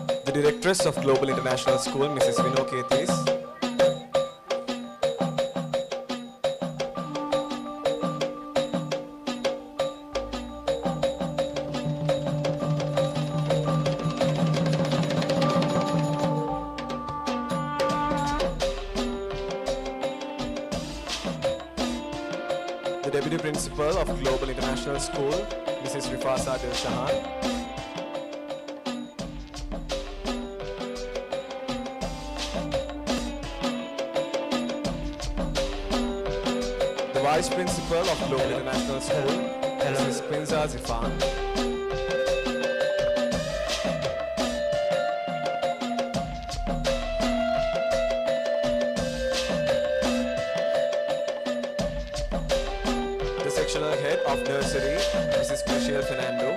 The Directress of Global International School, Mrs. Vino Ketis. The Deputy Principal of Global International School, Mrs. Rifasa Dil Shahan. The Vice Principal of Global International School, Mrs. Quinza Zifan. The Sectional Head of Nursery, Mrs. Michelle Fernando.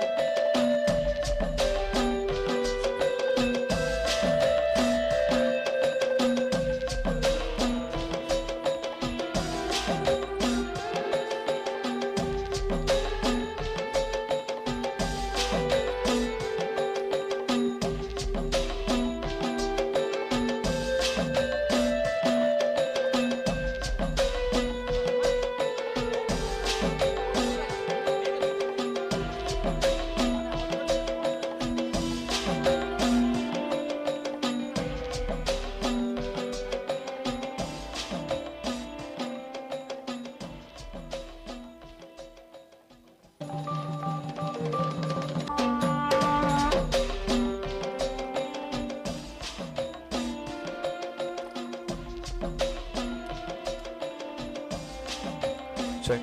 Check.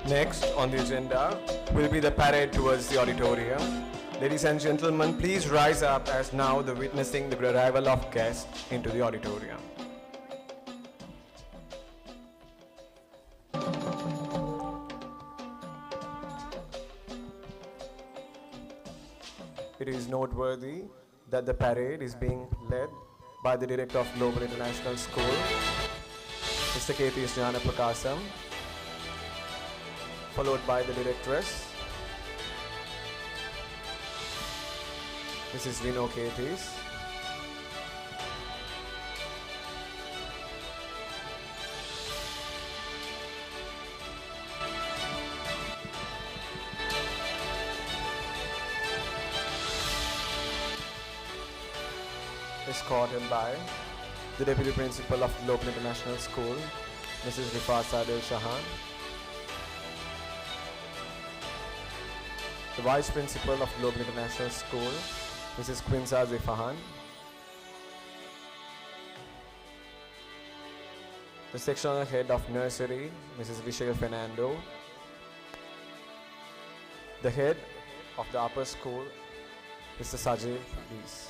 Next on the agenda will be the parade towards the auditorium. Ladies and gentlemen, please rise up as now the witnessing the arrival of guests into the auditorium. It is noteworthy that the parade is being led by the Director of Global International School, Mr. Ketis Jnana Prakasam, followed by the Directress, Mrs. Vino Ketis, escorted by the Deputy Principal of Global International School, Mrs. Rifasa Dil Shahan, the Vice Principal of Global International School, Mrs. Quinza Zifahan, the Sectional Head of Nursery, Mrs. Vishal Fernando, the Head of the Upper School, Mr. Sajid Dees.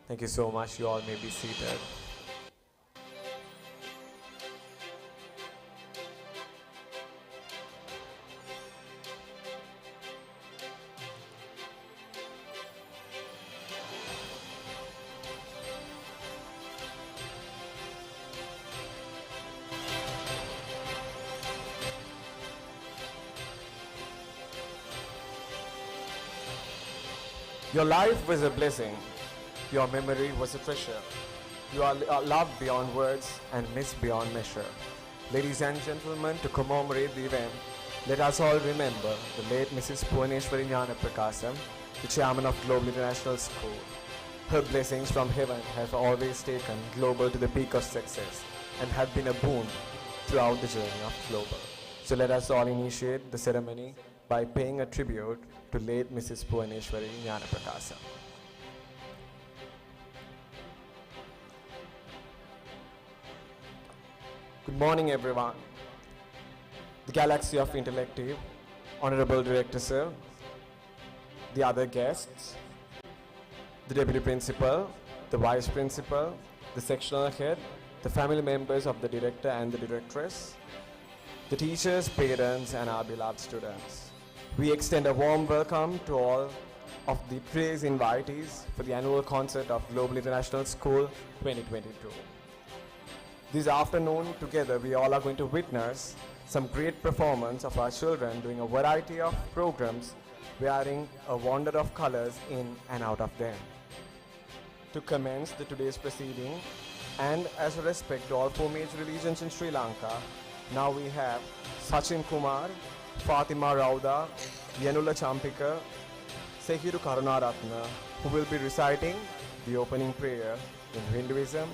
Thank you so much. You all may be seated. Your life was a blessing. Your memory was a treasure. You are loved beyond words and missed beyond measure. Ladies and gentlemen, to commemorate the event, let us all remember the late Mrs. Puvaneshwari Jnana Prakasam, the chairman of Global International School. Her blessings from heaven have always taken Global to the peak of success and have been a boon throughout the journey of Global. So let us all initiate the ceremony by paying a tribute to late Mrs. Puvaneshwari Jnana Prakasam. Good morning, everyone. The galaxy of intellective, Honorable Director Sir, the other guests, the Deputy Principal, the Vice Principal, the Sectional Head, the family members of the Director and the Directress, the teachers, parents, and our beloved students. We extend a warm welcome to all of the praise invitees for the annual concert of Global International School 2022. This afternoon, together, we all are going to witness some great performance of our children doing a variety of programs wearing a wonder of colors in and out of them. To commence today's proceeding, and as a respect to all four major religions in Sri Lanka, now we have Sachin Kumar, Fatima Rauda, Yanula Champika, Sehiru Karunaratna, who will be reciting the opening prayer in Hinduism,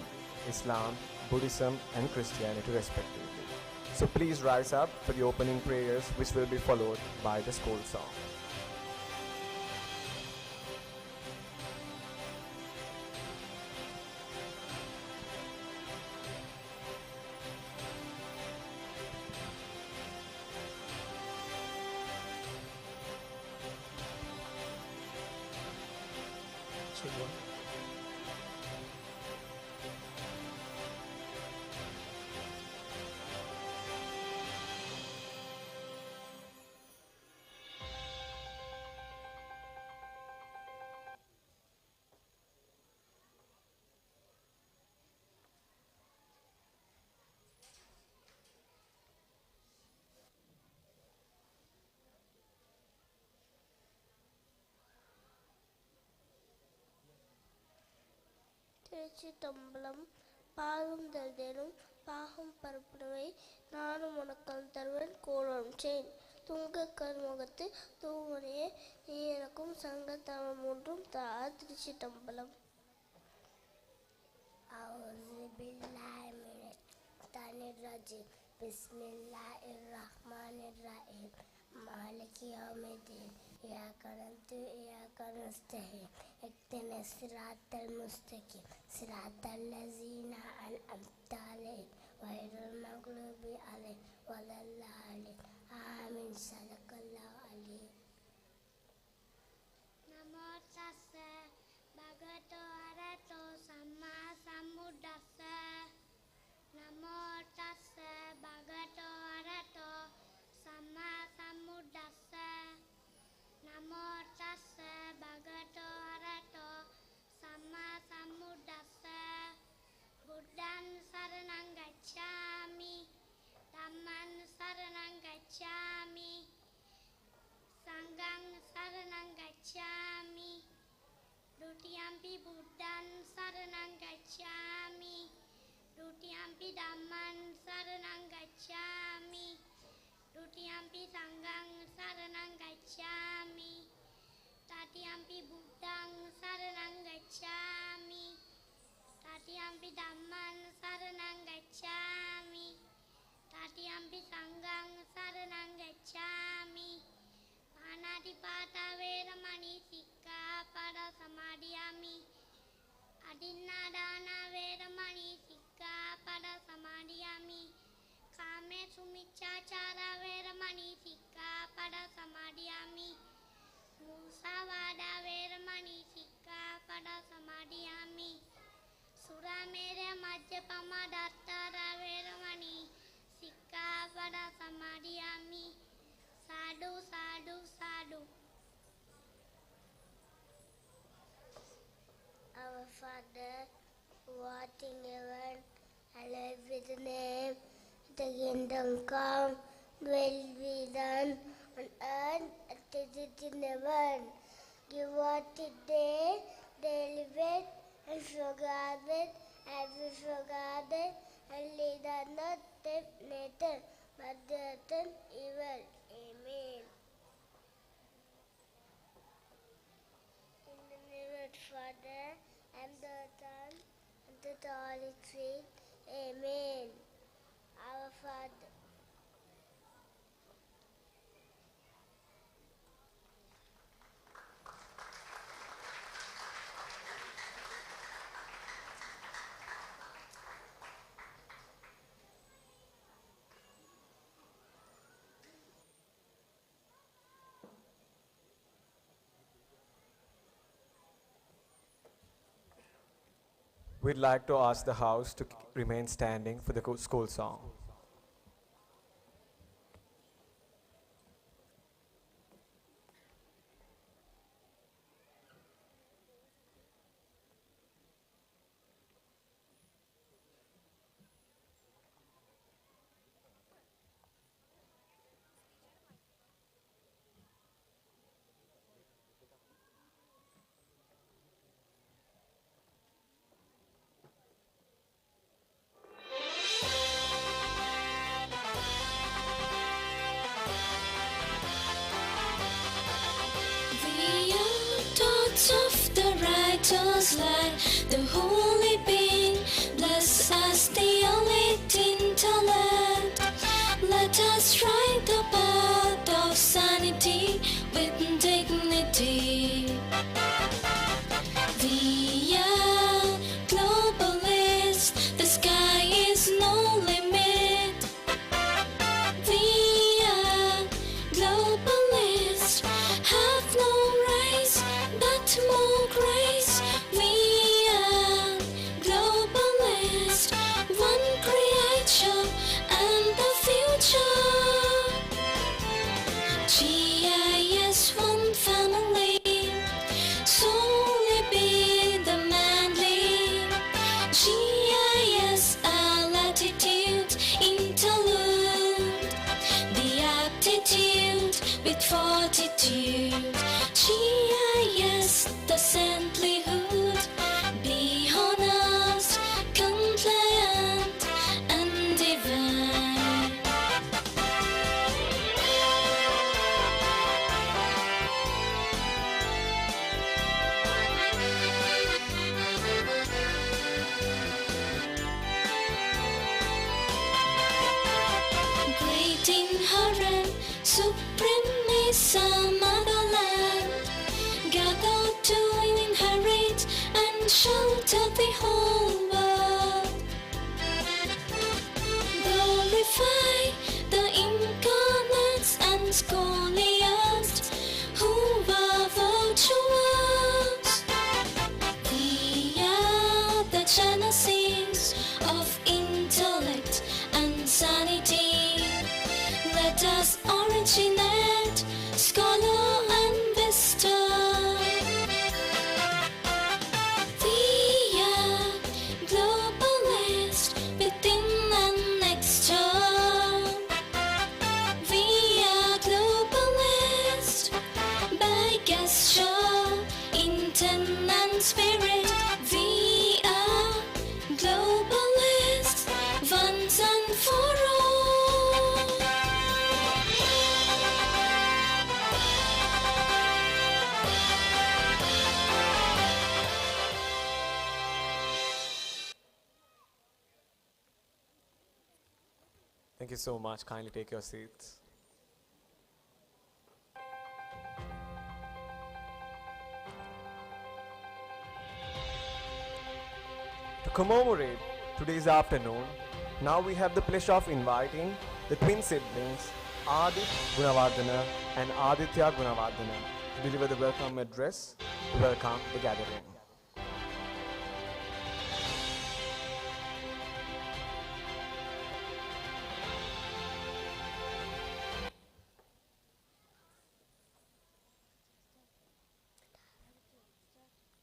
Islam, Buddhism and Christianity respectively. So please rise up for the opening prayers, which will be followed by the school song. திருச்சிற்றம்பலம் பாலும் தருதேனும் பாகம் பரப்புனவை நானும் உனக்கள் தருவன் கோலோன்றேன் துங்க கருமுகத்து தூவனையே நீ எனக்கும் சங்க தமிழ் மூன்றும் தா. திருச்சிற்றம்பலம். Bismillahirrahmanirrahim. Maliki yawmiddin. Iyyaka na'budu wa iyyaka nasta'in. Ihdinas siratal mustaqim. Siratal ladzina an'amta 'alaihim ghairil maghdubi 'alaihim waladdallin. Amin. Sadaqallahu alazim. Namo tassa bhagavato arahato samma sambuddhassa. Namo tassa bhagavato arahato samma sambuddhassa. Namo tassa bhagavato arahato samma sambuddhassa. Buddhan saranang gacchami. Dhamman saranang gacchami. Sanghang saranang gacchami. Dutiyampi Buddhan saranang gacchami. Dutiyampi Dhamman saranang gacchami. Dutiyampi Sanghang saranang gacchami. Tatiyampi Buddhang saranang gacchami. Tatiyampi Dhamman saranang gacchami. Tatiyampi Sanghang saranang gacchami. Panatipata veramani sikkhapada samadhiyami. Adinadana veramani sikkhapada samadhiyami. Kamesu miccācara veramani sikkhapada samadhiyami. Musavada veramani sikkhapada samadhiyami. Suramera majjapama dattara veramani sikkhapada samadhiyami. Sadhu, sadhu, sadhu. Our Father, who art in heaven, hallowed be thy name. The kingdom come, will be done on earth as it is in heaven. Give us today daily bread, and forgotten, and we forgotten, and lead us not temptation, but deliver evil. Amen. In the name of the Father, and the Son, and the Holy Spirit. Amen. Our Father. We'd like to ask the house to remain standing for the school song. The thoughts of the righteous light, the holy being, bless us the only intellect. Let us ride the path of sanity with dignity. We are globalists, the sky is no limit. We are globalists, have no race but more grace. We are globalists, one creature and the future. GIS, one family, solely be the manly. GIS, our latitude, interlude, the aptitude with fortitude. GIS, the saintlyhood, be honest, compliant, and divine. Great inherent, supreme is our motherland, gathered to inherit and shelter the whole world. Glorify the incarnates and scholiasts who are virtuous. We are the genesis of intellect and sanity. Let us originate, scholar and wisdom. We are globalists within and external. We are globalists by gesture, intent and spirit. We are globalists once and for all. Thank you so much. Kindly take your seats. To commemorate today's afternoon, now we have the pleasure of inviting the twin siblings Adit Gunawardhana and Aditya Gunawardhana to deliver the welcome address to welcome the gathering.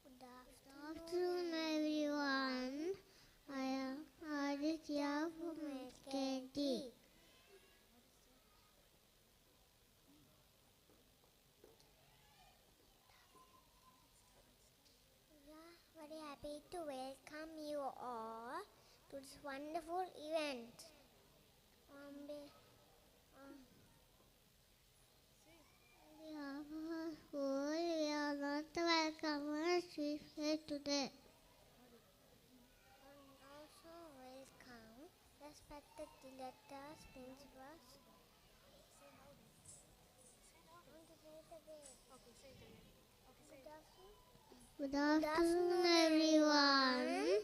Good afternoon, everyone. I am Aditya from SKT. happy to welcome you all to this wonderful event. On behalf of our school, we are not to welcome our chief guest today. And also welcome respected directors, principals. Good afternoon, everyone.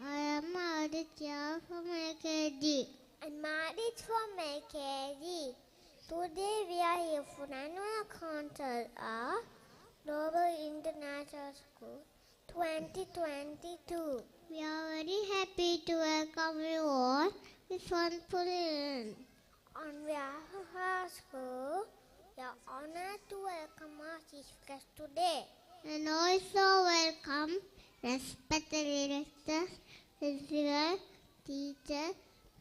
I am Aditya from LKG. And Madit from LKG. Today we are here for annual concert of Global International School 2022. We are very happy to welcome you all this wonderful event. On behalf of our school, we are honored to welcome our chief guest today. And also welcome respected directors, principals, teachers,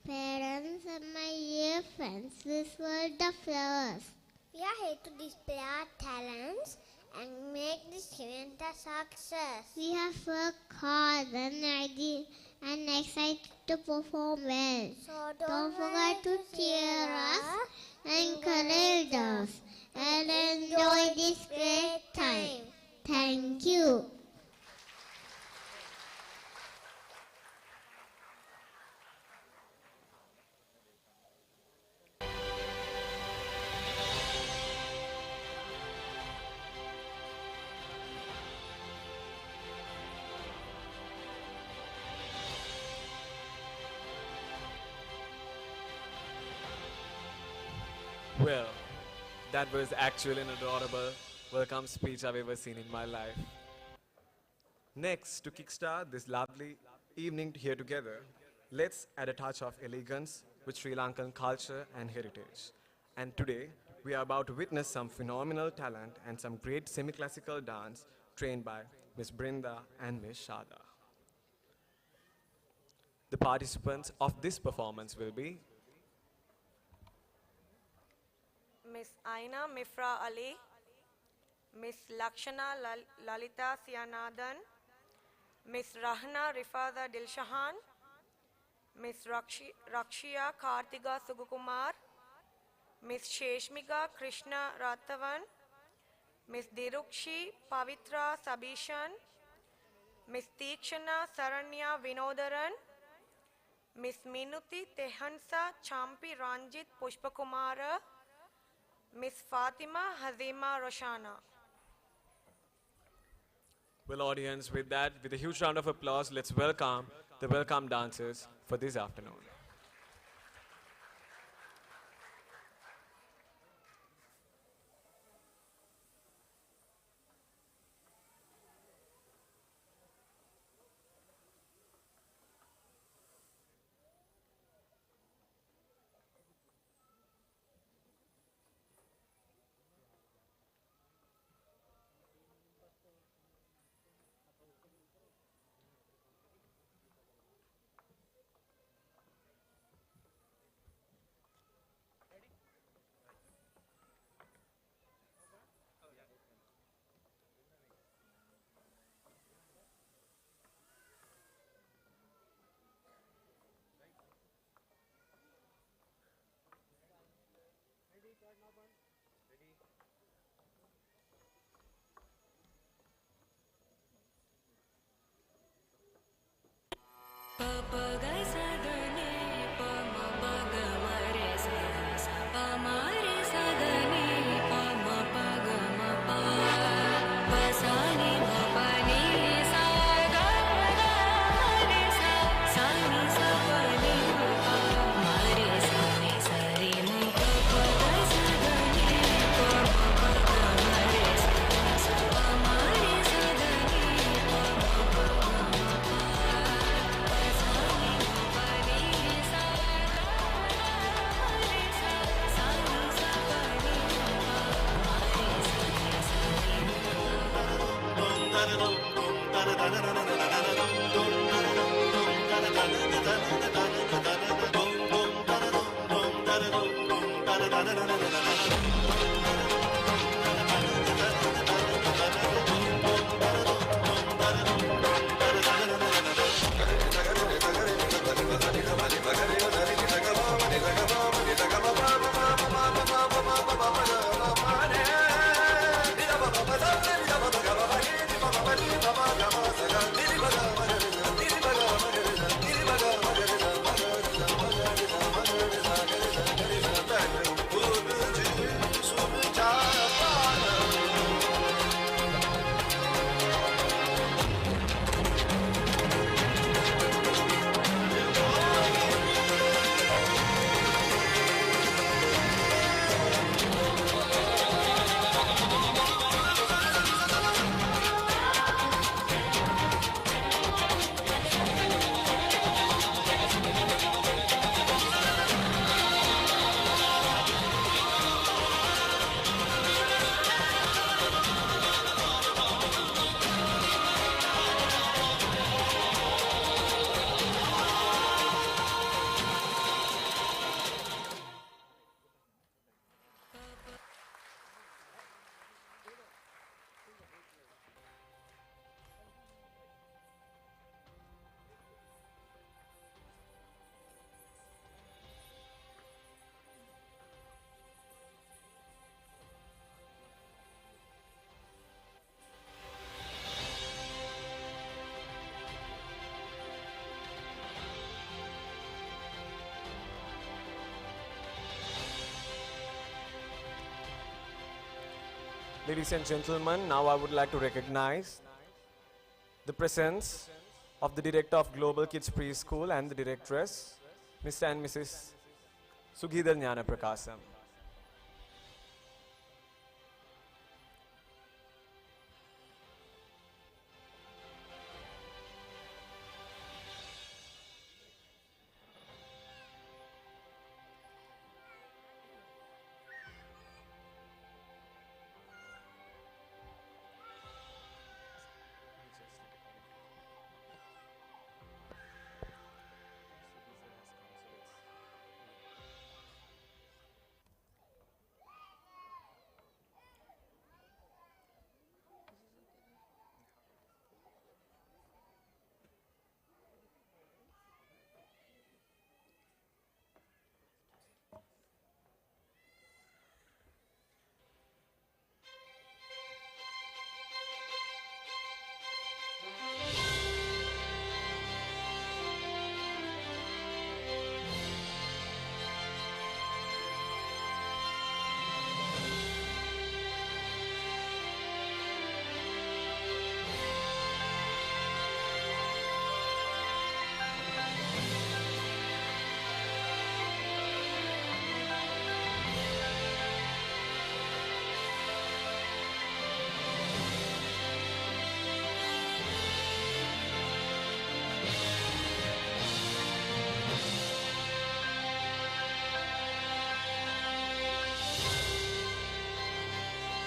parents, and my dear friends, this world of flowers. We are here to display our talents and make this event a success. We have worked hard and ready and excited to perform well. So don't forget to cheer us, encourage us, and enjoy this great time. Thank you. Well, that was actually an adorable welcome speech I've ever seen in my life. Next, to kickstart this lovely evening here together, let's add a touch of elegance with Sri Lankan culture and heritage. And today, we are about to witness some phenomenal talent and some great semi-classical dance trained by Miss Brinda and Miss Shada. The participants of this performance will be Miss Aina Mifra Ali, Miss Lakshana Lalita Sianathan, Miss Rahna Rifada Dilshahan, Miss Rakshia Kartiga Sugukumar, Miss Sheshmika Krishna Rathavan, Miss Dirukshi Pavitra Sabishan, Miss Tikshana Saranya Vinodaran, Miss Minuti Tehansa Champi Ranjit Pushpakumara, Miss Fatima Hazima Roshana. Well, audience, with that, with a huge round of applause, let's welcome the welcome dancers for this afternoon. Ladies and gentlemen, now I would like to recognize the presence of the director of Global Kids Preschool and the directress, Mr. and Mrs. Sugidhar Jnana Prakasam.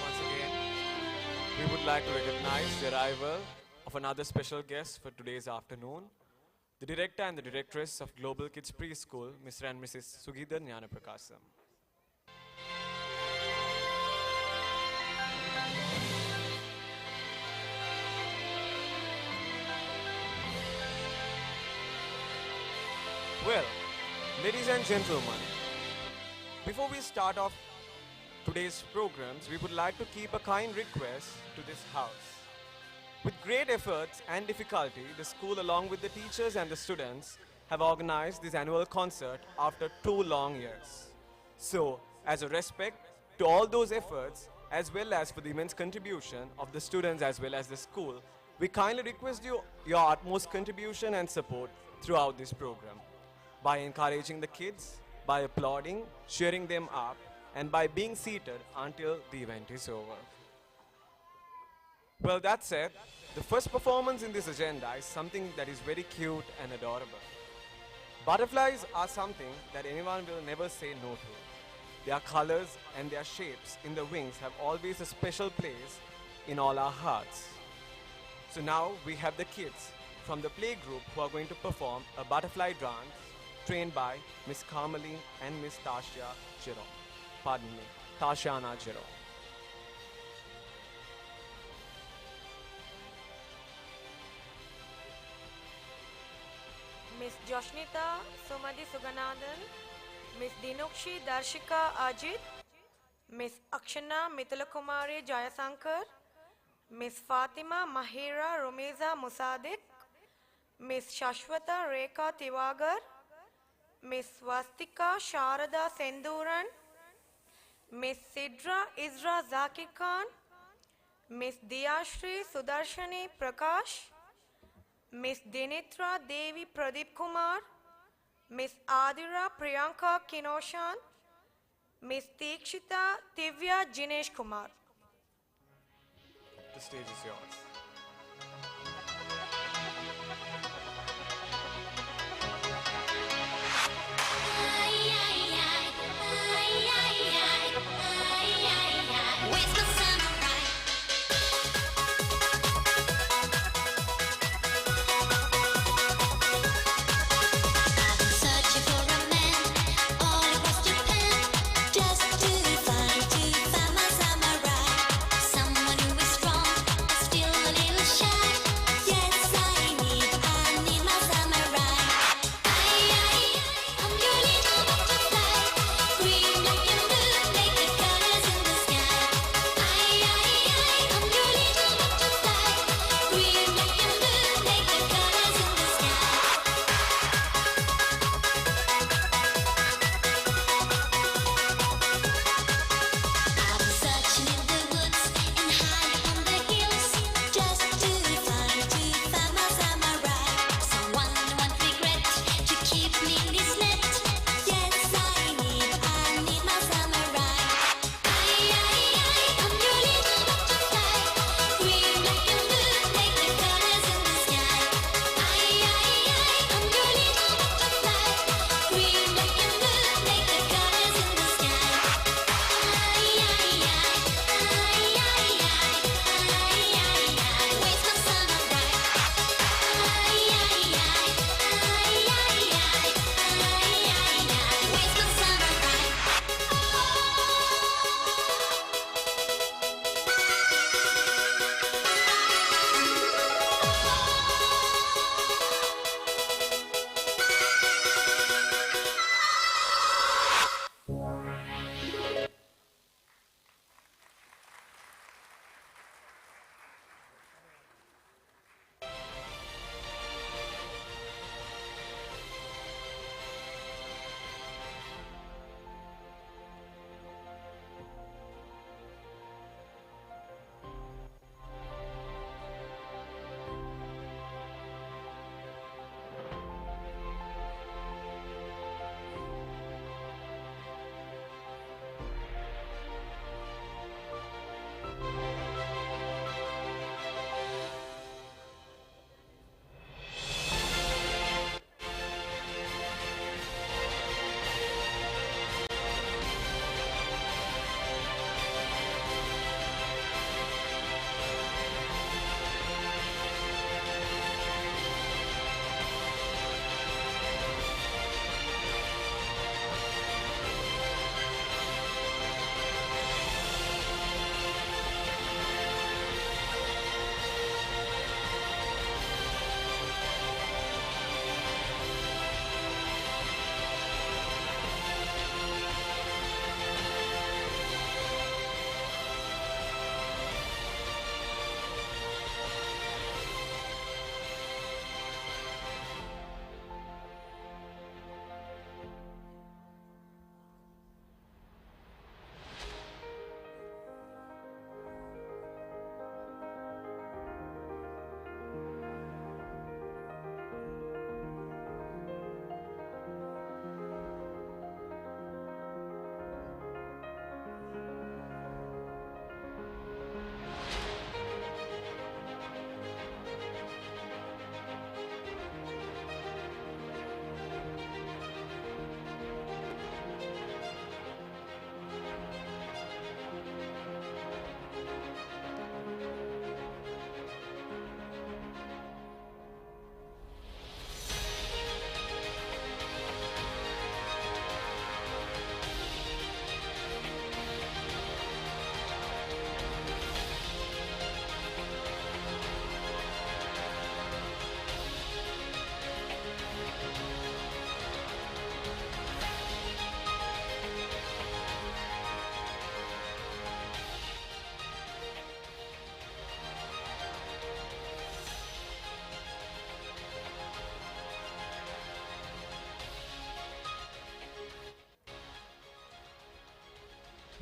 Once again, we would like to recognize the arrival of another special guest for today's afternoon, the director and the directress of Global Kids Preschool, Mr. and Mrs. Sugidhar Jnana Prakasam. Well, ladies and gentlemen, before we start off today's programs, we would like to keep a kind request to this house. With great efforts and difficulty, the school along with the teachers and the students have organized this annual concert after 2 long years. So, as a respect to all those efforts, as well as for the immense contribution of the students as well as the school, we kindly request you your utmost contribution and support throughout this program by encouraging the kids, by applauding, cheering them up, and by being seated until the event is over. Well, that said, the first performance in this agenda is something that is very cute and adorable. Butterflies are something that anyone will never say no to. Their colors and their shapes in the wings have always a special place in all our hearts. So now we have the kids from the play group who are going to perform a butterfly dance trained by Miss Kamali and Miss Tasha Jerome. Pardon me, Tashana Jerome. Miss Joshnita Sumadi Suganathan, Miss Dinukshi Darshika Ajit, Miss Akshana Mitalakumari Jayasankar, Miss Fatima Mahira Rumeza Musadik, Miss Shashwata Rekha Tiwagar, Miss Swastika Sharada Senduran, Miss Sidra Isra Zakir Khan, Miss Diyashri Sudarshani Prakash, Miss Dinitra Devi Pradeep Kumar, Miss Adira Priyanka Kinoshan, Miss Tikshita Tivya Jinesh Kumar. The stage is yours. Where's my samurai? I've been searching for a man all across Japan, just to find my samurai. Someone who is strong, still a little shy.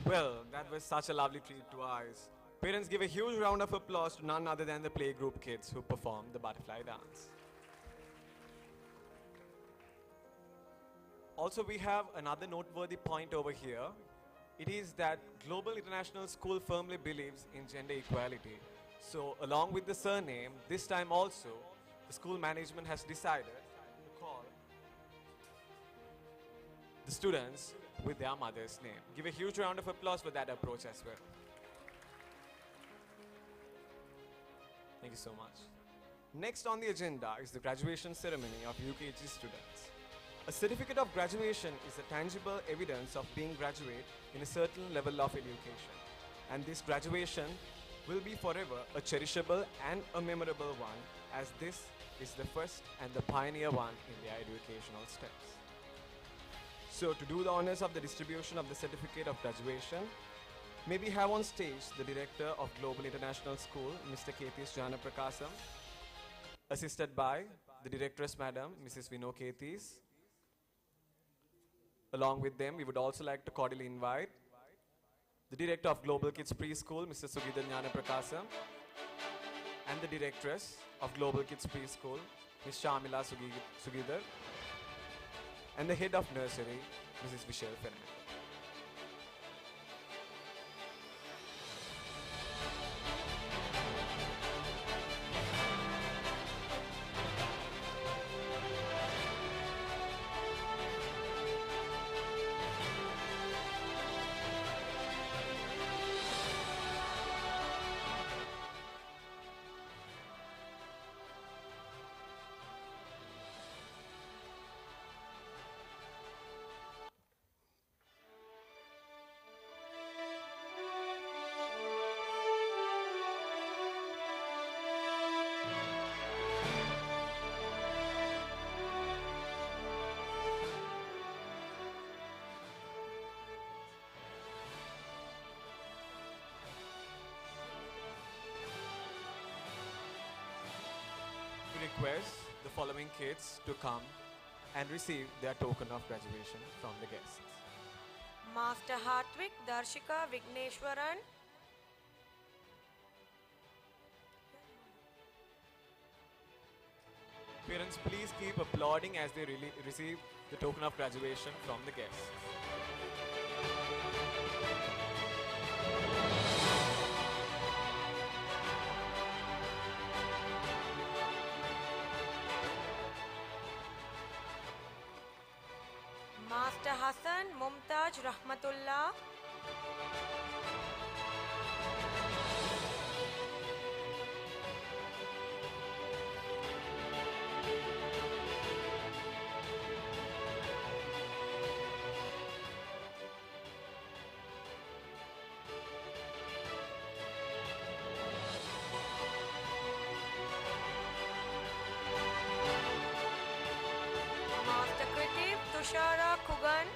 Well, that was such a lovely treat to eyes. Parents give a huge round of applause to none other than the playgroup kids who performed the butterfly dance. Also, we have another noteworthy point over here. It is that Global International School firmly believes in gender equality. So, along with the surname, this time also, the school management has decided to call the students with their mother's name. Give a huge round of applause for that approach as well. Thank you so much. Next on the agenda is the graduation ceremony of UKG students. A certificate of graduation is a tangible evidence of being graduate in a certain level of education. And this graduation will be forever a cherishable and a memorable one, as this is the first and the pioneer one in their educational steps. So to do the honors of the distribution of the certificate of graduation, may we have on stage the Director of Global International School, Mr. Ketis Jana Prakasam, assisted by the Directress Madam, Mrs. Vino Ketis. Along with them, we would also like to cordially invite the Director of Global Kids Preschool, Mr. Sugidhar Jnana Prakasam, and the Directress of Global Kids Preschool, Ms. Shamila Sugidhar, and the Head of Nursery, Mrs. Vishal Fernandez. We request the following kids to come and receive their token of graduation from the guests. Master Hartwig Darshika Vigneshwaran, Parents, please keep applauding as they receive the token of graduation from the guests. Master Hassan Mumtaj Rahmatullah, Master Kritif Tushara Kugan,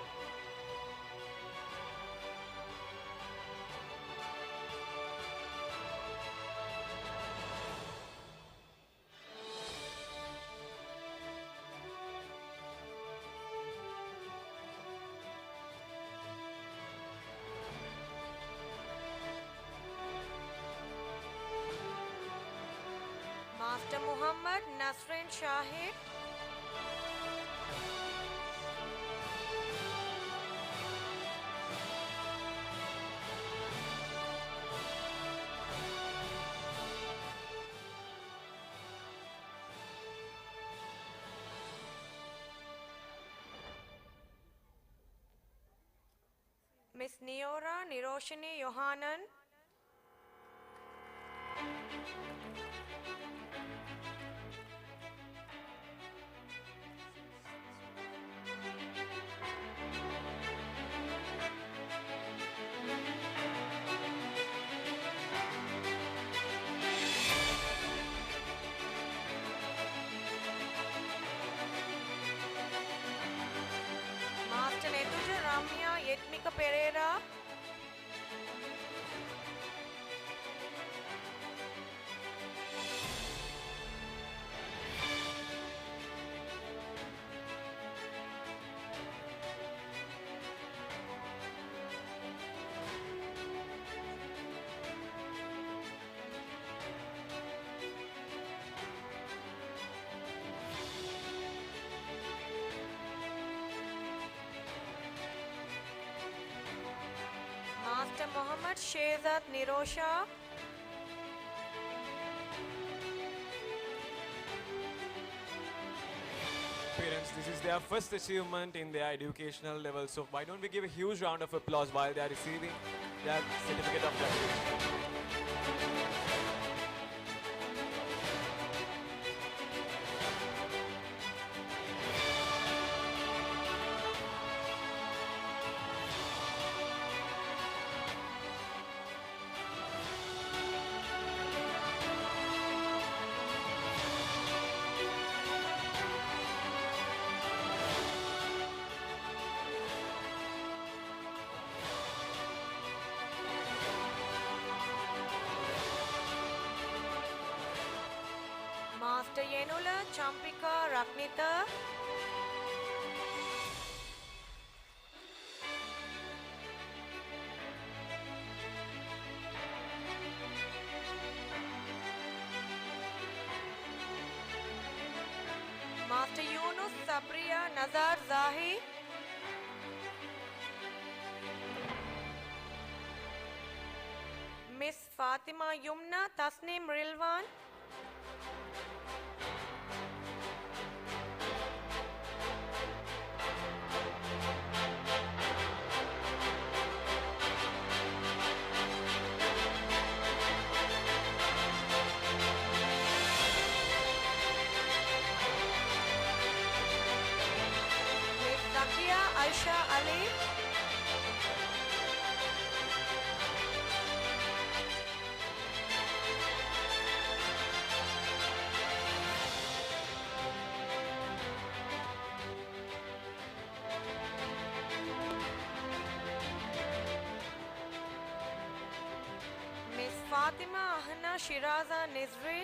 Master Muhammad Nasrin Shahid, Miss Neora Niroshini Yohanan, Master Netuja Ramya Yetmika Pereira, Shezat Nirosha. Parents, this is their first achievement in their educational level, so why don't we give a huge round of applause while they are receiving their certificate of graduation. Master Yenula Champika Raknita. Master Yunus Sabriya Nazar Zahi. Miss Fatima Yumna Tasnim Rilwan. Miss Zakia Aisha Ali. Miss Fatima Ahna Shiraza Nizri.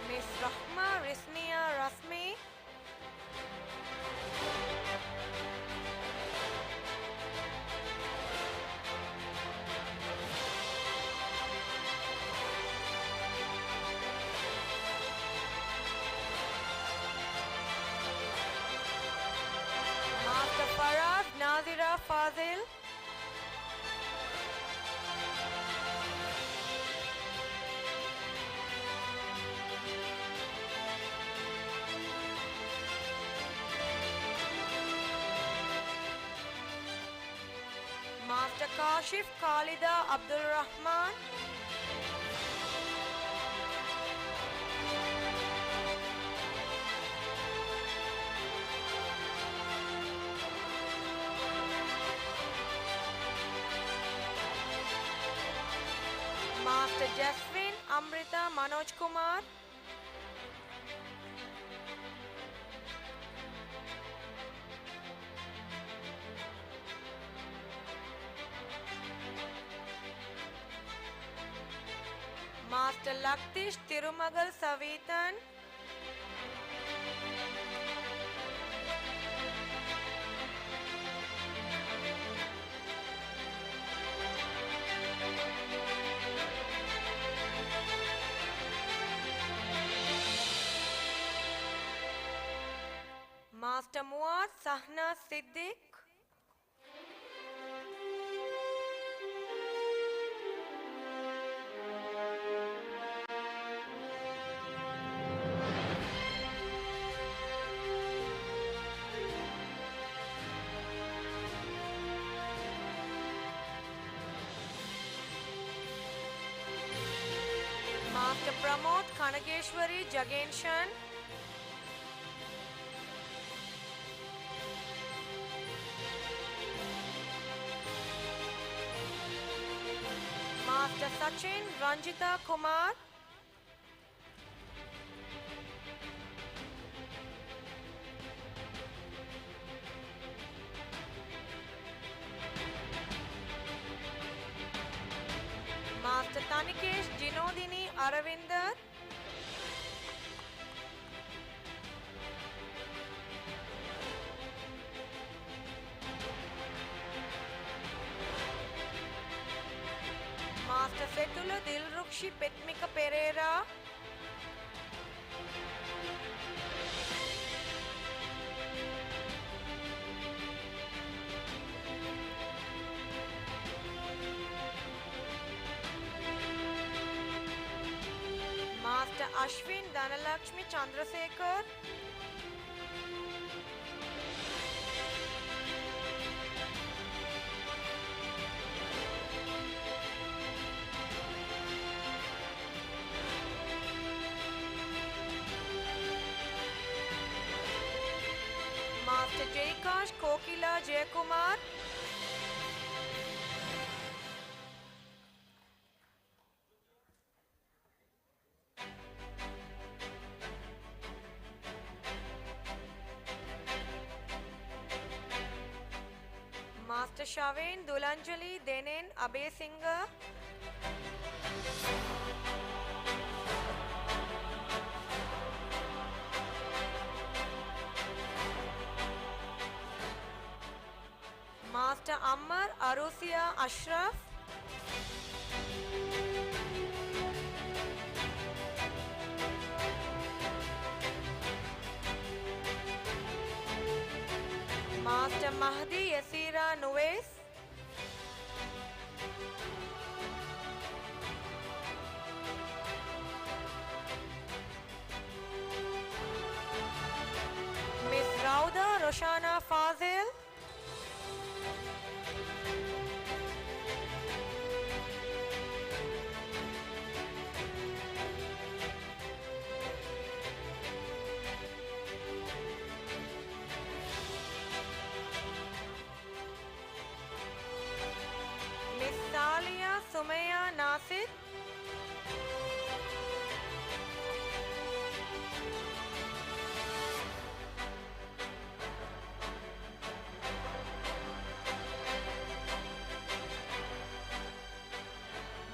Miss Rahma Risnia Rasmi. Master Farad Nazira Fazil. Master Kashif Khalida Abdul Rahman. Master Jasmine Amrita Manoj Kumar. Master Laktish Tirumagal Savitan. Master Muad Sahna Siddiq. Master Pramod Kanageshwari Jagenshan. Master Sachin Ranjita Kumar. Master Tanikesh Jinodini Aravindar. Setula Dilrukshi Petmika Pereira. Master Ashwin Dhanalakshmi Chandrasekhar. Master Jayakash Kokila Jayakumar. Master Shaven Dulanjali Denen Abhay Singha. Master Ammar Arusia Ashraf. Master Mahdi Yasira Nuwais. Miss Rauda Roshana Fazil. Miss Salia Sumaya Nasir.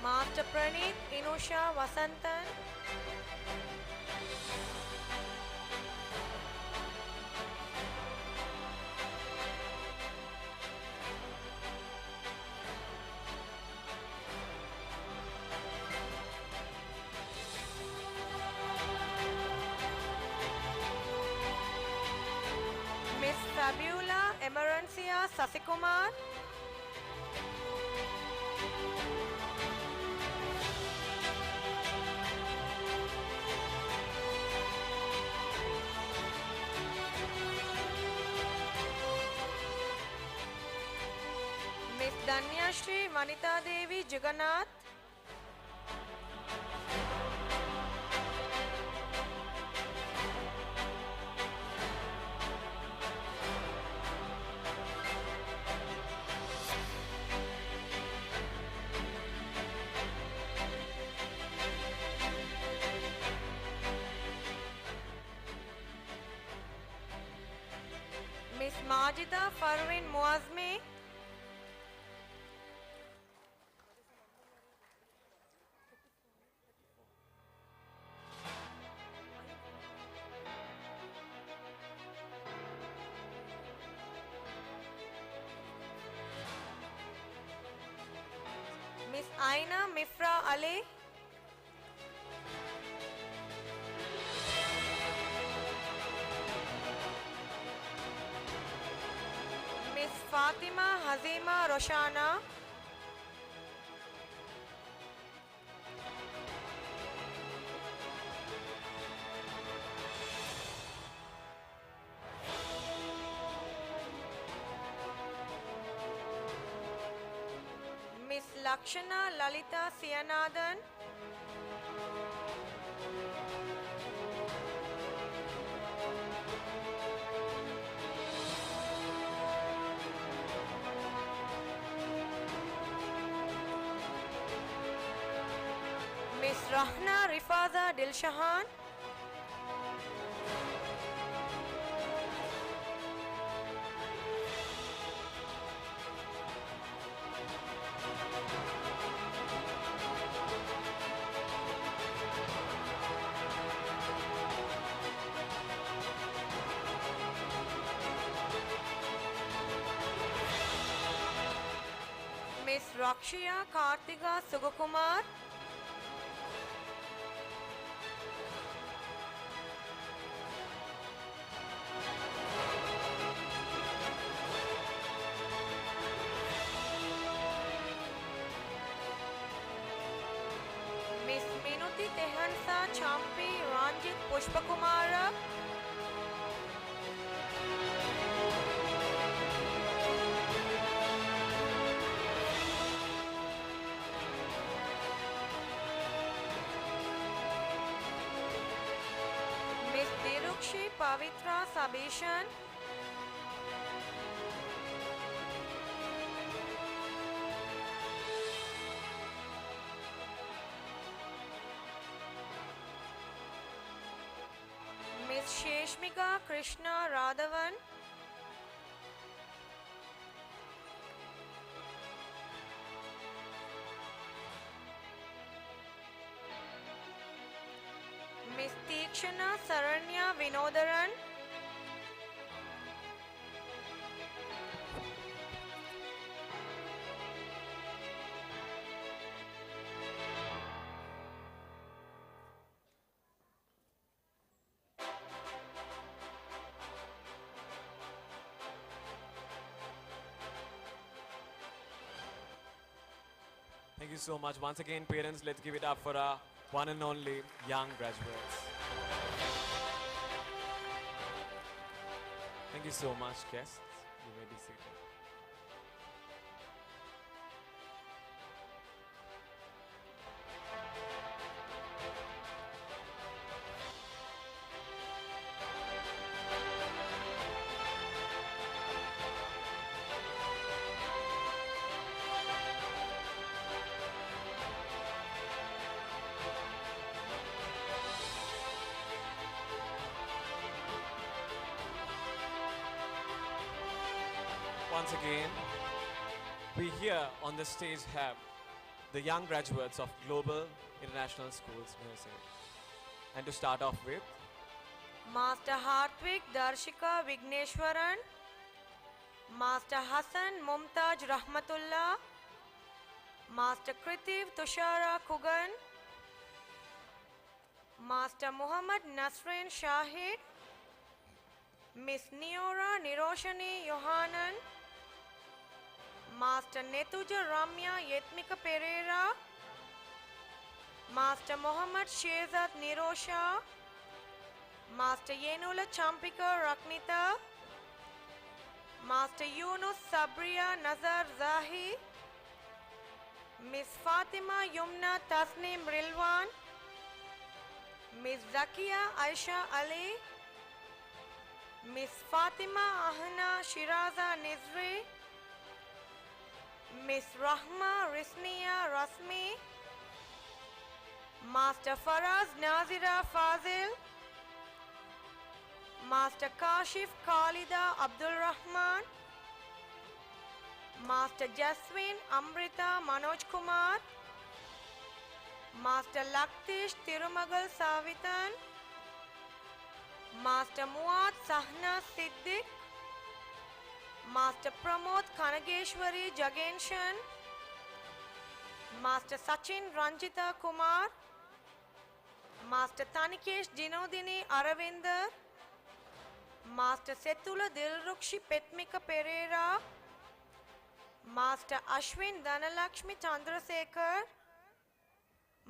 Master Praneeth Inusha Vasantan. Miss Fabiola Emerencia Sasikumar. Miss Danyashri Vanita Devi Jagannath. Miss Majida Farwin Muazmi. Miss Aina Mifra Ali. Miss Fatima Hazima Roshana. Miss Lakshana Lalita Siyanathan. Miss Rahna Rifaza Dilshahan. Miss Rakshya Kartika Sugakumar, Miss Minuti Tehansa Champi Ranjit Pushpakumara, Miss Dirukshi Pavitra Sabishan, Miss Sheshmika Krishna Radhavan, Miss Tikshana Saranya Vinodaran, Thank you so much. Once again, parents, let's give it up for our one and only young graduates. Thank you so much, guests. You may be seated. Once again, we here on the stage have the young graduates of Global International Schools Music. And to start off with, Master Hartwig Darshika Vigneshwaran, Master Hassan Mumtaj Rahmatullah, Master Kritiv Tushara Kugan, Master Muhammad Nasrin Shahid, Miss Neora Niroshani Yohanan, Master Netuja Ramya Yetmika Pereira, Master Muhammad Shehzad Nirosha, Master Yenula Champika Raknita, Master Yunus Sabriya Nazar Zahi, Miss Fatima Yumna Tasnim Rilwan, Miss Zakia Aisha Ali, Miss Fatima Ahna Shiraza Nizri, Miss Rahma Risniya Rasmi, Master Faraz Nazira Fazil, Master Kashif Khalida Abdul Rahman, Master Jaswin Amrita Manoj Kumar, Master Laktish Tirumagal Savitan, Master Muad Sahna Siddiq, Master Pramod Kanageshwari Jagenshan, Master Sachin Ranjita Kumar, Master Tanikesh Jinodini Aravinder, Master Setula Dilrukshi Petmika Pereira, Master Ashwin Dhanalakshmi Chandrasekhar,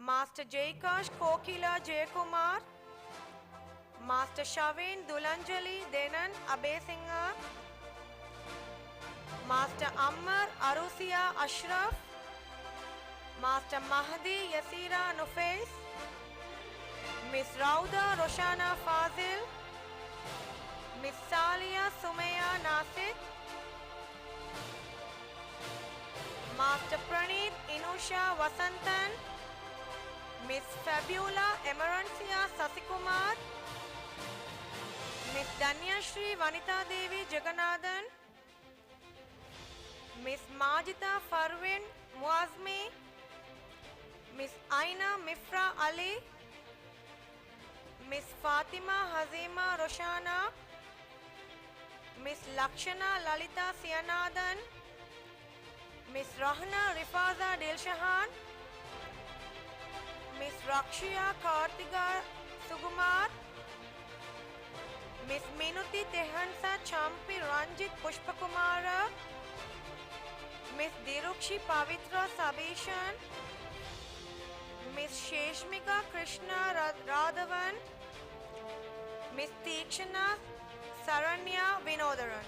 Master Jaikash Kokila Jayakumar, Master Shavin Dulanjali Denan Abesingha, Master Ammar Arusia Ashraf, Master Mahdi Yasira Nufais, Miss Rauda Roshana Fazil, Miss Salia Sumaya Nasir, Master Praneeth Inusha Vasantan, Miss Fabiola Emerencia Sasikumar, Miss Danyashri Vanita Devi Jagannathan, Miss Majida Farwin Muazmi, Miss Aina Mifra Ali, Miss Fatima Hazima Roshana, Miss Lakshana Lalita Siyanathan, Miss Rahna Rifaza Dilshahan, Miss Rakshia Kartiga Sugumar, Miss Minuti Tehansa Champi Ranjit Pushpakumara, Miss Dirukshi Pavitra Sabishan, Miss Sheshmika Krishna Radhavan, Miss Tikshana Saranya Vinodaran.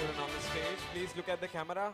student on the stage. Please look at the camera.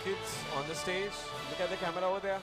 Kids on the stage, look at the camera over there.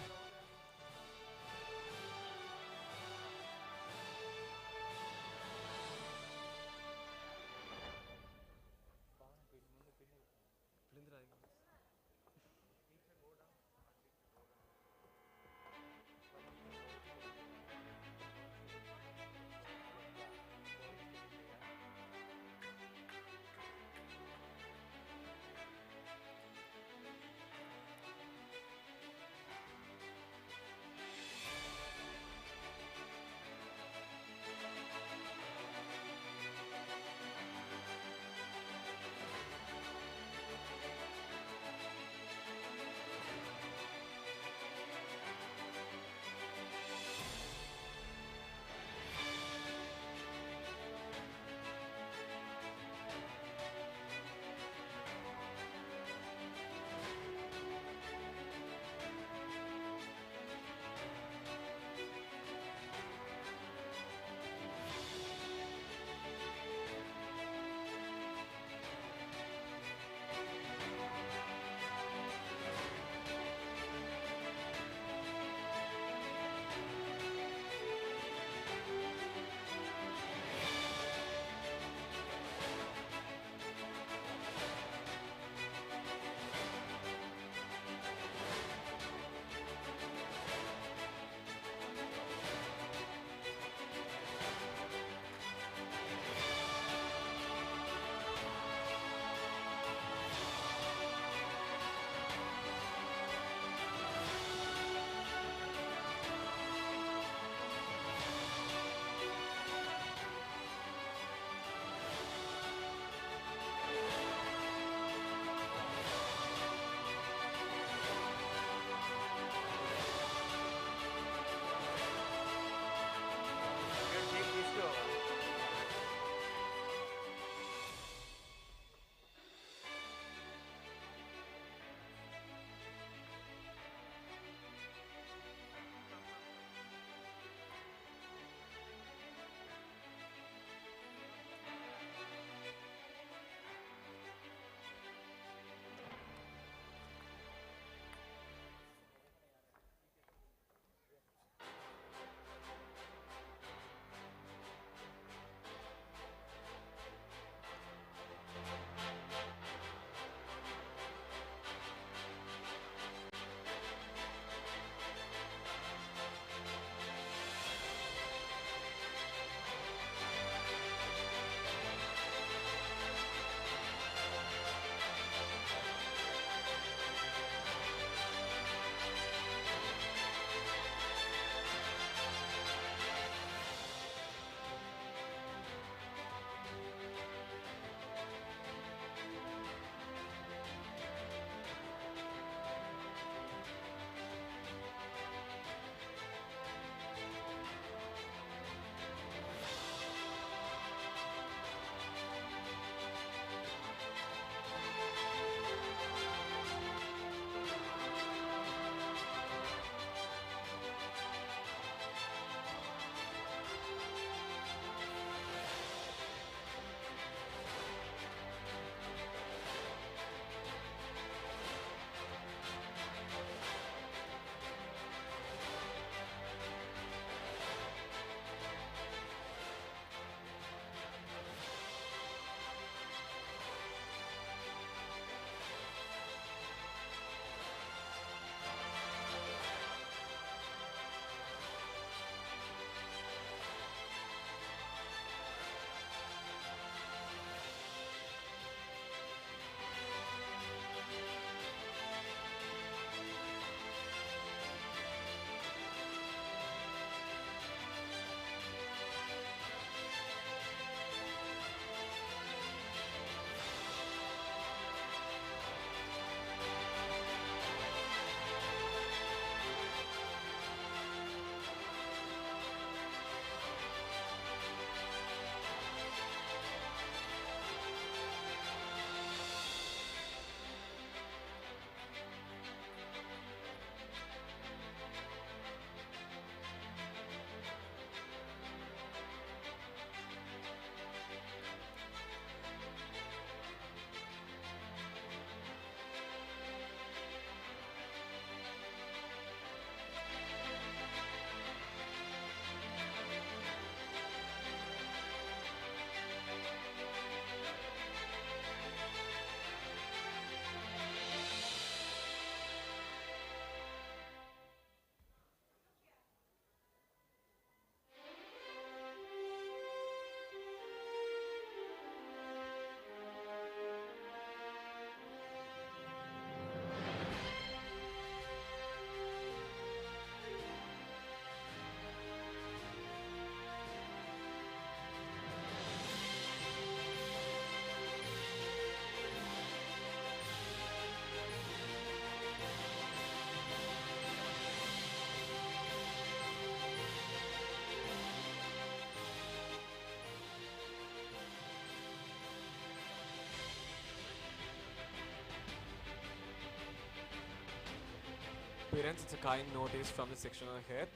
Parents, it's a kind notice from the sectional head.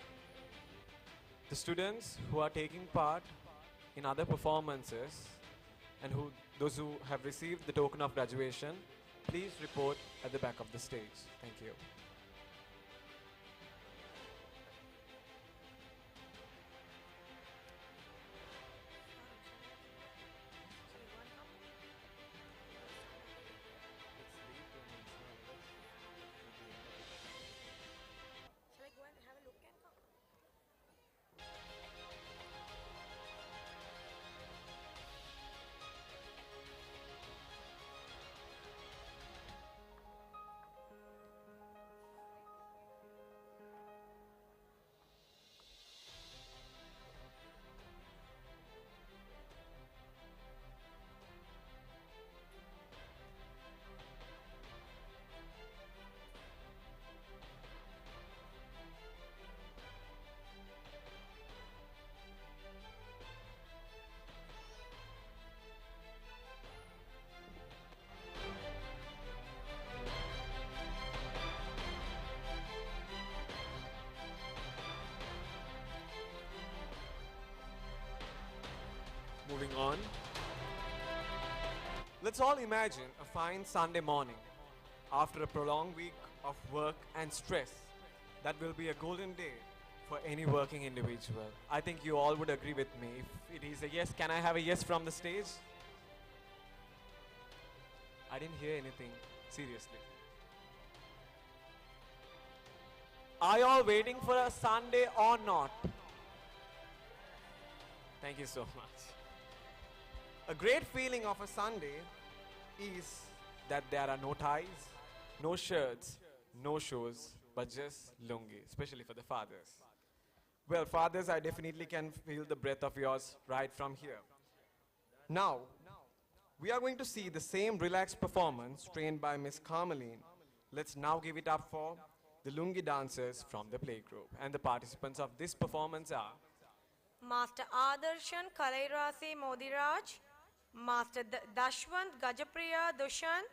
The students who are taking part in other performances and those who have received the token of graduation, please report at the back of the stage. Thank you. Shall I go and have a look and come? Moving on. Let's all imagine a fine Sunday morning after a prolonged week of work and stress. That will be a golden day for any working individual. I think you all would agree with me. If it is a yes, can I have a yes from the stage? I didn't hear anything. Seriously. Are you all waiting for a Sunday or not? Thank you so much. A great feeling of a Sunday is that there are no ties, no shirts, no shoes, but just lungi, especially for the fathers. Well, fathers, I definitely can feel the breath of yours right from here. Now, we are going to see the same relaxed performance trained by Miss Carmeline. Let's now give it up for the lungi dancers from the playgroup. And the participants of this performance are Master Adarshan Kalairasi Modiraj, Master Dashwant Gajapriya Dushant,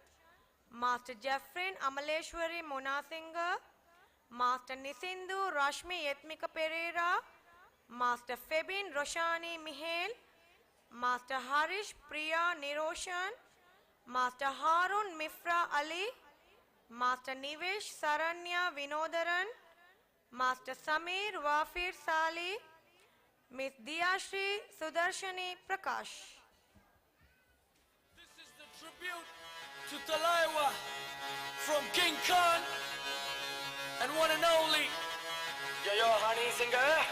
Master Jeffrin Amaleshwari Monasingha, Master Nisindu Rashmi Yetmika Pereira, Master Febin Roshani Mihail, Master Harish Priya Niroshan, Master Harun Mifra Ali, Master Nivesh Saranya Vinodaran, Master Samir Wafir Sali, Miss Diyashri Sudarshani Prakash. This is the tribute to Talaiwa from King Khan and one and only Yo Honey Singer.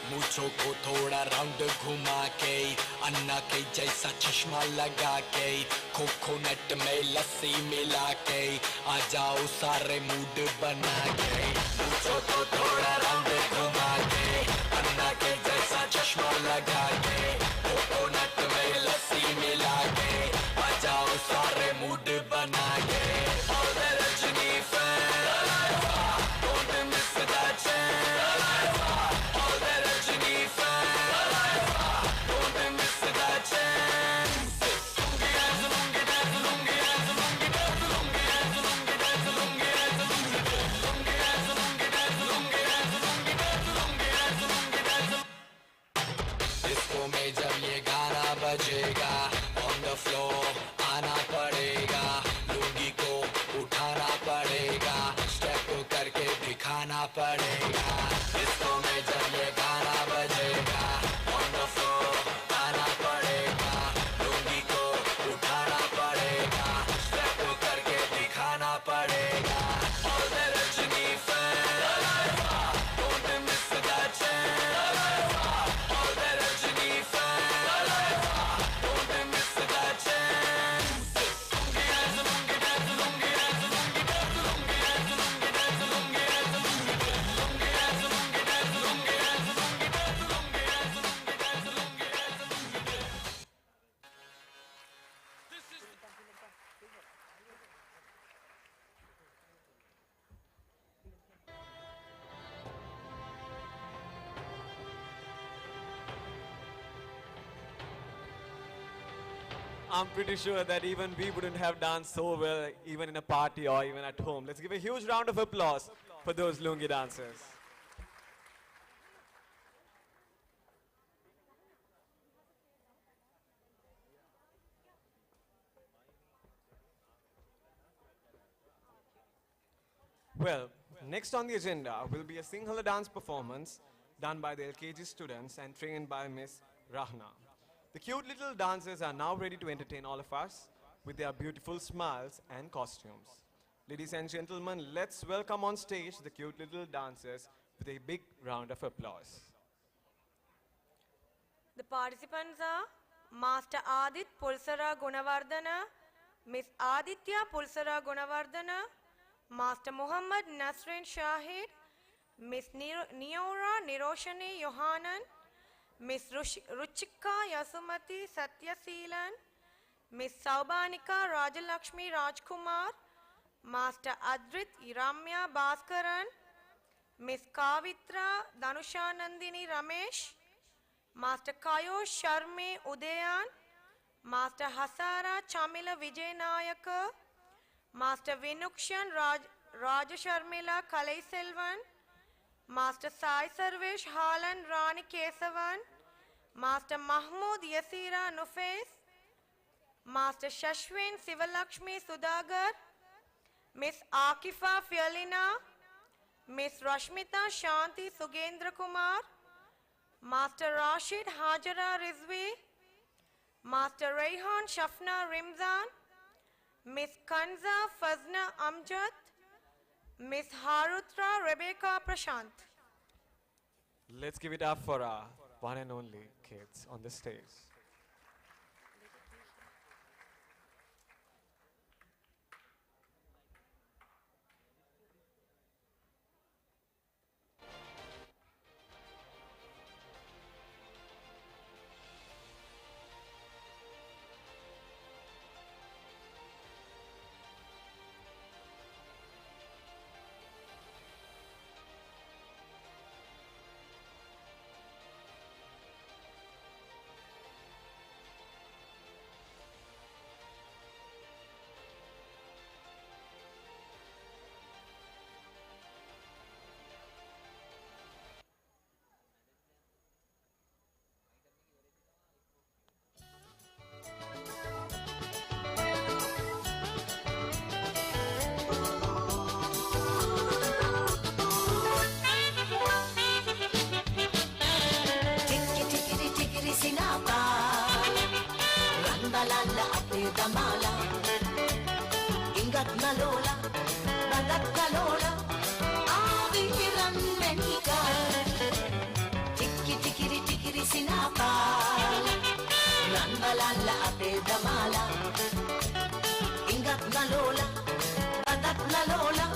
मूछों को थोड़ा round घुमा के अन्ना के जैसा चश्मा लगा के coconut में लस्सी मिला के आ जाओ सारे मूड बना के मूछों को थोड़ा राउंड घुमा के अन्ना के जैसा चश्मा लगा के कोकोनट में लस्सी मिला के आ जाओ सारे मूड बना के All the Rajni fans, don't miss that chance. All the Rajni fans, don't miss that chance. Lungi dance, lungi dance, lungi dance, lungi dance, lungi dance, lungi dance, lungi dance, lungi dance, lungi dance, lungi dance, lungi dance, lungi dance, lungi dance, lungi dance. Disco में जब ये गाना बजेगा, on the floor आना पड़ेगा, लुंगी को उठाना पड़ेगा, स्टेप करके दिखाना पड़ेगा. Disco में जब ये गाना बजेगा, on the floor आना पड़ेगा, लुंगी को उठाना पड़ेगा, स्टेप करके दिखाना पड़ेगा. All the Rajni fans, don't miss that chance. All the Rajni fans, don't miss that chance. Lungi dance, lungi dance, lungi dance, lungi dance, lungi dance, lungi dance, lungi dance, lungi dance, lungi dance, lungi dance, lungi dance, I'm pretty sure that even we wouldn't have danced so well, even in a party or even at home. Let's give a huge round of applause for those lungi dancers. Well, next on the agenda will be a Sinhala dance performance done by the LKG students and trained by Miss Rahna. The cute little dancers are now ready to entertain all of us with their beautiful smiles and costumes. Ladies and gentlemen, let's welcome on stage the cute little dancers with a big round of applause. The participants are Master Adit Pulsara Gunawardana, Miss Aditya Pulsara Gunawardana, Master Muhammad Nasrin Shahid, Miss Neora Niroshani Yohanan, Miss Ruchika Yasumati Satyaseelan, Miss Saubanika Rajalakshmi Rajkumar, Master Adrit Ramya Bhaskaran, Miss Kavitra Danushanandini Ramesh, Master Kayo Sharmi Udayan, Master Hasara Chamila Vijay Nayaka, Master Vinukshan Raja Sharmila Kalai Selvan, Master Sai Sarvesh Halan Rani Kesavan, Master Mahmood Yasira Nufes, Master Shashwin Sivalakshmi Sudagar, Miss Akifa Fialina, Miss Rashmita Shanti Sugendra Kumar, Master Rashid Hajara Rizvi, Master Rayhan Shafna Rimzan, Miss Kanza Fazna Amjad, Miss Harutra Rebecca Prashant. Let's give it up for our one and only kids on the stage. Damala, Ingat Nalola, Bagat Nalola, Aviran Menika, Tikiri Tikiri Sinapa, Ranbalala Ape Damala, Ingat Nalola, Bagat Nalola,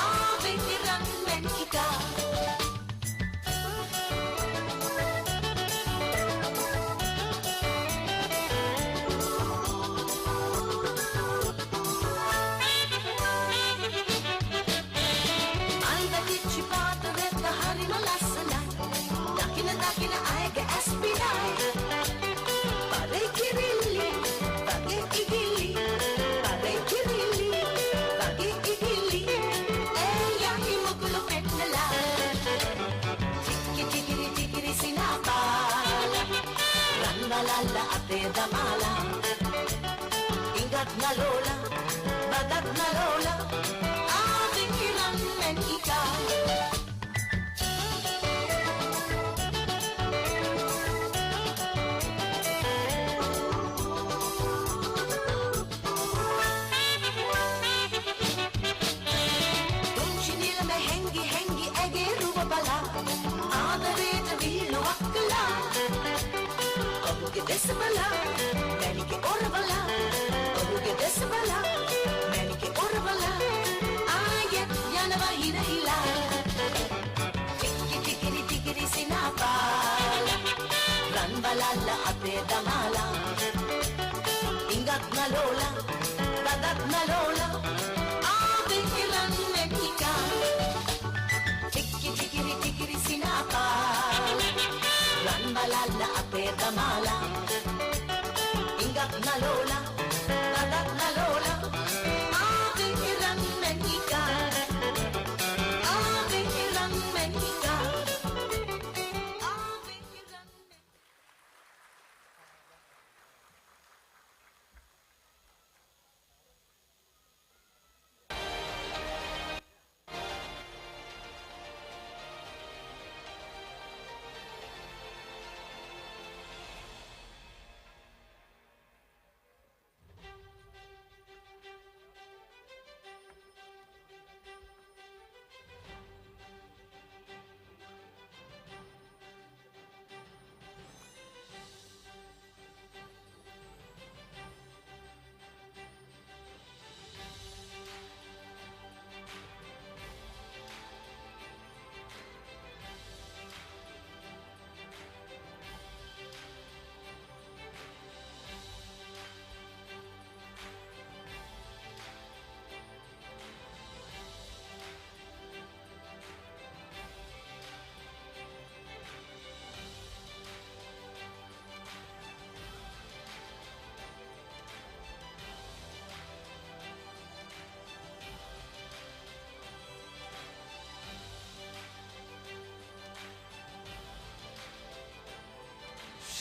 Aviran Menika. Lala ate damala, ingat na lola, bagat na lola, ating ilan men ikaw. Tunchi nila me hengi hengi ege ruba bala, adareta vilo akkala. Ohuge desbala, manike orvala. Ohuge desbala, manike orvala. Ayet yanava hina hila. Tikiri tikiri sinapa. Ranbalala ate damala. Ingat na lola, bagat na lola. Ate ilan menika. Tikiri tikiri sinapa. Ranbalala ate damala, ingat na lola.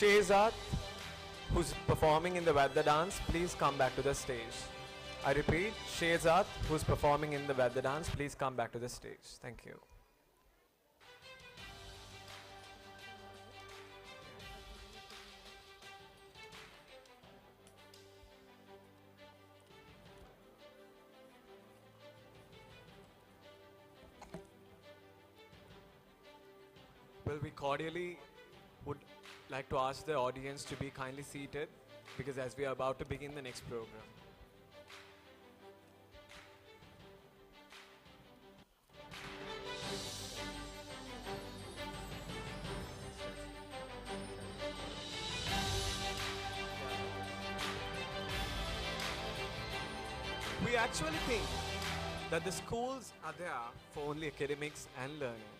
Shehzad, who's performing in the Vedda dance, please come back to the stage. I repeat, Shehzad, who's performing in the Vedda dance, please come back to the stage. Thank you. Well, we cordially would like to ask the audience to be kindly seated because as we are about to begin the next program. We actually think that the schools are there for only academics and learning.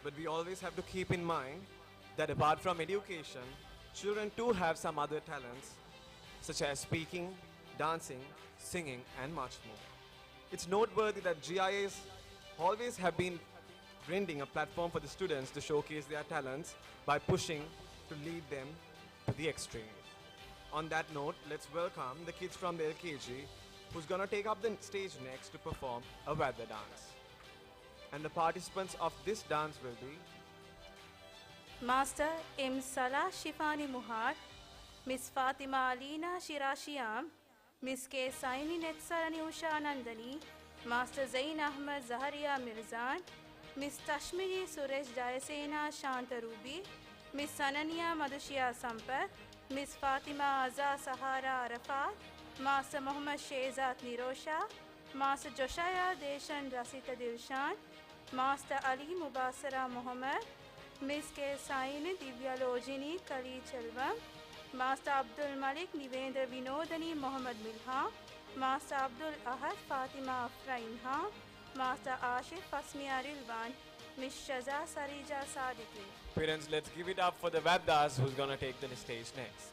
But we always have to keep in mind that apart from education, children too have some other talents such as speaking, dancing, singing and much more. It's noteworthy that GIAs always have been rendering a platform for the students to showcase their talents by pushing to lead them to the extreme. On that note, let's welcome the kids from the LKG who's gonna take up the stage next to perform a Vedda dance. And the participants of this dance will be Master M. Salah Shifani Muhar, Miss Fatima Alina Shirashiam, Miss K. Saini Netsarani Usha Nandani, Master Zain Ahmed Zaharia Mirzan, Miss Tashmiri Suresh Jayasena Shantarubi, Miss Sanania Madhushia Sampath, Miss Fatima Azza Sahara Arafat, Master Muhammad Shehzad Nirosha, Master Joshaya Deshan Rasita Dilshan, Master Ali Mubasara Muhammad, Miss K. Saini Divya Lojini Kali Chelvam, Master Abdul Malik Nivendra Vinodani Muhammad Milha, Master Abdul Ahad Fatima Afrainha, Master Ashif Fasmiya Rilwan, Miss Shaza Sarija Sadiqi. parents. Let's give it up for the Veddas who's gonna take the stage next.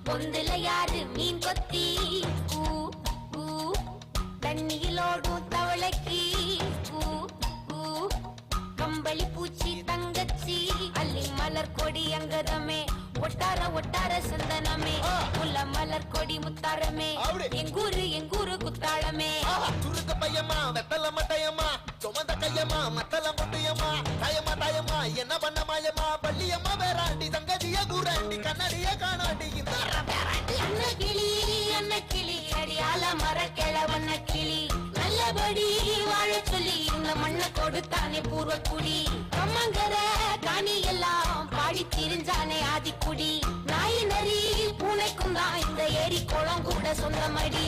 பொந்துல யாரு மீன் கொத்தி ஊ ஊ தண்ணியிலோடும் தவளைக்கு ஊ ஊ கம்பளி பூச்சி தங்கச்சி அள்ளி மலர் கொடி அங்கதமே ஒட்டார ஒட்டார சந்தனமே முல்ல மலர் கொடி முத்தாரமே எங்கூரு குத்தாளமே சுருக்க பையமா வெத்தல மட்டையம்மா சுமந்த கையம்மா மத்தல முட்டையம்மா தாயம்மா என்ன பண்ண மாயம்மா பள்ளியம்மா வேறாண்டி தங்கதிய கூறாண்டி கண்ணடிய காணாண்டி இந்த அன்ன கிளி அடியால மர கிழவண்ண கிளி நல்லபடி வாழ சொல்லி இந்த மண்ணை கொடுத்தானே பூர்வக்குடி கம்மங்கர காணி எல்லாம் பாடி திரிஞ்சானே ஆதிக்குடி நாய் நரி பூனைக்கும் தான் இந்த ஏரி குளம் கூட சொந்தமடி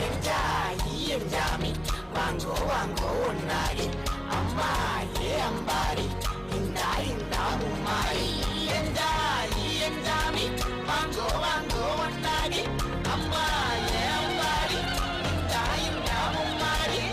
என்ஜாமி வாங்கோ வாங்கோ ஒன்னாடி அம்மா ஏ அம்பாரி இந்தா மும்மாரி என்ஜாமி வாங்கோ வாங்கோ ஒன்னாடி அம்மா ஏ அம்பாரி இந்தா மும்மாரி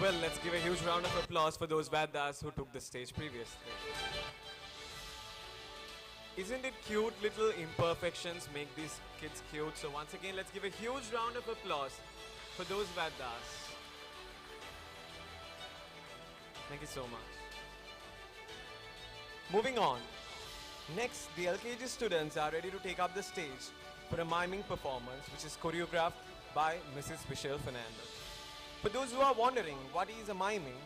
Well, let's give a huge round of applause for those Vadas who took the stage previously. Isn't it cute? Little imperfections make these kids cute. So once again, let's give a huge round of applause for those Vadas. Thank you so much. Moving on. Next, the LKG students are ready to take up the stage for a miming performance which is choreographed by Mrs. Michelle Fernandez. For those who are wondering what is a miming,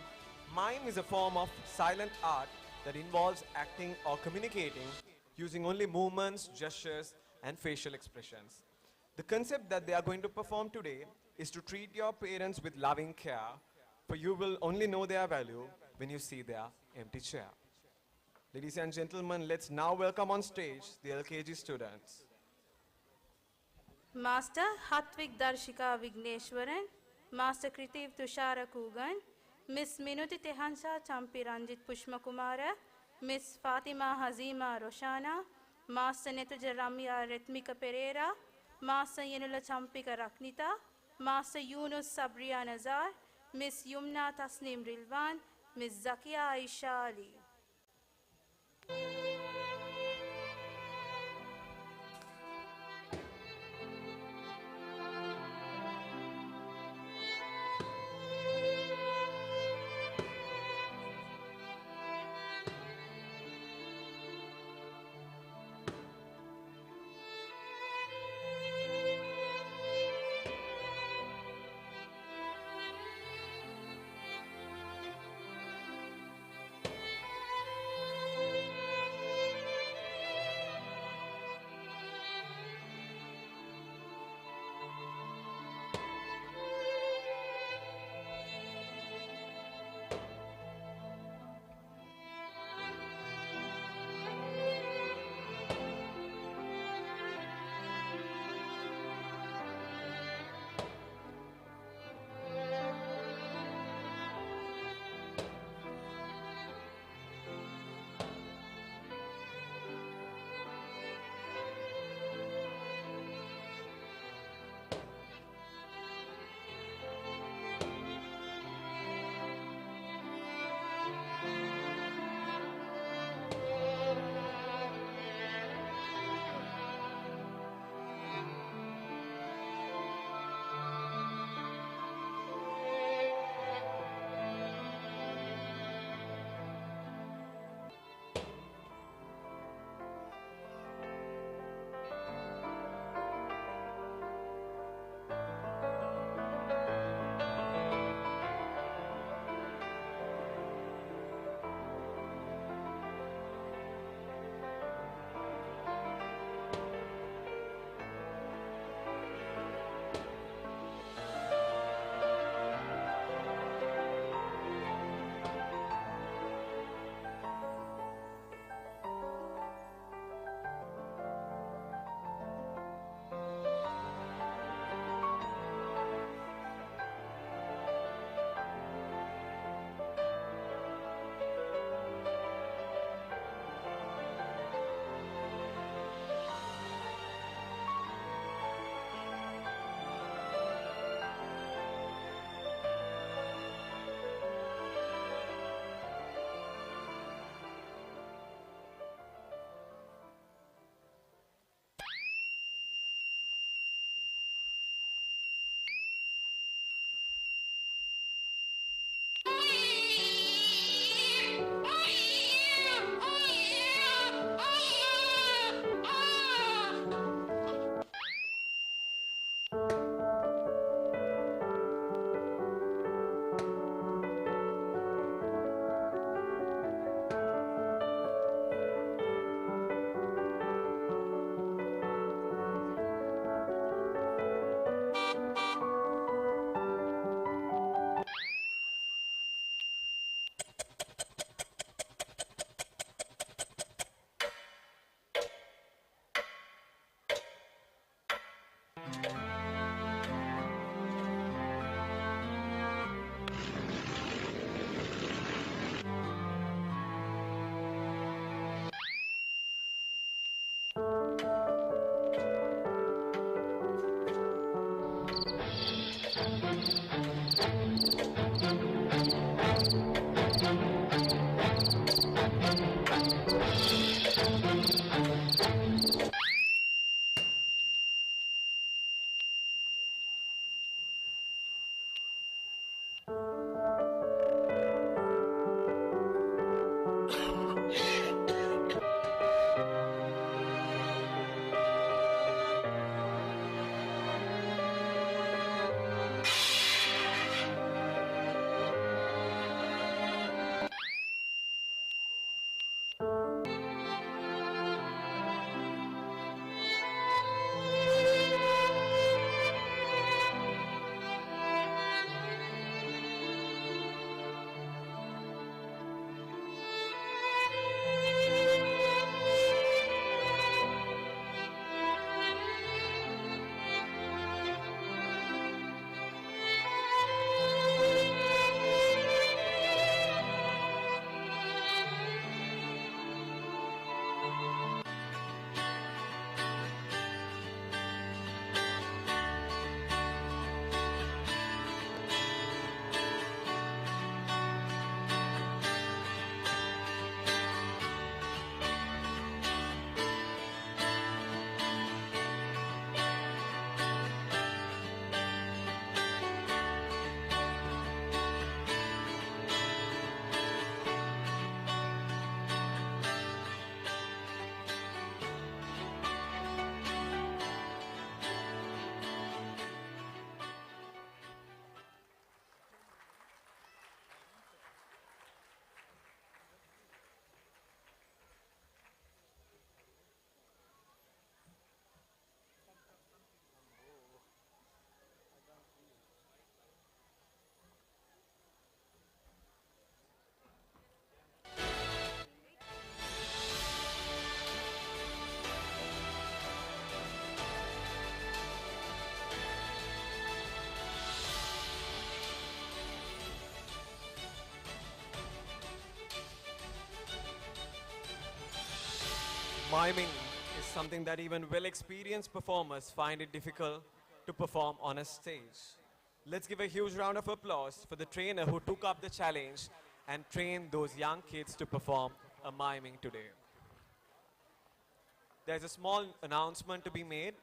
mime is a form of silent art that involves acting or communicating using only movements, gestures, and facial expressions. The concept that they are going to perform today is to treat your parents with loving care, for you will only know their value when you see their empty chair. Ladies and gentlemen, let's now welcome on stage the LKG students. Master Hatvik Darshika Vigneshwaran, Master Kritiv Tushara Kugan, Miss Minuti Tehansha Champi Ranjit Pushmakumara, Miss Fatima Hazima Roshana, Master Netuja Ramya Retmika Pereira, Master Yenula Champika Raknita, Master Yunus Sabria Nazar, Miss Yumna Tasnim Rilvan, Miss Zakia Aisha Ali. Miming is something that even well-experienced performers find it difficult to perform on a stage. Let's give a huge round of applause for the trainer who took up the challenge and trained those young kids to perform a miming today. There's a small announcement to be made.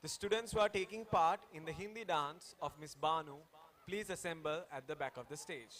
The students who are taking part in the Hindi dance of Miss Banu, please assemble at the back of the stage.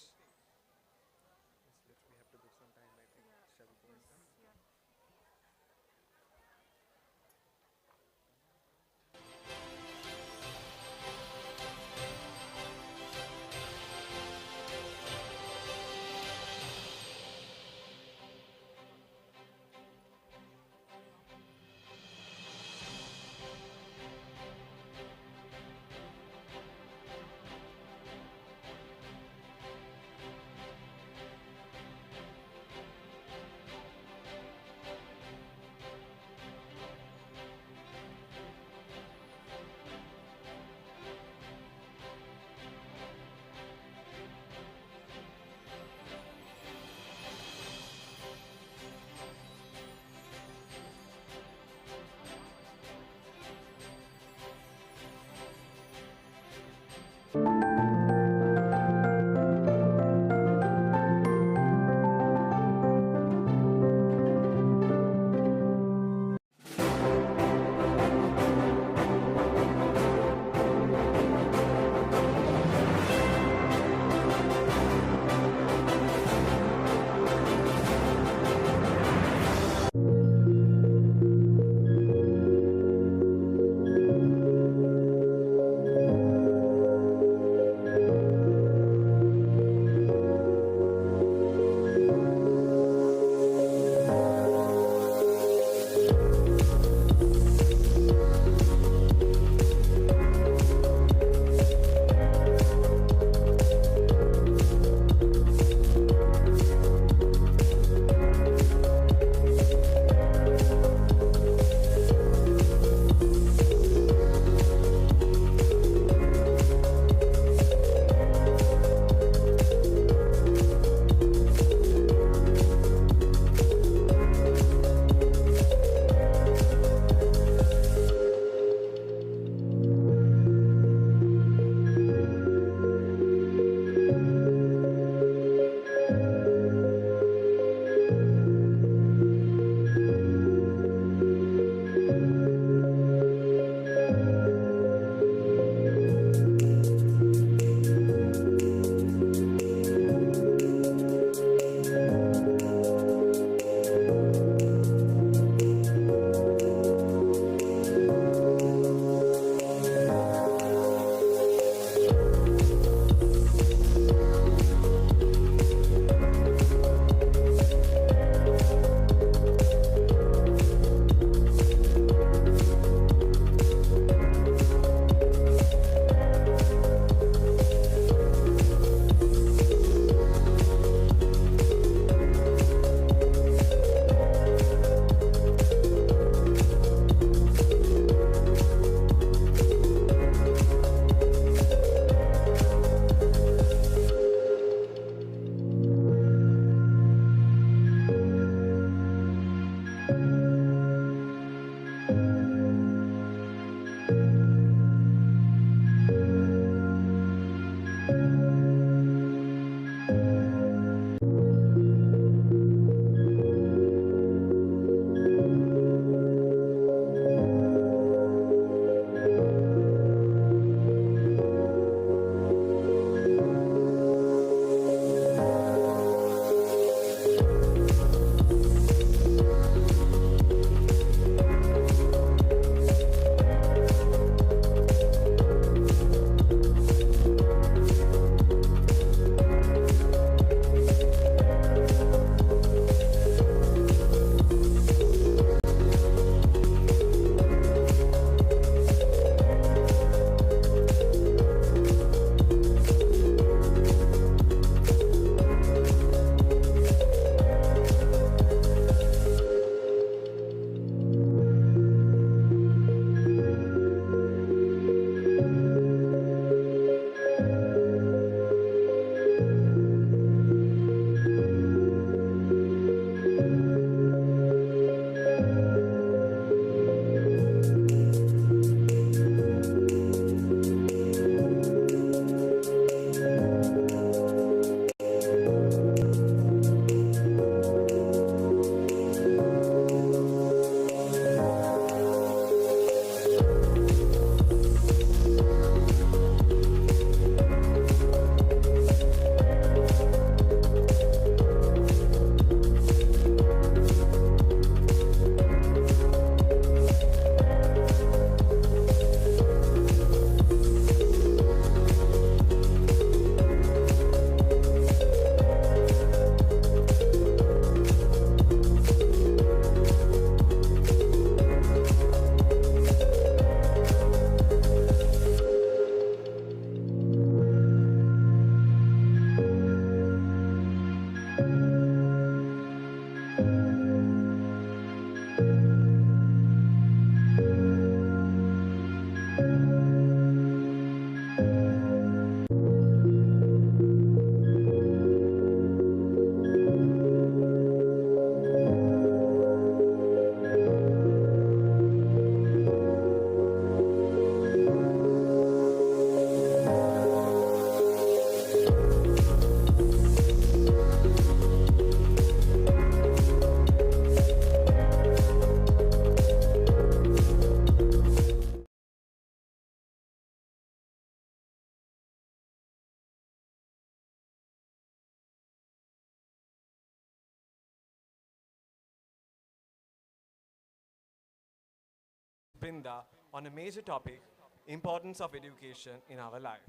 Brinda on a major topic, importance of education in our life.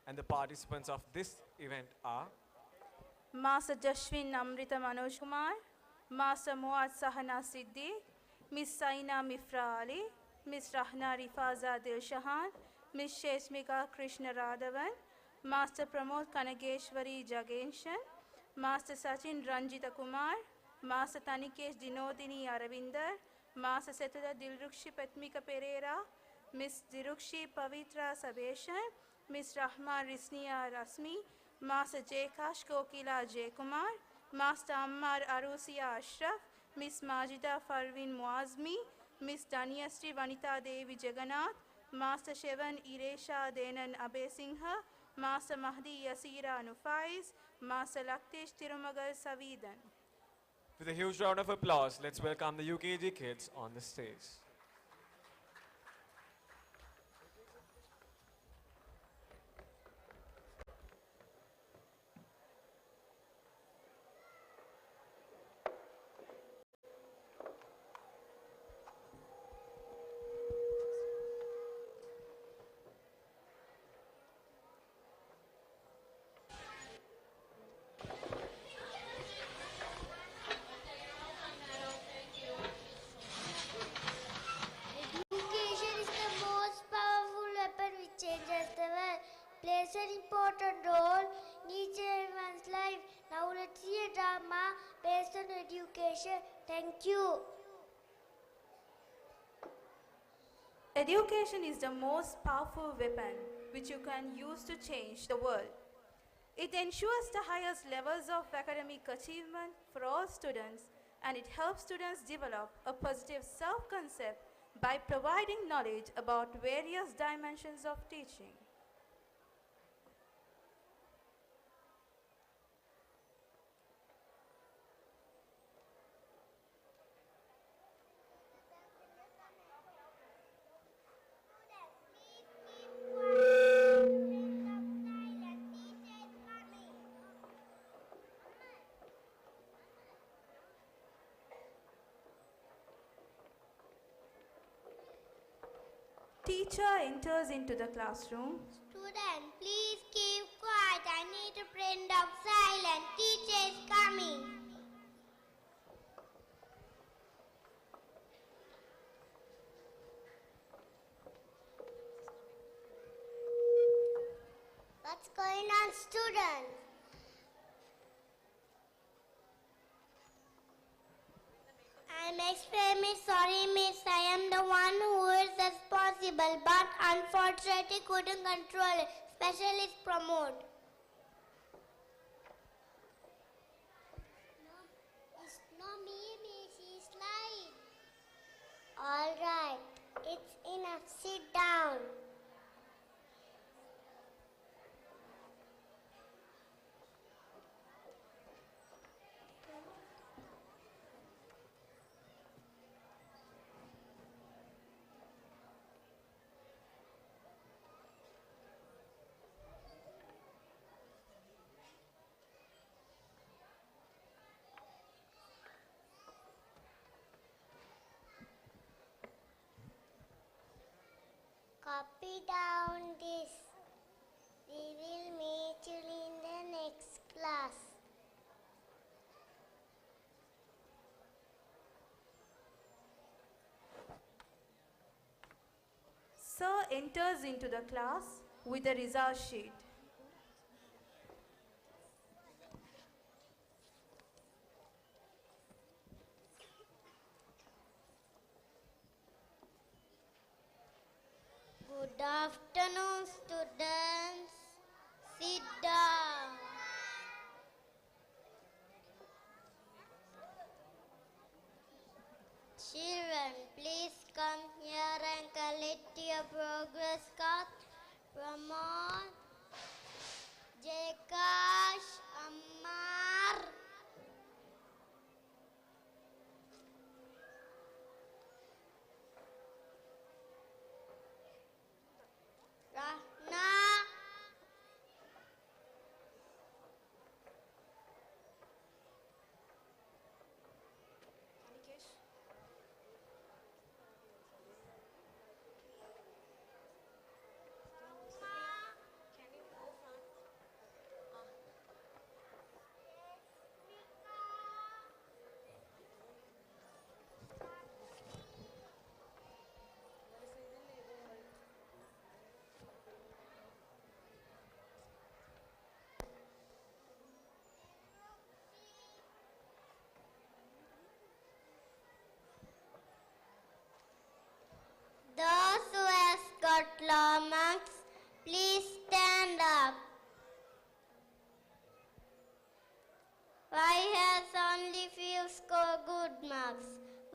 And the participants of this event are Master Jashwin Amrita Manoj Kumar, Master Muad Sahana Siddiq, Miss Saina Mifra Ali, Miss Rahna Rifaza Dilshahan, Miss Sheshmika Krishna Radhavan, Master Pramod Kanageshwari Jagenshan, Master Sachin Ranjita Kumar, Master Tanikesh Dinodini Aravinder, Master Setula Dilrukshi Patmika Pereira, Miss Dirukshi Pavitra Sabeshan, Miss Rahma Risniya Rasmi, Master Jekash Kokila Jaykumar, Master Ammar Arusia Ashraf, Miss Majida Farvin Muazmi, Miss Danyasri Vanita Devi Jagannath, Master Shevan Iresha Denan Abesingha, Master Mahdi Yasira Nufais, Master Laktesh Tirumagal Savidan. with a huge round of applause. Let's welcome the UKG kids on the stage. Education is the most powerful weapon which changes the world. Plays an important role in each and everyone's life. Now let's see a drama based on education. Thank you. Education is the most powerful weapon which you can use to change the world. It ensures the highest levels of academic achievement for all students, and it helps students develop a positive self-concept by providing knowledge about various dimensions of teaching. Teacher enters into the classroom. Student, please keep quiet. I need a friend of silence. Teacher is coming. What's going on, students? I'm extremely sorry, miss. I am the one who is responsible, but unfortunately couldn't control it. Specialist promote. No, it's not me, miss. She's lying. All right, it's enough. Sit down. Copy down this. We will meet you in the next class. Sir enters into the class with a result sheet. Good afternoon, students. Sit down. Children, please come here and collect your progress card. Pramod, Jekash, Ammar. Rahna.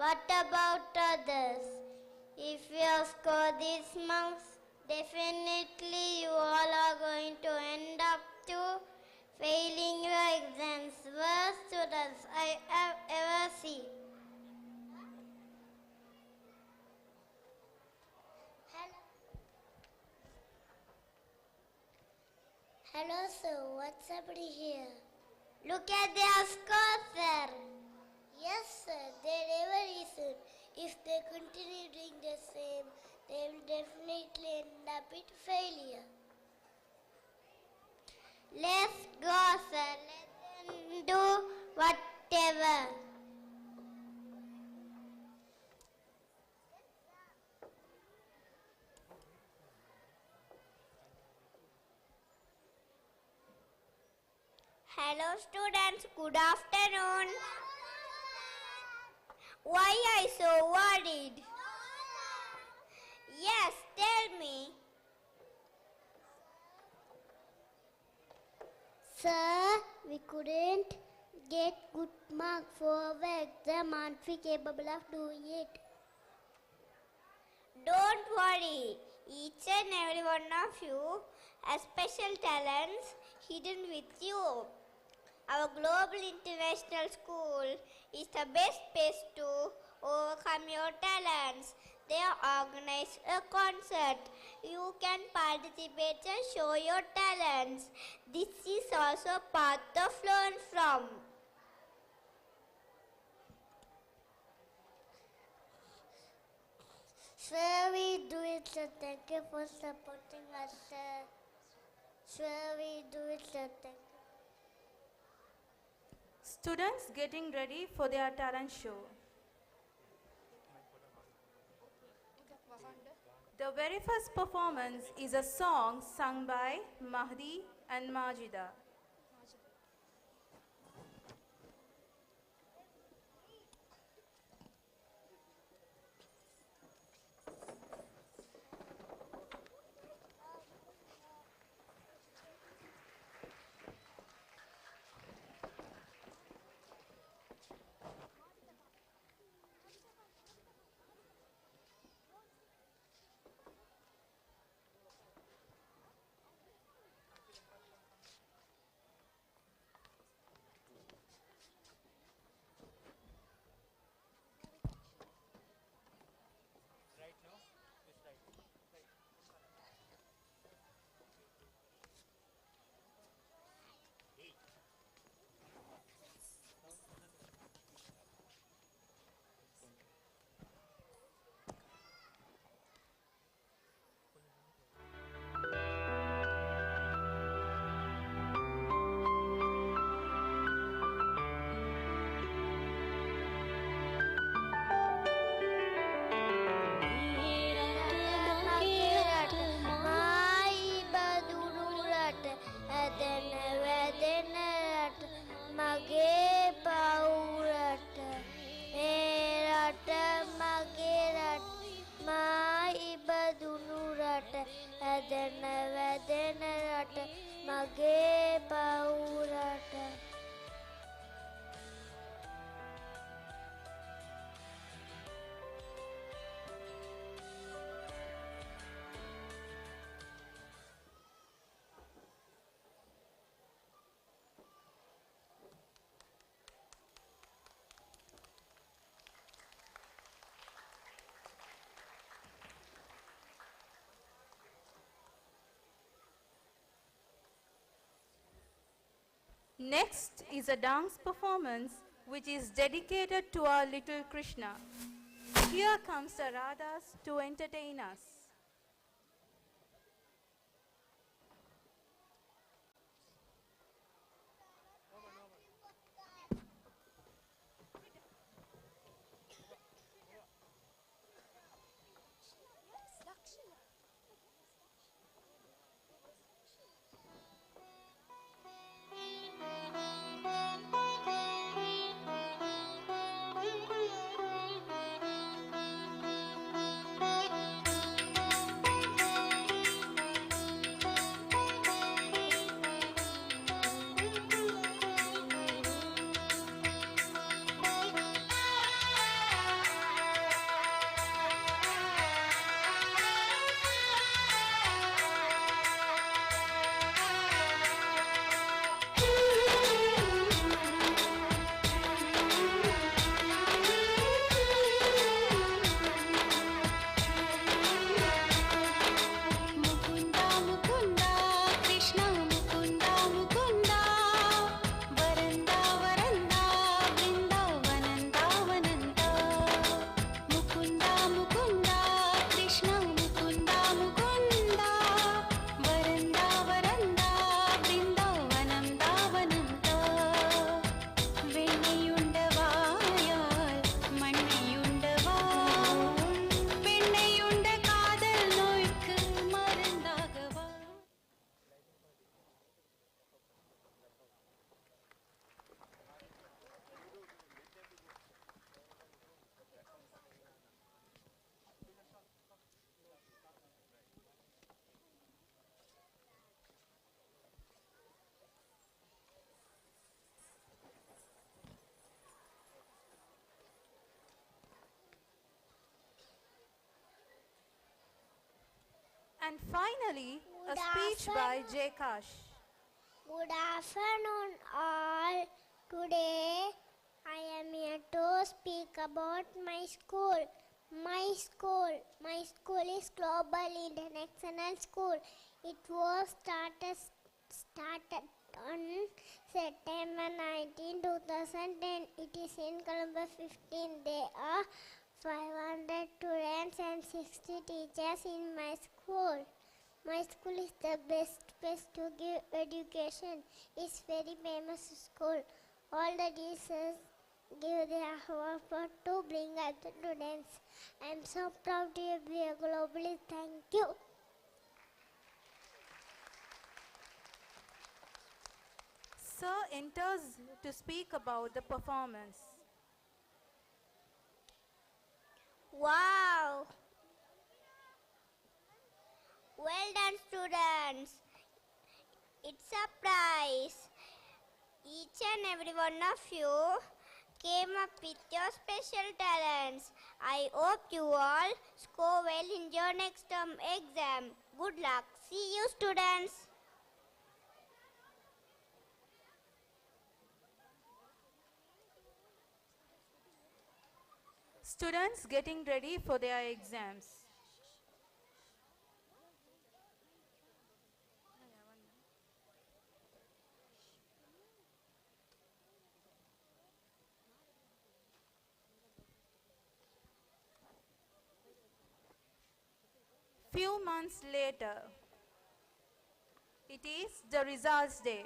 What about others? If you score these marks, definitely you all are going to end up to failing your exams. Worst students I have ever seen. Hello sir, what's happening here? Look at their scores, sir. Yes sir, they never listen. If they continue doing the same, they will definitely end up with failure. Let's go sir, let them do whatever. Hello students, good afternoon. Why are you so worried? Yes, tell me. Sir, we couldn't get good mark for our exam. Aren't we capable of doing it? Don't worry. Each and every one of you has special talents hidden with you. Our global international school is the best place to overcome your talents. They organize a concert. You can participate and show your talents. This is also part of learn from. Sir, we do it, sir. Thank you for supporting us, sir. Sir, we do it, sir. Thank you. Students getting ready for their talent show. The very first performance is a song sung by Mahdi and Majida. Next is a dance performance which is dedicated to our little Krishna. Here comes the Radhas to entertain us. And finally, a Good speech by afternoon. Jekash. Good afternoon, all. Today, I am here to speak about my school. My school is Global International School. It was started on September 19, 2010. It is in Colombo 15. There are 500 students and 60 teachers in my school. My school is the best place to give education. It's very famous school. All the teachers give their effort to bring up the students. I'm so proud to be a globalist. Thank you. Sir enters to speak about the performance. Wow! Well done, students. It's a prize. Each and every one of you came up with your special talents. I hope you all score well in your next term exam. Good luck. See you, students. Students getting ready for their exams. Few months later, it is the results day.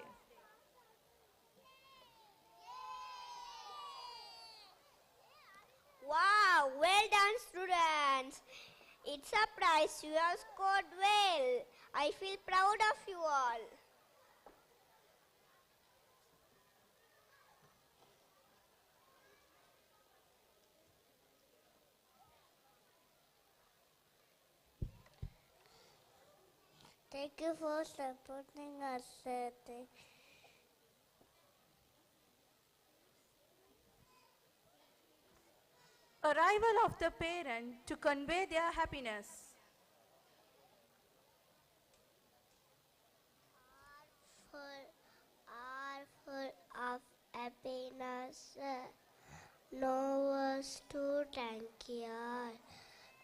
Wow, well done, students. It's a prize. You have scored well. I feel proud of you all. Thank you for supporting us. Arrival of the parent to convey their happiness. Full of happiness. No words to thank you.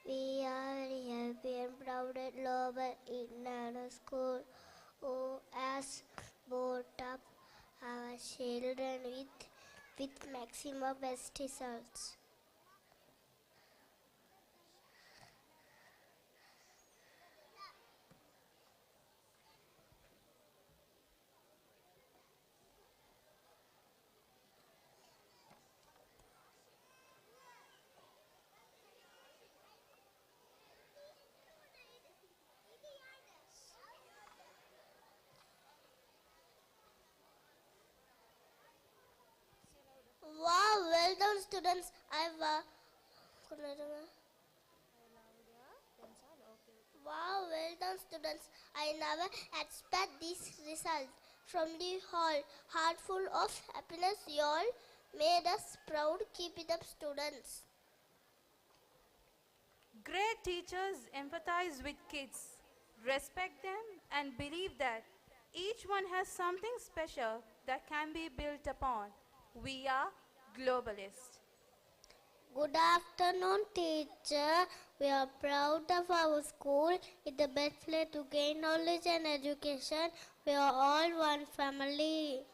We are very happy and proud at Global International School who has brought up our children with maximum best results. Wow, well done, students. Wow, well done, students. I never expect this result from the heart full of happiness. You all made us proud. Keep it up, students. Great teachers empathize with kids, respect them, and believe that each one has something special that can be built upon. We are globalists. Good afternoon, teacher. We are proud of our school. It's the best place to gain knowledge and education. We are all one family.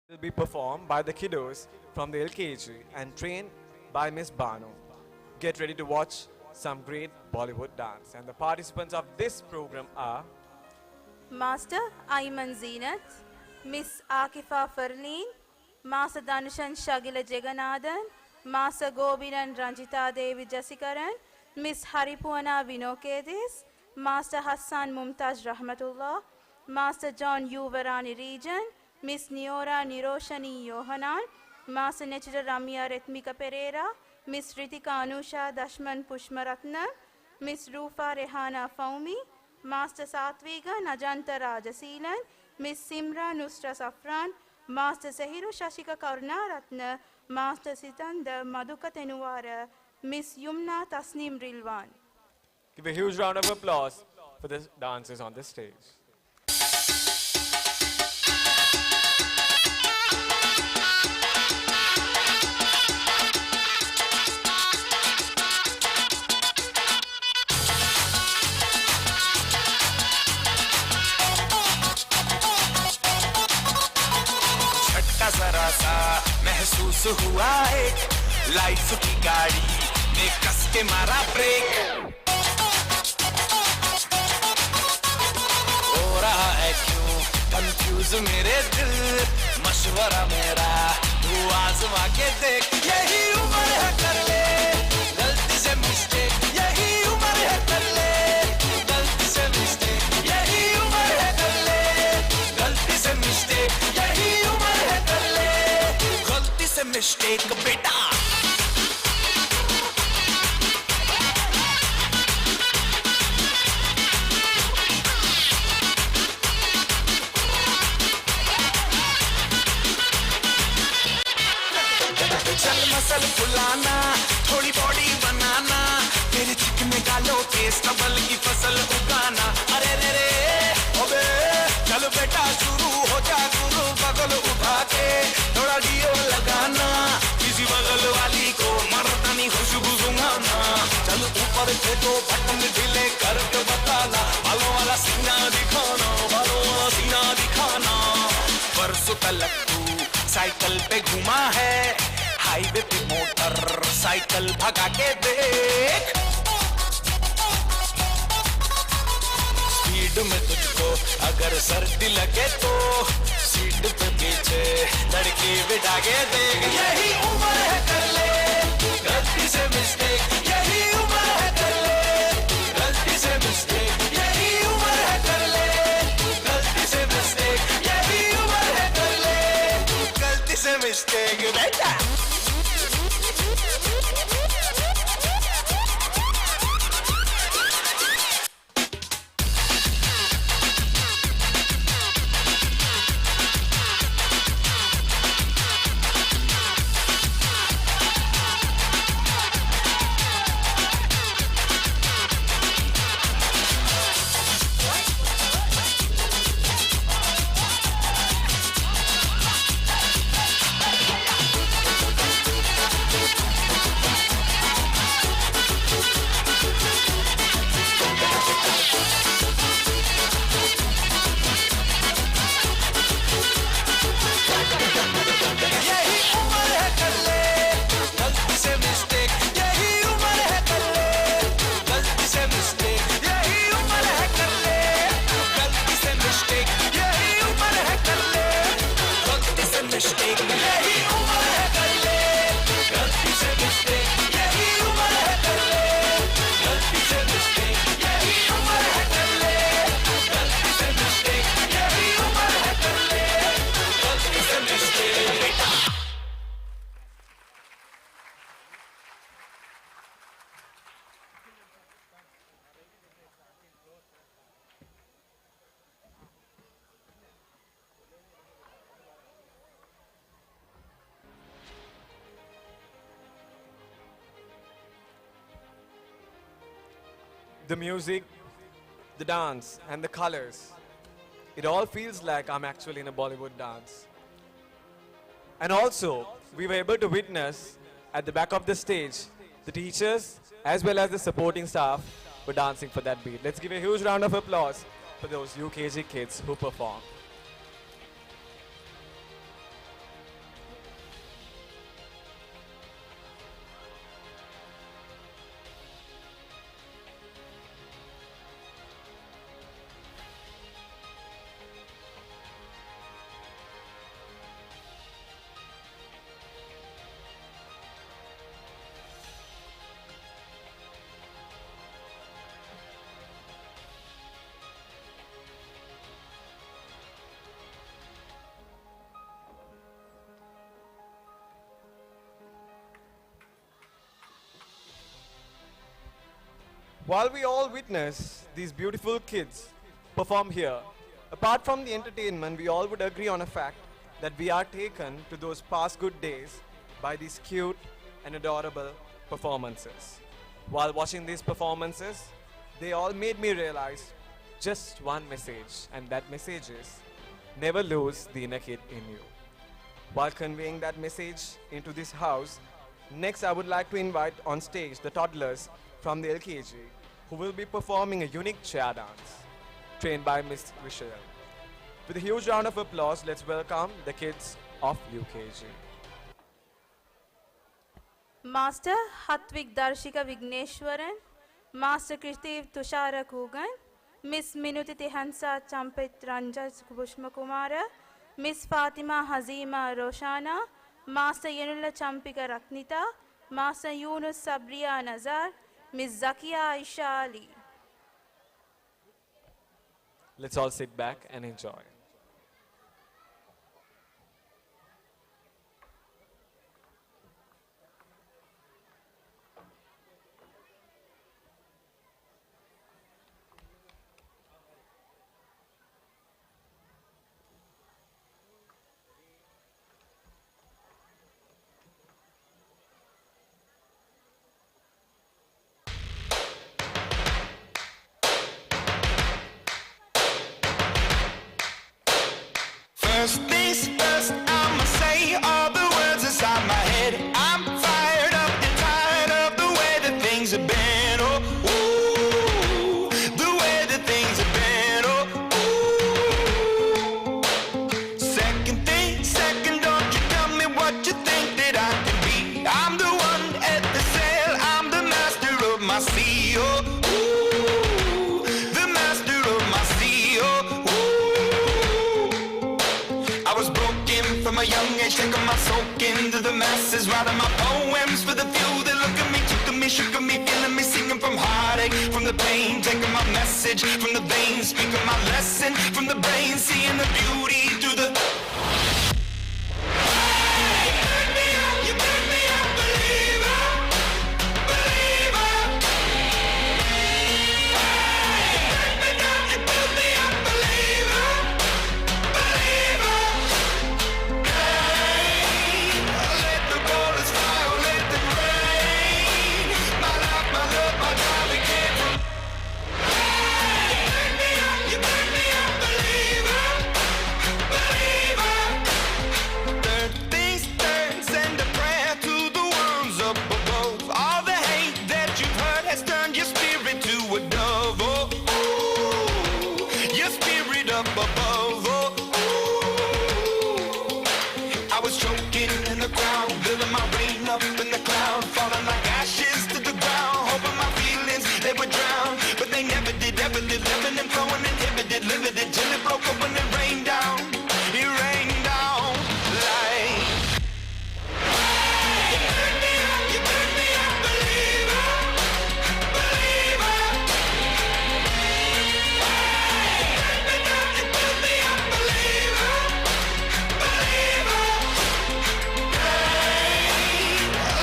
will be performed by the kiddos from the LKG and trained by Miss Banu. Get ready to watch some great Bollywood dance. And the participants of this program are Master Ayman Zeenat, Miss Akifa Farleen, Master Danushan Shagila Jaganathan, Master Gobinan Ranjita Devi Jasikaran, Miss Haripuana Vinokedis, Master Hassan Mumtaz Rahmatullah, Master John Yuvarani Region, Miss Niora Niroshani Yohanan, Master Nechira Ramya Retmika Pereira, Miss Ritika Anusha Dashman Pushmaratna, Miss Rufa Rehana Faumi, Master Satviga Najanta Rajaseelan, Miss Simra Nusra Safran, Master Sahiru Shashika Karunaratna, Master Sitanda Madhuka Tenuwara, Miss Yumna Tasneem Rilwan. Give a huge round of applause for the dancers on the stage. झटका जरा सा महसूस हुआ एक life की गाड़ी ने कस के मारा ब्रेक हो रहा है क्यों कंफ्यूज मेरे दिल मशवरा मेरा तू आजमा के देख यही उम्र है कर ले गलती से मिस्टेक यही उम्र है कर ले गलती से मिस्टेक यही उम्र है कर ले गलती से मिस्टेक यही उम्र है कर ले गलती से मिस्टेक बेटा चल मसल फुलाना थोड़ी बॉडी बनाना तेरे चिकने गालों पे स्टबल की फसल उगाना अरे रे रे ओबे चल बेटा शुरू हो जा गुरु बगल उठा के थोड़ा डियो लगाना किसी बगल वाली को मर्दानी खुशबू सुंघाना चल ऊपर से दो बटन ढीले करके बताना बालों वाला सीना दिखाना बालों वाला सीना दिखाना परसों तलक तू साइकिल पे घुमा है हाईवे पे मोटर साइकिल भगा के देख स्पीड में तुझको अगर सर्दी लगे तो सीट पे पीछे लड़की बिठा के देख यही उम्र है कर ले गलती से मिस्टेक यही उम्र है कर ले गलती से मिस्टेक यही उम्र है कर ले गलती से मिस्टेक यही उम्र है कर ले गलती से मिस्टेक बेटा The music, the dance, and the colors. It all feels like I'm actually in a Bollywood dance. And also, we were able to witness at the back of the stage, the teachers as well as the supporting staff were dancing for that beat. Let's give a huge round of applause for those UKG kids who performed. While we all witness these beautiful kids perform here, apart from the entertainment, we all would agree on a fact that we are taken to those past good days by these cute and adorable performances. While watching these performances, they all made me realize just one message, and that message is never lose the inner kid in you. While conveying that message into this house, next I would like to invite on stage the toddlers from the LKG who will be performing a unique chair dance trained by Miss Vishal. With a huge round of applause, let's welcome the kids of UKG. Master Hatvik Darshika Vigneshwaran, Master Krishdev Tushara Kugan, Miss Minuti Tihansa Champit Ranjas Kubushma Kumara, Miss Fatima Hazima Roshana, Master Yenulla Champika Raknita, Master Yunus Sabriya Nazar, Miss Zakia Aisha Ali. Let's all sit back and enjoy. First things first, I'ma say all the words inside my head. I'm fired up and tired of the way that things have been. Oh, ooh, the way that things have been. Oh, ooh. Second thing, second, don't you tell me what you think that I can be. I'm the one at the sail, I'm the master of my sea. Oh, ooh, the master of my sea. Oh, ooh. I was broken from a young age, taking my soak into the masses, writing my poems for the few that look at me, took at me, shook at me, feeling me, singing from heartache, from the pain, taking my message from the veins, speaking my lesson from the brain, seeing the beauty through the. You make me a believer, believer. You make me down, you build me a believer, believer. Let the bullets fly, or let them rain. My life, my love, my drive, it came from. You make me a believer, believer. Third things third, send a prayer to the ones up above. All the hate that you've heard has turned your spirit to a dove. Oh, ooh, your spirit up above. Oh, ooh. I was choking in the crowd, building my rain up in the cloud, falling like ashes to the ground, hoping my feelings they would drown, but they never did, ever did, living and flowing, inhibited, limited, till it broke up when it rained down. It rained down like. You make me a believer, believer. You build me a believer, believer.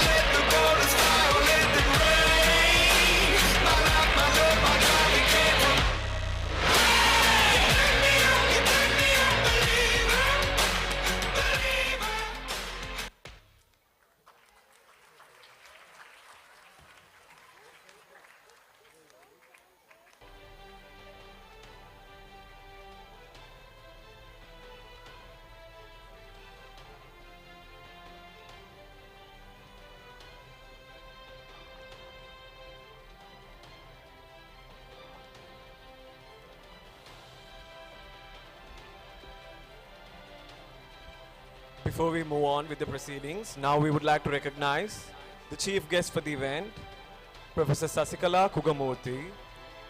Let the bullets fly, or let them rain. My life, my love, my drive, it came from. You make me a believer, believer. Before we move on with the proceedings, now we would like to recognize the chief guest for the event, Professor Sasikala Kugamurthy,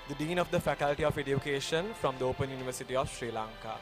the Dean of the Faculty of Education from the Open University of Sri Lanka.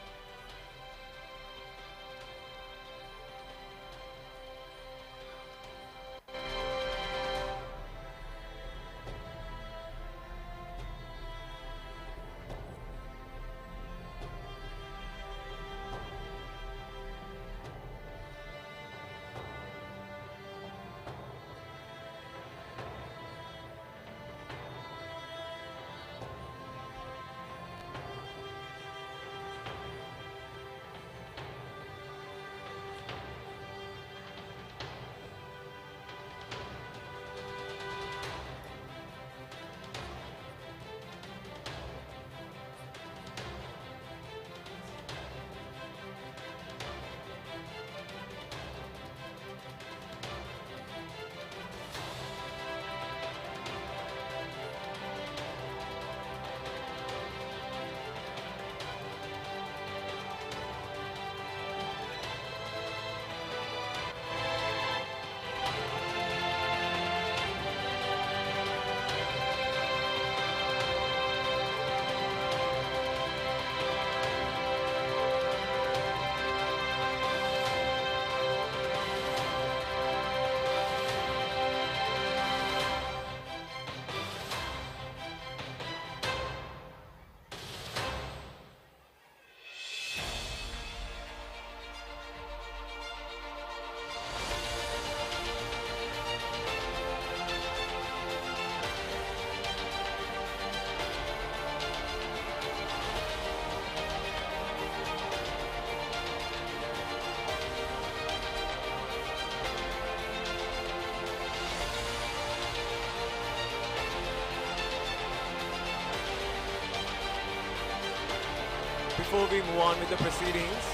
before we move on with the proceedings,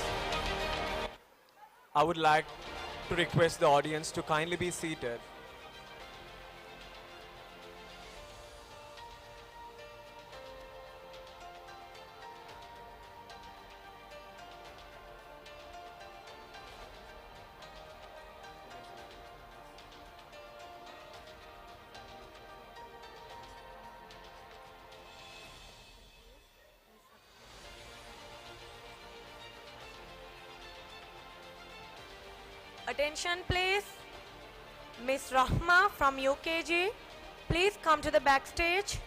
I would like to request the audience to kindly be seated. Attention please. Miss Rahma from UKG, please come to the backstage.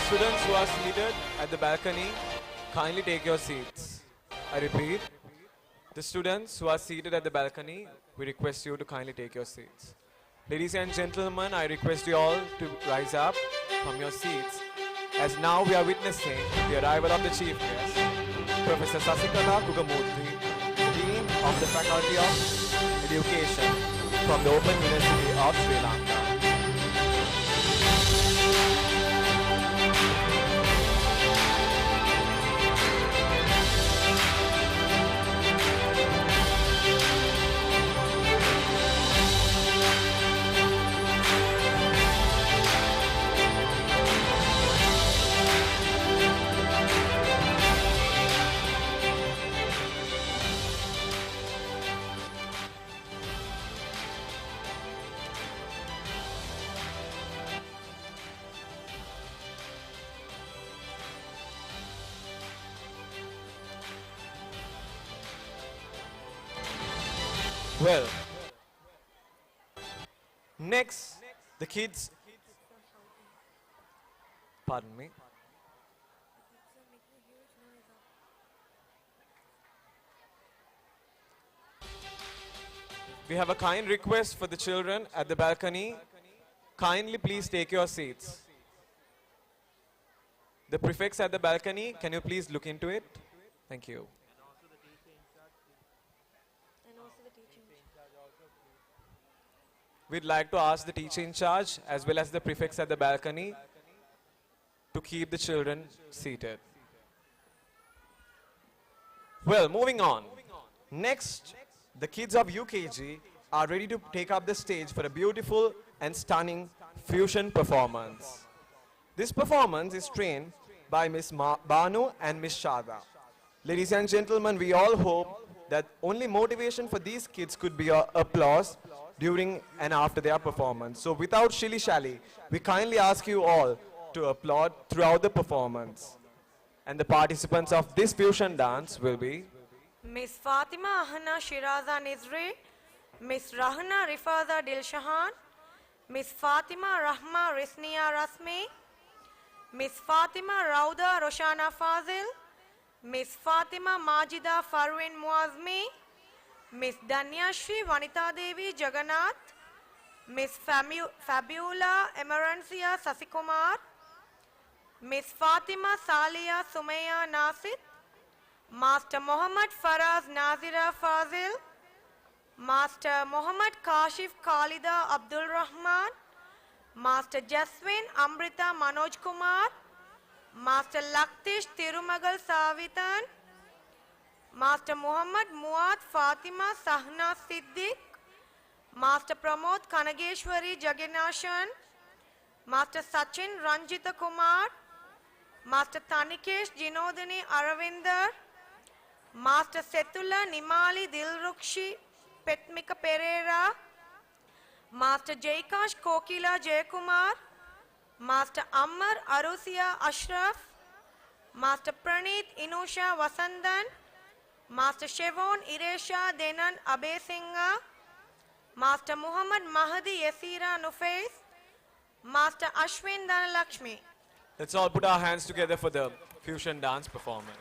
Students who are seated at the balcony, kindly take your seats. I repeat, the students who are seated at the balcony, we request you to kindly take your seats. Ladies and gentlemen, I request you all to rise up from your seats, as now we are witnessing the arrival of the chief guest, Professor Sasikala Kugamurthy, Dean of the Faculty of Education from the Open University of Sri Lanka. Well, next, the kids, pardon me. We have a kind request for the children at the balcony. Kindly please take your seats. The prefects at the balcony, can you please look into it? Thank you. We'd like to ask the teacher in charge as well as the prefects at the balcony to keep the children seated. Well, moving on. Next, the kids of UKG are ready to take up the stage for a beautiful and stunning fusion performance. This performance is trained by Miss Banu and Miss Shada. Ladies and gentlemen, we all hope that only motivation for these kids could be applause during and after their performance. So without shilly-shally, we kindly ask you all to applaud throughout the performance. And the participants of this fusion dance will be Miss Fatima Ahana Shiraza Nizri, Miss Rahna Rifaza Dilshahan, Miss Fatima Rahma Risniya Rasmi, Miss Fatima Rauda Roshana Fazil, Miss Fatima Majida Farwin Muazmi, Miss Danyashri Vanita Devi Jagannath, Miss Fabiola Emerancia Sasikumar, Miss Fatima Salia Sumaya Nasit, Master Muhammad Faraz Nazira Fazil, Master Muhammad Kashif Khalida Abdul Rahman, Master Jaswin Amrita Manoj Kumar, Master Laktish Tirumagal Savitan, Master Muhammad Muad Fatima Sahna Siddiq, Master Pramod Kanageshwari Jaganashan, Master Sachin Ranjita Kumar, Master Tanikesh Jinodini Aravindar, Master Setula Nimali Dilrukshi Petmika Pereira, Master Jaikash Kokila Jayakumar, Master Ammar Arusia Ashraf, Master Praneeth Inusha Vasandan, Master Shevon Iresha Denan Abesingha, Master Muhammad Mahdi Yasira Nufais, Master Ashwin Dhanalakshmi. Let's all put our hands together for the fusion dance performers.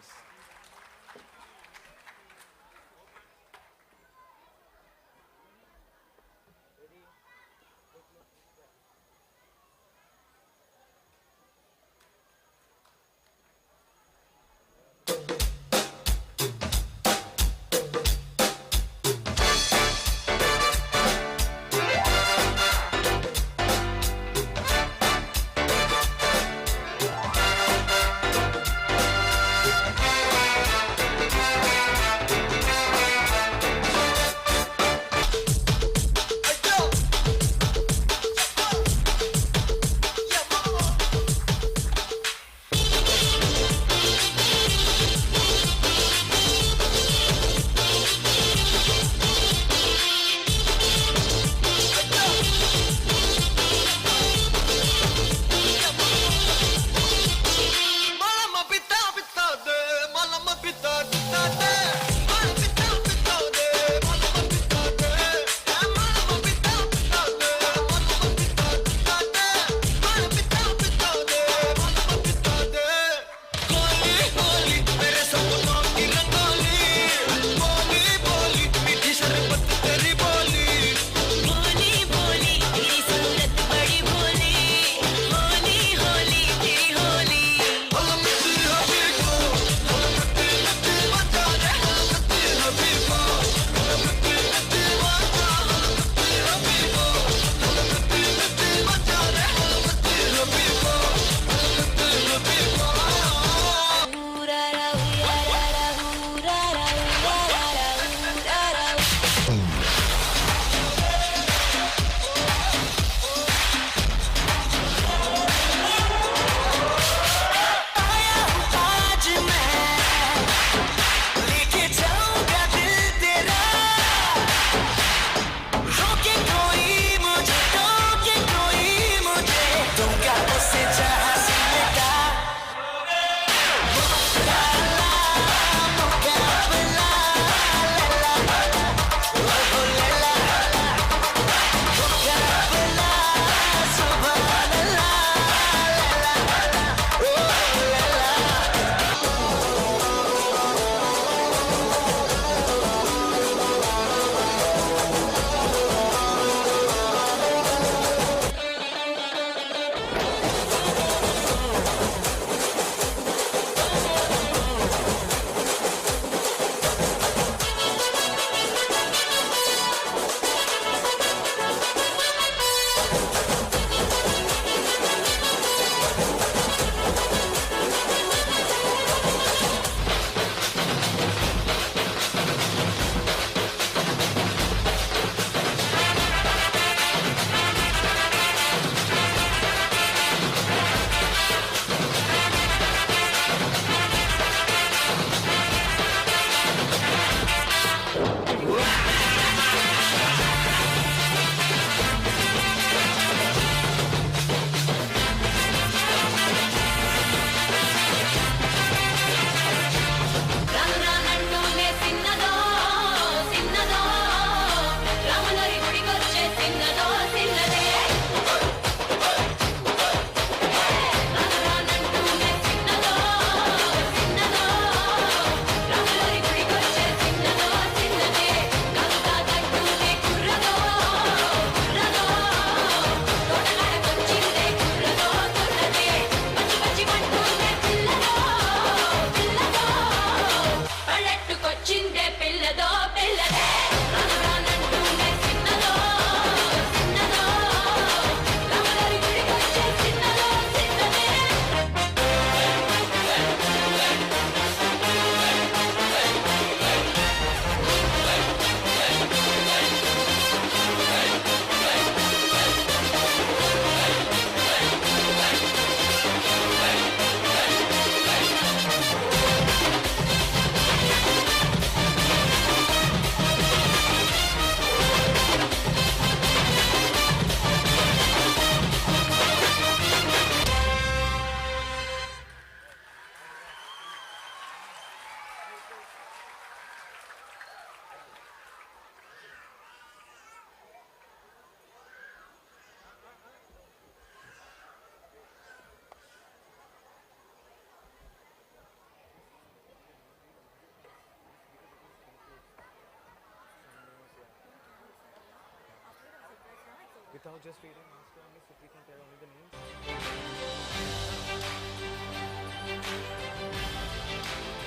Without just reading master only, if we can tell only the names.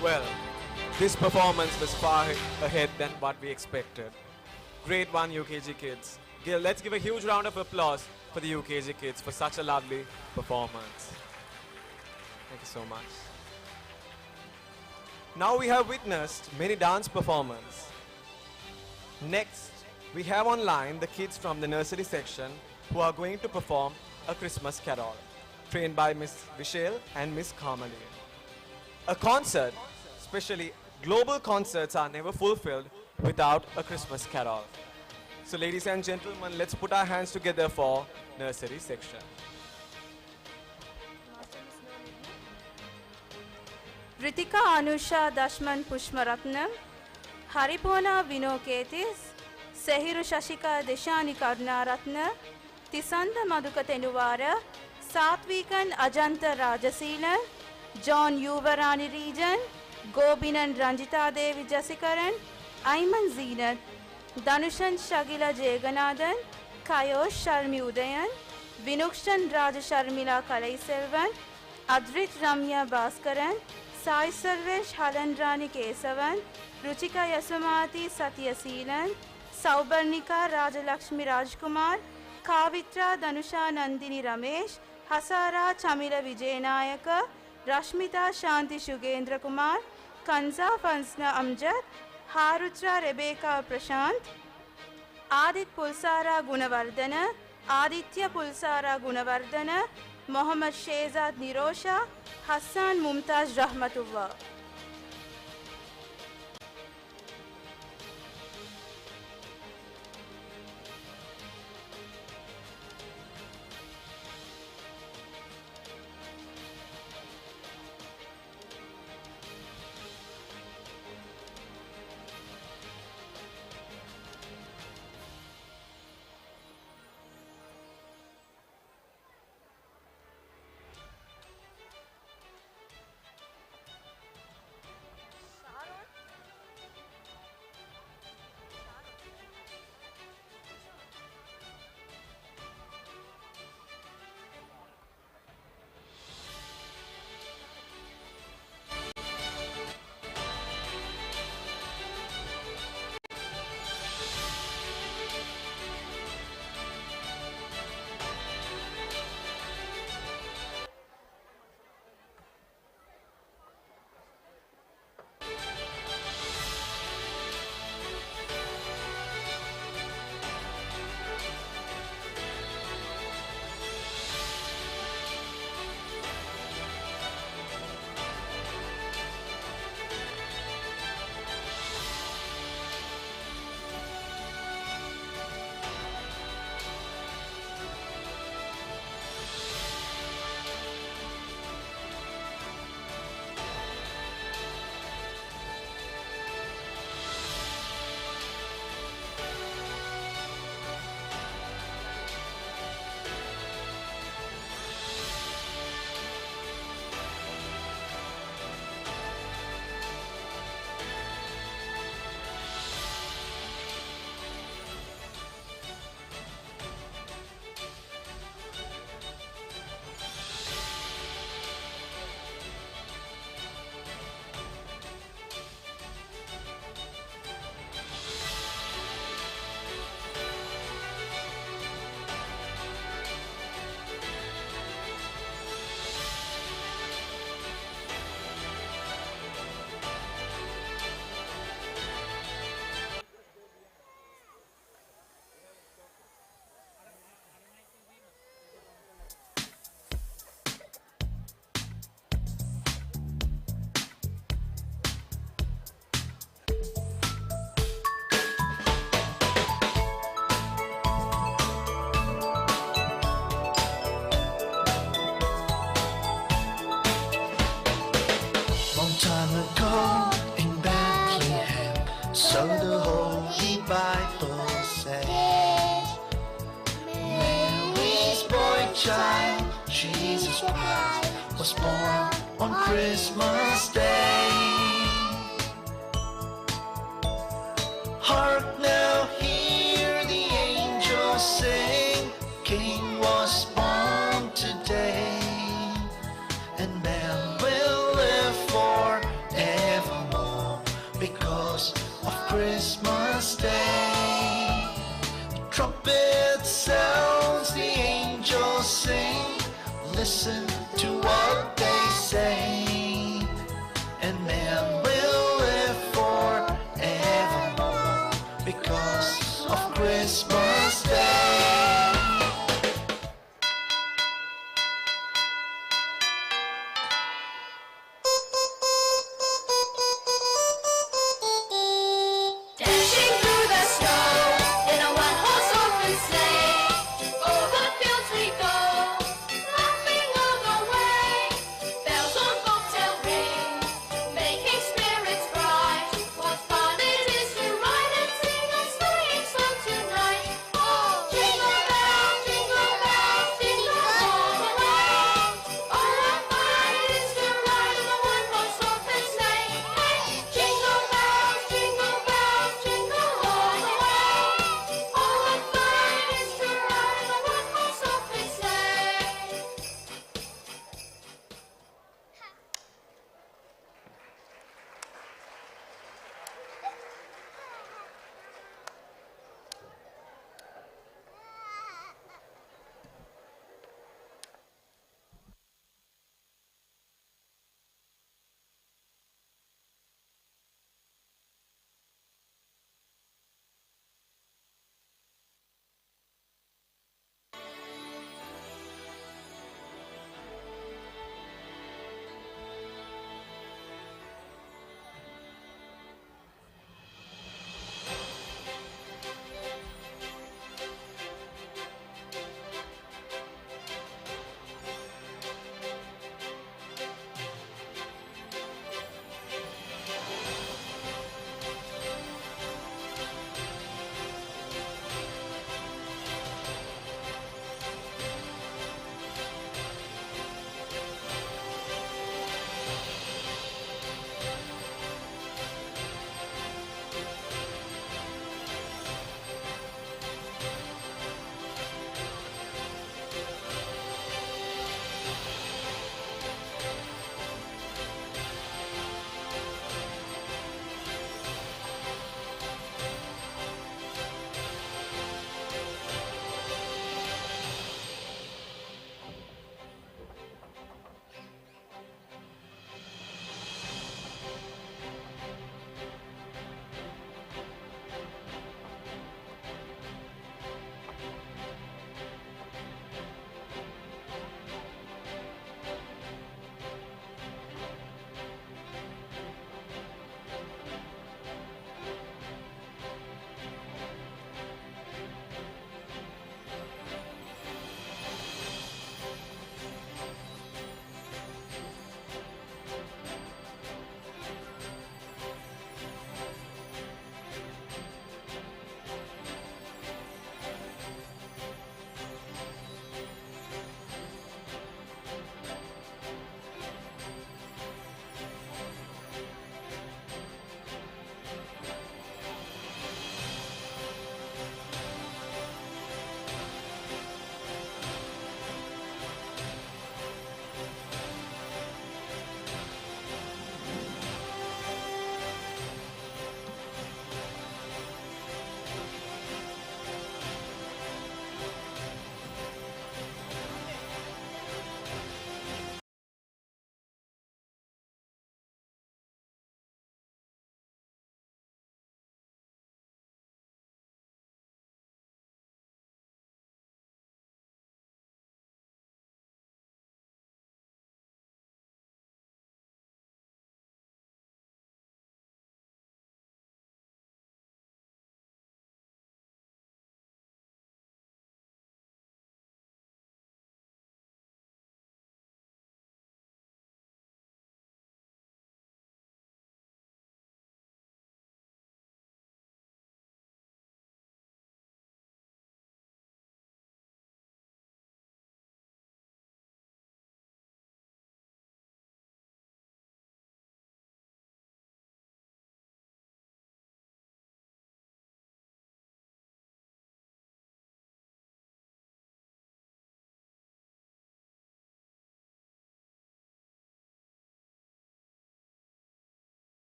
Well, this performance was far ahead than what we expected. Grade 1 UKG kids. Let's give a huge round of applause for the UKG kids for such a lovely performance. Thank you so much. Now we have witnessed many dance performances. Next, we have online the kids from the nursery section who are going to perform a Christmas carol, trained by Miss Vishal and Miss Kamali. A concert, especially global concerts, are never fulfilled without a Christmas carol. So ladies and gentlemen, let's put our hands together for nursery section. Ritika Anusha Dashman Pushmaratnam, Haripona Vinoketis, Sehiru Shashika Deshani Karnaratna, Tisanda Maduka Tenuvara, Satvikan Ajanta Rajaseelan, John Yuvarani Region, Gobinan Ranjita Devi Jasikaran, Ayman Zeenat, Danushan Shagila Jeganathan, Kayosh Sharmi Udayan, Vinukshan Raja Sharmila Kalai Selvan, Adrit Ramya Bhaskaran, Sai Sarvesh Halandrani Kesavan, Ruchika Yasumati Satyaseelan, Saubarnika Rajalakshmi Rajkumar, Kavitra Danusha Nandini Ramesh, Hasara Chamila Vijayanayaka, Rashmita Shanti Shugendra Kumar, Kanza Fansna Amjad, Harutra Rebecca Prashant, Adit Pulsara Gunavardhana, Aditya Pulsara Gunavardhana, Mohammad Shehzad Nirosha, Hassan Mumtaz Rahmatullah. So the Holy Bible says, Mary's boy child, Jesus Christ, was born on Christmas Day. Hark now, hear the angels sing, because of Christmas Day. The trumpet sounds, the angels sing. Listen to what they say, and man will live forevermore because of Christmas Day. Dashing through the snow in a one-horse open sleigh, over the fields we go, laughing all the way. Bells on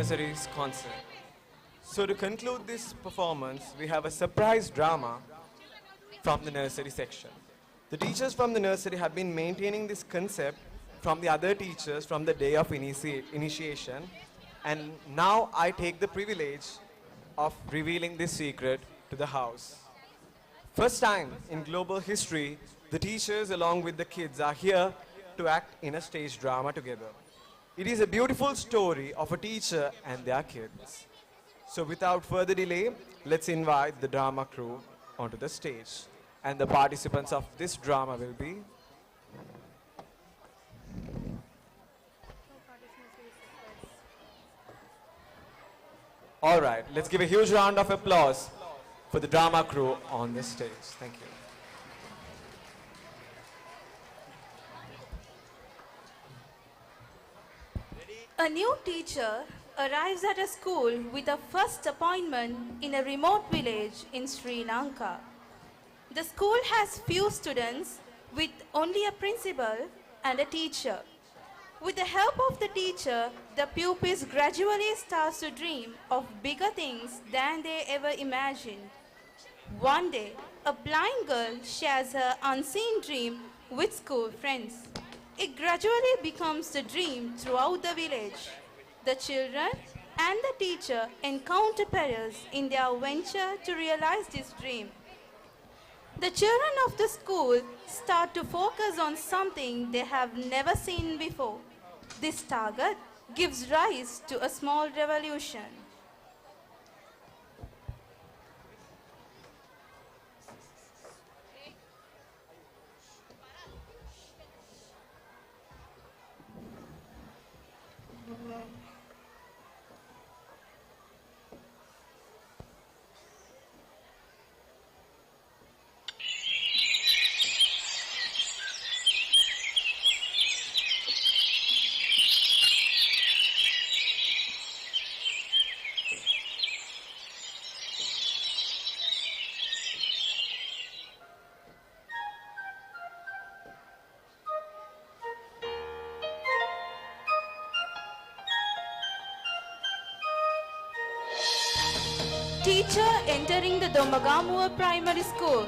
nursery's concert. So to conclude this performance, we have a surprise drama from the nursery section. The teachers from the nursery have been maintaining this concept from the other teachers from the day of initiation, and now I take the privilege of revealing this secret to the house. First time in global history, the teachers along with the kids are here to act in a stage drama together. It is a beautiful story of a teacher and their kids. So without further delay, let's invite the drama crew onto the stage. And the participants of this drama will be all right, let's give a huge round of applause for the drama crew on this stage. Thank you. A new teacher arrives at a school with a first appointment in a remote village in Sri Lanka. The school has few students with only a principal and a teacher. With the help of the teacher, the pupils gradually start to dream of bigger things than they ever imagined. One day, a blind girl shares her unseen dream with school friends. It gradually becomes the dream throughout the village. The children and the teacher encounter perils in their venture to realize this dream. The children of the school start to focus on something they have never seen before. This target gives rise to a small revolution. Teacher entering the Domagamuwa Primary School.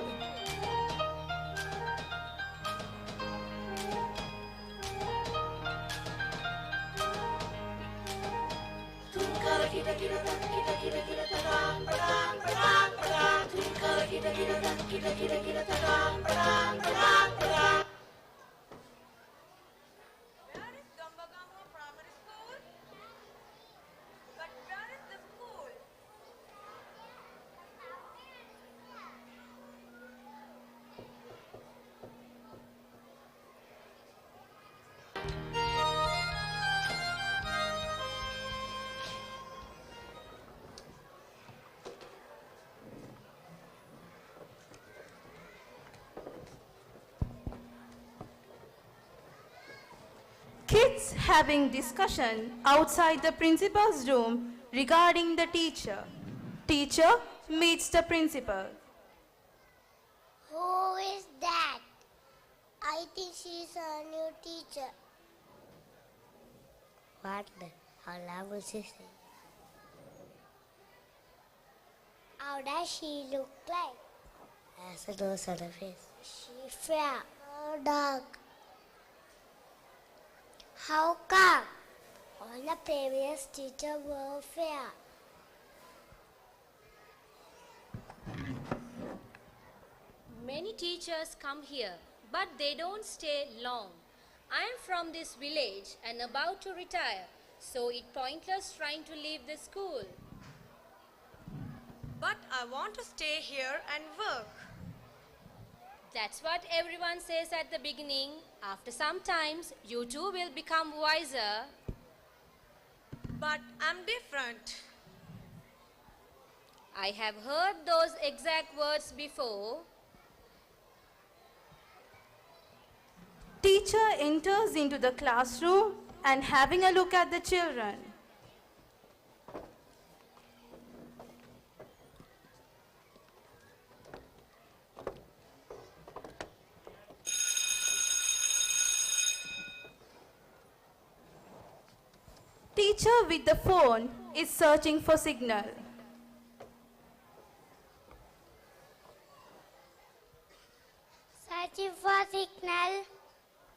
Kids having discussion outside the principal's room regarding the teacher. Teacher meets the principal. Who is that? I think she's a new teacher. What the? How language is it? How does she look like? Has a nose on her face. She fair or dark? How come? All the previous teachers were fair. Many teachers come here, but they don't stay long. I am from this village and about to retire, so it's pointless trying to leave the school. But I want to stay here and work. That's what everyone says at the beginning. After some times, you too will become wiser. But I'm different. I have heard those exact words before. Teacher enters into the classroom and having a look at the children. teacher with the phone is searching for signal. Searching for signal.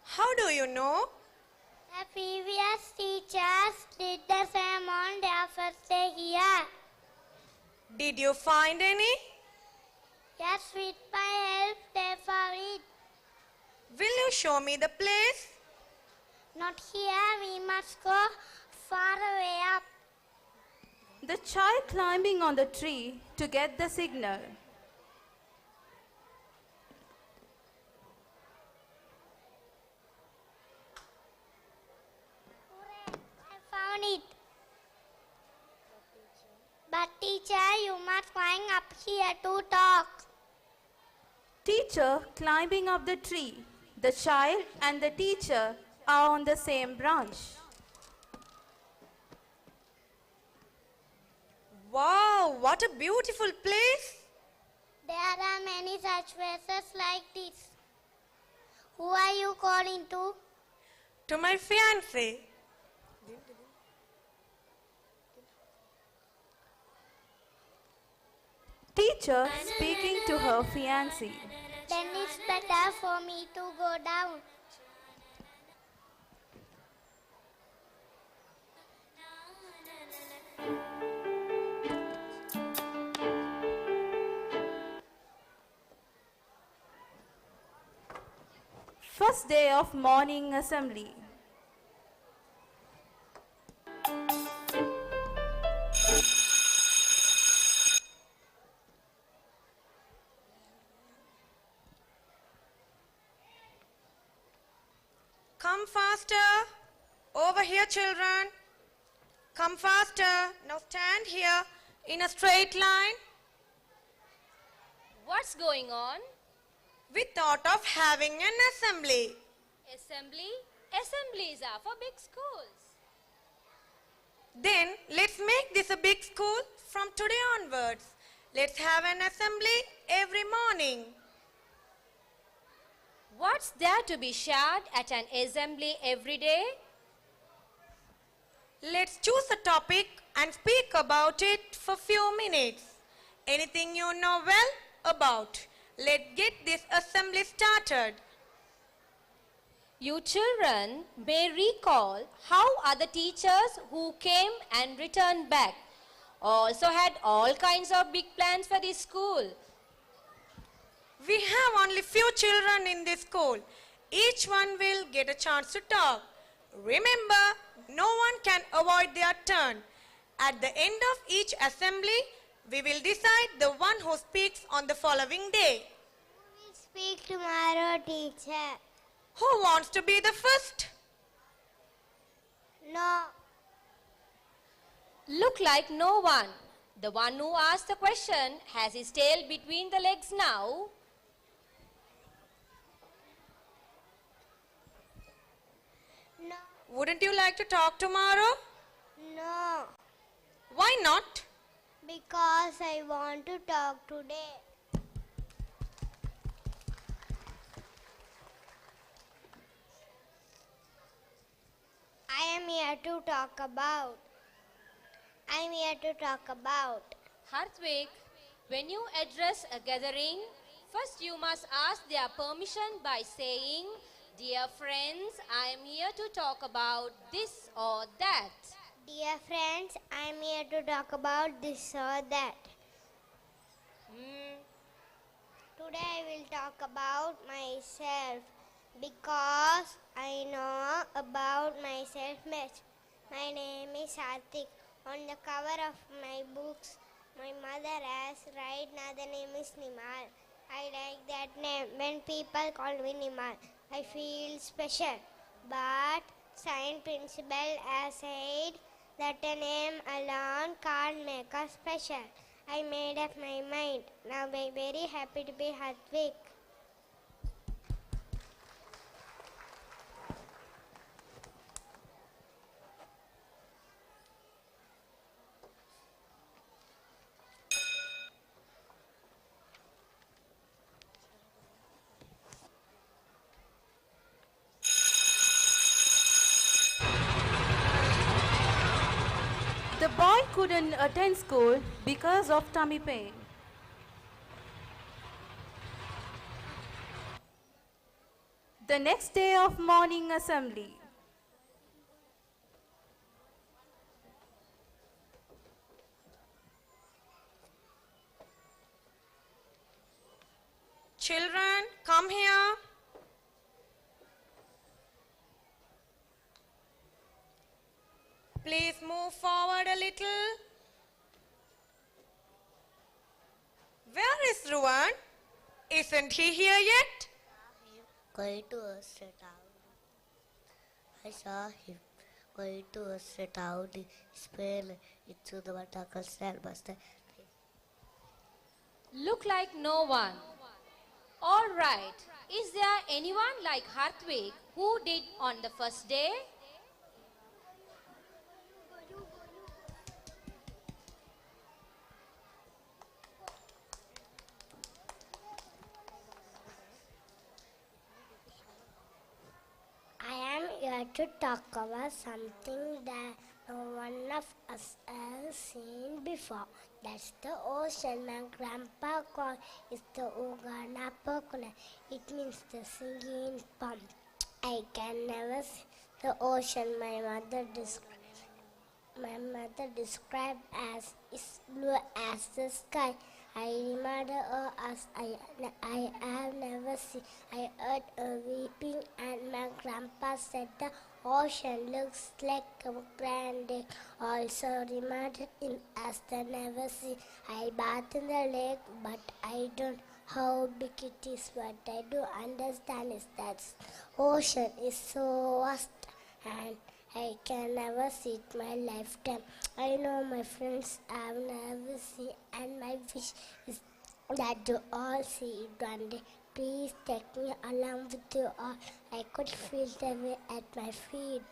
How do you know? The previous teachers did the same on their first day here. Did you find any? Yes, with my help, they found it. Will you show me the place? Not here, we must go far away up. The child climbing on the tree to get the signal. Hooray, I found it. But teacher, you must climb up here to talk. Teacher climbing up the tree. The child and the teacher are on the same branch. Wow, what a beautiful place. There are many such places like this. Who are you calling to? To my fiancé. Teacher speaking to her fiancé. Then it's better for me to go down. First day of morning assembly. Come faster. Over here, children. Come faster. Now stand here in a straight line. What's going on? We thought of having an assembly. Assembly? Assemblies are for big schools. Then let's make this a big school from today onwards. Let's have an assembly every morning. What's there to be shared at an assembly every day? Let's choose a topic and speak about it for few minutes. Anything you know well about. Let's get this assembly started. You children may recall how other teachers who came and returned back also had all kinds of big plans for this school. We have only few children in this school. Each one will get a chance to talk. Remember, no one can avoid their turn. At the end of each assembly, we will decide the one who speaks on the following day. We will speak tomorrow, teacher. Who wants to be the first? No. Look like no one. The one who asked the question has his tail between the legs now. No. Wouldn't you like to talk tomorrow? No. Why not? Because I want to talk today. I am here to talk about. Hartwig, when you address a gathering, first you must ask their permission by saying, "Dear friends, I am here to talk about this or that." Dear friends, I am here to talk about this or that. Today I will talk about myself because I know about myself best. My name is Hartik. On the cover of my books, my mother has right now the name is Nimal. I like that name. When people call me Nimal, I feel special. But science principal has said that a name alone can't make us special. I made up my mind. Now I'm very happy to be Hartwig. boy couldn't attend school because of tummy pain. The next day of morning assembly. Children, come here. Please move forward a little. Where is Ruwan? Isn't he here yet? Going to sit down. I saw him going to sit down. He fell into the vertical sandbasket. Look like no one. All right. Is there anyone like Hartwig who did on the first day? I am here to talk about something that no one of us has seen before. That's the ocean. My grandpa called it the Ugana Pokuna. It means the singing pump. I can never see the ocean. My mother described as blue as the sky. I remember her as I have never seen. I heard her weeping, and my grandpa said the ocean looks like a grand. Also remembered him as the never see. I bathe in the lake, but I don't know how big it is. What I do understand is that ocean is so vast, and I can never see it my lifetime. I know my friends have never seen, and my wish is that you all see it one day. Please take me along with you all. I could feel the way at my feet.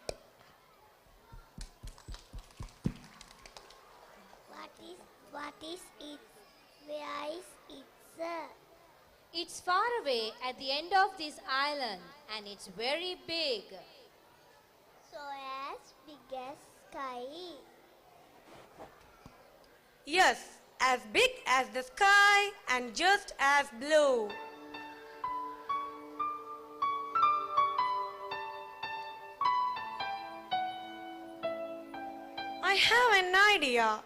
What is it? Where is it, sir? It's far away at the end of this island and it's very big. So as big as sky. Yes, as big as the sky and just as blue. I have an idea.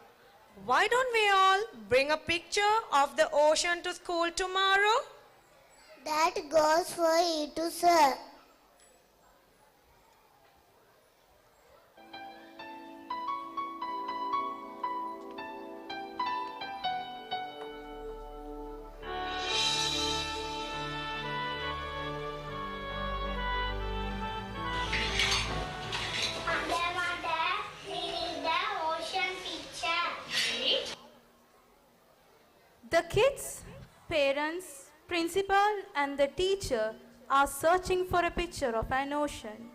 Why don't we all bring a picture of the ocean to school tomorrow? That goes for you too, sir. The kids, parents, principal and the teacher are searching for a picture of an ocean.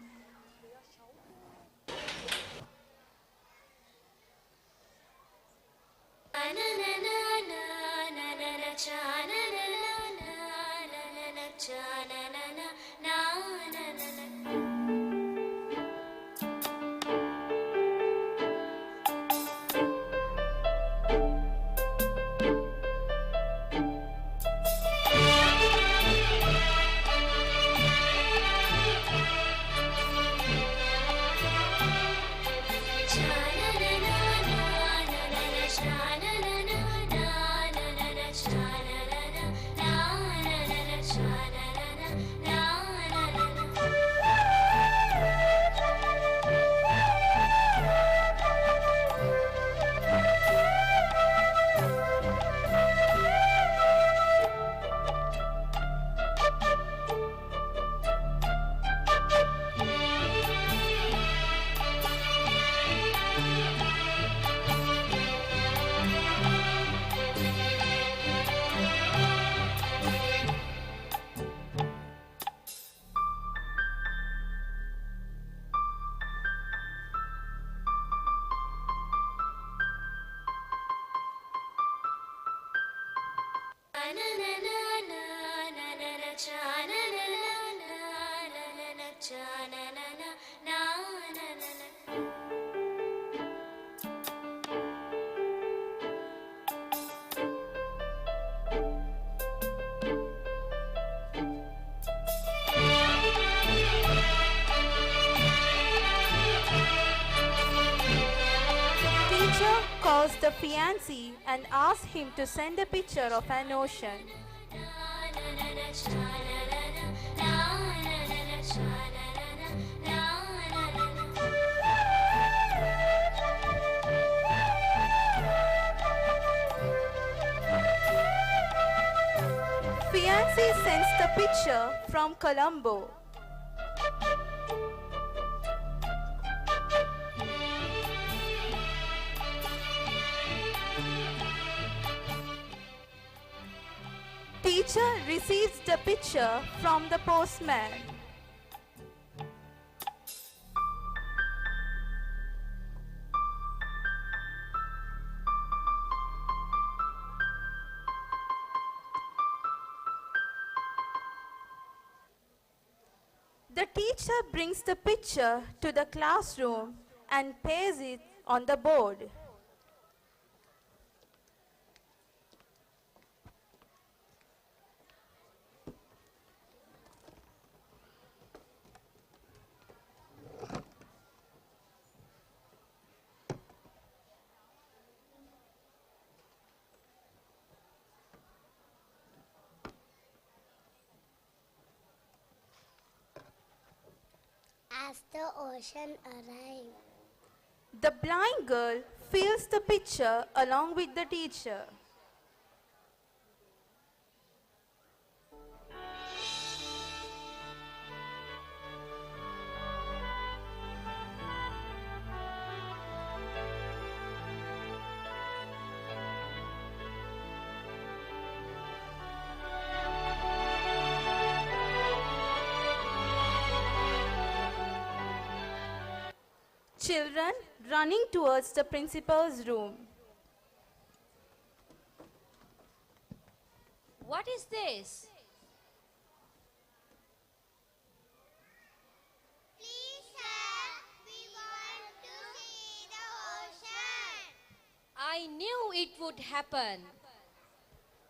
teacher calls the fiancé and asks him to send a picture of an ocean. Fiancé sends the picture from Colombo. Teacher receives the picture from the postman. The teacher brings the picture to the classroom and pastes it on the board. As the ocean arrives, The blind girl fills the picture along with the teacher. Children running towards the principal's room. What is this? please sir, we want to see the ocean. I knew it would happen.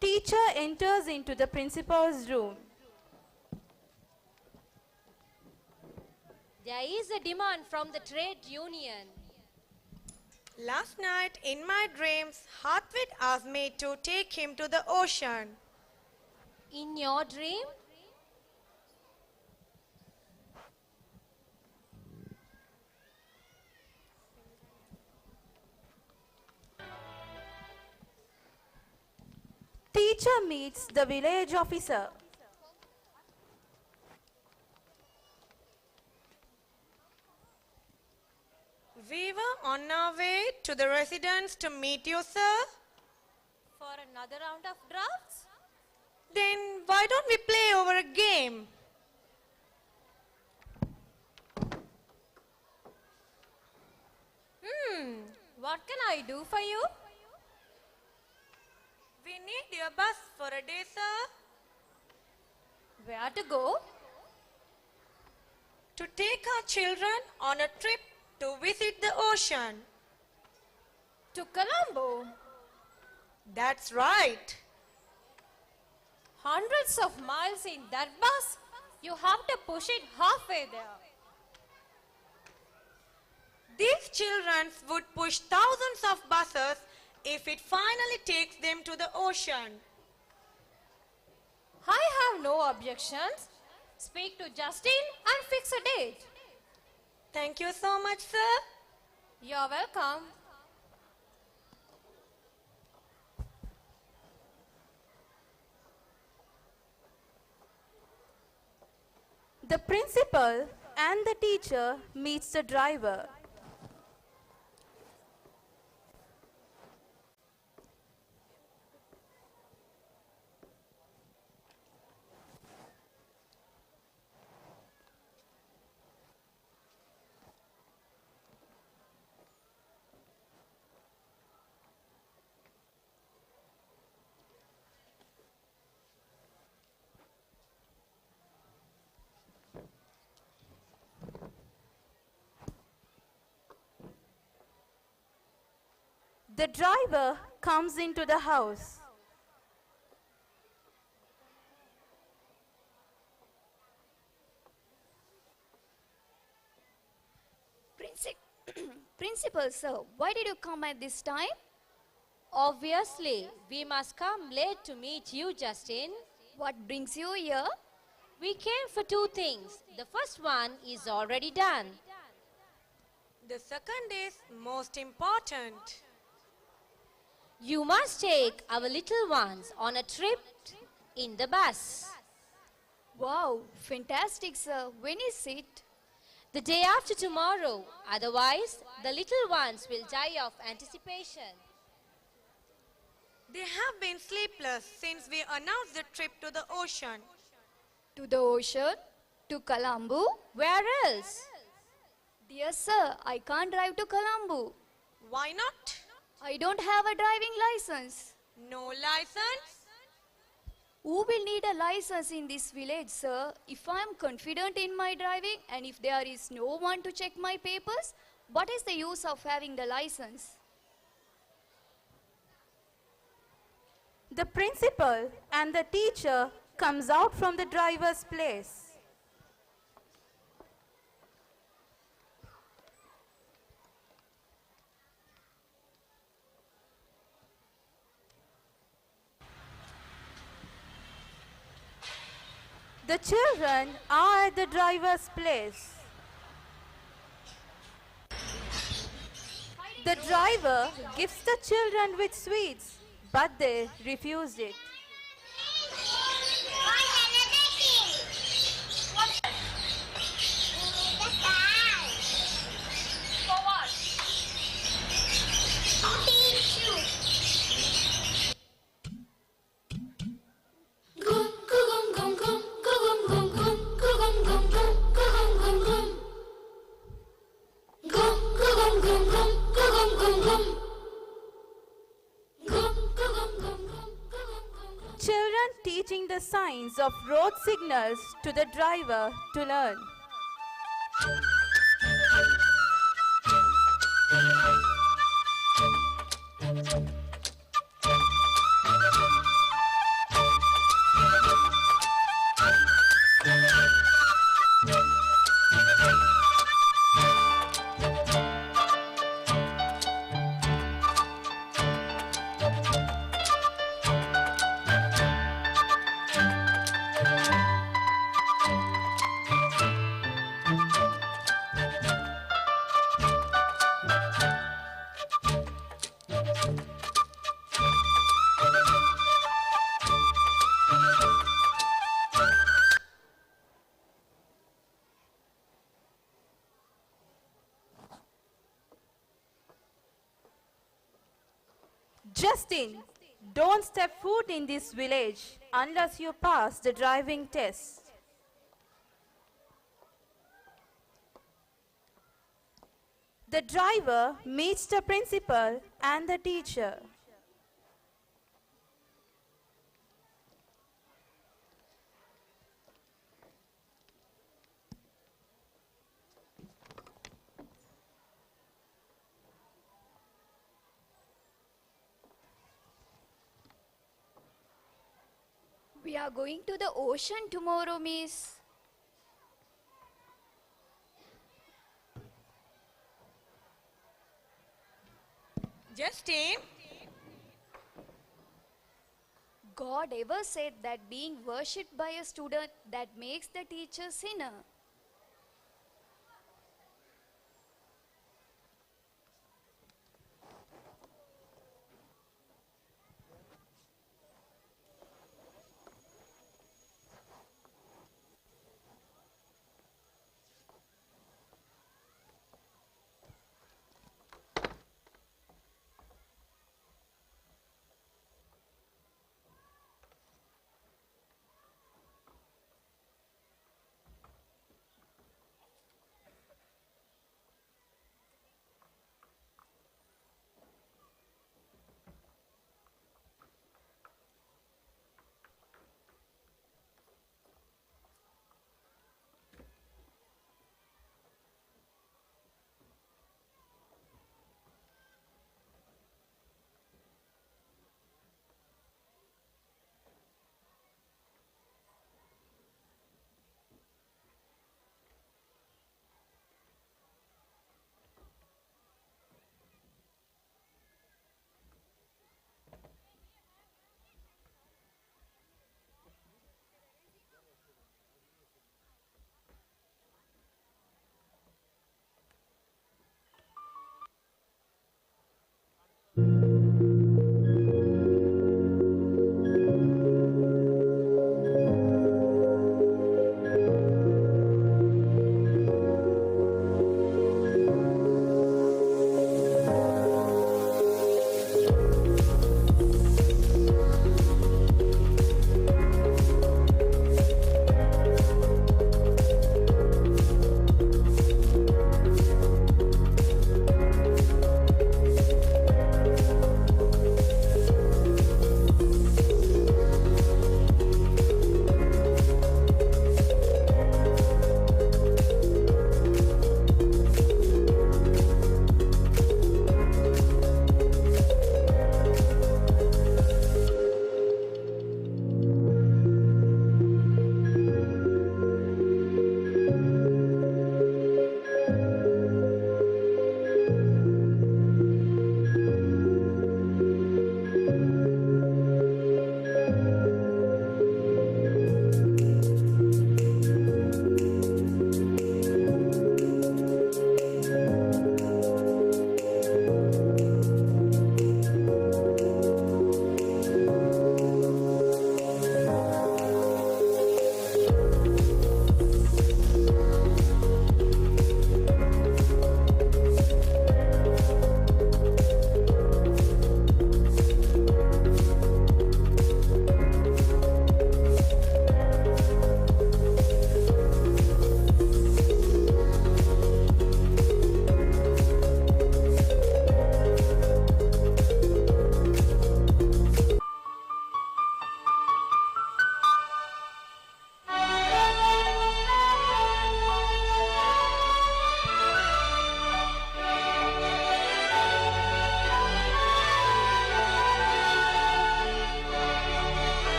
Teacher enters into the principal's room. There is a demand from the trade union. Last night in my dreams, Hartwig asked me to take him to the ocean. In your dream? Teacher meets the village officer. We were on our way to the residence to meet you, sir. For another round of drafts? Then why don't we play over a game? What can I do for you? We need your bus for a day, sir. Where to go? To take our children on a trip to visit the ocean. To Colombo. That's right. Hundreds of miles in that bus? You have to push it halfway there. These children would push thousands of buses if it finally takes them to the ocean. I have no objections. Speak to Justin and fix a date. Thank you so much, sir. You're welcome. The principal and the teacher meets the driver. The driver comes into the house. Principal sir, why did you come at this time? Obviously, we must come late to meet you, Justin. What brings you here? We came for two things. The first one is already done. The second is most important. You must take our little ones on a trip in the bus. Wow, fantastic sir. When is it? The day after tomorrow. Otherwise, the little ones will die of anticipation. They have been sleepless since we announced the trip to the ocean. To the ocean? To Colombo? Where else? Dear sir, I can't drive to Colombo. Why not? I don't have a driving license. No license? Who will need a license in this village, sir? If I am confident in my driving and if there is no one to check my papers, what is the use of having the license? The principal and the teacher comes out from the driver's place. The children are at the driver's place. The driver gives the children with sweets, but they refused it. Children teaching the signs of road signals to the driver to learn. Justin, don't step foot in this village unless you pass the driving test. The driver meets the principal and the teacher. We are going to the ocean tomorrow, miss. Justin, God ever said that being worshipped by a student that makes the teacher sinner?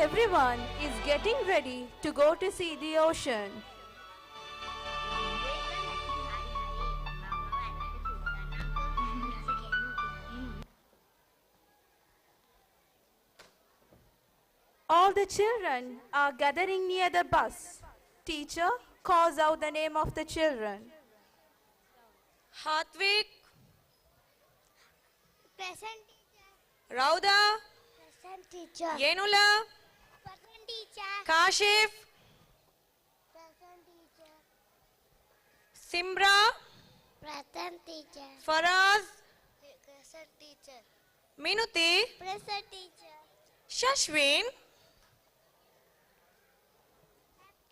Everyone is getting ready to go to see the ocean. All the children are gathering near the bus. Teacher calls out the name of the children. Hartvik, Present teacher. Rauda, Present teacher. Yenula, Present teacher. Kashif, Present teacher. Simra, Present teacher. Faraz, Present teacher. Minuti, Present teacher. Shashwin.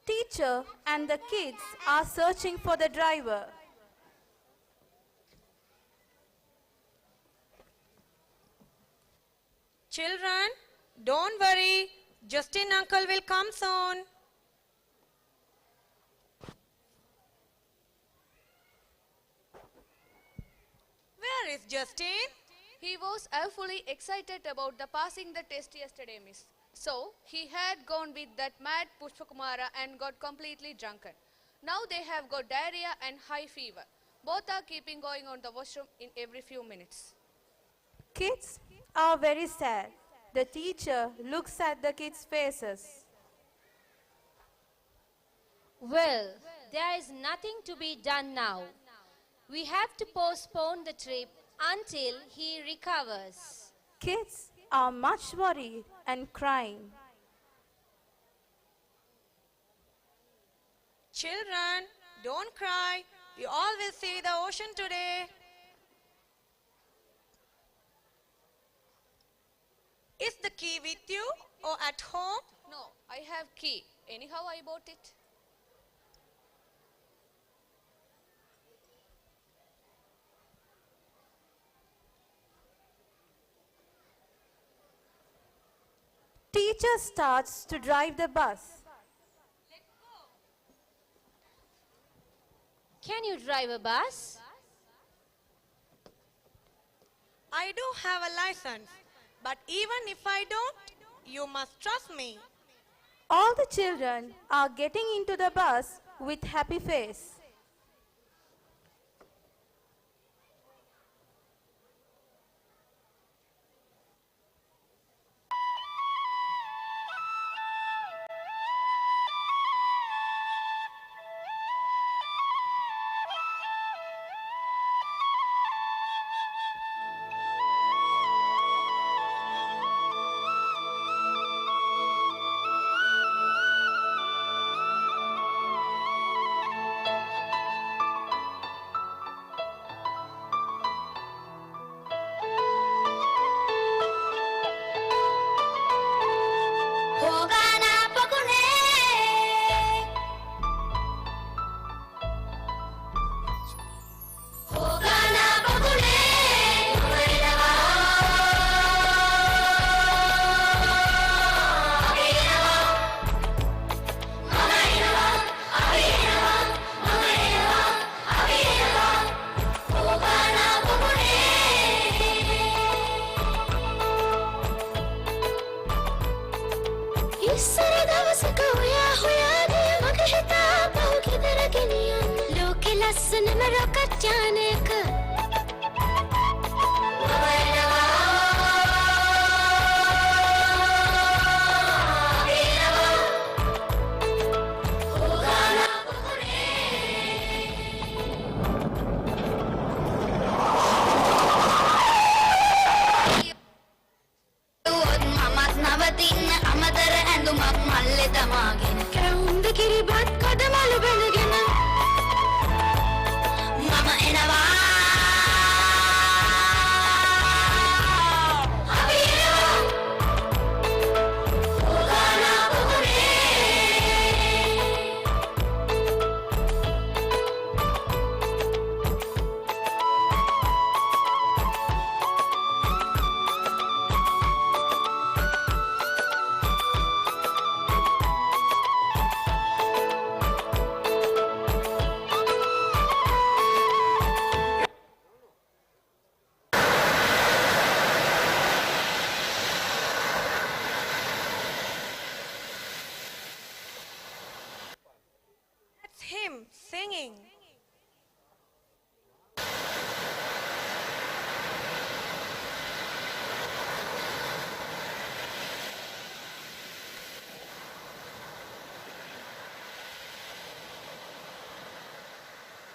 Teacher and the kids are searching for the driver. Children, don't worry. Justin uncle will come soon. Where is Justin? He was awfully excited about the passing the test yesterday, miss. So, he had gone with that mad Pushpakumara and got completely drunken. Now they have got diarrhea and high fever. Both are keeping going on the washroom in every few minutes. Kids are very sad. The teacher looks at the kids' faces. Well, there is nothing to be done now. We have to postpone the trip until he recovers. Kids are much worried and crying. Children, don't cry. You all will see the ocean today. Is the key with you or at home? No, I have key. Anyhow, I bought it. Teacher starts to drive the bus. Can you drive a bus? I do have a license, but even if I don't, you must trust me. All the children are getting into the bus with happy face.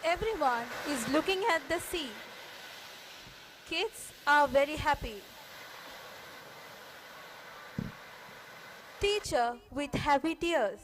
Everyone is looking at the sea. Kids are very happy. Teacher with happy tears.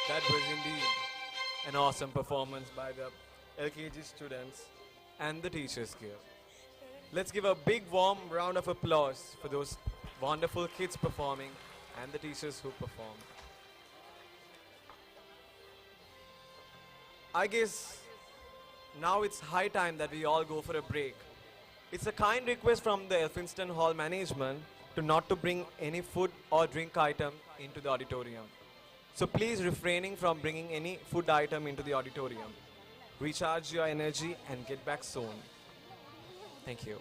That was indeed an awesome performance by the LKG students and the teachers here. Let's give a big warm round of applause for those wonderful kids performing and the teachers who performed. I guess now it's high time that we all go for a break. It's a kind request from the Elphinstone Hall management to not to bring any food or drink item into the auditorium. So please refraining from bringing any food item into the auditorium. Recharge your energy and get back soon. Thank you.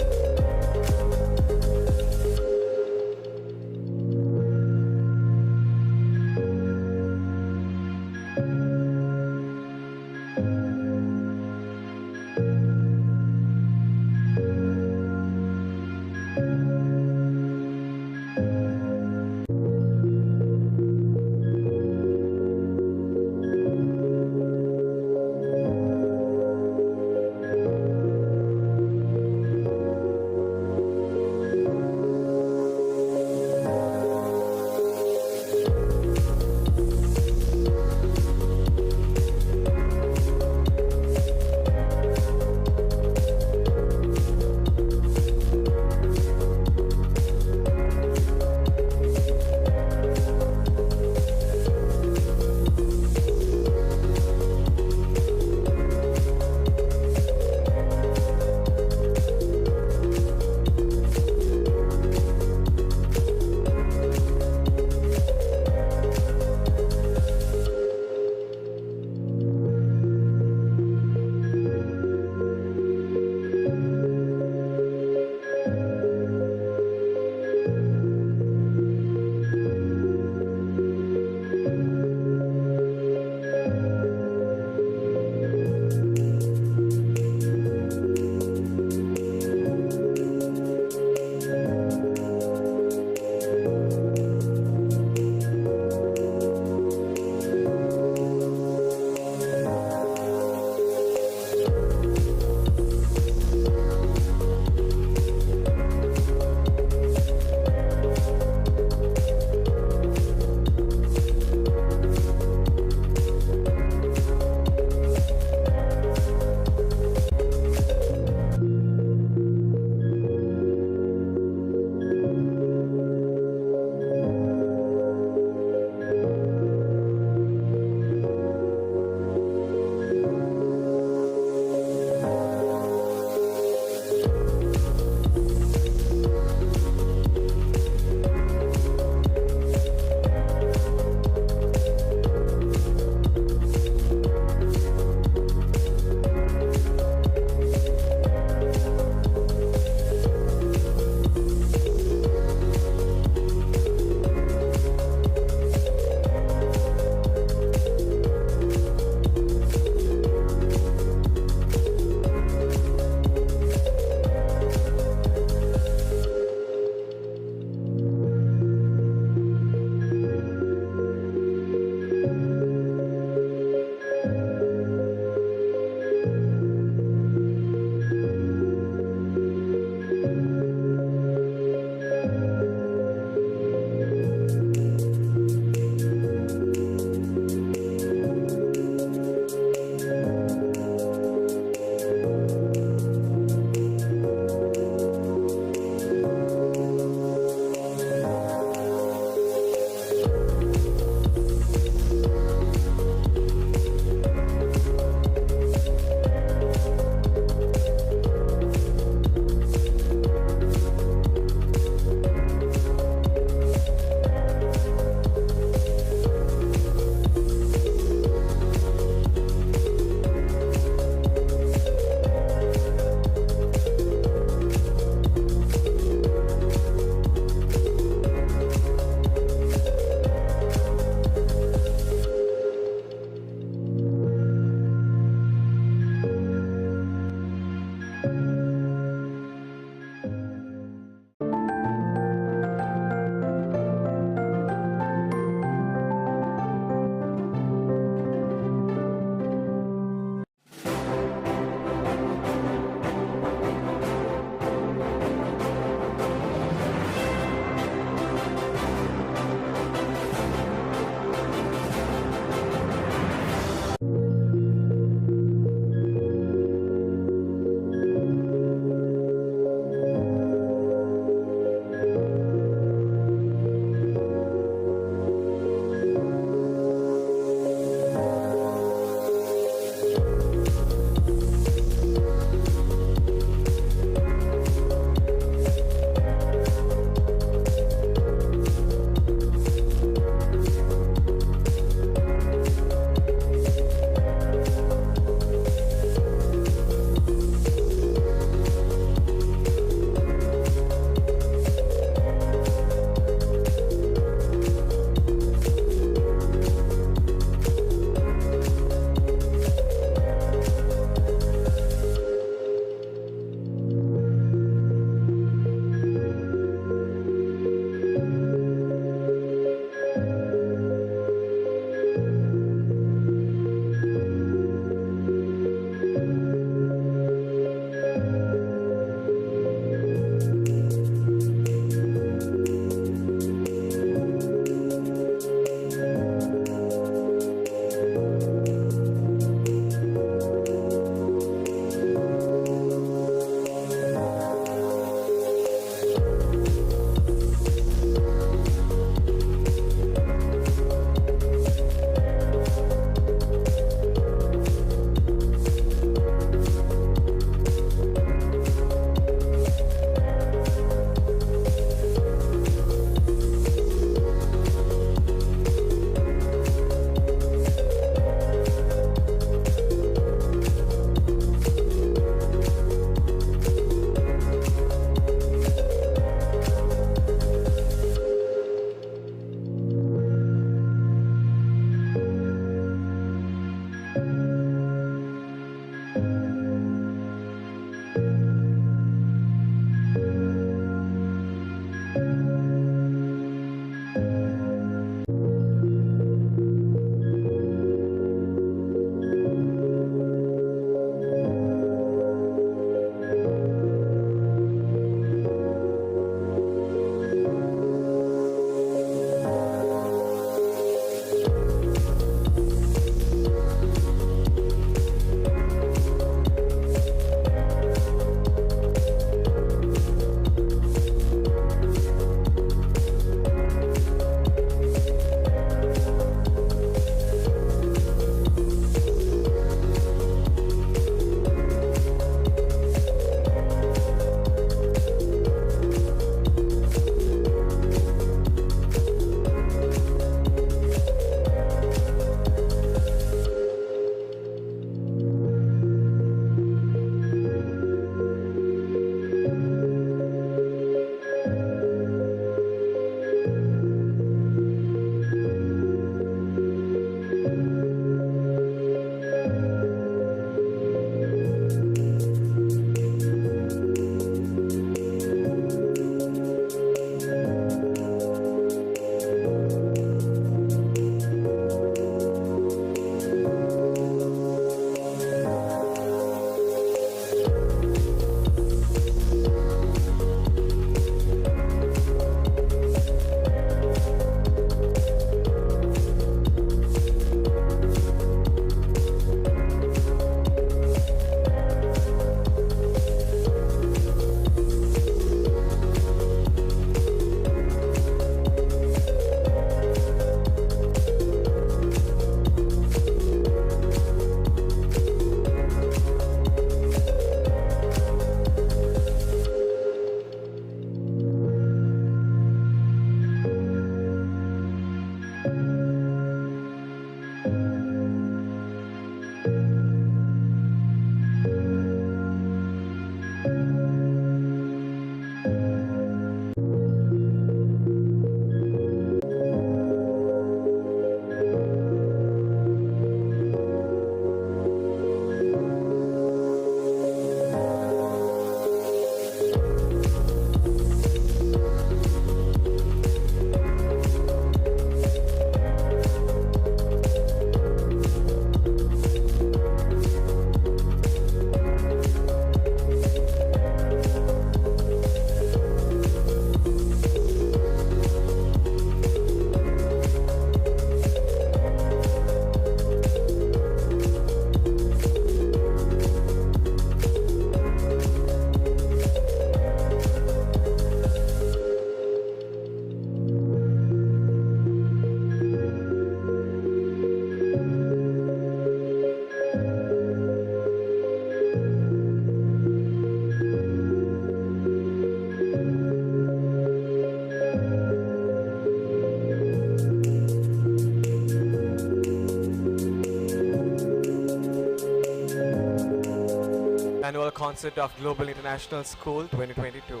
concert of Global International School 2022.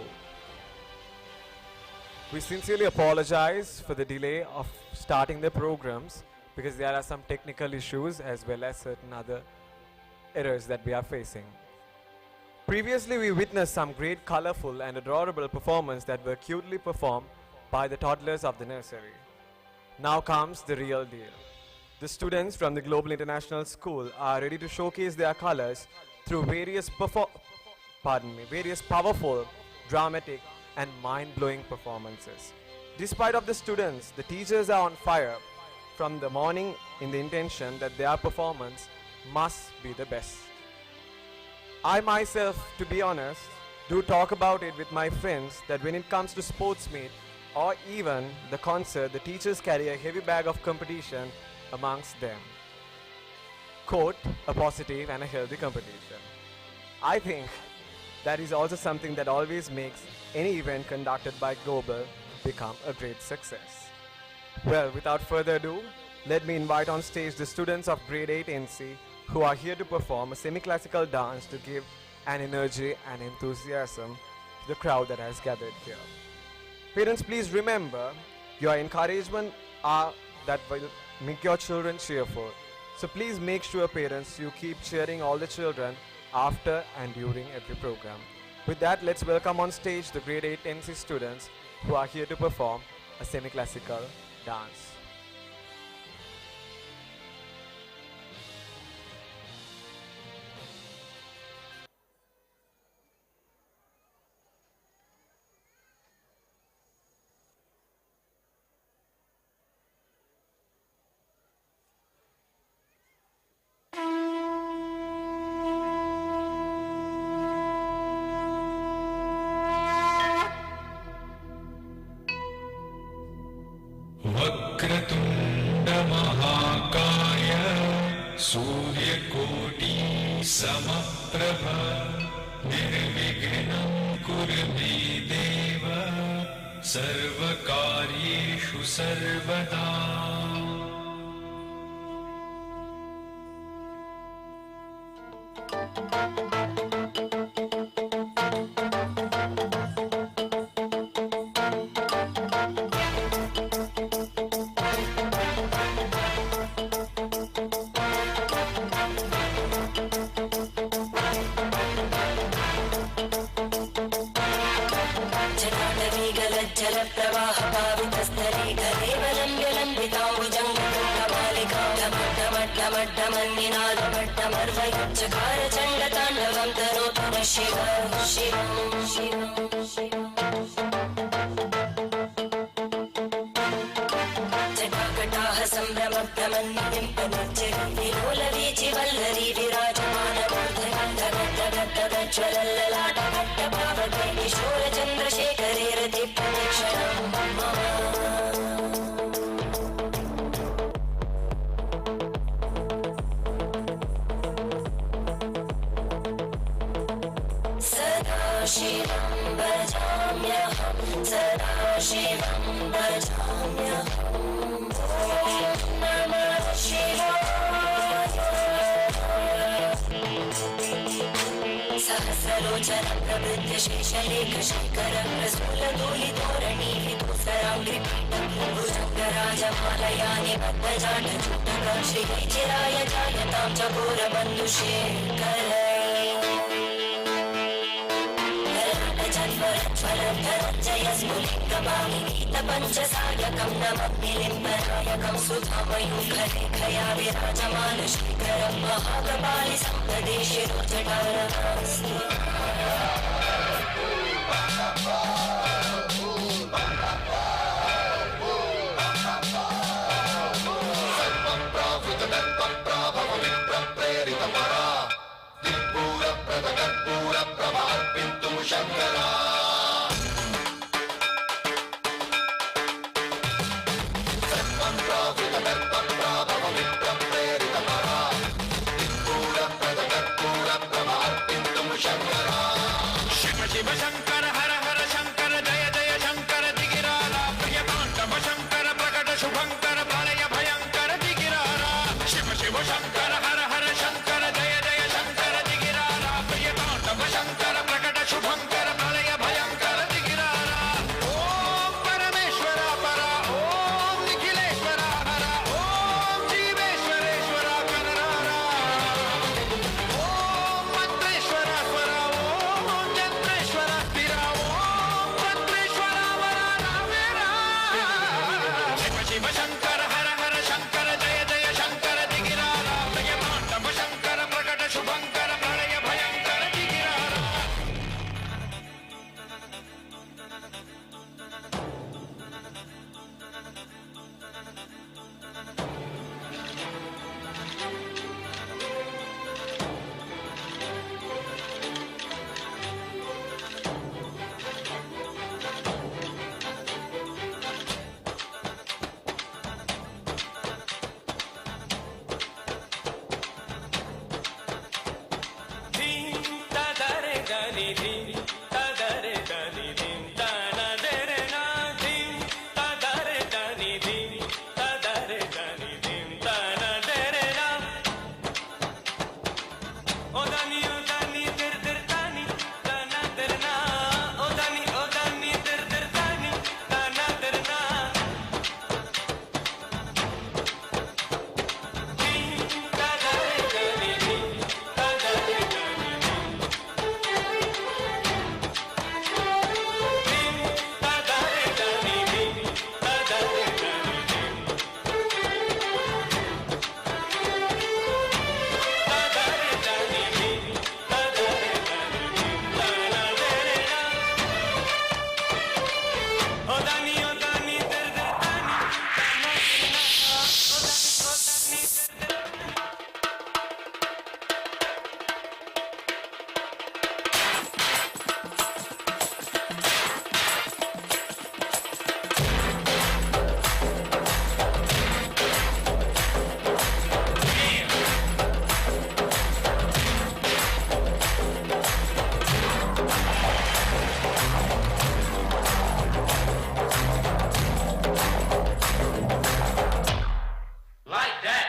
We sincerely apologize for the delay of starting the programs because there are some technical issues as well as certain other errors that we are facing. Previously, we witnessed some great colorful and adorable performances that were cutely performed by the toddlers of the nursery. Now comes the real deal. The students from the Global International School are ready to showcase their colors through various powerful, dramatic and mind-blowing performances. Despite of the students, the teachers are on fire from the morning in the intention that their performance must be the best. I myself, to be honest, do talk about it with my friends that when it comes to sports meet or even the concert, the teachers carry a heavy bag of competition amongst them. Quote, a positive and a healthy competition. I think that is also something that always makes any event conducted by Global become a great success. Well, without further ado, let me invite on stage the students of grade 8 NC who are here to perform a semi-classical dance to give an energy and enthusiasm to the crowd that has gathered here. Parents, please remember, your encouragement are that will make your children cheerful. So please make sure, parents, you keep cheering all the children after and during every program. With that, let's welcome on stage the grade 8 NC students who are here to perform a semi-classical dance. वक्रतुण्ड महाकाय सूर्यकोटि समप्रभ निर्विघ्नं कुरु मे देव सर्वकार्येषु सर्वदा Shivashankara Hara Hara Shankara Jaya Jaya Shankara Digirara Priyatanta Shankara dim ta da re da ni dim ta na de re na dim ta da re da ni dim ta da re da ni dim ta na de re na o da ni dir dir ta ni ta na dir na o da ni dir dir ta ni ta na dir na Like that.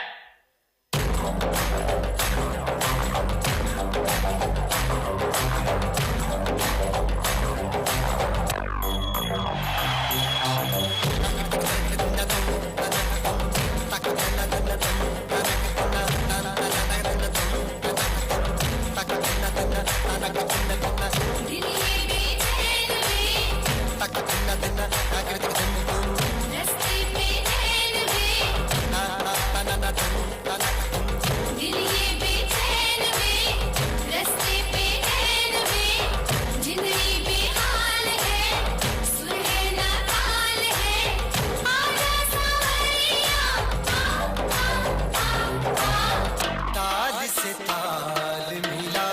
ताज से ताल मिला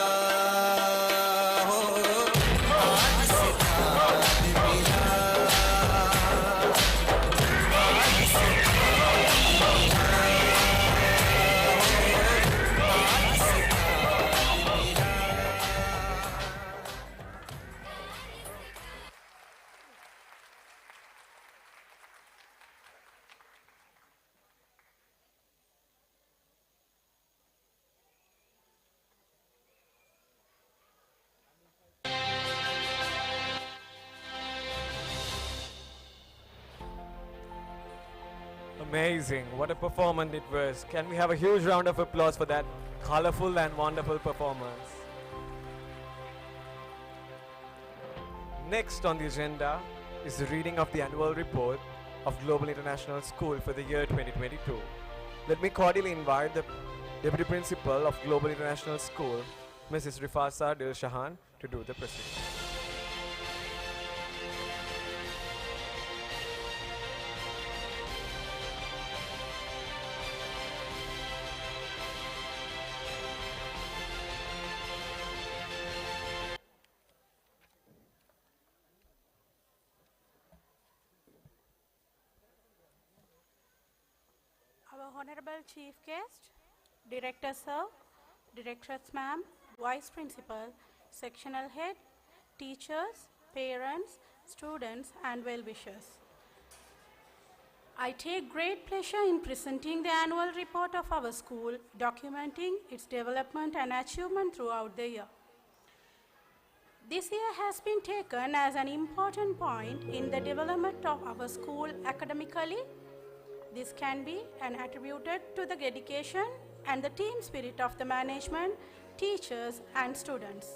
हो ताज से ताल मिला ताज से ताल मिला ताज से ताल मिला Amazing. What a performance it was. Can we have a huge round of applause for that colorful and wonderful performance? Next on the agenda is the reading of the annual report of Global International School for the year 2022. Let me cordially invite the Deputy Principal of Global International School, Mrs. Rifasa Dil Shahan, to do the proceedings. Our Honorable Chief Guest, Director Sir, Directress Ma'am, Vice Principal, Sectional Head, teachers, parents, students and well-wishers. I take great pleasure in presenting the annual report of our school, documenting its development and achievement throughout the year. This year has been taken as an important point in the development of our school academically. This can be attributed to the dedication and the team spirit of the management, teachers and students.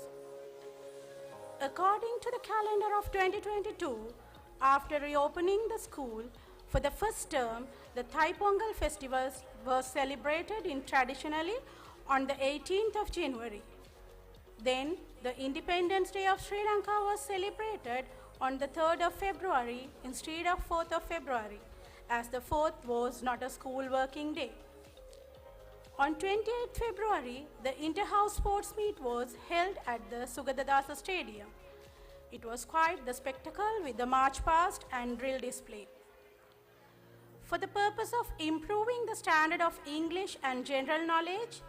According to the calendar of 2022, after reopening the school for the first term, the Thai Pongal festival was celebrated traditionally on the 18th of January. Then the Independence Day of Sri Lanka was celebrated on the 3rd of February instead of 4th of February, as the 4th was not a school working day. On 28th February, the Inter-House Sports Meet was held at the Sugadadasa Stadium. It was quite the spectacle with the march past and drill display. For the purpose of improving the standard of English and general knowledge,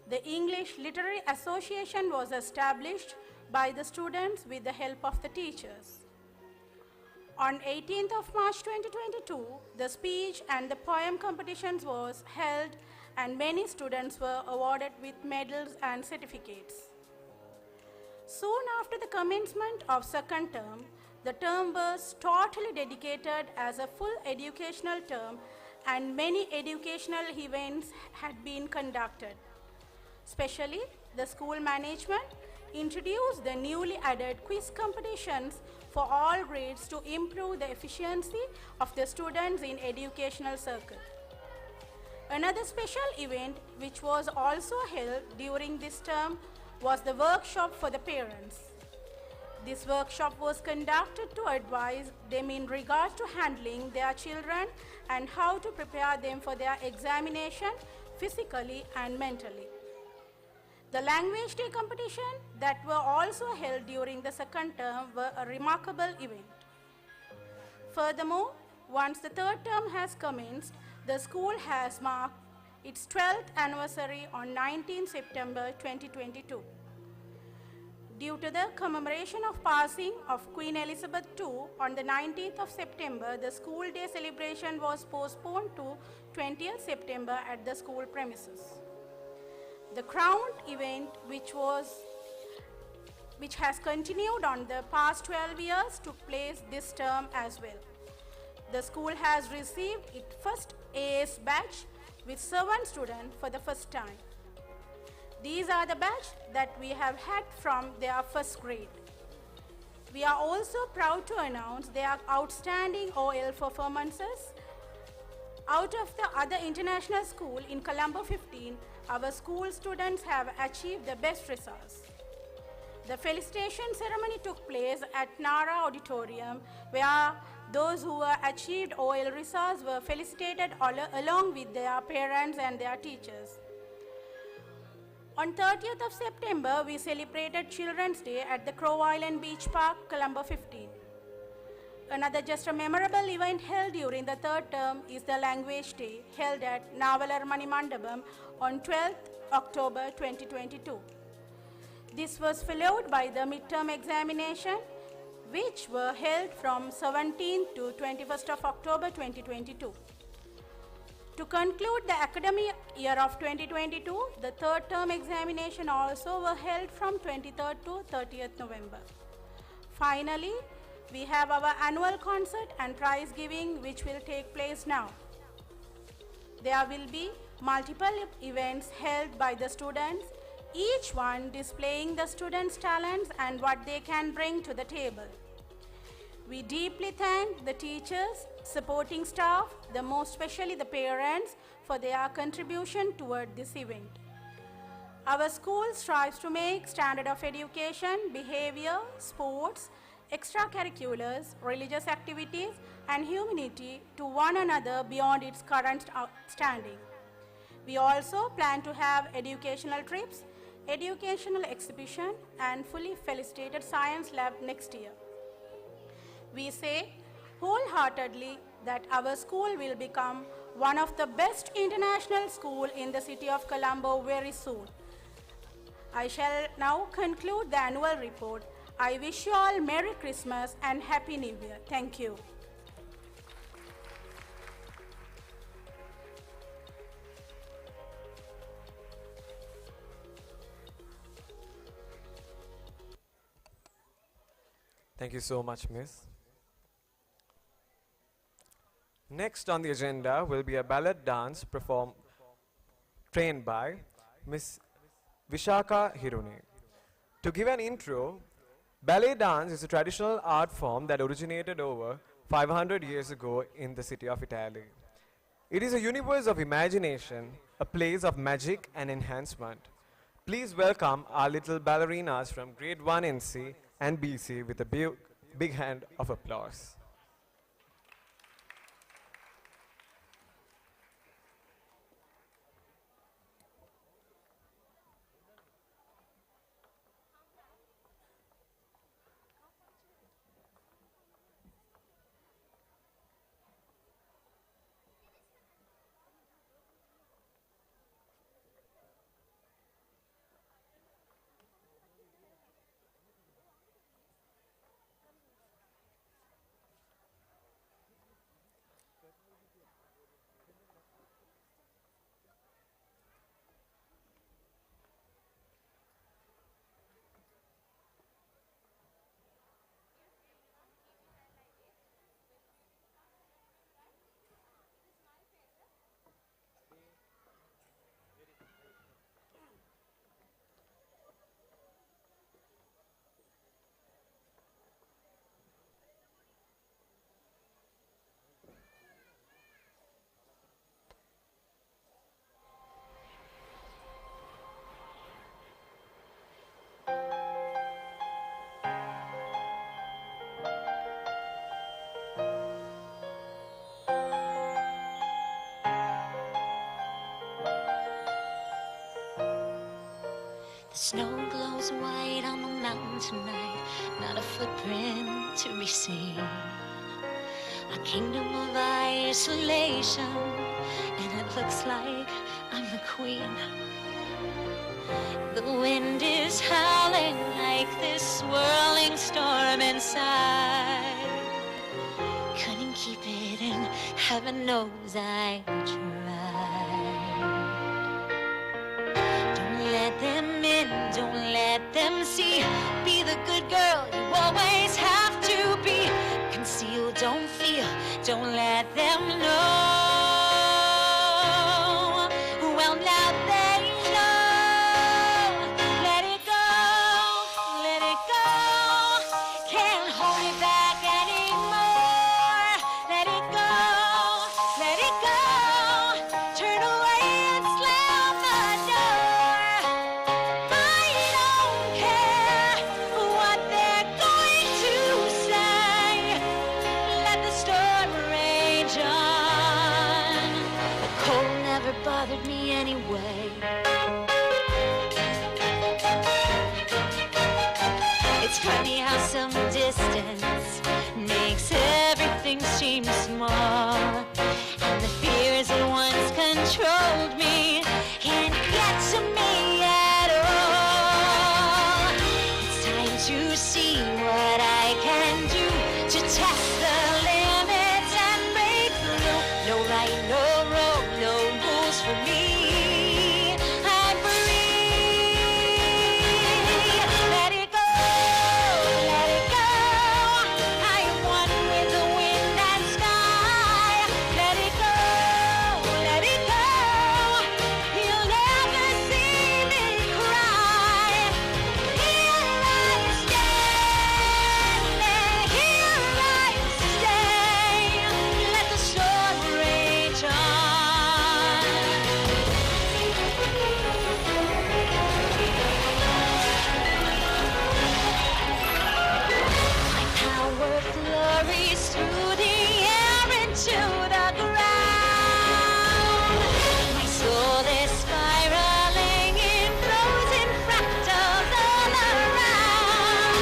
the English Literary Association was established by the students with the help of the teachers. On 18th of March 2022, the speech and the poem competitions was held and many students were awarded with medals and certificates. Soon after the commencement of second term, the term was totally dedicated as a full educational term and many educational events had been conducted. Especially, the school management introduced the newly added quiz competitions for all grades to improve the efficiency of the students in educational circle. Another special event which was also held during this term was the workshop for the parents. This workshop was conducted to advise them in regard to handling their children and how to prepare them for their examination physically and mentally. The language day competition that were also held during the second term were a remarkable event. Furthermore, once the third term has commenced, the school has marked its 12th anniversary on 19 September 2022. Due to the commemoration of passing of Queen Elizabeth II on the 19th of September, the school day celebration was postponed to 20th September at the school premises. The crown event, which has continued on the past 12 years, took place this term as well. The school has received its first AS batch with 7 students for the first time. These are the batch that we have had from their first grade. We are also proud to announce their outstanding OL performances. Out of the other international school in Colombo 15, our school students have achieved the best results. The felicitation ceremony took place at Nara Auditorium, where those who achieved OL results were felicitated along with their parents and their teachers. On 30th of September, we celebrated Children's Day at the Crow Island Beach Park, Colombo 15. Another just a memorable event held during the third term is the Language Day, held at Navalar Mani Mandapam on 12th October 2022. This was followed by the midterm examination, which were held from 17th to 21st of October 2022. To conclude the academic year of 2022, the third term examination also were held from 23rd to 30th November. Finally, we have our annual concert and prize giving, which will take place now. There will be multiple events held by the students, each one displaying the students' talents and what they can bring to the table. We deeply thank the teachers, supporting staff, the most especially the parents, for their contribution toward this event. Our school strives to make standard of education, behavior, sports, extracurriculars, religious activities, and humanity to one another beyond its current standing. We also plan to have educational trips, educational exhibition, and fully felicitated science lab next year. We say wholeheartedly that our school will become one of the best international schools in the city of Colombo very soon. I shall now conclude the annual report. I wish you all Merry Christmas and Happy New Year. Thank you. Thank you so much, Miss. Next on the agenda will be a ballet dance trained by Miss Vishaka Hirune. To give an intro, ballet dance is a traditional art form that originated over 500 years ago in the city of Italy. It is a universe of imagination, a place of magic and enhancement. Please welcome our little ballerinas from grade 1 NC and BC with a big hand of applause. The snow glows white on the mountain tonight, not a footprint to be seen. A kingdom of isolation, and it looks like I'm the queen. The wind is howling like this swirling storm inside. Couldn't keep it in, heaven knows I tried. Don't let them in, don't let them see. Be the good girl you always have to be. Conceal, don't feel, don't let them know. Well, now they know. Let it go, let it go. Can't hold it back anymore. Let it go, let it go. Turn away and slam the door. I don't care what they're going to say. Let the storm rage on. The cold never bothered me anyway. It's funny how some distance makes everything seem small. And the fears that once controlled me can't get to me at all. It's time to see what I can do to test the limits and break through. No right, no wrong, no rules for me. I'm free. Let it go, let it go. I am one with the wind and sky. Let it go, let it go. You'll never see me cry. Here I stand, here I stay. Let the storm rage on. My power flurries through the air into the ground. My soul is spiraling in frozen fractals all around.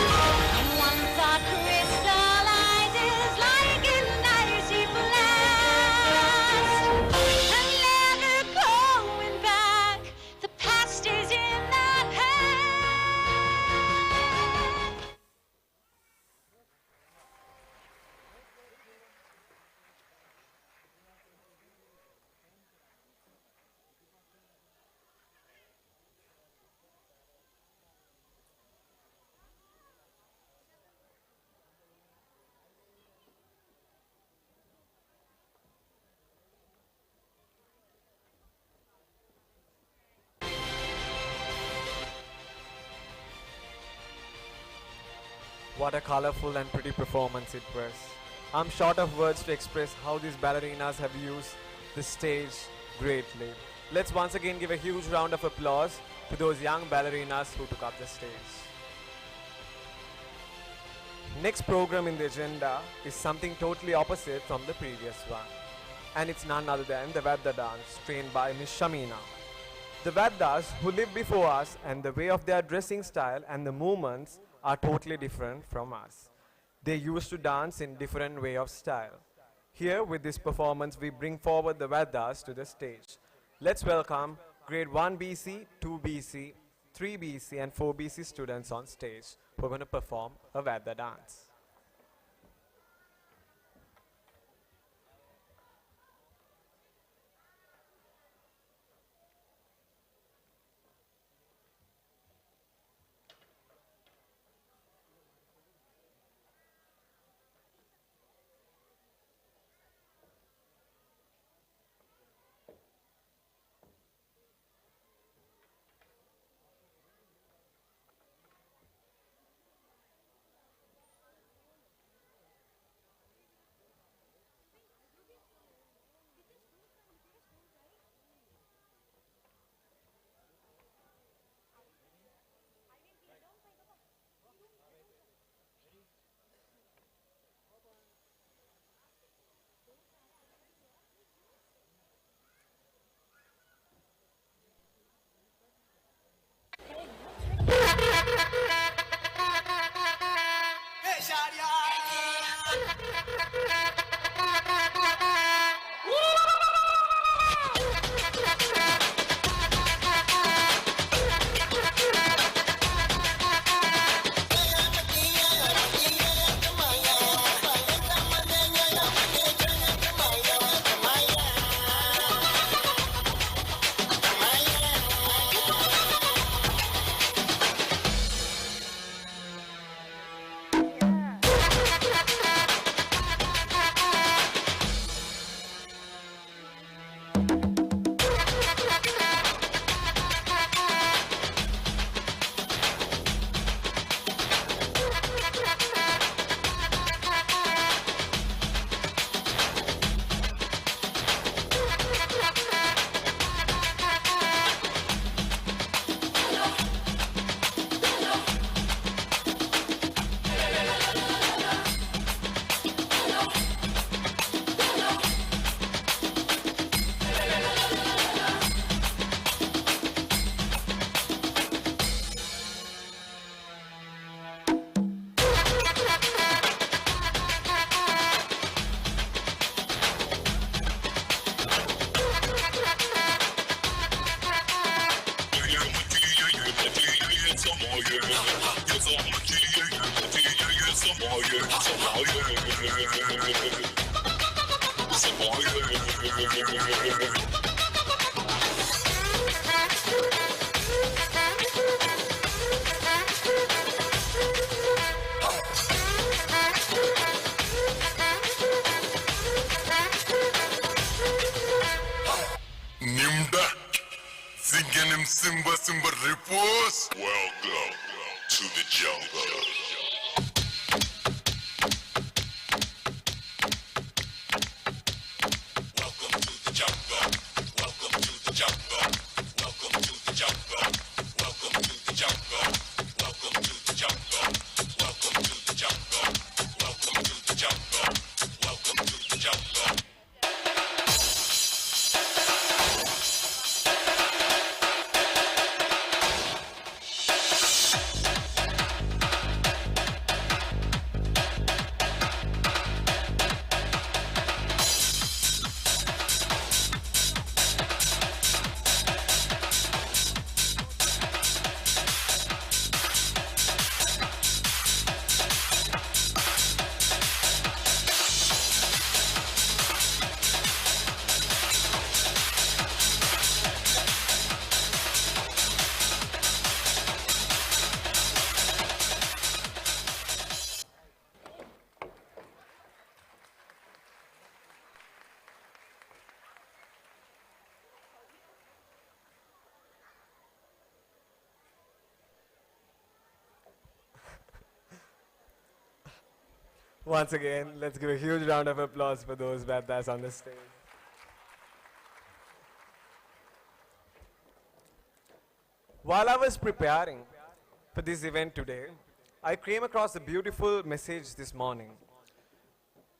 And one thought crystallizes like an icy blast. I'm never going back. The past is in the past. What a colorful and pretty performance it was. I'm short of words to express how these ballerinas have used the stage greatly. Let's once again give a huge round of applause to those young ballerinas who took up the stage. Next program in the agenda is something totally opposite from the previous one. And it's none other than the Vedda dance trained by Miss Shamina. The Veddas who lived before us and the way of their dressing style and the movements are totally different from us. They used to dance in different way of style. Here with this performance we bring forward the Veddas to the stage. Let's welcome grade 1 BC, 2 BC, 3 BC and 4 BC students on stage who are going to perform a Vedda dance. Nimda, singing him Simba Simba repose. Welcome to the jungle. Welcome to the jungle. Welcome to the jungle. Welcome to the jungle. Welcome to the jungle. Welcome to the jungle. Welcome to the jungle. Welcome to the jungle. Welcome to the jungle. Once again, let's give a huge round of applause for those Baddas on the stage. While I was preparing for this event today, I came across a beautiful message this morning.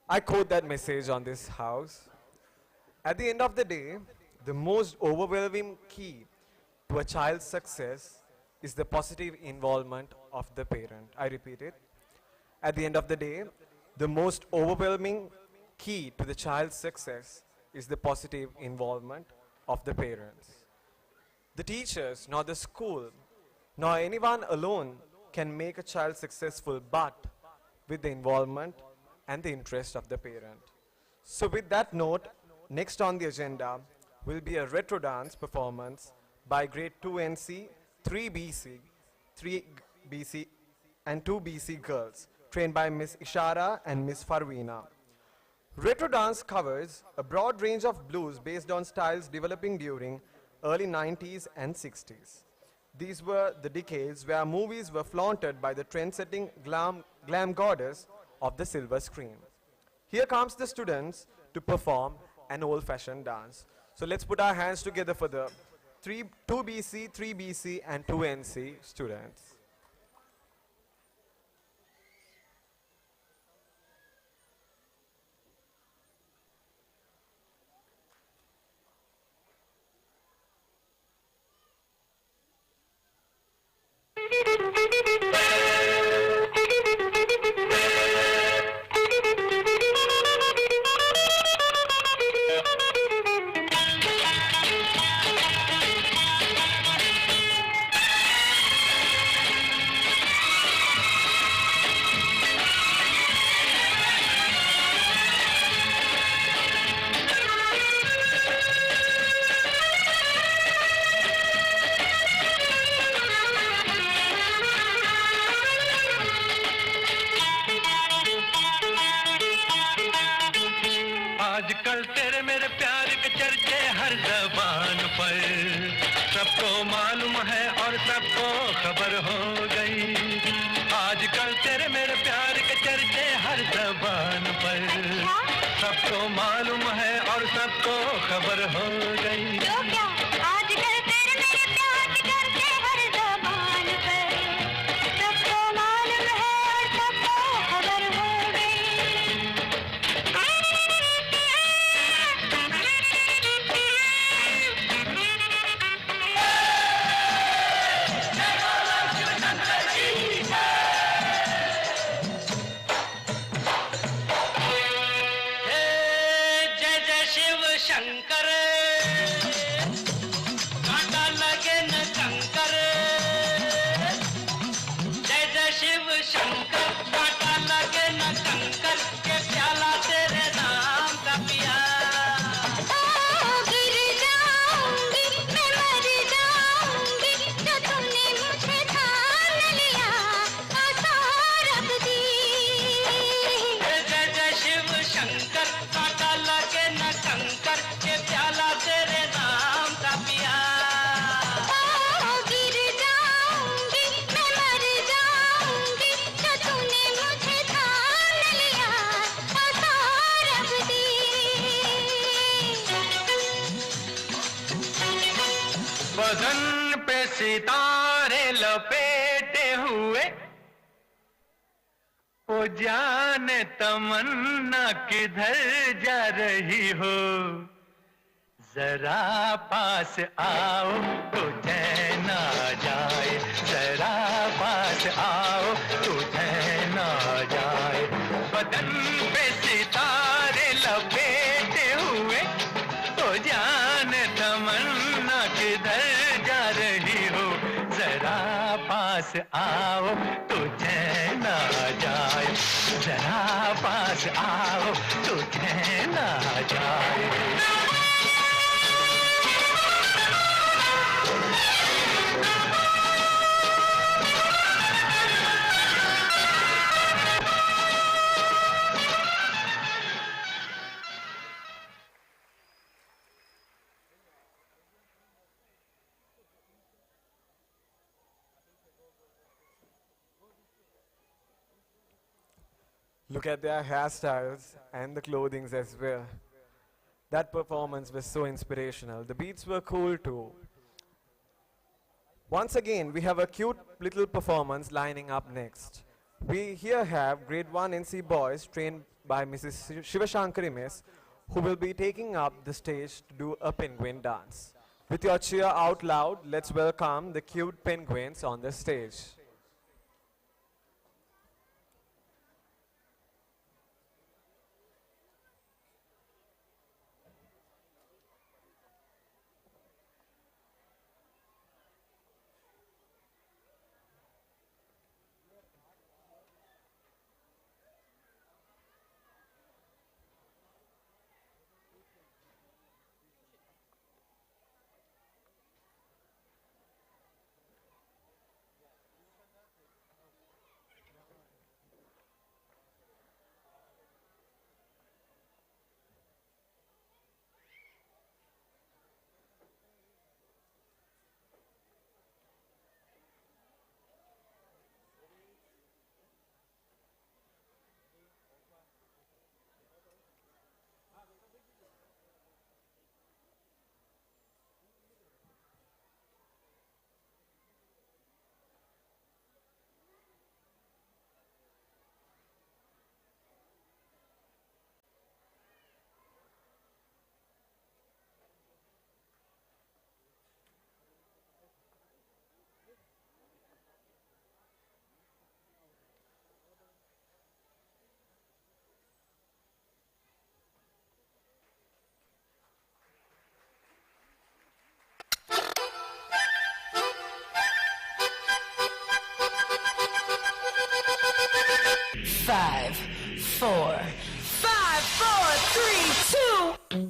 I quote that message on this house. At the end of the day, the most overwhelming key to a child's success is the positive involvement of the parent. I repeat it. At the end of the day, the most overwhelming key to the child's success is the positive involvement of the parents. The teachers, nor the school, nor anyone alone can make a child successful, but with the involvement and the interest of the parent. So with that note, next on the agenda will be a retro dance performance by grade 2NC, 3BC, 3BC and 2BC girls, trained by Miss Ishara and Miss Farweena. Retro dance covers a broad range of blues based on styles developing during early 90s and 60s. These were the decades where movies were flaunted by the trend-setting glam goddess of the silver screen. Here comes the students to perform an old-fashioned dance. So let's put our hands together for the 2BC, 3BC and 2NC students. हर जबान पर। सबको मालूम है और सबको खबर हो गई। तो क्या आजकल तेरे मेरे प्यार की करते हर जबान पर। सबको मालूम है और सबको खबर हो जय जय शिव शंकर, कांटा लगे न कंकर। जय जय शिव शंकर, कांटा लगे न कंकर, के प्याला तेरे नाम का पिया। गिर जाऊंगी मैं मर जाऊंगी जो तुमने मुझे थाम लिया आशा रख दी। जय जय शिव शंकर, कांटा लगे न कंकर, के प्याला तेरे नाम का पिया। गिर जाऊंगी मैं मर जाऊंगी जो तुमने मुझे थाम लिया आशा रख दी। बदन पे सितारे लपेटे हुए, ओ जाने तमन्ना किधर जा रही हो। जरा पास आओ तो चैन आ जाए, जरा पास आओ तो चैन आ जाए। बदन पे सितारे लपेटे हुए, ओ जाने तमन्ना किधर जा रही हो। जरा पास आओ तो चैन आ जाए, जरा पास आओ तो चैन आ जाए। Look at their hairstyles and the clothings as well. That performance was so inspirational. The beats were cool too. Once again, we have a cute little performance lining up next. We here have grade 1 NC boys trained by Mrs. Shivashankari Miss, who will be taking up the stage to do a penguin dance. With your cheer out loud, let's welcome the cute penguins on the stage. Five, four, 5, 4, 3, 2.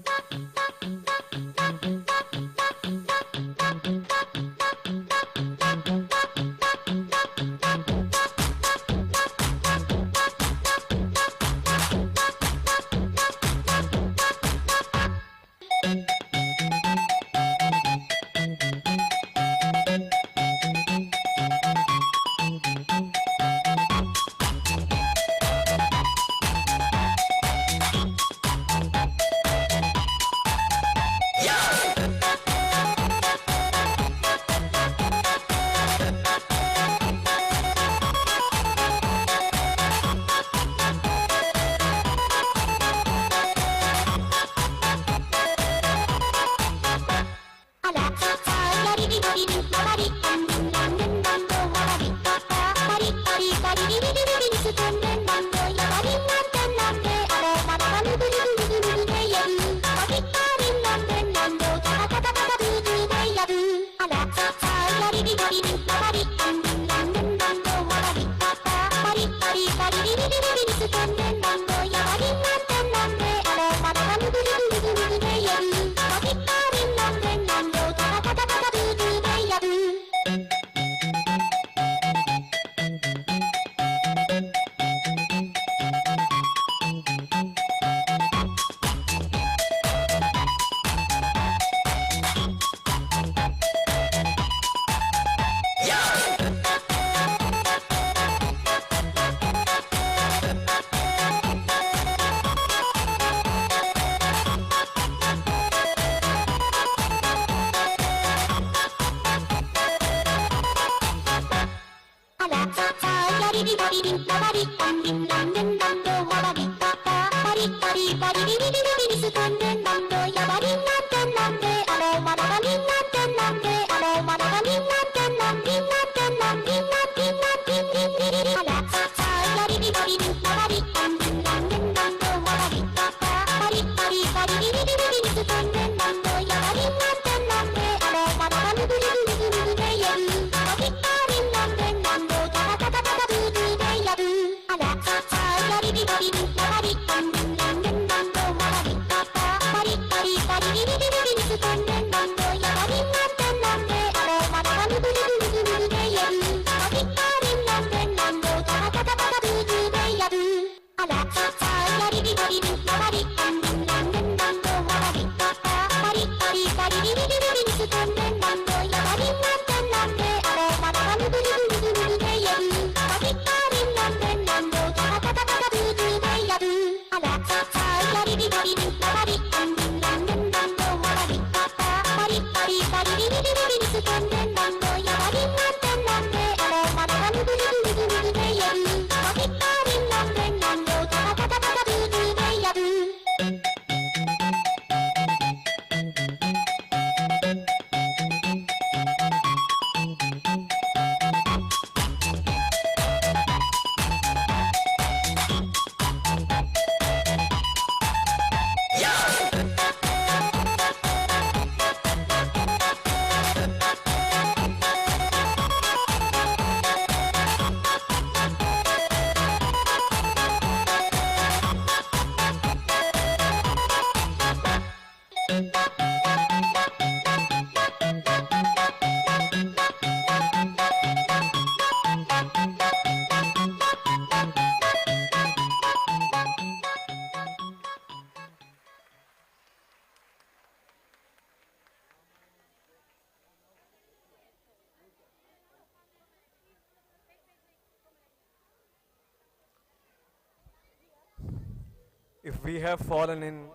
If we have fallen in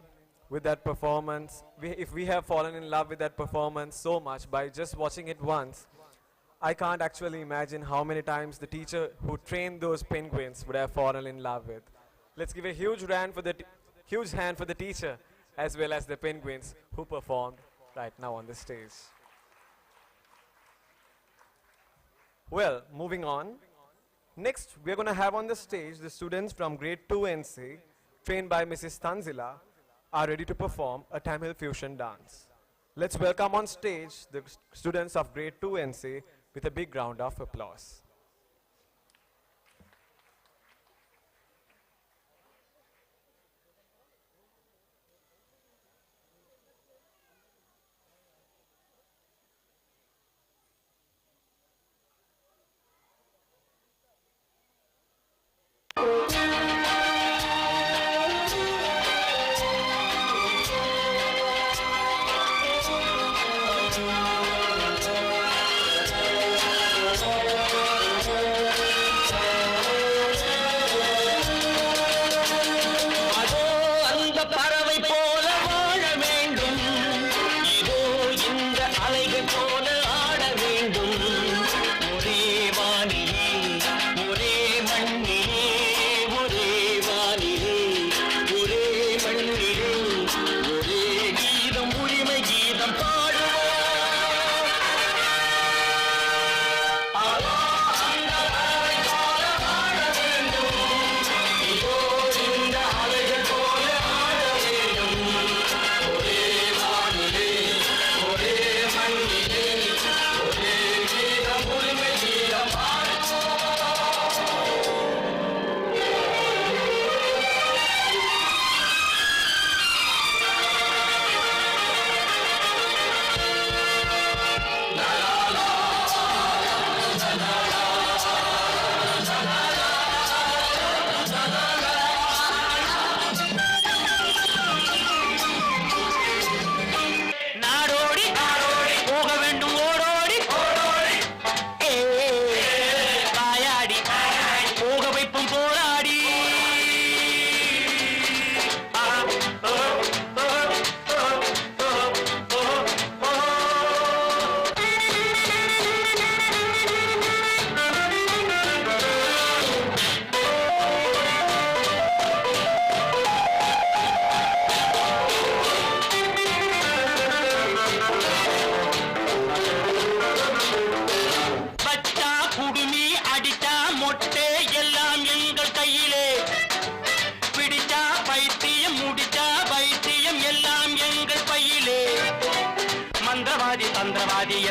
with that performance, if we have fallen in love with that performance so much by just watching it once, I can't actually imagine how many times the teacher who trained those penguins would have fallen in love with. Let's give a huge hand for the teacher as well as the penguins who performed right now on the stage. Well, moving on. Next, we're going to have on the stage the students from grade 2 NC, trained by Mrs. Tanzila, are ready to perform a Tamil fusion dance. Let's welcome on stage the students of grade 2 NC with a big round of applause.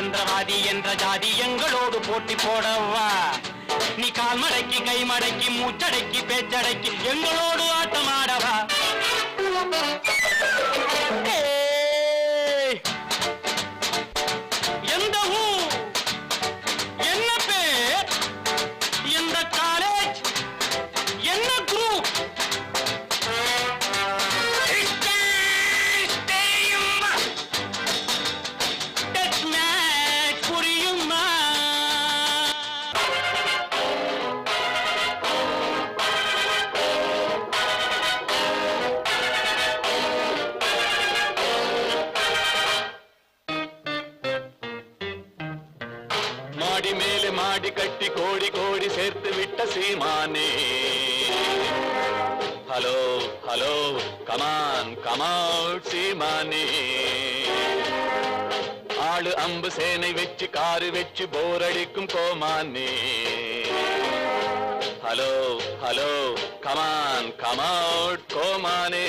எந்திரவாதி என்ற ஜாதி எங்களோடு போட்டி போடவா நீ கால் மடக்கி கை மடக்கி மூச்சடக்கி பேச்சடக்கி எங்களோடு ஆட்டமாடவா எந்த ஊர் என்ன பேர் எந்த காலேஜ் என்ன குரூப் புரியுமா மாடி மேலே மாடி கட்டி கோடி கோடி சேர்த்து விட்ட சீமானே ஹலோ ஹலோ கமான் கமவுட் சீமானே ஆளு அம்பு சேனை வச்சு காரு வச்சு போரடிக்கும் கோமானே ஹலோ ஹலோ கமான் கமவுட் கோமானே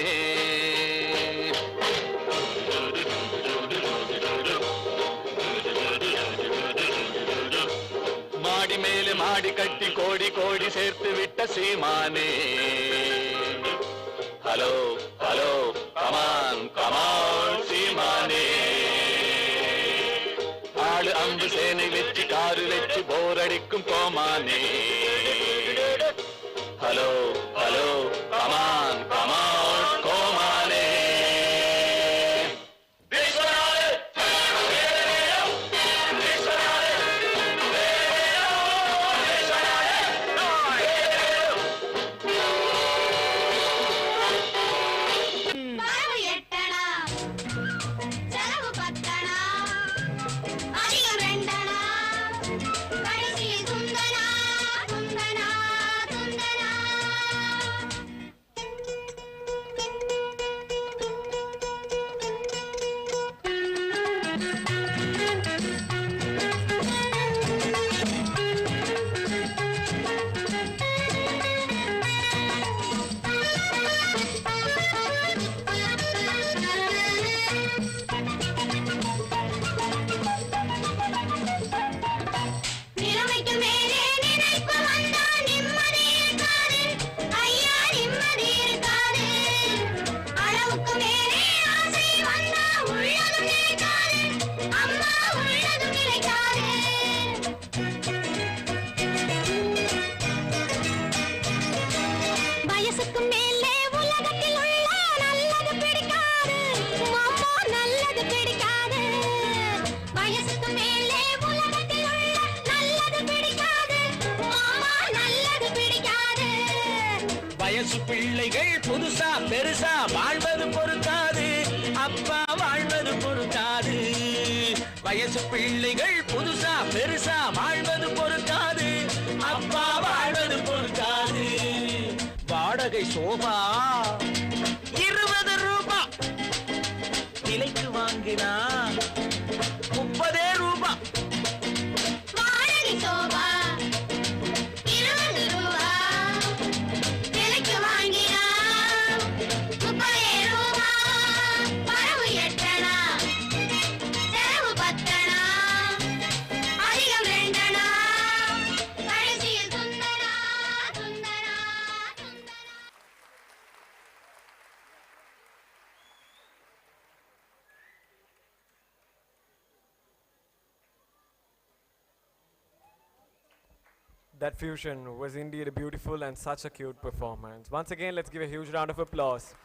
மாடி மேலே மாடி கட்டி கோடி கோடி சேர்த்து விட்ட சீமானே ஹலோ ஹலோ கமான் கமான் சீமானே ஆளு அம்பு சேனை வச்சு காரு வச்சு போரடிக்கும் கோமானே ஹலோ ஹலோ கமான் கமான் கோமானே வயசு பிள்ளைகள் புதுசா பெருசா வாழ்வது பொறுக்காது அப்பா வாழ்வது பொறுக்காது வயசு பிள்ளைகள் புதுசா பெருசா வாழ்வது பொறுக்காது அப்பா வாழ்வது பொறுக்காது வாடகை சோபா 20 ரூபாய் விலைக்கு வாங்கினா 30 ரூபாய் வாடகை சோபா 20 ரூபா விலைக்கு வாங்கினா 30 ரூபா வரவு எட்டனா செலவு பத்தனா அதிகம் ரெண்டனா கடைசியில் துந்தனா துந்தனா That fusion was indeed a beautiful and such a cute performance. Once again, let's give a huge round of applause.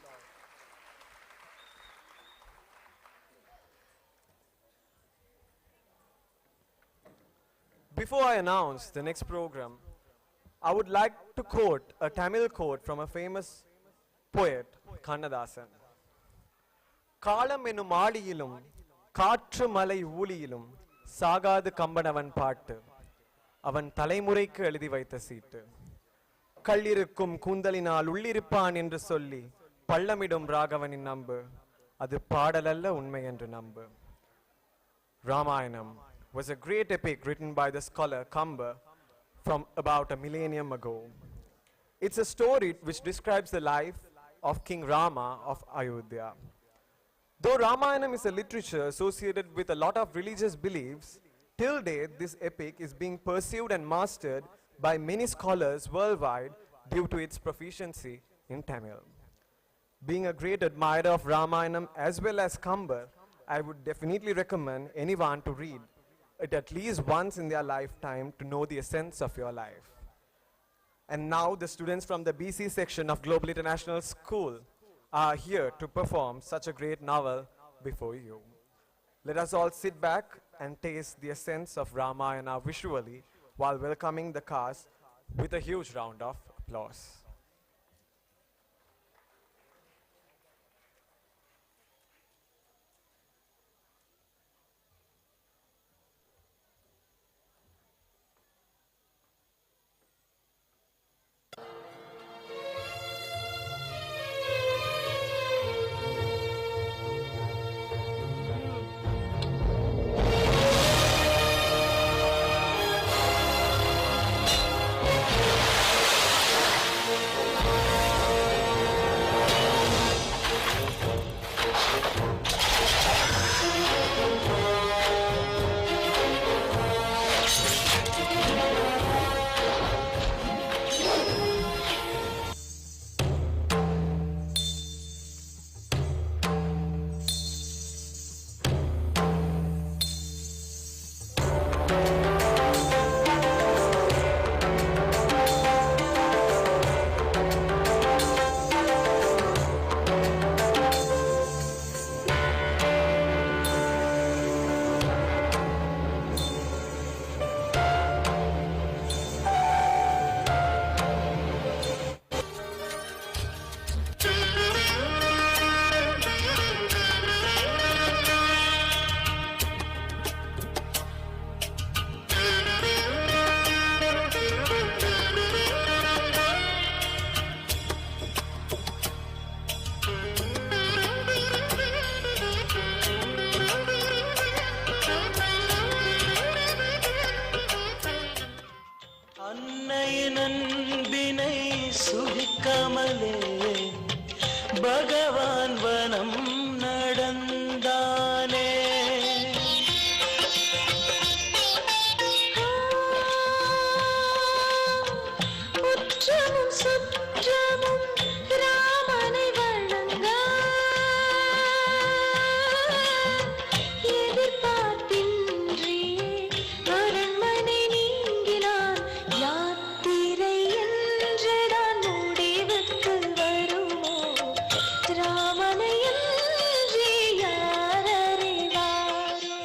Before I announce the next program, I would like to quote a Tamil quote from a famous poet, Kannadasan. காலம் என்னும் ஆடியிலும் காற்று மலை ஊழியிலும் சாகாது கம்பனவன் பாட்டு அவன் தலைமுறைக்கு எழுதி வைத்த சீட்டு கள்ளிருக்கும் கூந்தலினால் உள்ளிருப்பான் என்று சொல்லி பள்ளமிடும் ராகவனின் நம்பு அது பாடலல்ல உண்மை என்று நம்பு. Ramayana was a great epic written by the scholar Kamba from about a millennium ago. It's a story which describes the life of King Rama of Ayodhya. Though Ramayanam is a literature associated with a lot of religious beliefs, till date this epic is being pursued and mastered by many scholars worldwide due to its proficiency in Tamil. Being a great admirer of Ramayanam as well as Kambar, I would definitely recommend anyone to read it at least once in their lifetime to know the essence of your life. And now the students from the BC section of Global International School are here to perform such a great novel before you. Let us all sit back and taste the essence of Ramayana visually while welcoming the cast with a huge round of applause. பகவான் வனம் நடந்தானே. உற்றமும் சுற்றமும் ராமனை வணங்க எதிர்பார்ப்பின்றி அரண்மனை நீங்கினான். யாத்திரை என்றுதான் முடிவுக்கு வருமோ ராமனை அன்றி யார் அறிவாரோ.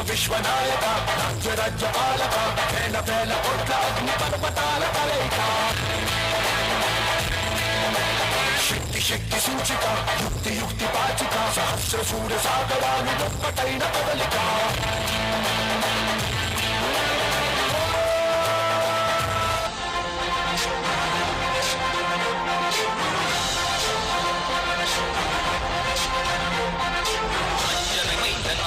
విశ్వనాయక రాజ్య రాజ్య పాలక వేల వేల కోట్ల అగ్ని పర్వతాల కలయిక శక్తి సూచిక యుక్తి యుక్తి పాచిక సహస్ర సూర్య సాగరాలు ఒక్కటైన కదలిక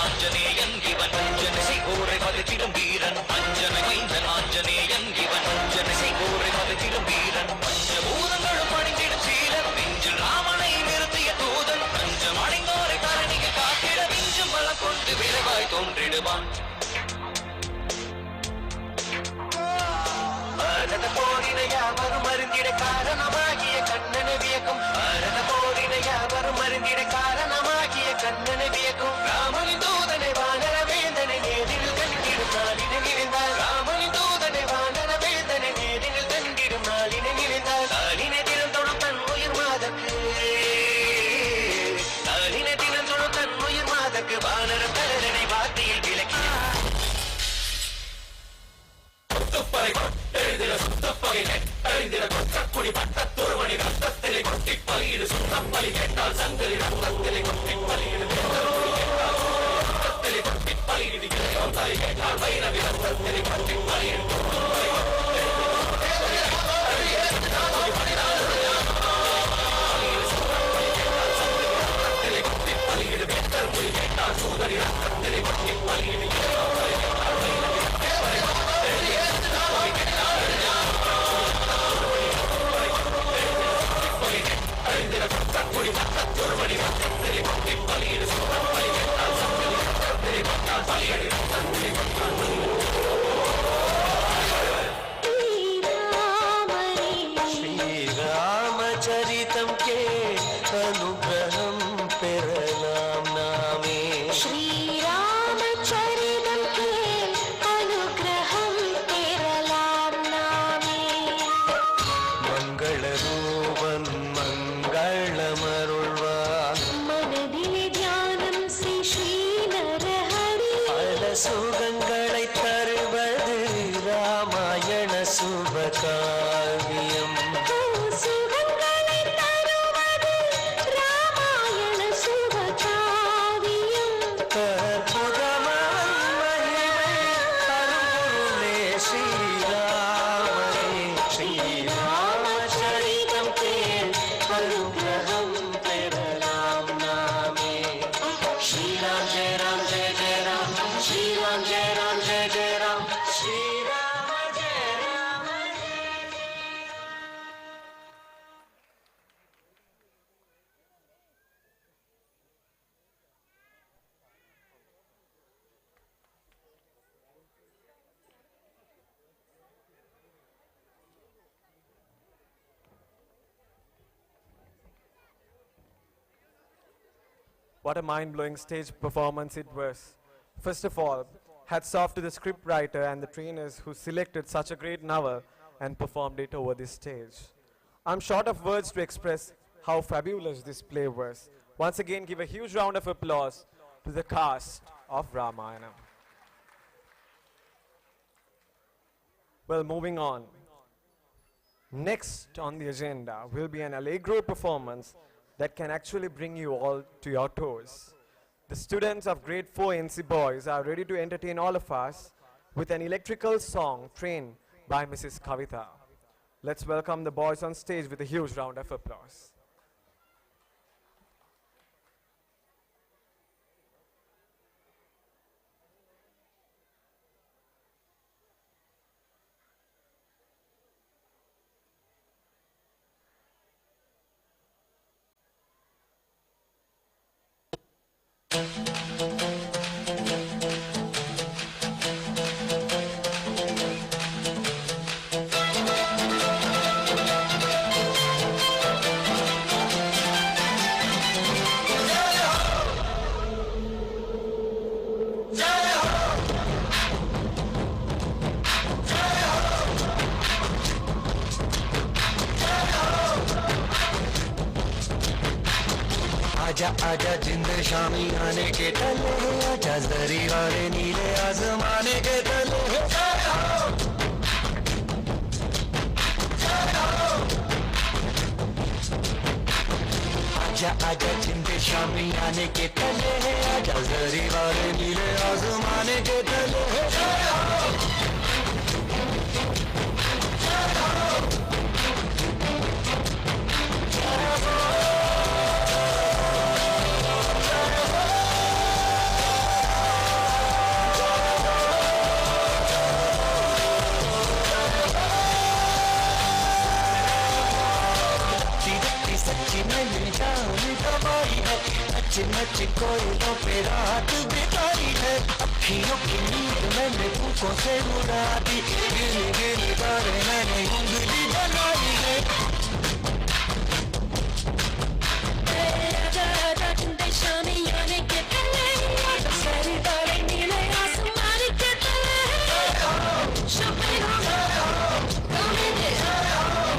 ஆஞ்சநேயன் இவன் அஞ்சனை ஓரை மதித்திடும் வீரன் அஞ்சனை மைந்தன் ஆஞ்சநேயன் இவன் அஞ்சனை ஓரை மதித்திடும் வீரன் பஞ்சபூதங்களும் பணிந்திடும் சீரன் நெஞ்சில் ராமனை நிறுத்திய தூதன் பஞ்சம் அடைந்தோரை தரணிக்கு காத்திட மிஞ்சும் பலம் கொண்டு விரைவாய் தோன்றிடுவான் பாரத போரின யாவரும் மருந்திட காரணமாகிய கண்ணனை வியக்கும் பாரத போரின யாவரும் மருந்திட காரணமாகிய கண்ணனை வியக்கும் ராமனின் தூதனை வானர வேந்தனை நேரில் கண்டிடும் நாளினை நிறைந்தார் ராமனின் தூதனை வானர வேந்தனை நேரில் கண்டிடும் நாளினை நிறைந்தார் நாளினை தினம் தொடும் தன் உயிர் மாதக்கு நாளினை தினம் தொடும் தன் உயிர் மாதக்கு வானர கலரனை வார்த்தையில் விளக்கினார் எழுதிட சுத்தப்பகை எழுதிட கொற்றக்குடி பட்டத்தொருவனி ரத்தத்திலே கொட்டி பலியிடு சுத்தப்பலி கேட்டால் சங்கரி ரத்தத்திலே கொட்டி பலியிடு ரத்தத்திலே கொட்டி பலியிடு தலை கேட்டால் வைரவி ரத்தத்திலே கொட்டி பலியிடு கேட்டால் சூதரி ரத்தத்திலே கொட்டி பலியிடு श्रीरामचरितं के अनुग्रहं पेरलाम नामे श्रीरामचरितं के अनुग्रहं पेरलाम नामे मंगलरूपं मंगलमरुள்வார் மனதிலே தியானம் செய் ஸ்ரீ நரஹரி பல சுகங்களை தருவது ராமாயண சுபகாவியம் சுகங்களை தருவது ராமாயண சுபகாவியம் அற்புதமான மகிமை அருள்பொருளே ஸ்ரீராமனே ஸ்ரீராமச்சரிதம் கேள் அனுகிரகம் பெறலாம் நாமே ஸ்ரீராம் ஜெய ராம் ஜெய ஜெய ராம் ஸ்ரீராம் ஜெய ராம் ஜெய ஜெய ராம் ஸ்ரீராம ஜெய Rama What a mind-blowing stage performance it was. First of all, hats off to the scriptwriter and the trainers who selected such a great novel and performed it over this stage. I'm short of words to express how fabulous this play was. Once again, give a huge round of applause to the cast of Ramayana. Well, moving on. Next on the agenda will be an allegro performance that can actually bring you all to your toes. The students of grade 4 NC Boys are ready to entertain all of us with an electrical song trained by Mrs. Kavita. Let's welcome the boys on stage with a huge round of applause. आजा आजा जिंद शामी आने के तले आजा जरी वाले नीले आसमाने के तले आजा आजा जिंदे शामी आने के तले है आजा जरी वाले नीले आसमाने के तले है सच्ची मैंने जान गवाई है नच नच कोयलों पे रात बिताई है अखियों की नींद मैंने फूकों से उड़ा दी गिन गिन कर मैंने उंगली बनाई है आजा आजा जिंदे शामी आने के पहले आजा सारी वाले नीले आसमान के तले शपे हो गमे दे आने दे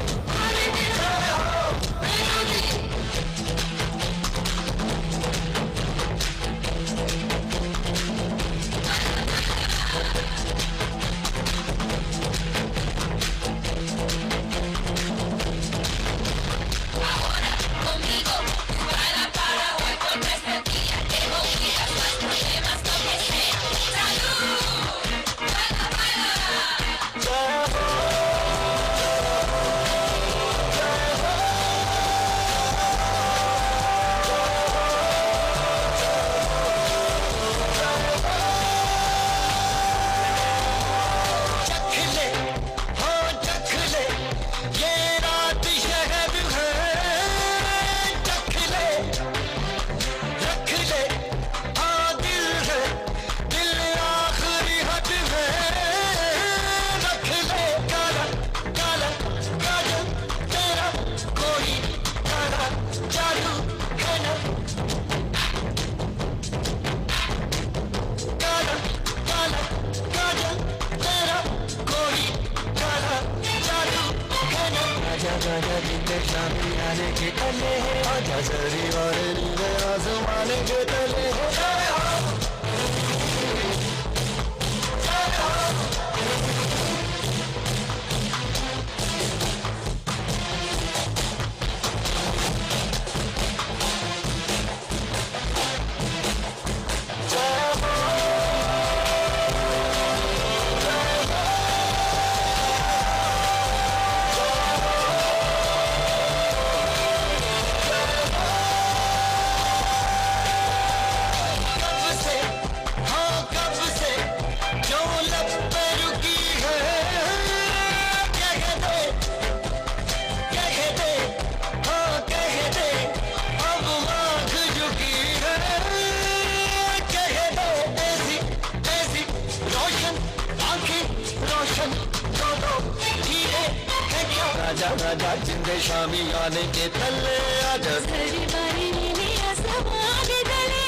आजा आजा जिंदे शामी आने के तले आजा सारी वाले नीले आसमान के तले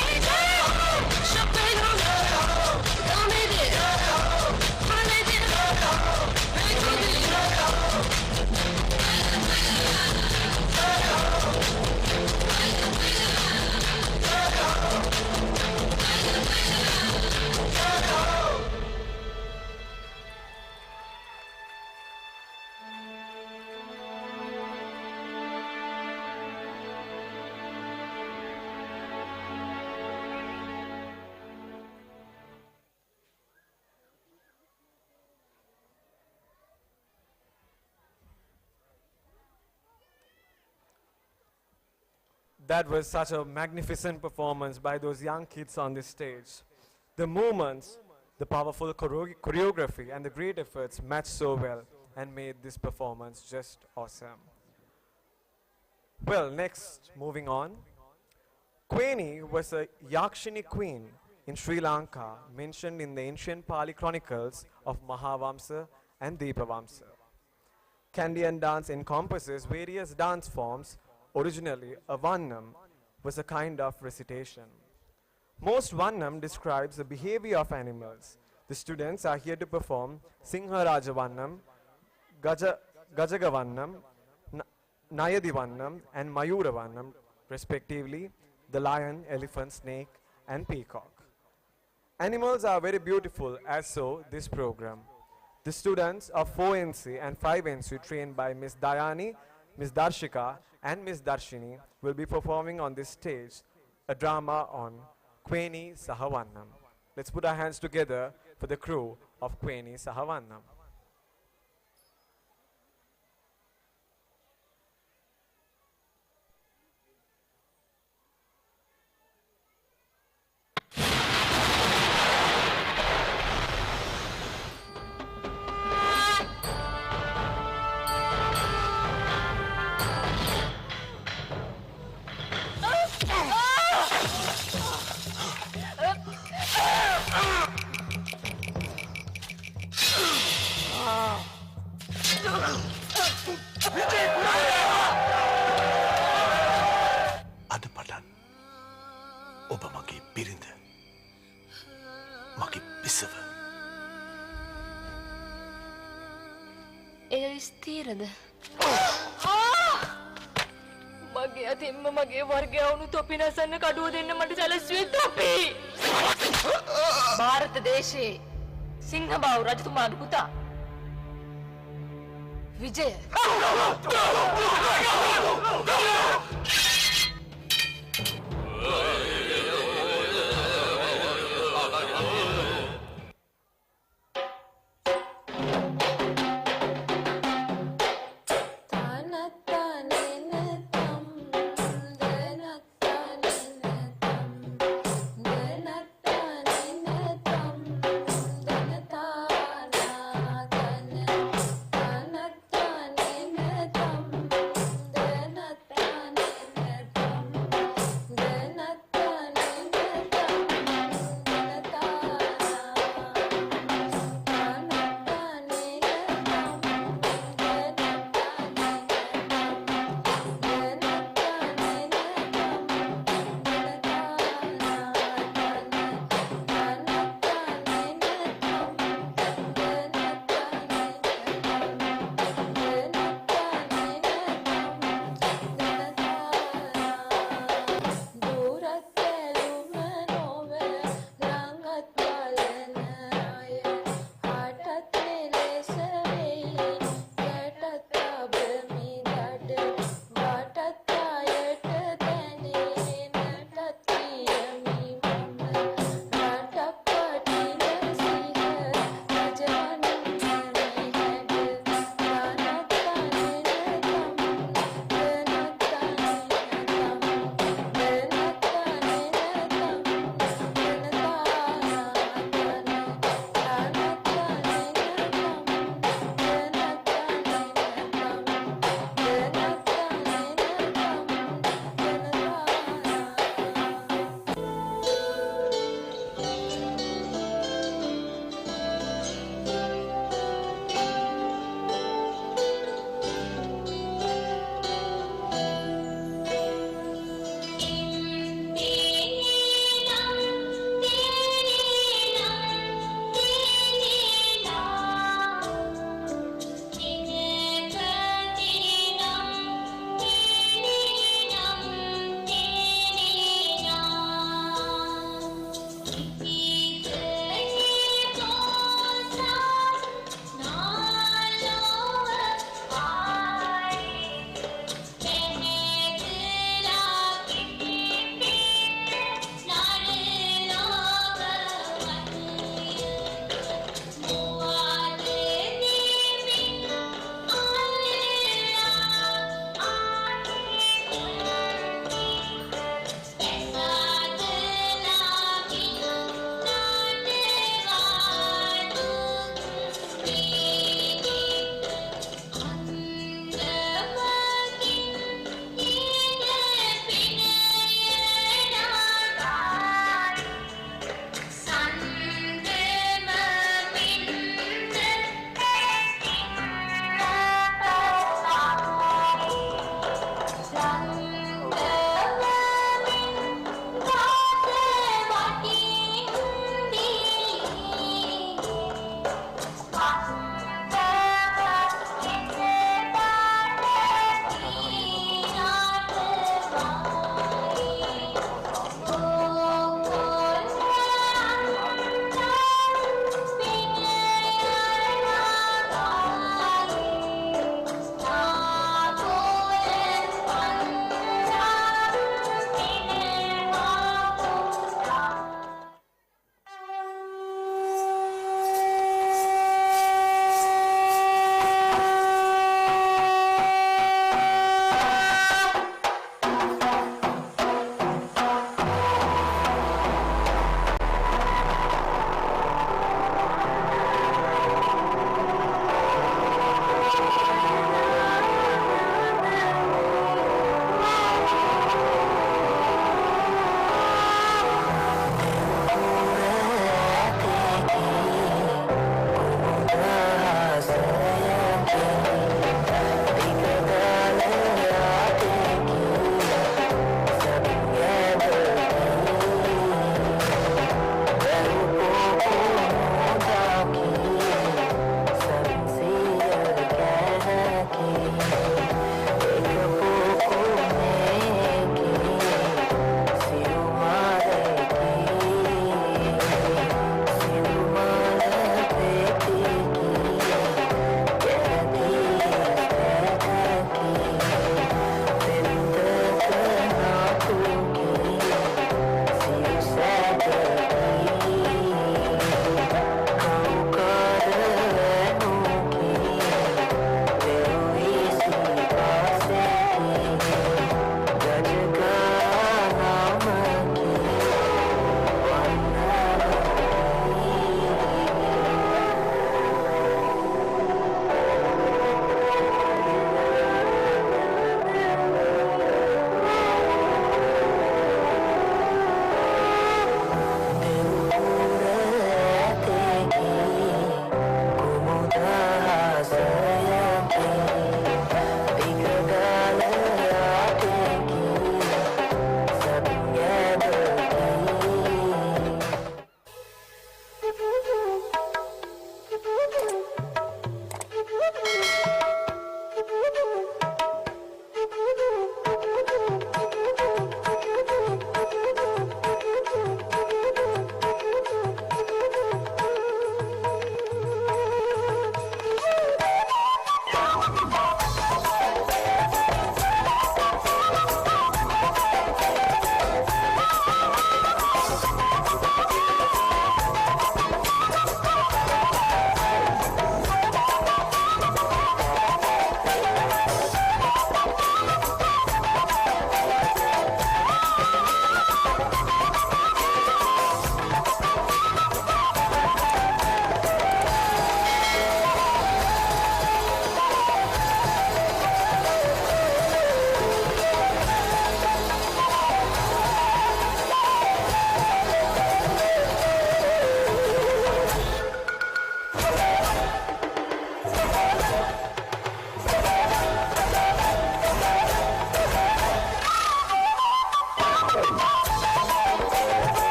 शपे हो गमे दे आने दे That was such a magnificent performance by those young kids on this stage. The movements, the powerful choreography, and the great efforts matched so well and made this performance just awesome. Well, next, moving on. Queni was a Yakshini queen in Sri Lanka, mentioned in the ancient Pali chronicles of Mahavamsa and Dipavamsa. Kandyan dance encompasses various dance forms. Originally, a Vannam was a kind of recitation. Most Vannam describes the behavior of animals. The students are here to perform Sinharaja Vannam, Gajaga Vannam, Nayadi Vannam, and Mayura Vannam, respectively, the lion, elephant, snake, and peacock. Animals are very beautiful, as so this program. The students of 4NC and 5NC trained by Ms. Dayani, Ms. Darshika, and Miss Darshini will be performing on this stage a drama on Queni Sahavannam. Let's put our hands together for the crew of Queni Sahavannam. අද පටන් ඔබ මගේ බිරිඳ මගේ පිසව එය ස්ථීරද මගේ අතින්ම මගේ වර්ගය වුණු තොපි නසන්න කඩුව දෙන්න මට සැලසුවේ තොපි ಭಾರತ දේශයේ සිංහබාහු රජතුමාගේ පුතා විජය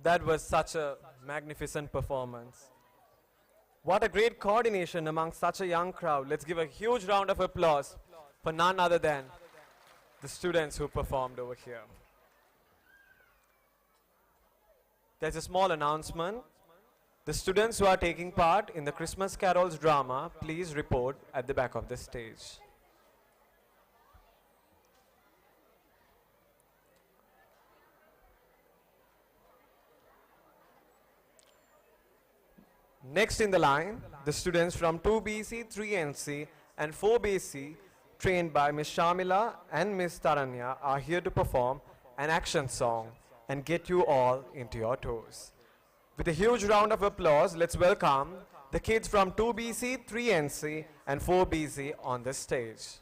That was such a magnificent performance. What a great coordination among such a young crowd. Let's give a huge round of applause for none other than the students who performed over here. There's a small announcement. The students who are taking part in the Christmas Carols drama, please report at the back of the stage. Next in the line, the students from 2BC, 3NC and 4BC, trained by Ms. Shamila and Ms. Taranya, are here to perform an action song and get you all into your toes. With a huge round of applause, let's welcome the kids from 2BC, 3NC and 4BC on the stage.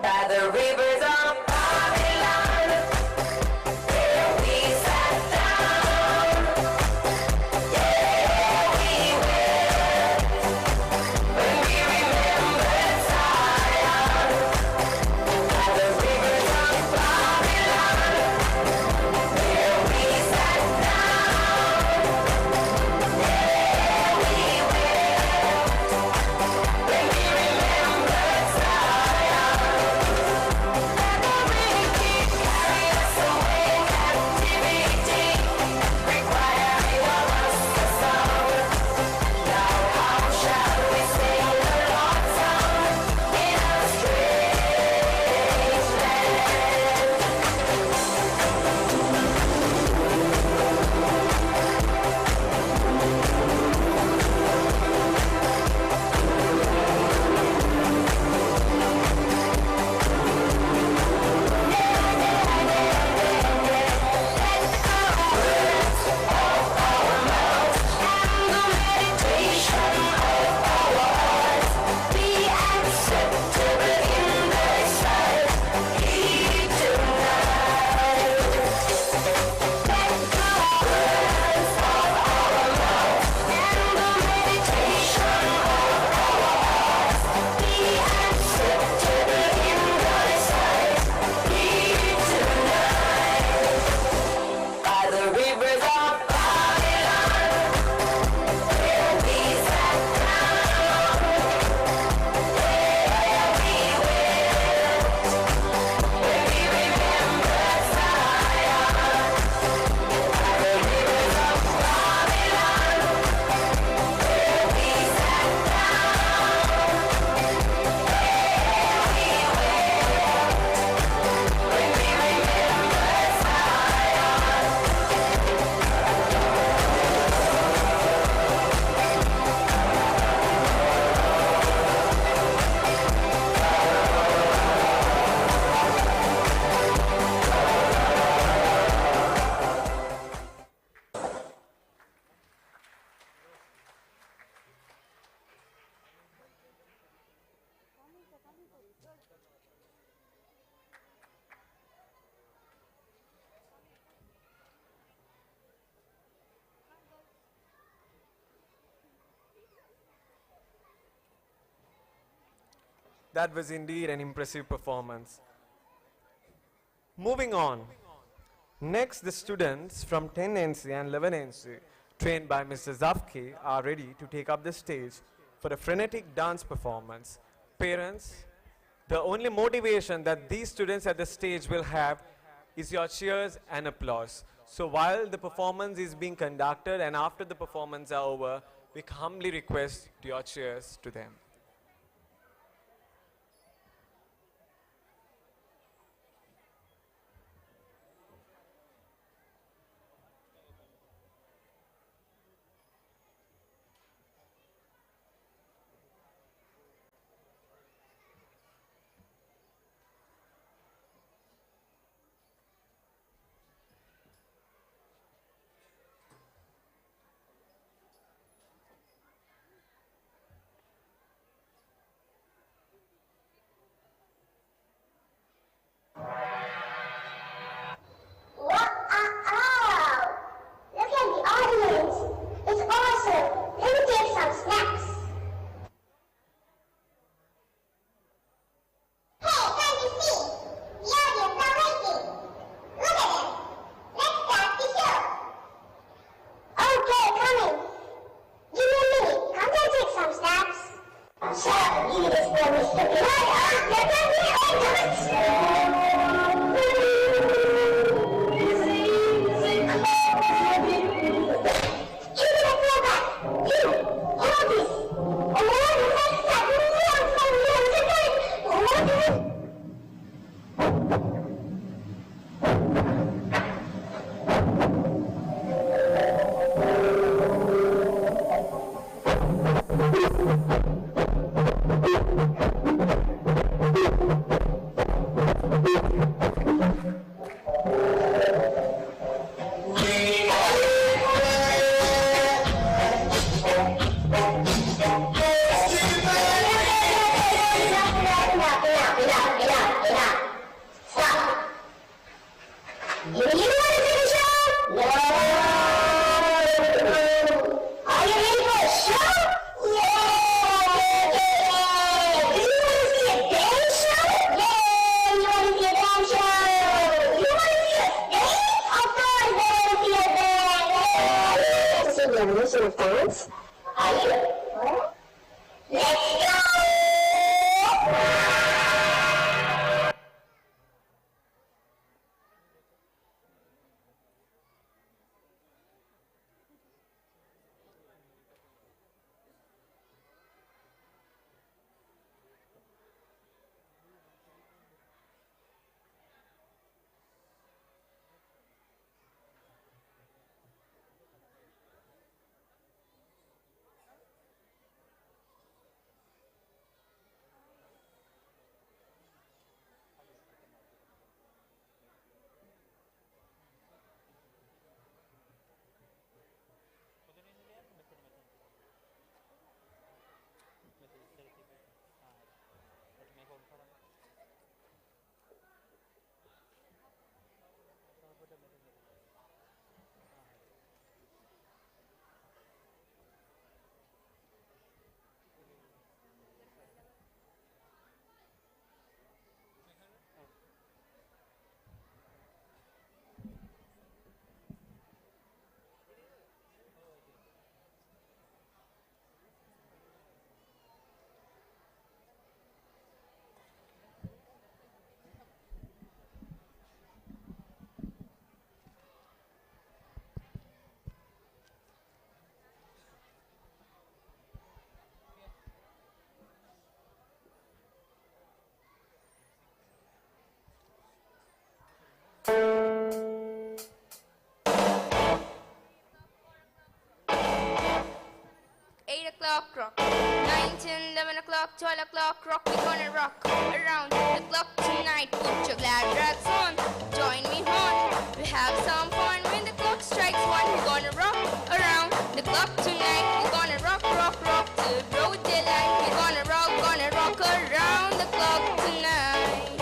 By the rivers of Babylon, where we sat down. Yeah, we will, when we remembered Zion. By the rivers of Babylon, where we sat down. Yeah, we will, when we remembered Zion. By the rivers of Babylon, where we sat down. Yeah, we will, when we remember Zion. By the rivers of Babylon, where we sat down. Yeah, we will, when we remember Zion. That was indeed an impressive performance. Moving on. Next, the students from 10NC and 11NC, trained by Mr. Zafki, are ready to take up the stage for a frenetic dance performance. Parents, the only motivation that these students at the stage will have is your cheers and applause. So while the performance is being conducted and after the performance are over, we humbly request your cheers to them. Revolution of Dance? Are you? Let's go! Rock. 9, 10, 11 o'clock, 12 o'clock, rock, we gonna rock around the clock tonight. Put your glad rags on, join me on. We have some fun when the clock strikes 1. We gonna rock around the clock tonight. We gonna rock, rock, rock till broad daylight. We gonna rock around the clock tonight.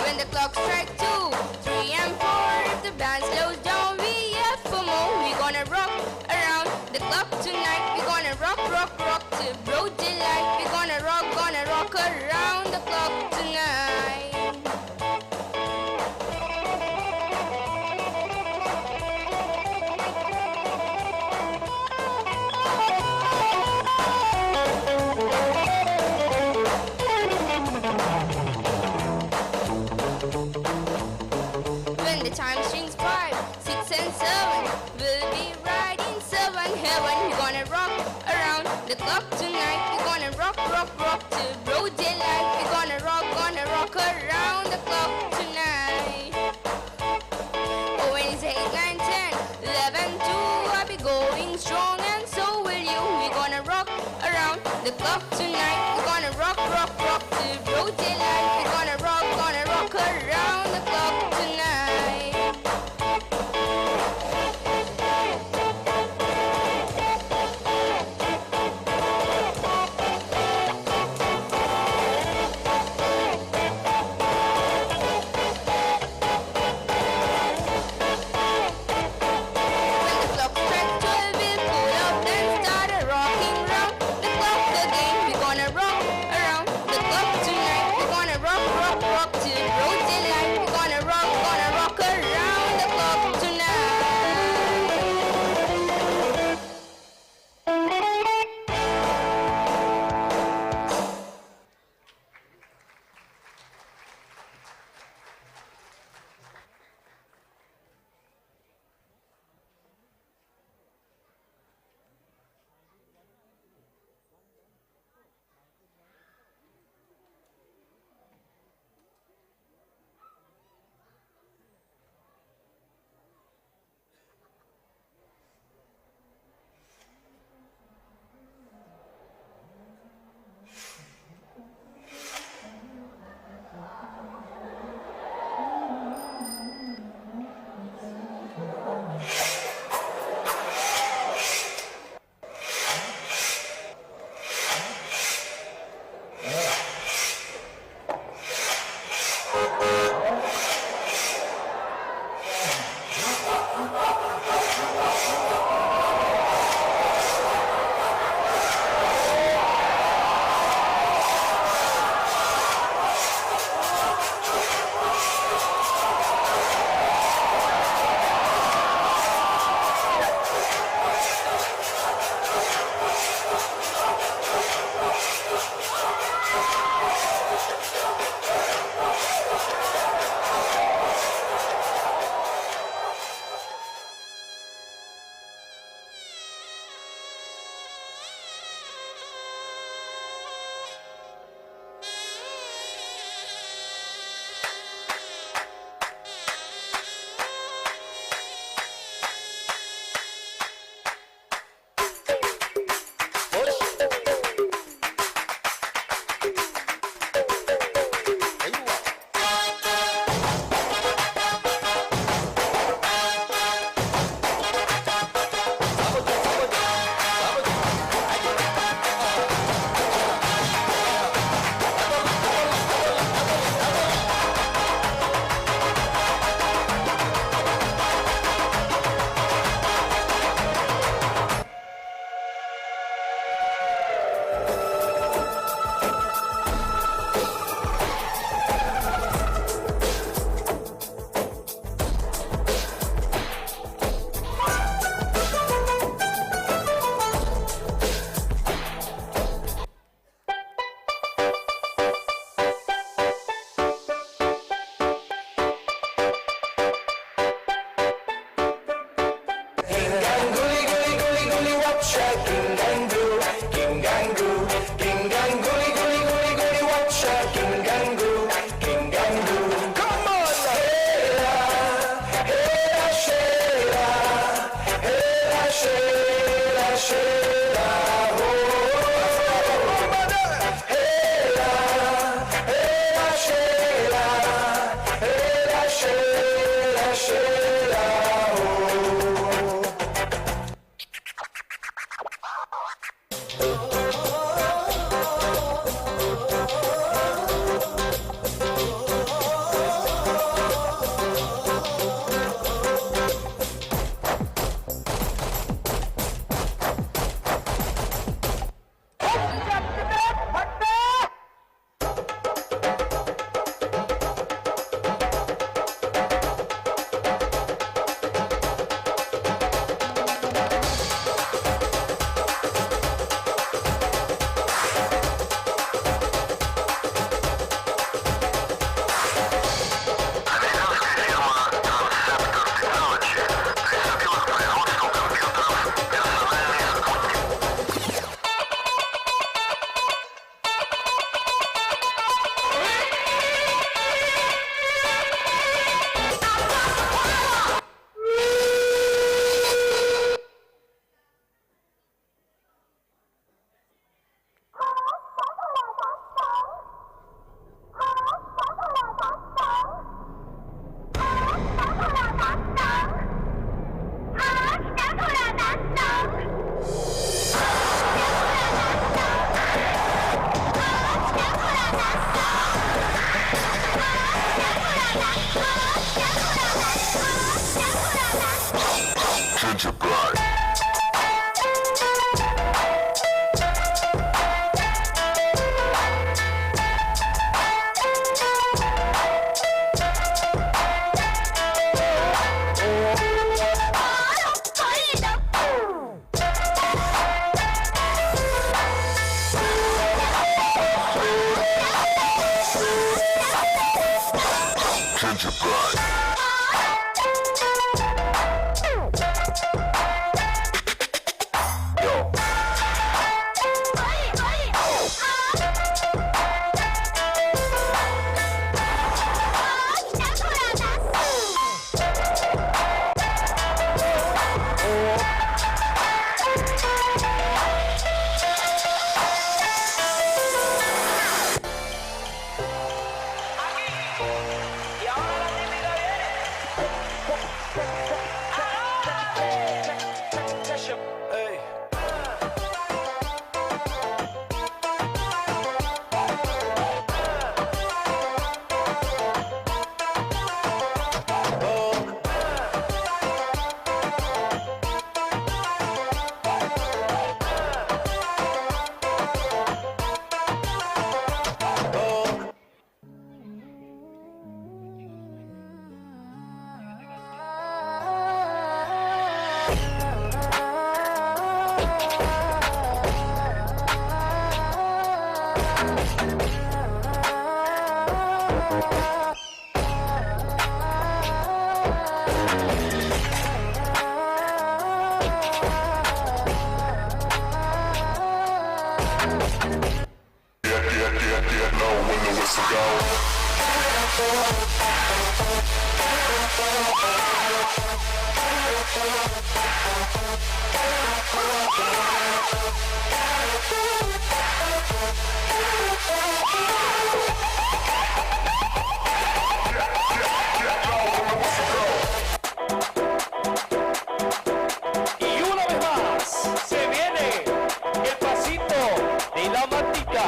When the clock strikes 2, 3 and 4, if the band slows down, we have for more. We gonna rock around the clock tonight. We gonna rock, rock, rock till broad daylight. We gonna rock around the clock tonight. When the time strings 5, 6 and 7, we'll be right in 7 heaven. We're gonna rock around the clock tonight. We're gonna rock, rock, rock till broad daylight. We're gonna rock around the clock tonight. Oh, when it's 8, 9, 10, 11, 2, I'll be going strong and so will you. We're gonna rock around the clock tonight. We're gonna rock, rock, rock till broad daylight. We're gonna rock around the clock tonight. know when the whistle Y una vez más se viene el pasito de la matita.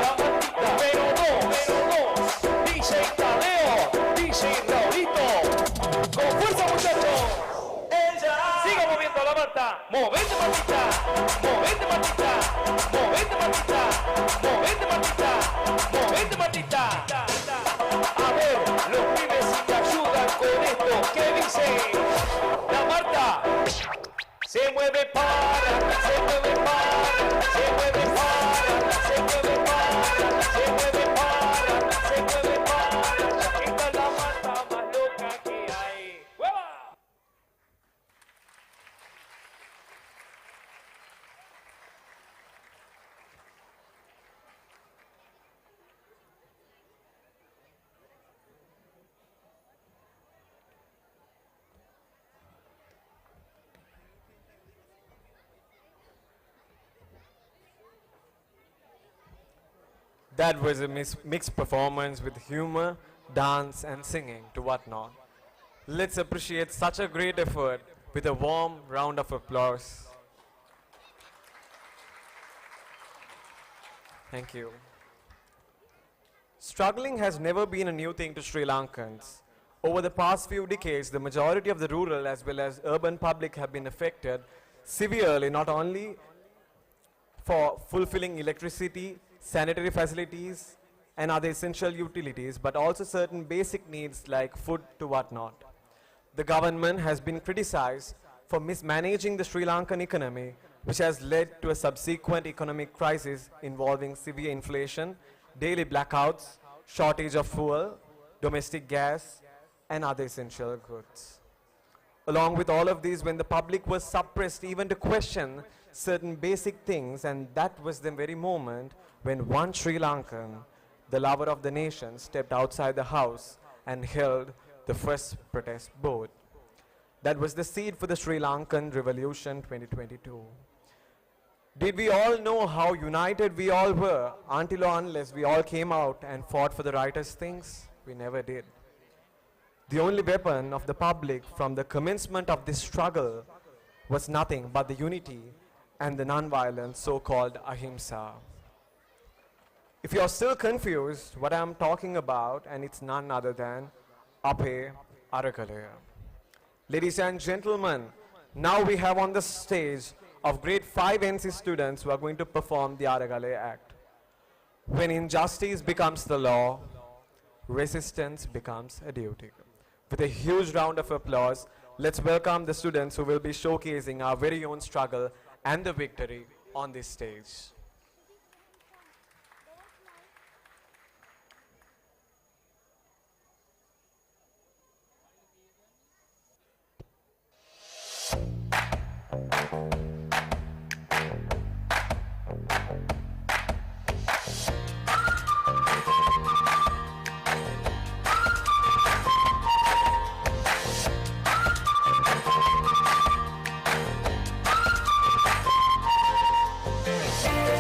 Número dos, DJ Tadeo, DJ Raulito. Con fuerza, muchachos. Siga moviendo la mata. Movete, matita. Movete, matita. Movete, matita. Movete, matita. Movete, matita. A ver, los pibes si te ayudan con esto. ¿Qué dice? La Marta. Se mueve para, se mueve para, se mueve para, se mueve para, se mueve para, se mueve para. Esta es la Marta más loca que hay. ¡Hueva! That was a mixed performance with humor, dance, and singing to whatnot. Let's appreciate such a great effort with a warm round of applause. Thank you. Struggling has never been a new thing to Sri Lankans. Over the past few decades, the majority of the rural as well as urban public have been affected severely, not only for fulfilling electricity, sanitary facilities, and other essential utilities, but also certain basic needs like food to whatnot. The government has been criticized for mismanaging the Sri Lankan economy, which has led to a subsequent economic crisis involving severe inflation, daily blackouts, shortage of fuel, domestic gas, and other essential goods. Along with all of these, when the public was suppressed even to question certain basic things, and that was the very moment when one Sri Lankan, the lover of the nation, stepped outside the house and held the first protest vote. That was the seed for the Sri Lankan Revolution 2022. Did we all know how united we all were until or unless we all came out and fought for the righteous things? We never did. The only weapon of the public from the commencement of this struggle was nothing but the unity and the non-violent so-called ahimsa. If you're still confused what I'm talking about, and it's none other than Ape Arakalaya. Ladies and gentlemen, now we have on the stage of grade 5 NC students who are going to perform the Arakalaya act. When injustice becomes the law, resistance becomes a duty. With a huge round of applause, let's welcome the students who will be showcasing our very own struggle and the victory on this stage. Thank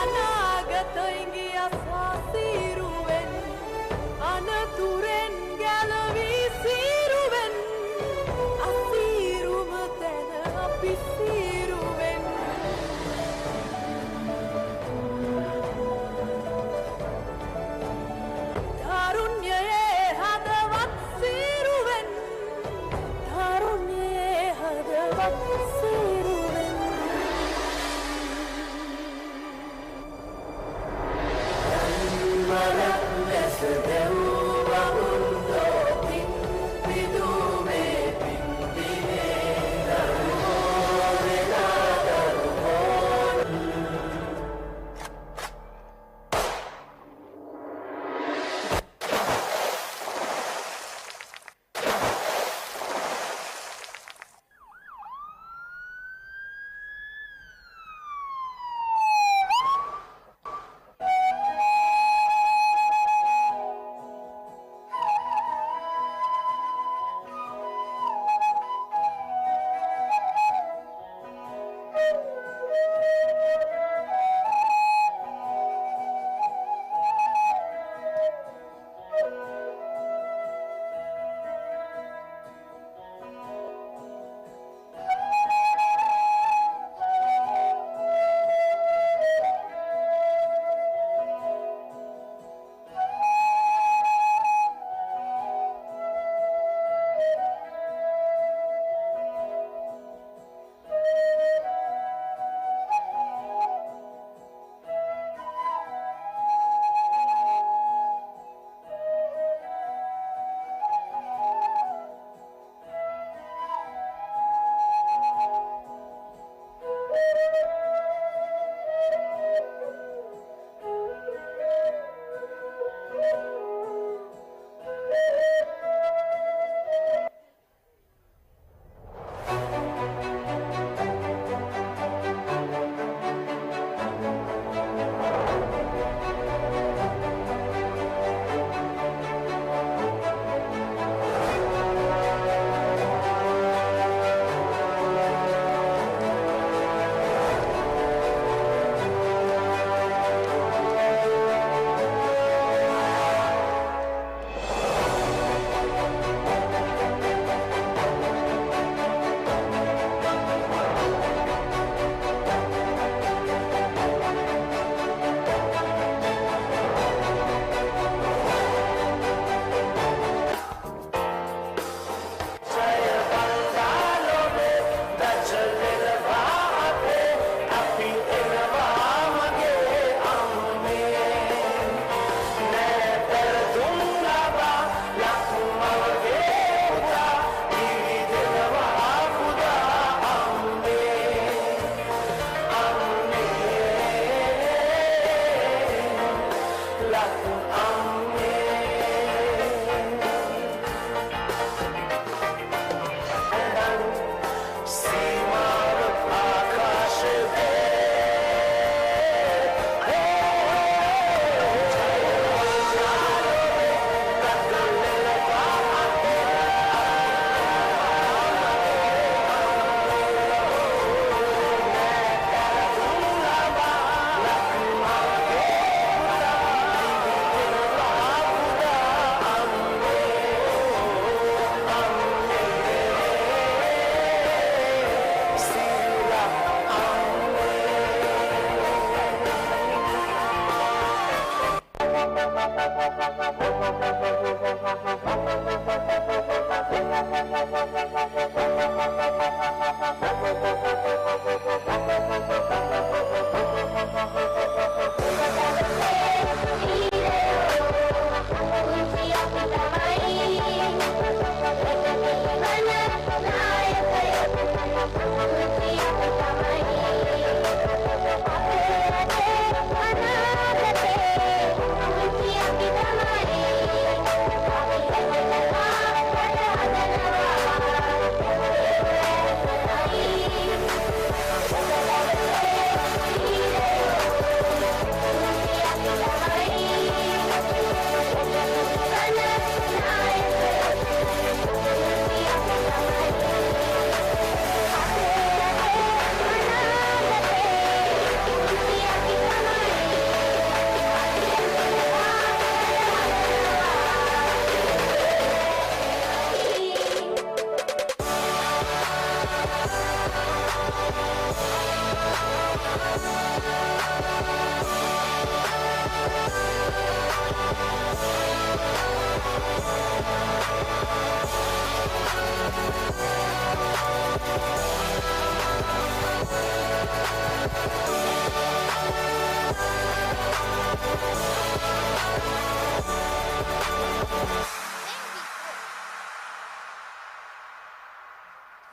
අනාගතයින්ගේ අසාසීරුවෙන් අනතුරෙන් ගැලවී සීරුවෙන් අසීරුම තැන අපි සීරුවෙන් තරුණ්‍යයේ හදවත් සීරුවෙන් තරුණ්‍යයේ හදවත් සීරුවෙන්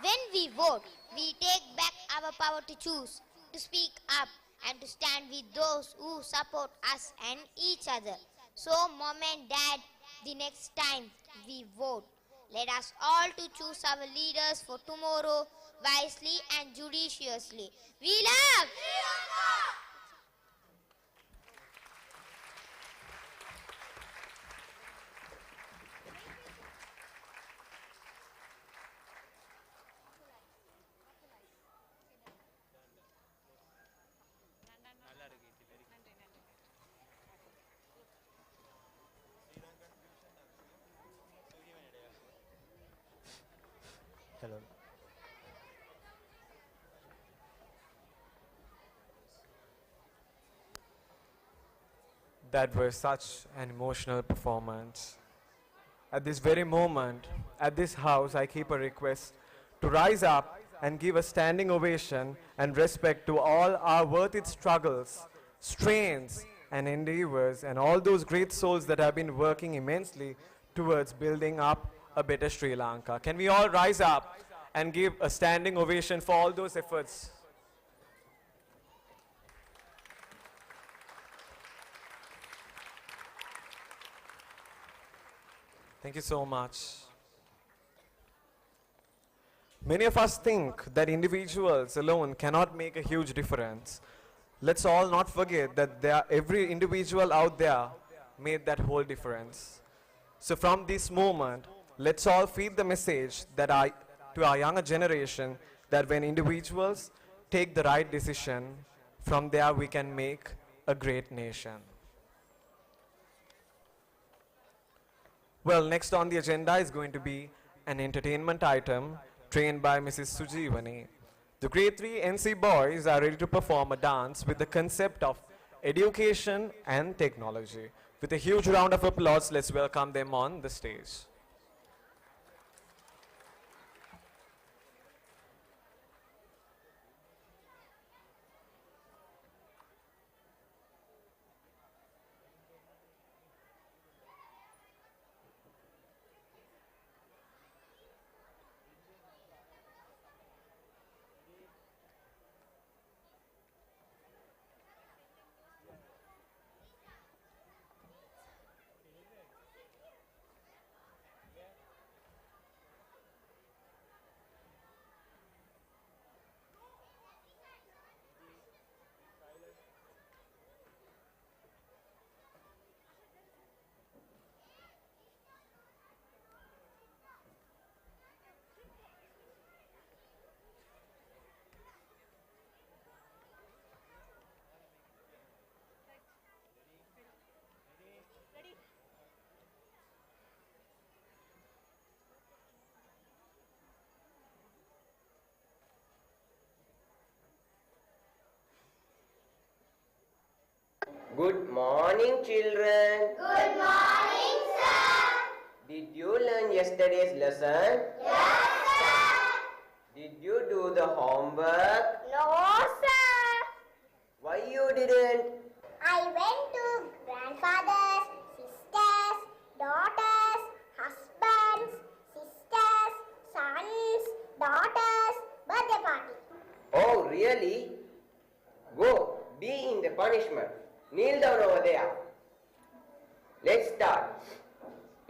When we vote, we take back our power to choose, to speak up, and to stand with those who support us and each other. So, Mom and Dad, the next time we vote, let us all to choose our leaders for tomorrow wisely and judiciously. We love! Hello. That was such an emotional performance. At this very moment, at this house, I keep a request to rise up and give a standing ovation and respect to all our worth it struggles, strains, and endeavors, and all those great souls that have been working immensely towards building up a better Sri Lanka. Can we all rise up and give a standing ovation for all those efforts? Thank you so much. Many of us think that individuals alone cannot make a huge difference. Let's all not forget that every individual out there made that whole difference. So from this moment, let's all feed the message that to our younger generation that when individuals take the right decision, from there we can make a great nation. Well, next on the agenda is going to be an entertainment item trained by Mrs. Sujivani. The grade 3 NC boys are ready to perform a dance with the concept of education and technology. With a huge round of applause, let's welcome them on the stage. Good morning, children. Good morning, sir. Did you learn yesterday's lesson? Yes, sir. Did you do the homework? No, sir. Why you didn't? I went to grandfathers, sisters, daughters, husbands, sisters, sons, daughters, birthday party. Oh, really? Go, be in the punishment. Kneel down over there. Let's start.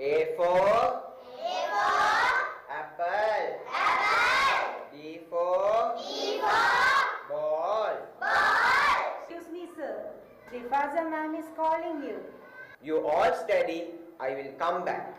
A for? Apple. D for? Ball. Excuse me, sir. The father ma'am is calling you. You all study. I will come back.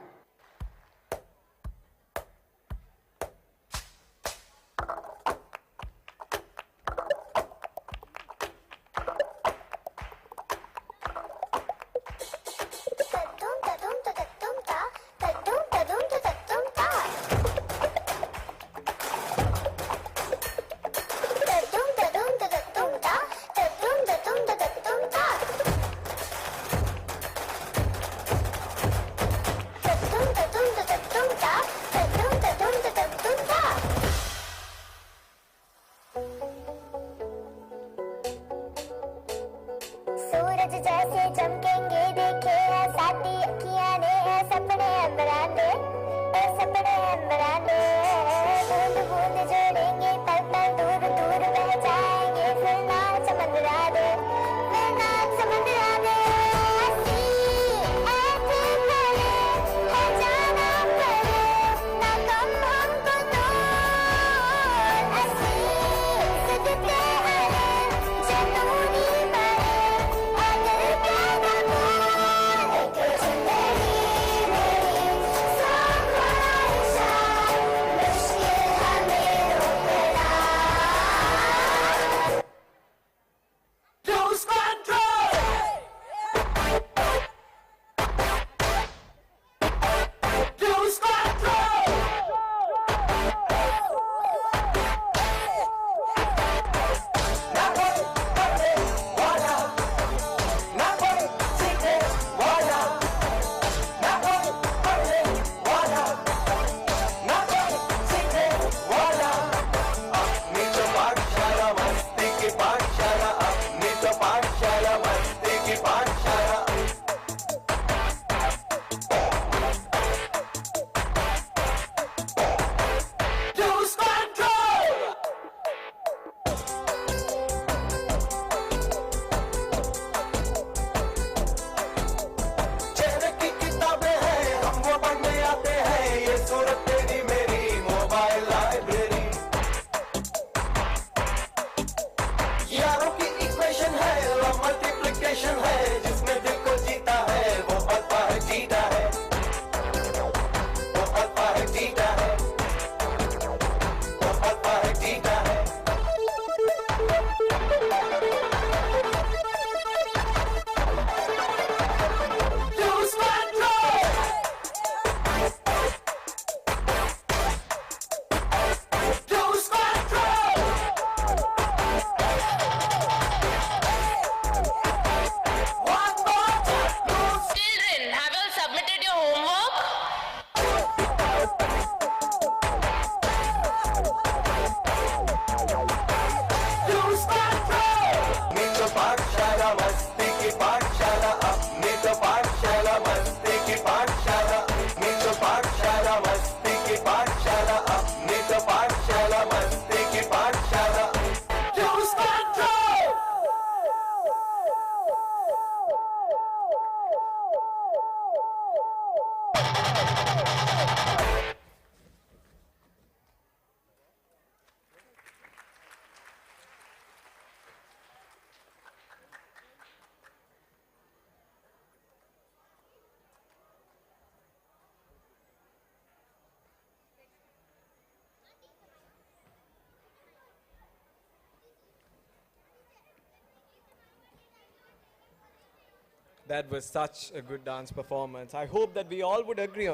That was such a good dance performance. I hope that we all would agree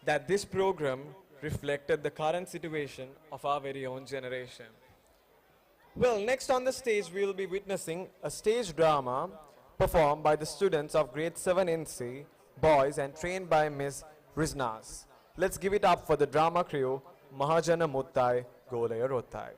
that this program reflected the current situation of our very own generation. Well, next on the stage, we will be witnessing a stage drama performed by the students of grade 7 NC, boys, and trained by Ms. Riznas. Let's give it up for the drama crew, Mahajana Muttai Golaya Rotai.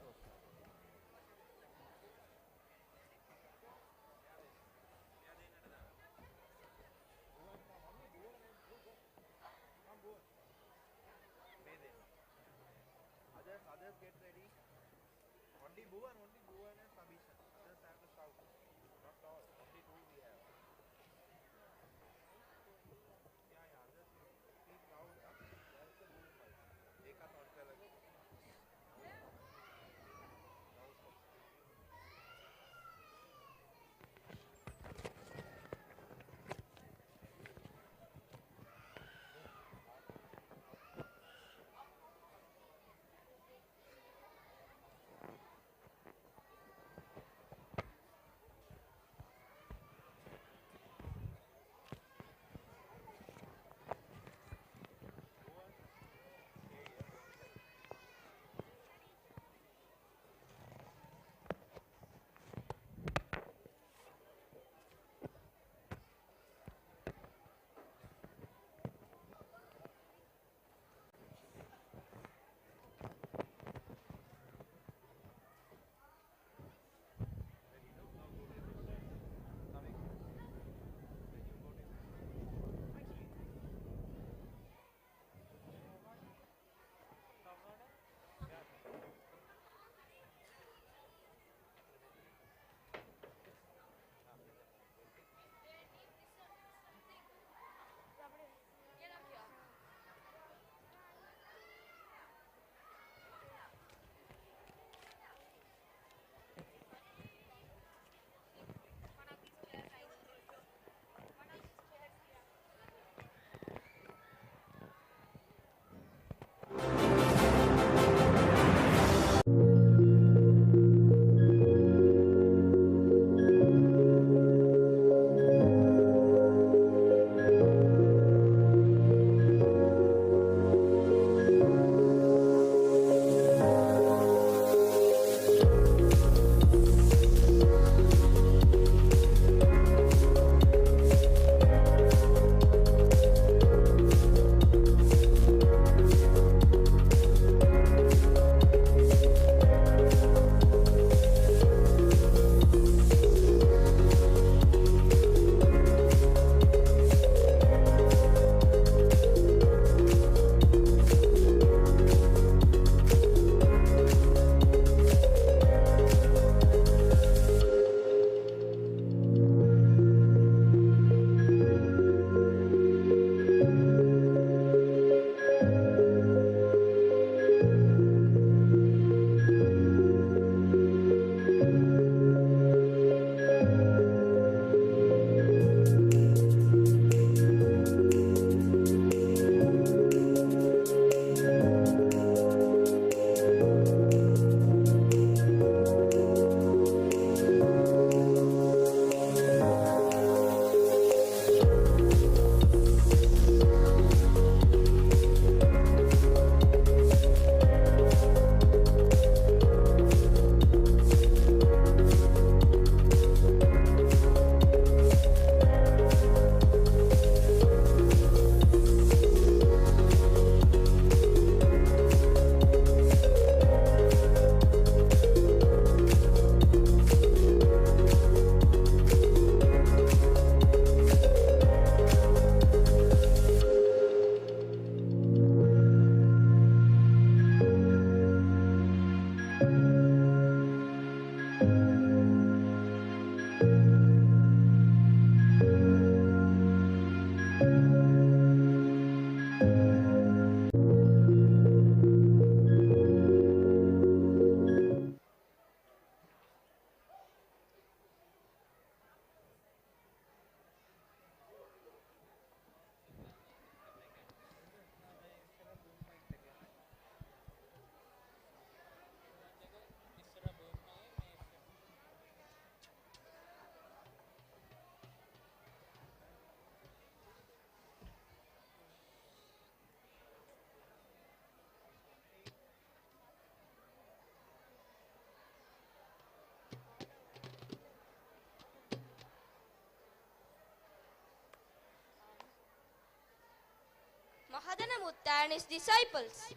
Mahadana Mutta and his disciples.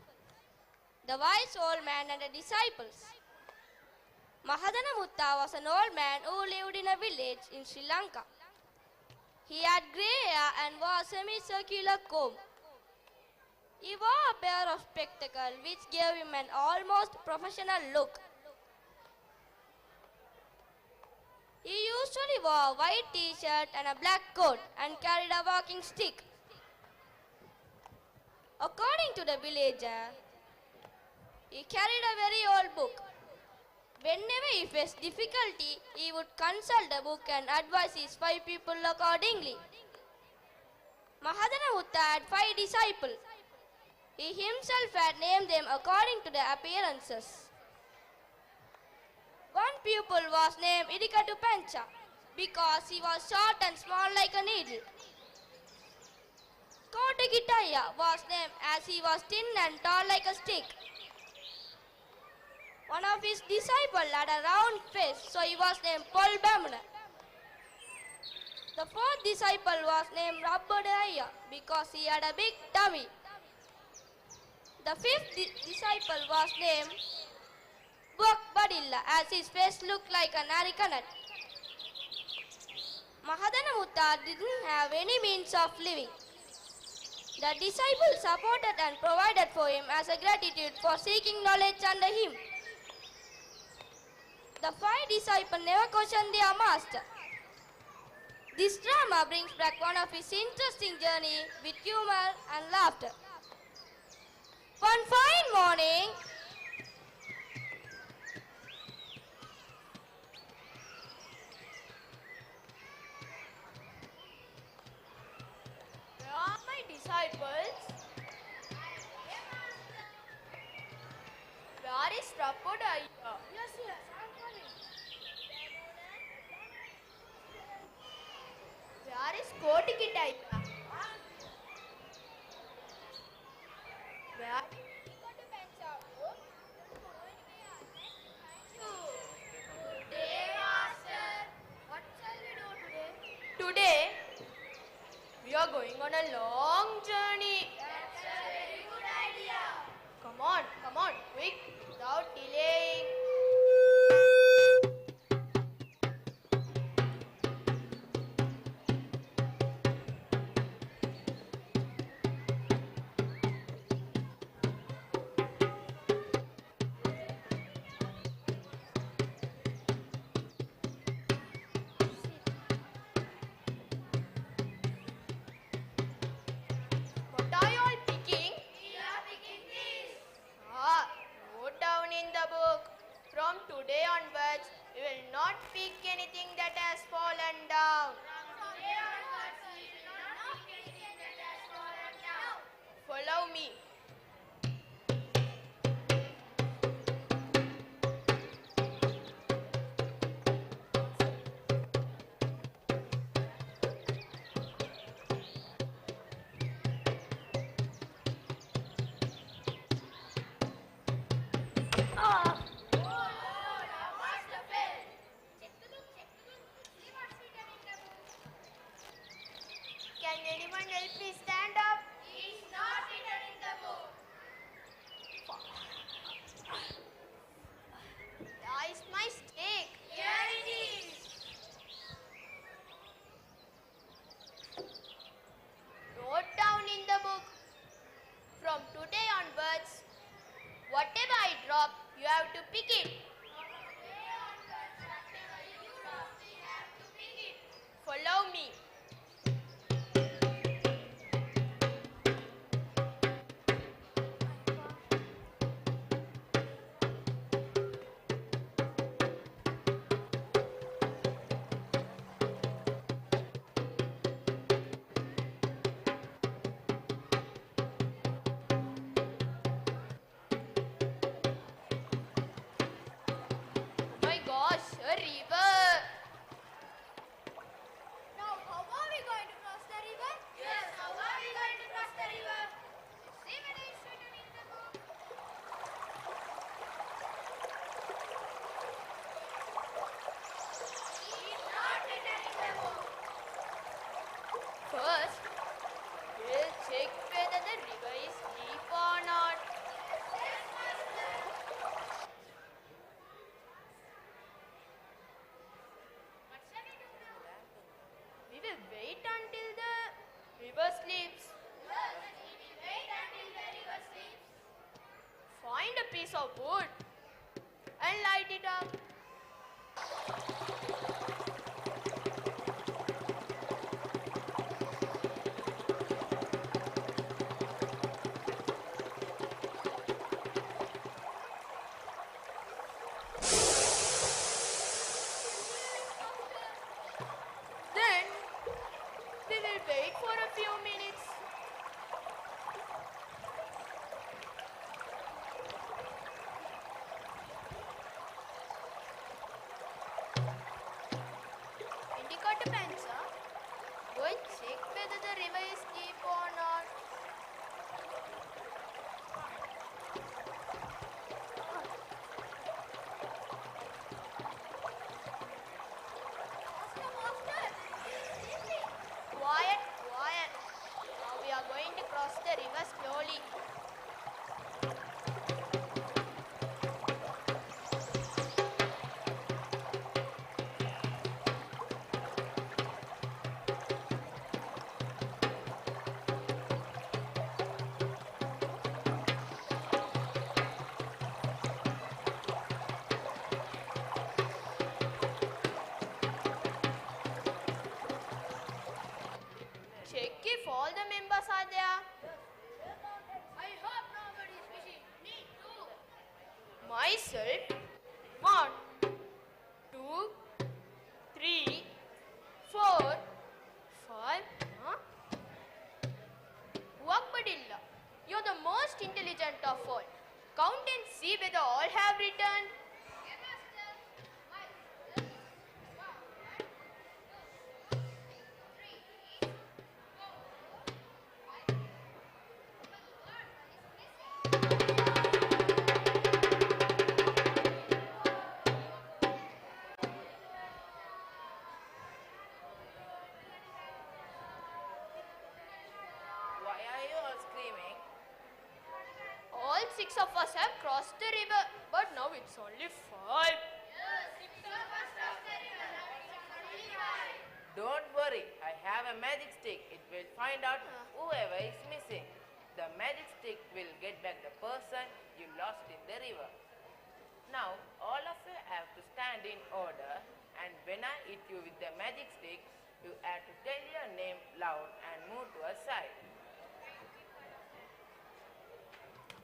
The wise old man and the disciples. Mahadana Mutta was an old man who lived in a village in Sri Lanka. He had grey hair and wore a semicircular comb. He wore a pair of spectacles which gave him an almost professional look. He usually wore a white t-shirt and a black coat and carried a walking stick. According to the villager, he carried a very old book. Whenever he faced difficulty, he would consult the book and advise his 5 people accordingly. Mahadana Mutta had 5 disciples. He himself had named them according to their appearances. One pupil was named Idikatu Pancha because he was short and small like a needle. Kotakitaya was named as he was thin and tall like a stick. One of his disciples had a round face, so he was named Paul Bamana. The 4th disciple was named Rabbodaya because he had a big tummy. The 5th disciple was named Buak as his face looked like an arecanut. Mahadana Mutta didn't have any means of living. The disciples supported and provided for him as a gratitude for seeking knowledge under him. The 5 disciples never questioned their master. This drama brings back one of his interesting journey with humor and laughter. One fine morning, where are my disciples? Where is Rabbodaya? Yes, I'm coming. Where is Kotakitaya? Where? Today, Master. What shall we do today? Today, we are going on a long journey. That's a very good idea. Come on, quick, without delaying. What are you all picking? We are picking this. Note down in the book. From today onwards, we will not pick anything that has fallen down. From today onwards, we will not pick anything that has fallen down. Follow me. Can anyone help me stand up? It's not written in the book. Where is my stick? Here it is. Note down in the book. From today onwards, whatever I drop, you have to pick it. Follow me. piece of wood and light it up. Then we will wait for a few minutes. Indicator man, sir. Go and check whether the river is deep or not. Quiet, quiet. Now we are going to cross the river slowly. Check if all the members are there. I hope nobody is missing. Me too. Myself. 1, 2, 3, 4, 5. Huh? Wakbadilla, you're the most intelligent of all. Count and see whether all have returned. Why are you all screaming? All 6 of us have crossed the river, but now it's only 5. Don't worry, I have a magic stick. It will find out whoever is missing. The magic stick will get back the person you lost in the river. Now, all of you have to stand in order, and when I hit you with the magic stick, you have to tell your name loud and move to a side.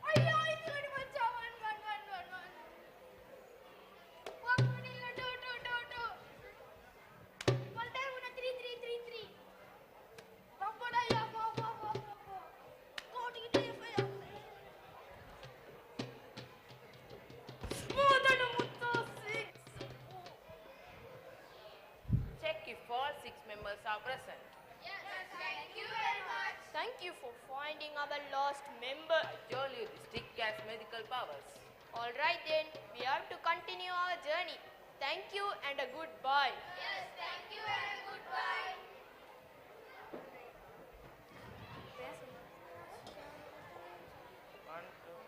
Ayya, it's going to be 1, 1, 1, 1, 1. Wakbadilla, 2, 2, 2, 2. Valteruna, 3, 3, 3, 3. Wakbadilla, 4, 4, 4, 4, 4. Go to the fire. Mudana Mutta, 6. Check if all 6 members are present. Yes, thank you very much. Thank you for finding our lost member. I told you the stick has magical powers. Alright then, we have to continue our journey. Thank you and a goodbye. Yes, thank you and a goodbye. One, two.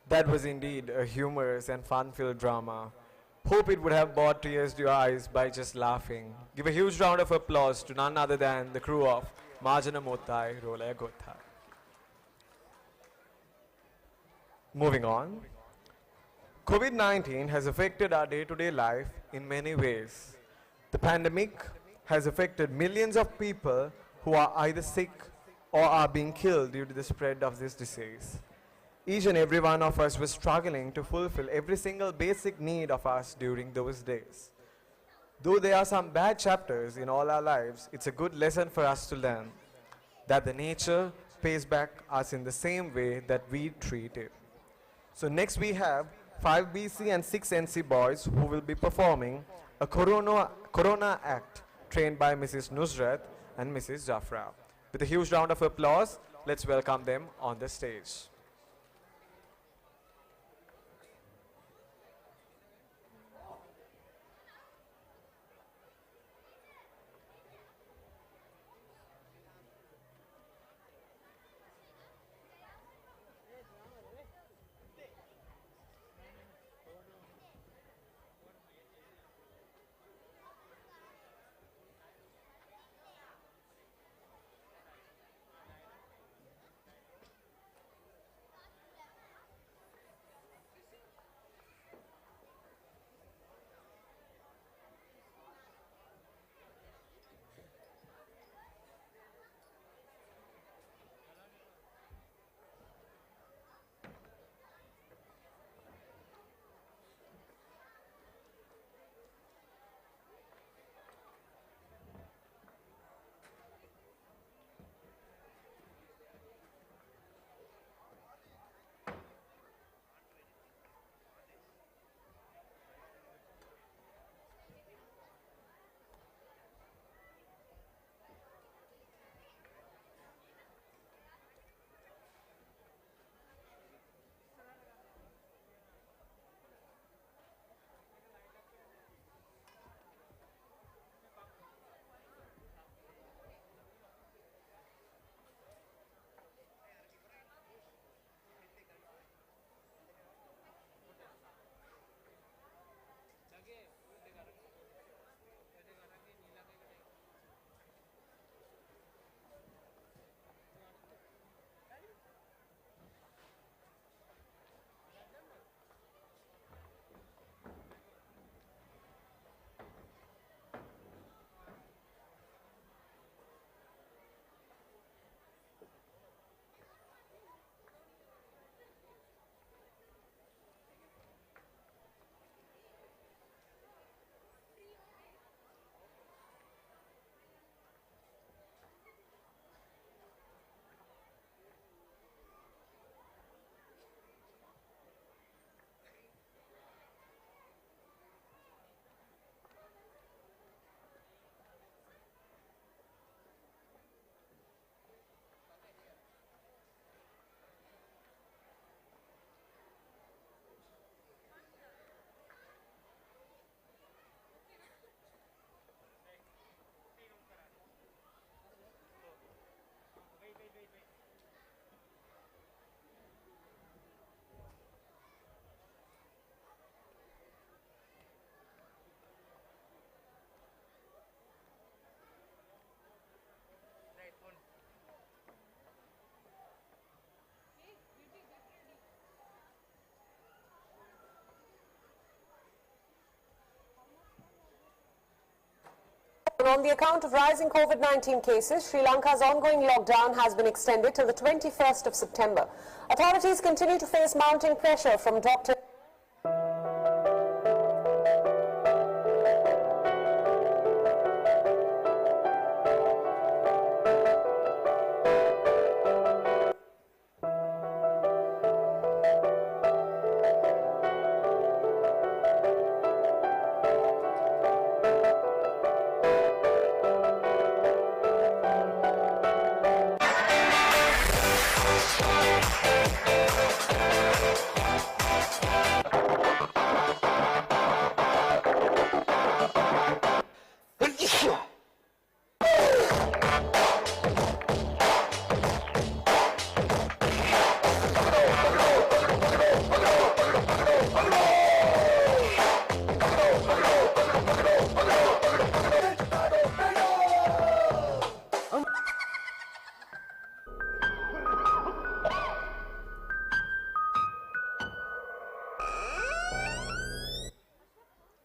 That was indeed a humorous and fun-filled drama. Hope it would have brought tears to your eyes by just laughing. Give a huge round of applause to none other than the crew of Marjana Motai Rolaya Gotha. Moving on. COVID-19 has affected our day-to-day life in many ways. The pandemic has affected millions of people who are either sick or are being killed due to the spread of this disease. Each and every one of us was struggling to fulfill every single basic need of us during those days. Though there are some bad chapters in all our lives, it's a good lesson for us to learn that the nature pays back us in the same way that we treat it. So next we have 5 BC and 6 NC boys who will be performing a Corona act trained by Mrs. Nusrat and Mrs. Jafra. With a huge round of applause, let's welcome them on the stage. On the account of rising COVID-19 cases, Sri Lanka's ongoing lockdown has been extended till the 21st of September. Authorities continue to face mounting pressure from doctors.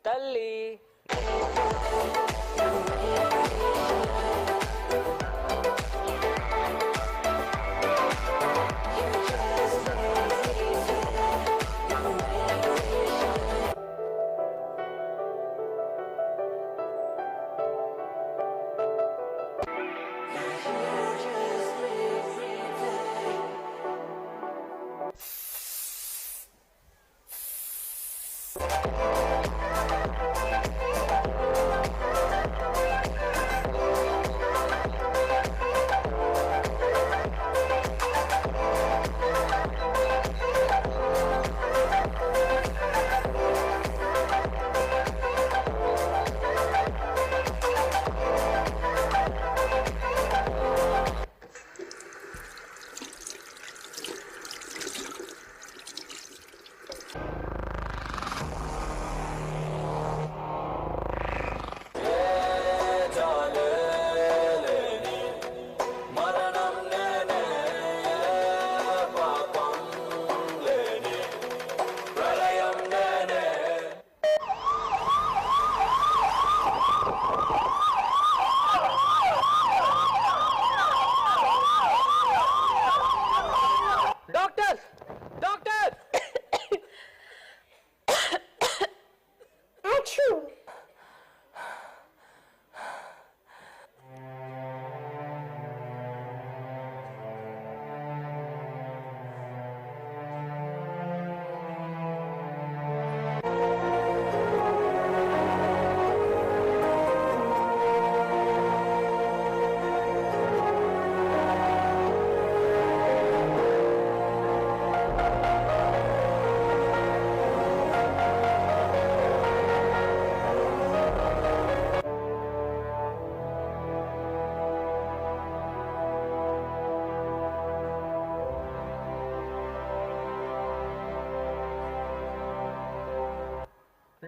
తల్లి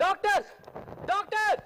doctor doctor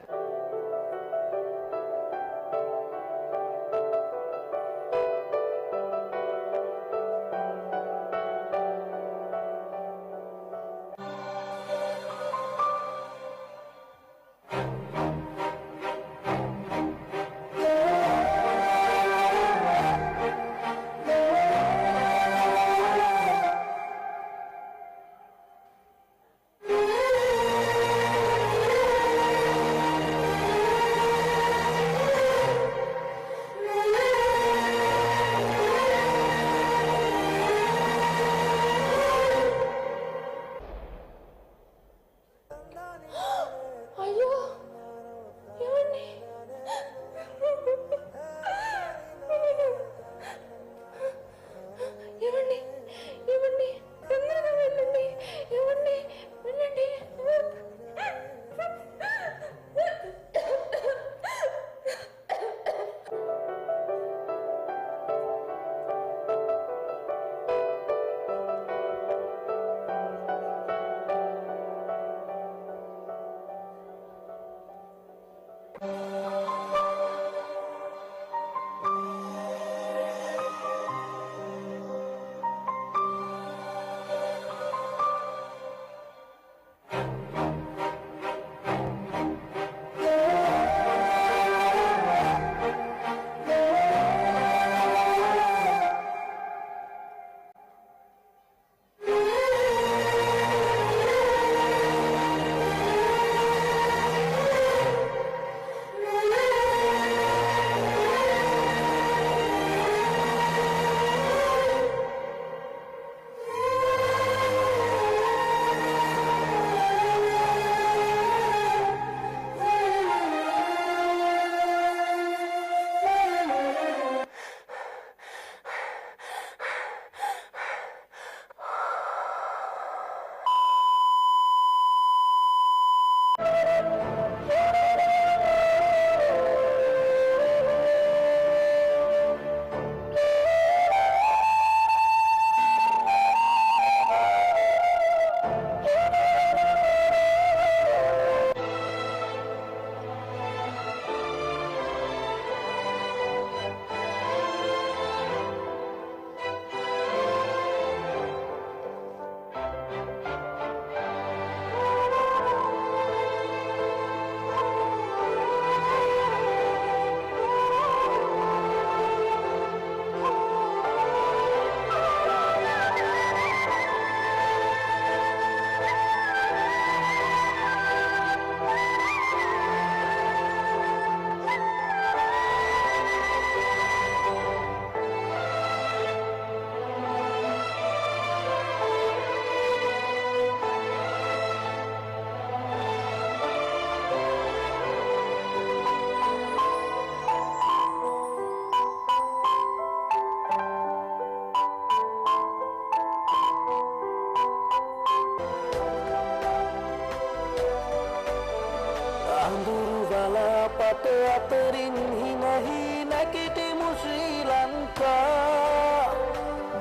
mate aterin hi nahi negatimu Sri Lanka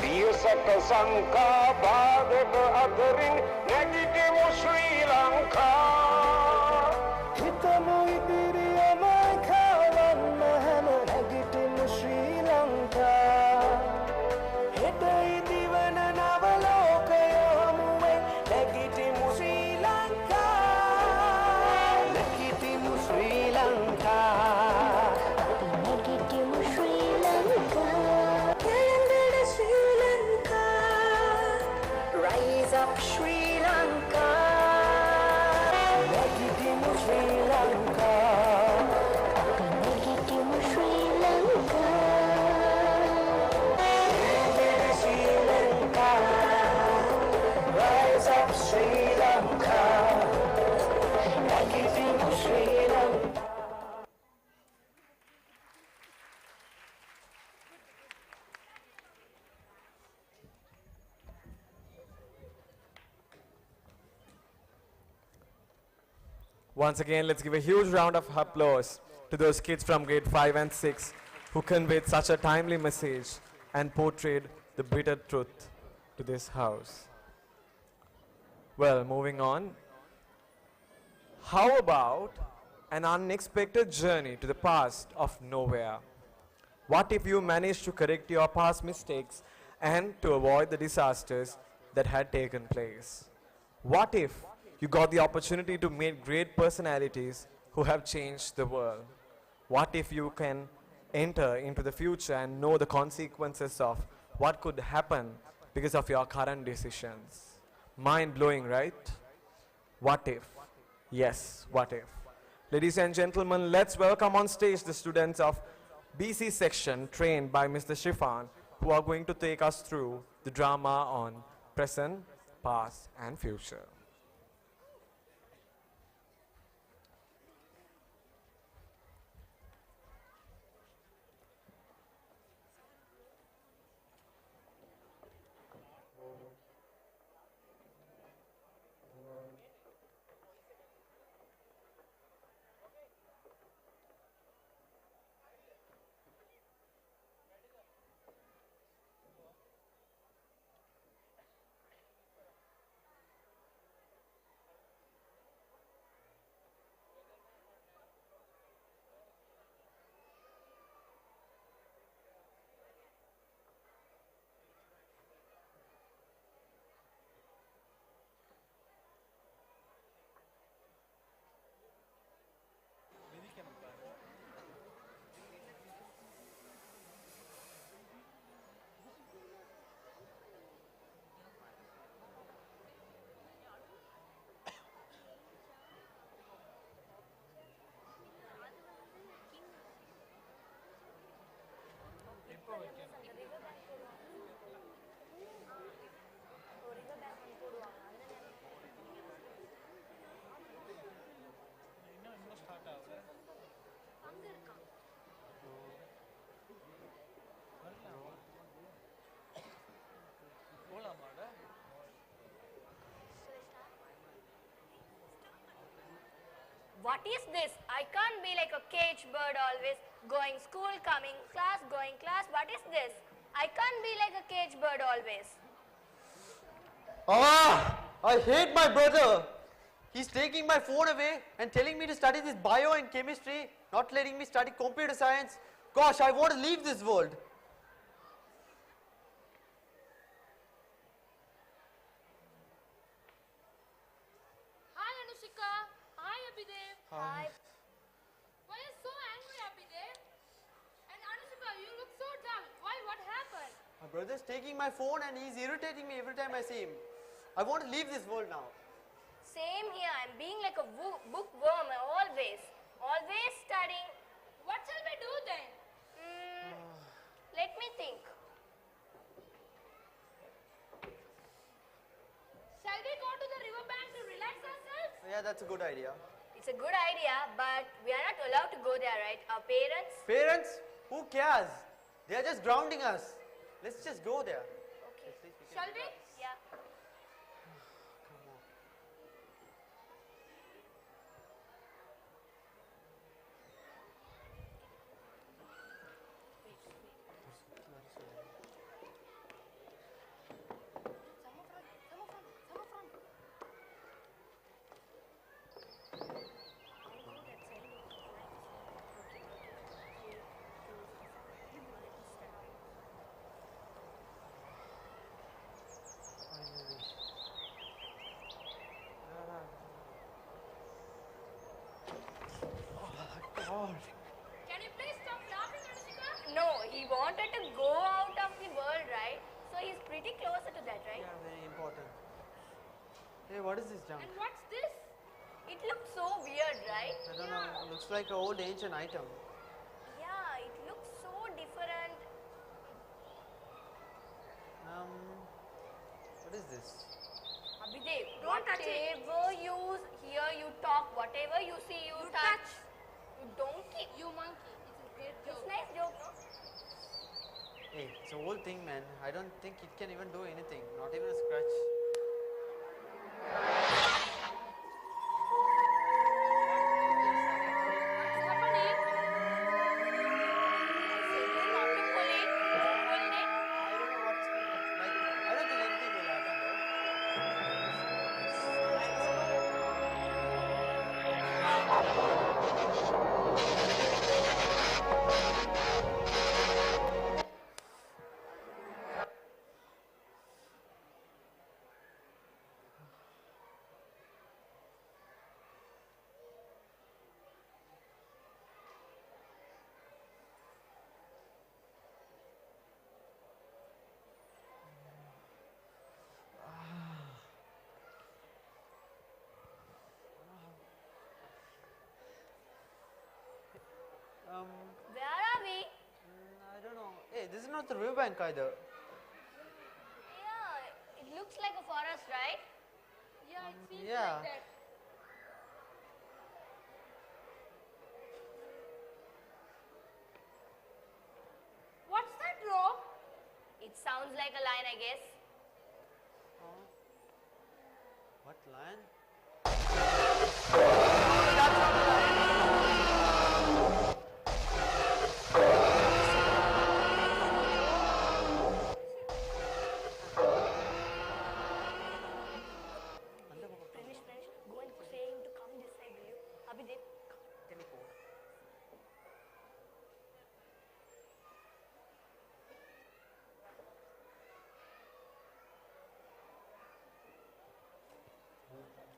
Diyasaka sanka bhadaka aterin negatimu Sri Lanka Hitamu idiriya mai khawanna hama negatimu Sri Lanka Heta idiwana navalokaya hamuwe negatimu Sri Lanka Negatimu Sri Lanka Negatimu Sri Lanka Kalangada Sri Lanka Rise up Sri Lanka Negatimu Sri Lanka Negatimu Sri Lanka Kalangada Sri Lanka Rise up Sri Lanka Negatimu Sri Lanka Once again, let's give a huge round of applause to those kids from grade 5 and 6 who conveyed such a timely message and portrayed the bitter truth to this house. Well, moving on. How about an unexpected journey to the past of nowhere? What if you managed to correct your past mistakes and to avoid the disasters that had taken place? What if you got the opportunity to meet great personalities who have changed the world? What if you can enter into the future and know the consequences of what could happen because of your current decisions? Mind-blowing, right? What if? Yes, what if? Ladies and gentlemen, let's welcome on stage the students of BC section trained by Mr. Shifan, who are going to take us through the drama on present, past and future. What is this? I can't be like a cage bird always, going school, coming class, going class. What is this? I can't be like a cage bird always. Ah! I hate my brother. He's taking my phone away and telling me to study this bio and chemistry, not letting me study computer science. Gosh, I want to leave this world. Hi Anushika. Hi Abhidev. Hi. Why are you so angry Abhidev? And Anushika, you look so dull. Why? What happened? My brother's taking my phone and he's irritating me every time I see him. I want to leave this world now. Same here. I'm being like a bookworm always. Always studying. What shall we do then? Let me think. Shall we go to the riverbank to relax ourselves? Yeah, that's a good idea. It's a good idea, but we are not allowed to go there, right? Our parents? Parents? Who cares? They are just grounding us. Let's just go there. Okay. Shall we? Yeah. pretty closer to that, right? Yeah, very important. Hey, what is this junk? And what's this? It looks so weird, right? I don't know. It looks like an old ancient item. Yeah, it looks so different. What is this? Abhidev, Don't touch it. whatever you hear, you talk. Whatever you see, you touch. You donkey. You monkey. It's a great It's joke. nice joke, no? Hey, it's a whole thing, man. I don't think it can even do anything. Not even a scratch. I don't think anything will happen, Where are we? I don't know. Hey, this is not the riverbank either. Yeah, it looks like a forest, right? Yeah, it seems yeah. like that. What's that rock? It sounds like a lion, I guess. What lion? Pranish, go and say him to come this side, will you? Abhidev, come.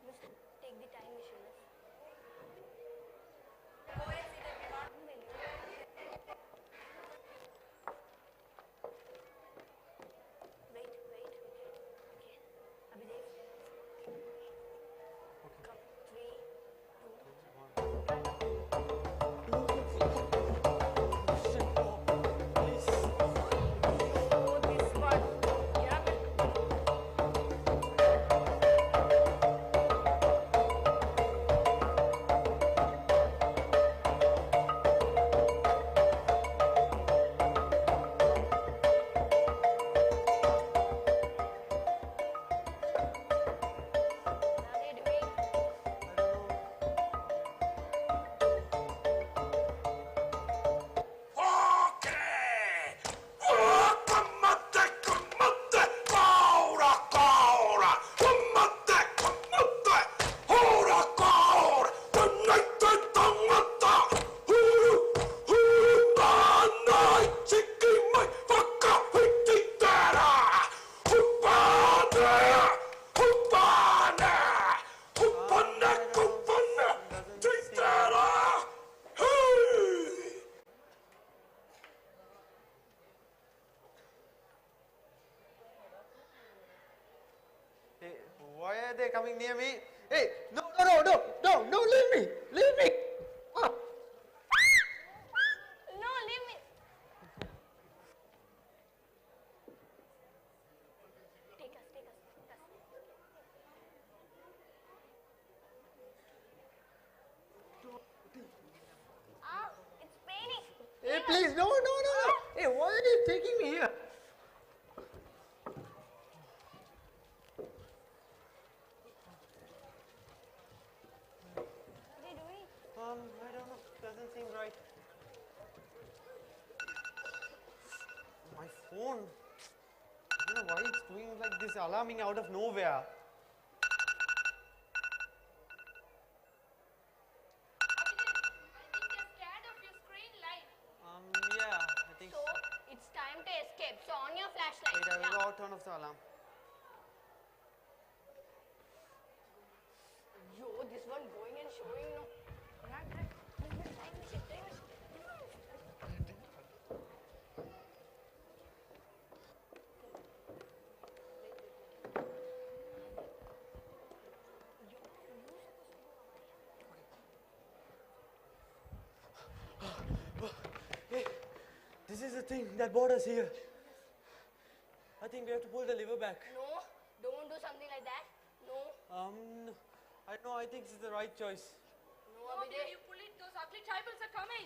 Just take the time machine. Go and see the department. Wait. Okay. Abhidev. Come. 3, 2, 1. Oh, this one. Yeah. Hey, why are they coming near me? Hey, no, leave me! Leave me! Ah. No, leave me. Take us. Ah, it's paining. Hey, please, no! Hey, why are they taking me here? What are you doing? I don't know. Doesn't seem right. My phone. I don't know why it's doing like this, alarming out of nowhere. Yeah, I think So, it's time to escape. So, on your flashlight. Wait, I will Yeah. go out, turn off the alarm. Yo, this one going and showing no. Time machine. This is the thing that brought us here. I think we have to pull the lever back. No, don't do something like that. No. No, I think this is the right choice. No, Abhijay. You pull it, those ugly tribals are coming.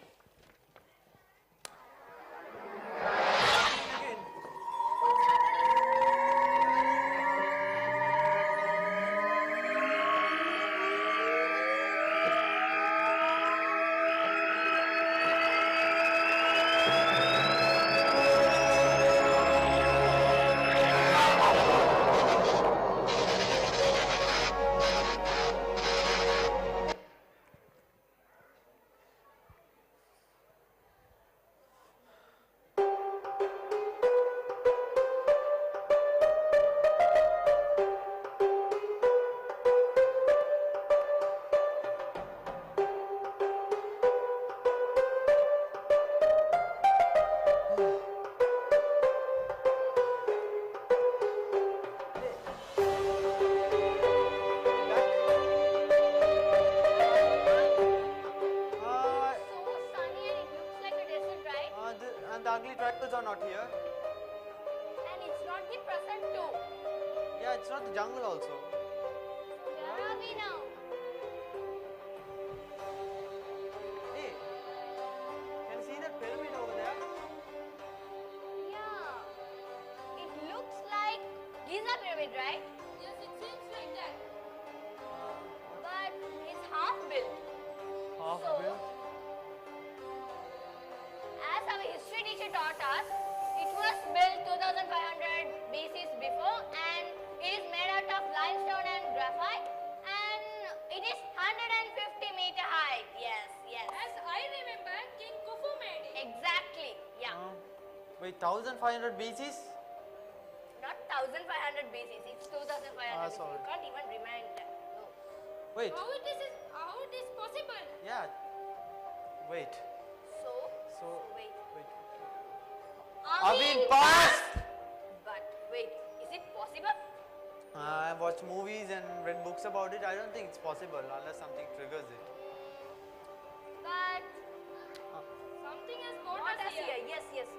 And the ugly tribals are not here. And it's not the present too. Yeah, it's not the jungle also. Where are we now? Hey, can you see that pyramid over there? Yeah. It looks like Giza pyramid, right? Yes, it seems like that. But it's half built. Half So, built? As our history teacher taught us, it was built 2500 BC before and it is made out of limestone and graphite and it is 150 meter high. Yes, yes. As I remember, King Khufu made it. Exactly, yeah. Wait, 1500 BCs? Not 1500 BC, it's 2500 BC. sorry. You can't even remember. No. Wait. How it is possible? Yeah. Wait. So wait. Are we in past? But wait, is it possible? I've watched movies and read books about it. I don't think it's possible unless something triggers it. But something has brought us here. Yes, yes.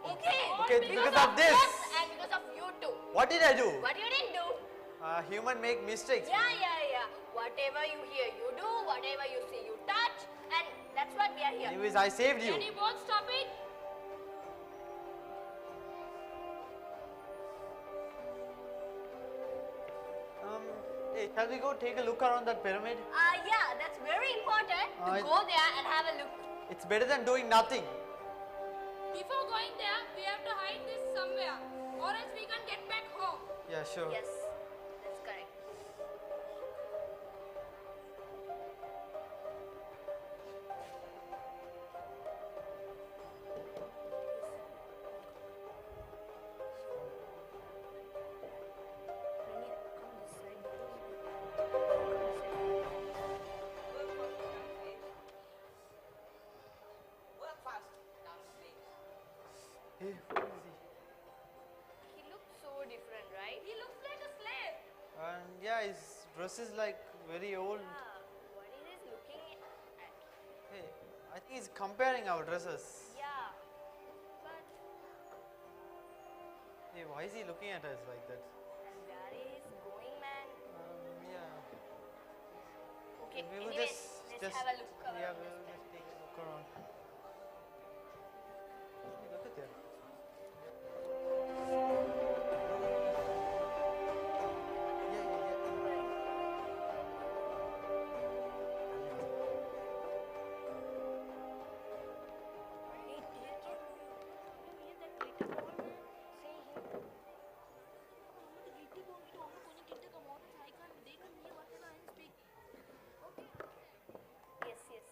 Okay. Okay, because of this. us and because of you too. What did I do? What you didn't do? Human make mistakes. Yeah. Whatever you hear, you do. Whatever you see, you touch. And that's what we are here. Anyways, I saved you. Can you both stop it? Hey, shall we go take a look around that pyramid? Yeah, that's very important to it- go there and have a look. It's better than doing nothing. Before going there, we have to hide this somewhere, or else we can't get back home. Yeah, sure. Yes, that's correct. Hey, who is he? He looks so different, right? He looks like a slave. And yeah, his dress is like very old. What is he looking at? Hey, I think he's comparing our dresses. Yeah. But Hey, why is he looking at us like that? where is going, man? Yeah. Okay, We will anyways, just let's have a look around. Yeah, we will just take a look around. Hey, look at that. Yes, yes.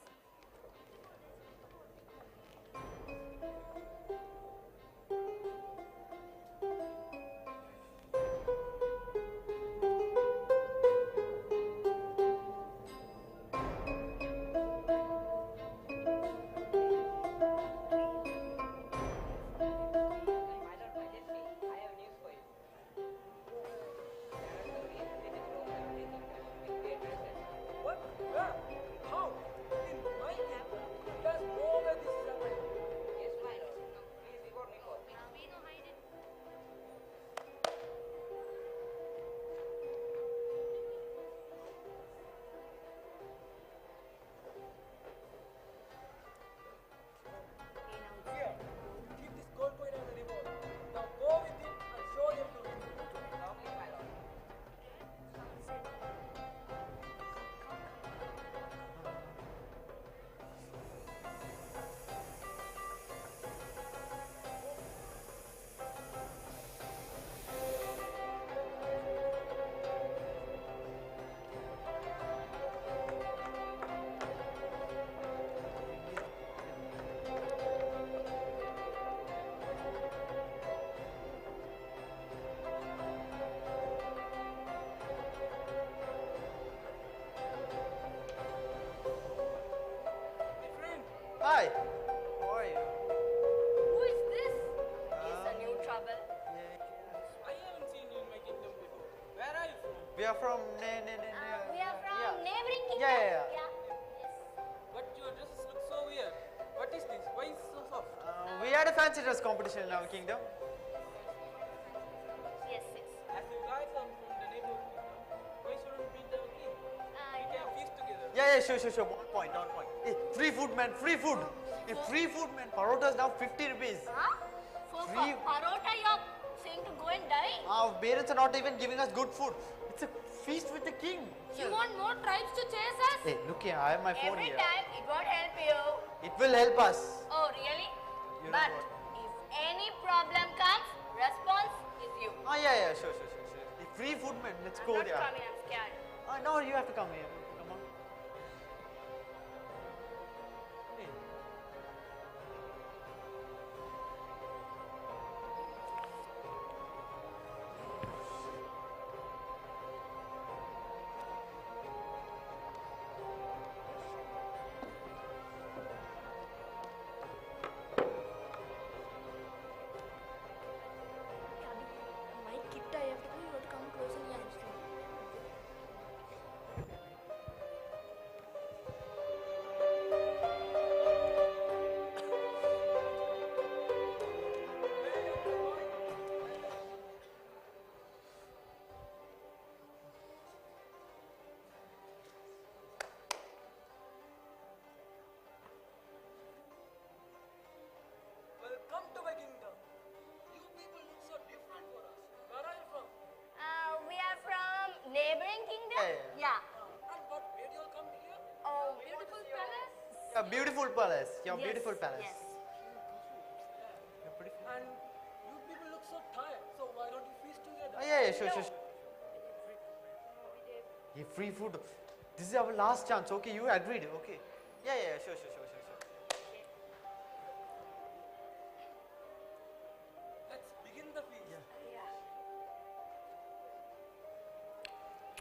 We are from We are from neighboring kingdom. Yeah. But your dresses look so weird. What is this? Why is it so soft? We had a fancy dress competition in our kingdom. Yes. As you guys are from the neighborhood, why shouldn't we meet our king? We can feast together. Yeah, sure. One point. Hey, free food, man, free food. Hey, free food, man. Parotta is now 50 rupees. For Free- parota, you're saying to go and die? Our parents are not even giving us good food. It's a feast with the king. You want more tribes to chase us? Hey, look here, I have my phone Every here. time it won't help you. It will help us. Oh, really? You know But what? if any problem comes, response is you. Yeah, sure. Hey, free food, man. Let's I'm go not there. coming, I'm scared. No, you have to come here. Come on. Hey. My kid, I have to go. You have to come closer and answer. Welcome to my kingdom. You people look so different for us. Where are you from? We are from neighboring kingdom. Yeah. And what made you all come here? Oh, beautiful palace. Yeah, beautiful palace. Your Yes, beautiful palace. yes. You're pretty. And you people look so tired. So why don't you feast together? Yeah, sure. Yeah, free food. This is our last chance. Okay, you agreed. Okay. Yeah, sure. Let's begin the feast.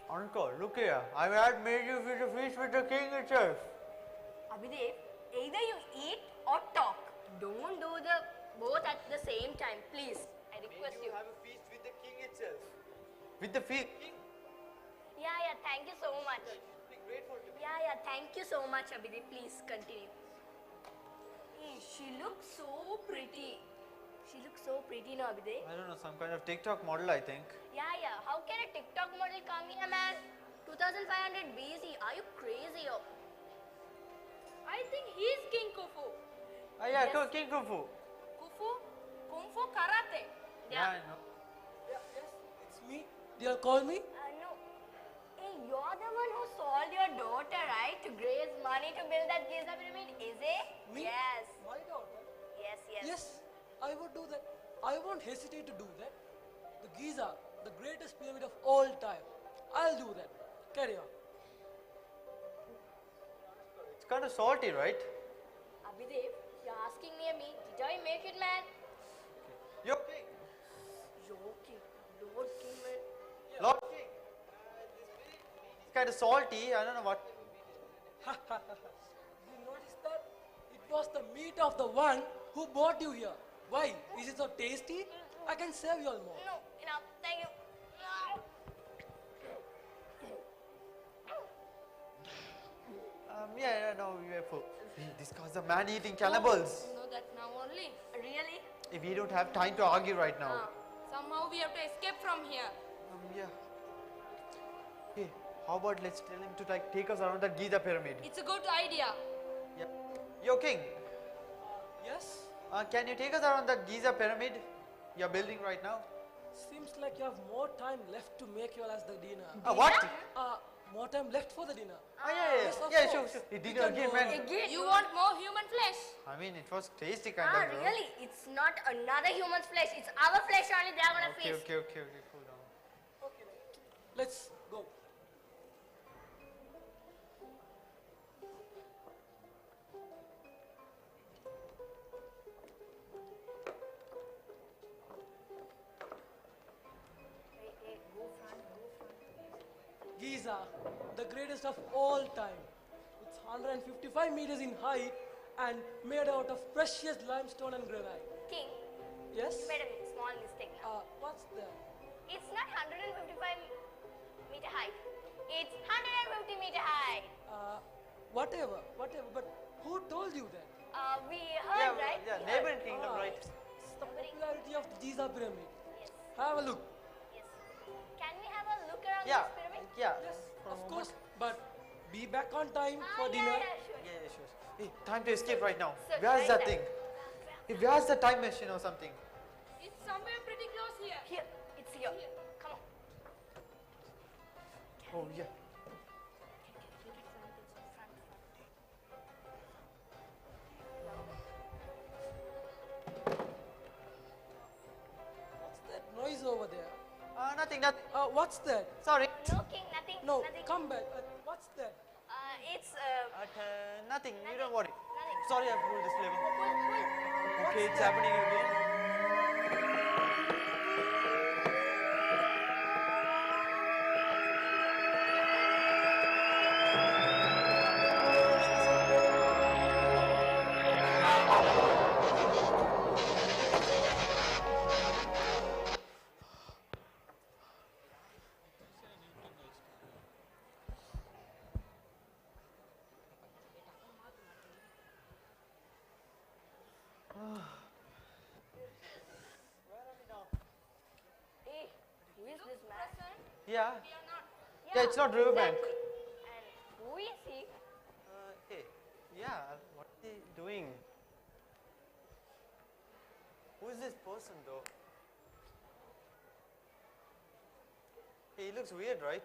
Uncle, look here. I had made you a feast with the king itself. Abhidev, either you eat or talk. Don't do the both at the same time, please. I request you. Have a feast with the king itself. With the king? Yeah, thank you so much. Be grateful to me. Yeah, thank you so much, Abhidev. Please continue. Hey, she looks so pretty. She looks so pretty, no, Abhidev? I don't know, some kind of TikTok model, I think. Yeah. How can a TikTok model come here, man? 2500 BC. Are you crazy? I think he's King Khufu. Yeah, King Kung Fu. Kung Fu Karate. Yeah, I know. Yes, it's me. Do you call me? No. Hey, you're the one who sold your daughter, right? To raise money to build that Giza pyramid, is it? Me? Yes. My daughter. Yes. I would do that. I won't hesitate to do that. The Giza, the greatest pyramid of all time. I'll do that. Carry on. It's kind of salty, right? Abhidev, you're asking near me. Did I make it, man? Yo, king. Joking. Lord King, man. Lord King. It's kind of salty. I don't know what. You noticed that? It was the meat of the one who brought you here. Why? Is it so tasty? I can save you all more. No, enough. Thank you. No, we were full. These guys are man-eating cannibals. Know that now only. Really? If we don't have time to argue right now. Somehow we have to escape from here. Yeah. Hey, how about let's tell him to take us around that Giza pyramid? It's a good idea. Yeah. Yo, king. Yes? Can you take us around that Giza pyramid you're building right now? Seems like you have more time left to make your as the dinner. What? More time left for the dinner. Yes, of sure. course. Hey, We dinner can again, go man. Again, you want more human flesh? I mean, it was tasty kind of. Bro. Really? It's not another human's flesh. It's our flesh only. They are gonna Okay, feast. cool down. Let's go. Giza, the greatest of all time. It's 155 meters in height and made out of precious limestone and granite. King, Yes? you made a small mistake now. What's that? It's not 155 meter It's 150-meter high. Whatever, but who told you that? We heard, right? Yeah, We neighboring heard. kingdom, right? It's the popularity of the Giza pyramid. Have a look. Can we have a look around Yeah, this pyramid? yeah. Yes, of course, but be back on time for dinner. Yeah, sure. Hey, time to escape right now. Sir, Where's right that thing? Hey, where's the time machine or something? It's somewhere pretty close here. Here, it's here. Come on. Oh, yeah. What's that noise over there? Nothing. What's that? Sorry. No, King, nothing. No, nothing. come back. What's that? It's Nothing. You don't worry. Sorry, I pulled this level. pull. Okay, it's happening again. Hey, who is this man? Yeah. Yeah, it's not Riverbank. Exactly. And who is he? Hey, yeah, what are they doing? Who is this person though? Hey, he looks weird, right?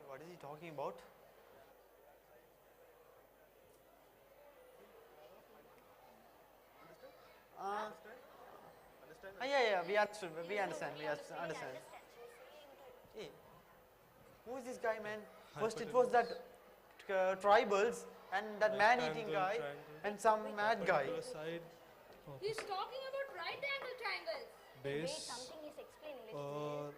What is he talking about? Yeah, we understood. We understand. Hey, who is this guy, man? First it was that tribals and that man-eating guy and some mad guy. He's talking about right angle triangles. Base Wait, something is explaining. or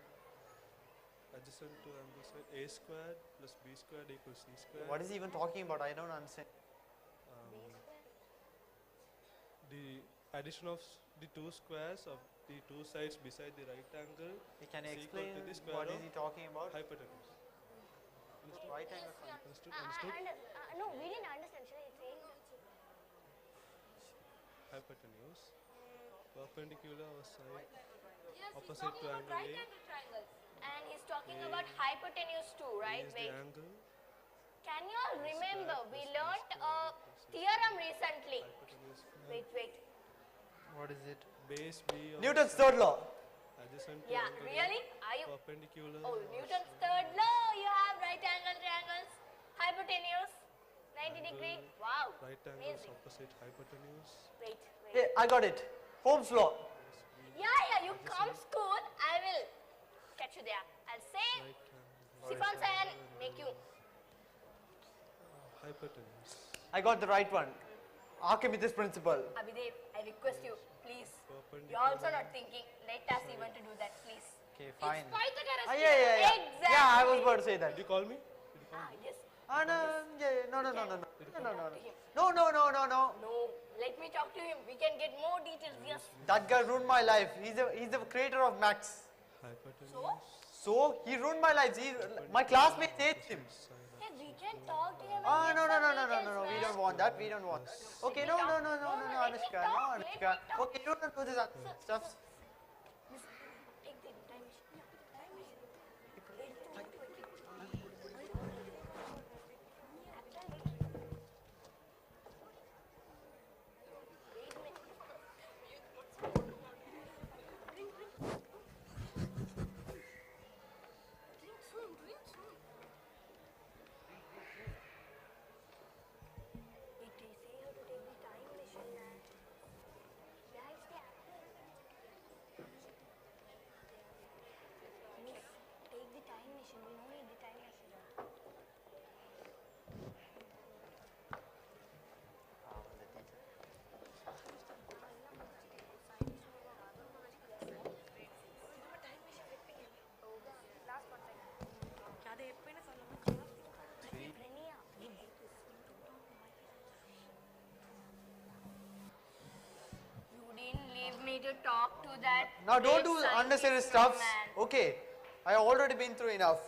adjacent to angle side a squared plus b squared equals c squared. What is he even talking about? I don't understand. The addition of the two squares of the two sides beside the right angle Can you is equal explain to the square what of is he talking about? hypotenuse. Understood? Right angle triangle. Understood? No, we didn't understand. Shall I say? Hypotenuse perpendicular or side Yes, he's opposite talking to about angle right A angle triangles. And he's talking A about hypotenuse too, right? is the Wait. angle. Can you all remember? We learnt a theorem recently. Wait. What is it? Base B of Newton's the third law. adjacent to Yeah, angle A, really? Are you? perpendicular Oh, or Newton's third law. You have right angle triangles, hypotenuse, 90 degree. Wow. right angles Amazing. opposite hypotenuse. Wait. Hey, I got it. Ohm's law. Yeah. You come school. I will catch you there. I'll say Sifan and make you. Hypotenuse. I got the right one. Archimedes principle. Abhidev, I request you, please. Perpendicular. You're also not thinking. Let us even to do that, please. Okay, fine. It's Pythagoras Yeah. theorem. Exactly. Yeah, I was about to say that. Did you call me? Yes. No. No, let me talk to him. We can get more details. Yes. That guy ruined my life. He's the creator of Max. Hypotenuse. So he ruined my life. My classmates hate him. Hey, we can talk to him. No. We don't want that. Okay, no, Anushka. No, Anushka. Okay, you don't do this stuff. Take the time machine. that. Now don't do Great unnecessary scientist, stuff. man. Okay, I already been through enough.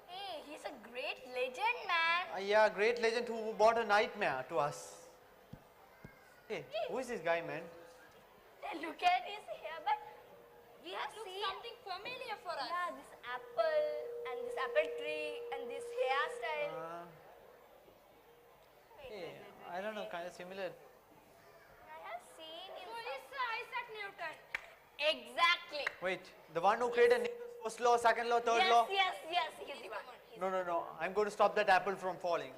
Hey, he's a great legend, man. Yeah, great legend who brought a nightmare to us. Hey, who is this guy, man? Look at his hair, but we have seen something familiar for us. Yeah, this apple and this apple tree and this hairstyle. Hey, I don't know, kind of similar. I have seen him. So is Isaac Newton. Exactly. Wait, the one who created Newton's first law, second law, third law? Yes, he's the one. No. I'm going to stop that apple from falling.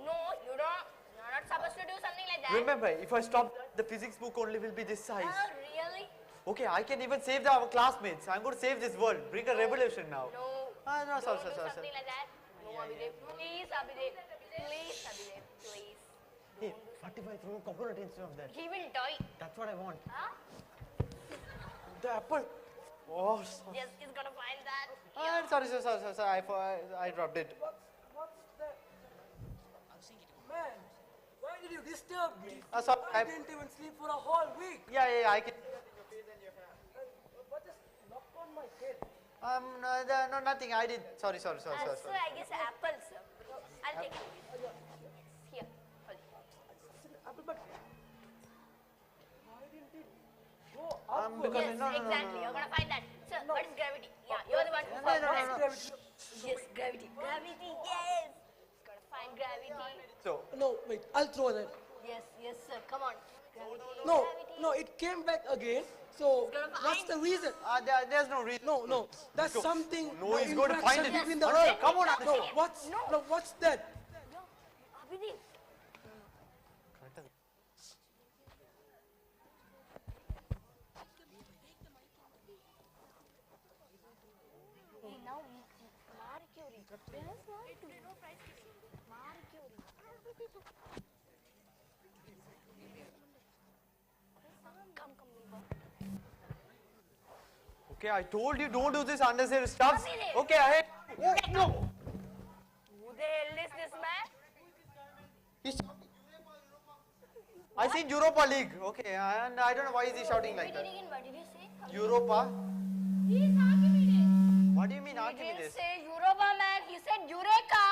No, you don't. You're not supposed to do something like that. Remember, if I stop, the physics book only will be this size. Oh, really? Okay, I can even save our classmates. I'm going to save this world. Bring a revolution now. No. No, Don't sorry. do something like that. No, Abhidev. Please, Abhidev. Please, Abhidev. Please. Hey, what if I throw a coconut instead of that? He will die. That's what I want. Huh? The apple. Oh, sorry. Yes, he's gonna find that. Sorry. I dropped it. Man, why did you disturb me? Sorry, I didn't even sleep for a whole week. Yeah, I can. What just knocked on my head? No, nothing. I did. Sorry. Sir, I guess apple, sir. I'll take it. Yes, here. Hold it. Apple, but why didn't it go up? Because Yes, exactly. You're gonna find that. Sir, what is gravity? Yeah, you're the one who found gravity. Yes, gravity. Gravity, yes. Gotta find gravity. So. No, wait. I'll throw that. Yes, sir. Come on. Gravity. No, it came back again. So what's the reason? There's no reason. No. That's Go. something. No, he's going to find it. Between the No, come on. No, what's that? Abhidev. Hey, now Marie Curie. There's no prize. Marie Curie. Come, Wilbur. Okay, I told you don't do this unnecessary stuff. Abhidev. Okay, ahead. No. Who the hell is this man? I seen Europa League. Okay, and I don't know why is he shouting like that. What did you say? Europa. He's Archimedes. What do you mean He didn't Archimedes? say Europa, man. He said Eureka.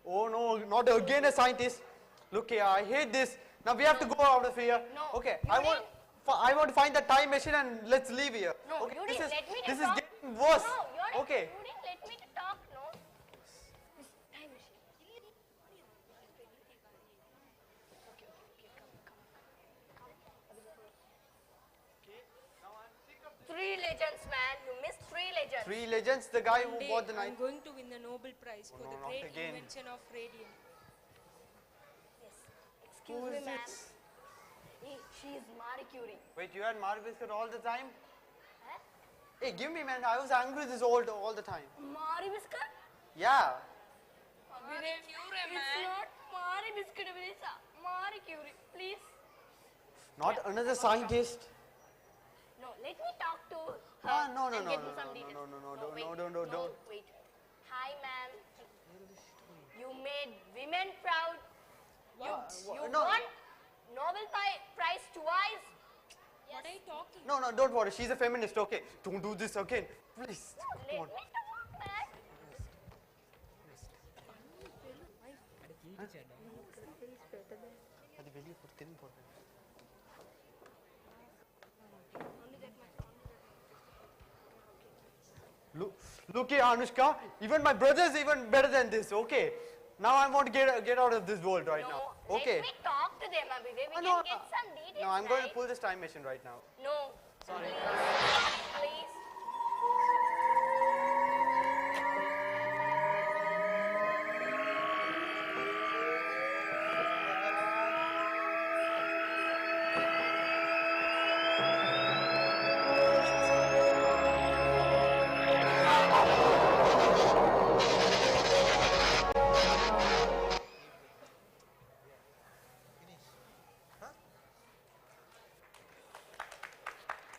Oh no, not again a scientist. Look here, I hate this. Now we have to go out of here. No, Okay, you I want to find the time machine and let's leave here. No, okay, you this didn't is let me to this talk. is getting worse. No, you Okay. didn't let me to talk, no. This time machine. Okay. Three legends, man. You missed three legends. Three legends, the guy who One day bought the I'm knife. going to win the Nobel Prize for no, the not great again. invention of radium. Excuse me, ma'am. Hey, she is Marie Curie. Wait, you had Marie Biscuit all the time? Hey, give me man, I was angry this all the time. Marie Biscuit? Yeah. Marie Curie, man. It's not Marie Biscuit, it's Marie Curie. Please. Not another scientist. No, let me talk to her No, and get me some details. Don't. Wait. Hi, ma'am. You made women proud. You won Nobel Prize twice. What are you talking? No, don't worry, she's a feminist, okay? Don't do this again, please. Let Come on. me talk, man. అది வெளிய போட்டு திரும்பி போடுறேன். Look here, Anushka. Even my brother is even better than this. Okay. Now I want to get out of this world right now. Okay. Let me talk to them, Abhidev. We No, can get some details. No, I'm going to right? pull this time machine right now. No. Sorry. Please.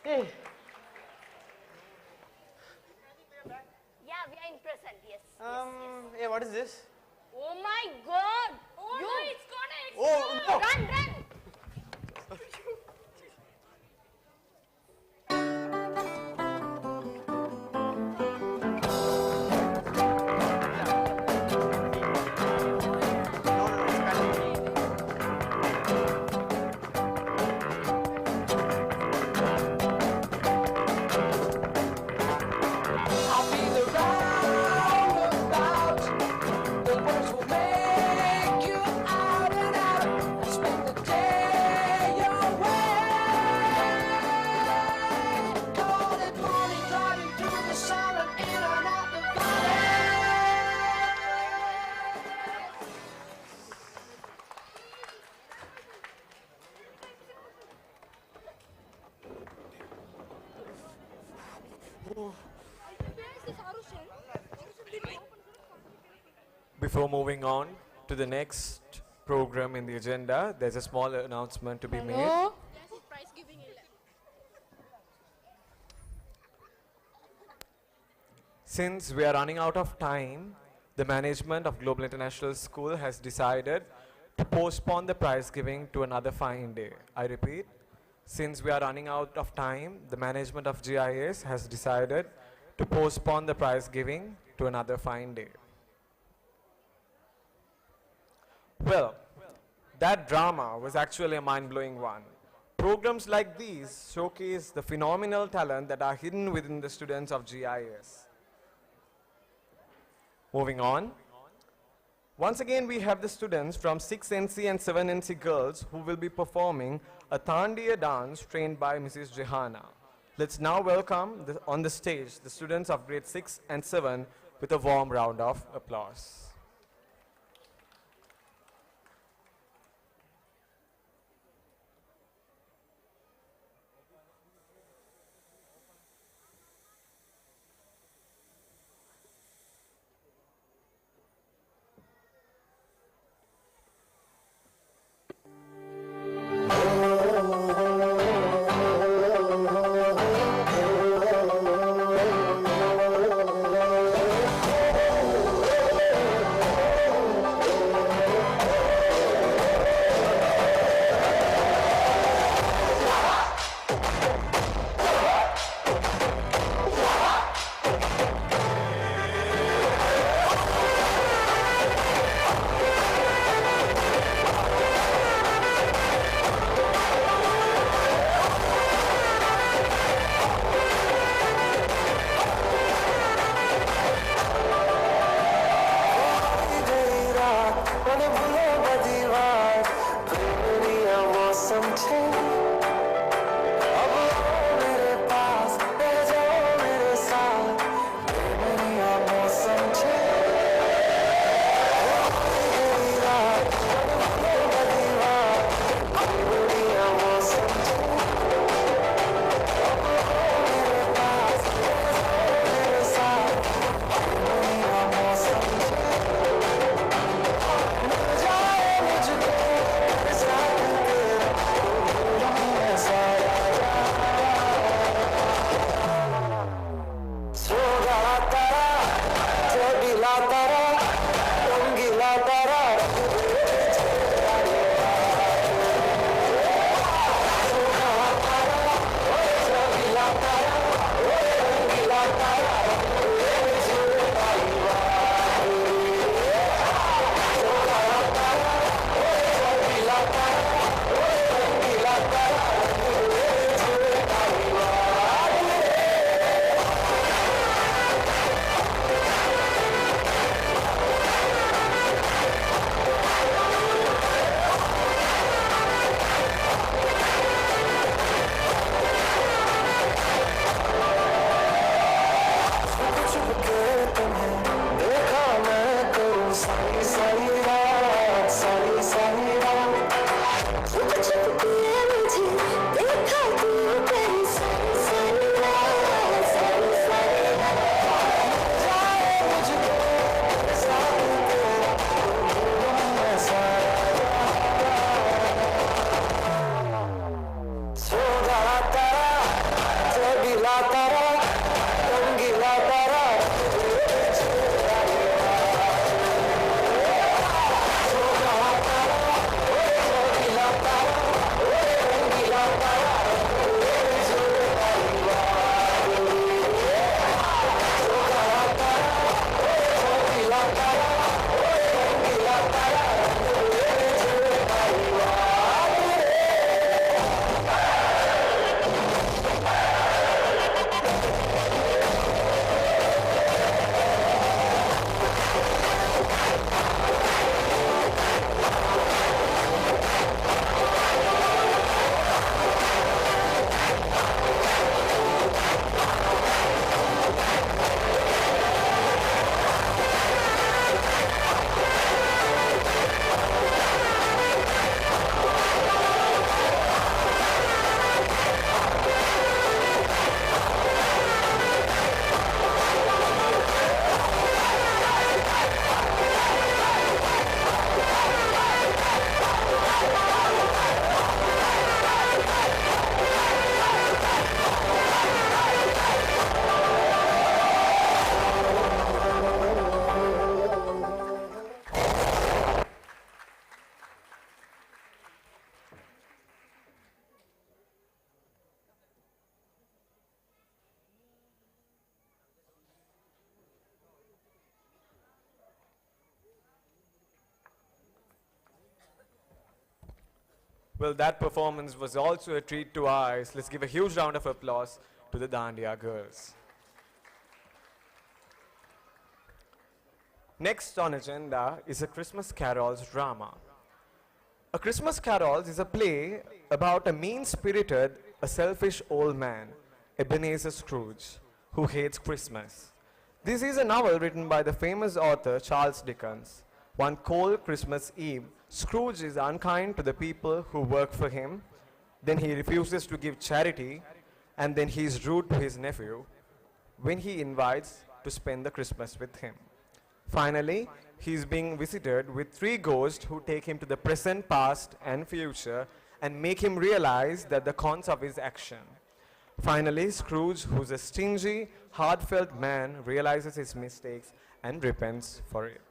Hey. Yeah, we are in present. Yes. Hey, what is this? Oh my God! Oh no, it's gonna Oh, explode! no. Run! Before moving on to the next program in the agenda, there's a small announcement to be made. Since we are running out of time, the management of Global International School has decided to postpone the prize giving to another fine day. I repeat, since we are running out of time, the management of GIS has decided to postpone the prize giving to another fine day. Well, that drama was actually a mind-blowing one. Programs like these showcase the phenomenal talent that are hidden within the students of GIS. Moving on. Once again, we have the students from 6NC and 7NC girls who will be performing a Tandiya dance trained by Mrs. Jehana. Let's now welcome on the stage the students of grade 6 and 7 with a warm round of applause. Oh Well, that performance was also a treat to our eyes. Let's give a huge round of applause to the Dandiya girls. Next on agenda is A Christmas Carol's drama. A Christmas Carols is a play about a mean-spirited, a selfish old man, Ebenezer Scrooge, who hates Christmas. This is a novel written by the famous author Charles Dickens. One cold Christmas Eve, Scrooge is unkind to the people who work for him, then he refuses to give charity, and then he is rude to his nephew when he invites to spend the Christmas with him. Finally, he is being visited with three ghosts who take him to the present, past, and future and make him realize that the cons of his action. Finally, Scrooge, who's a stingy, heartfelt man, realizes his mistakes and repents for it.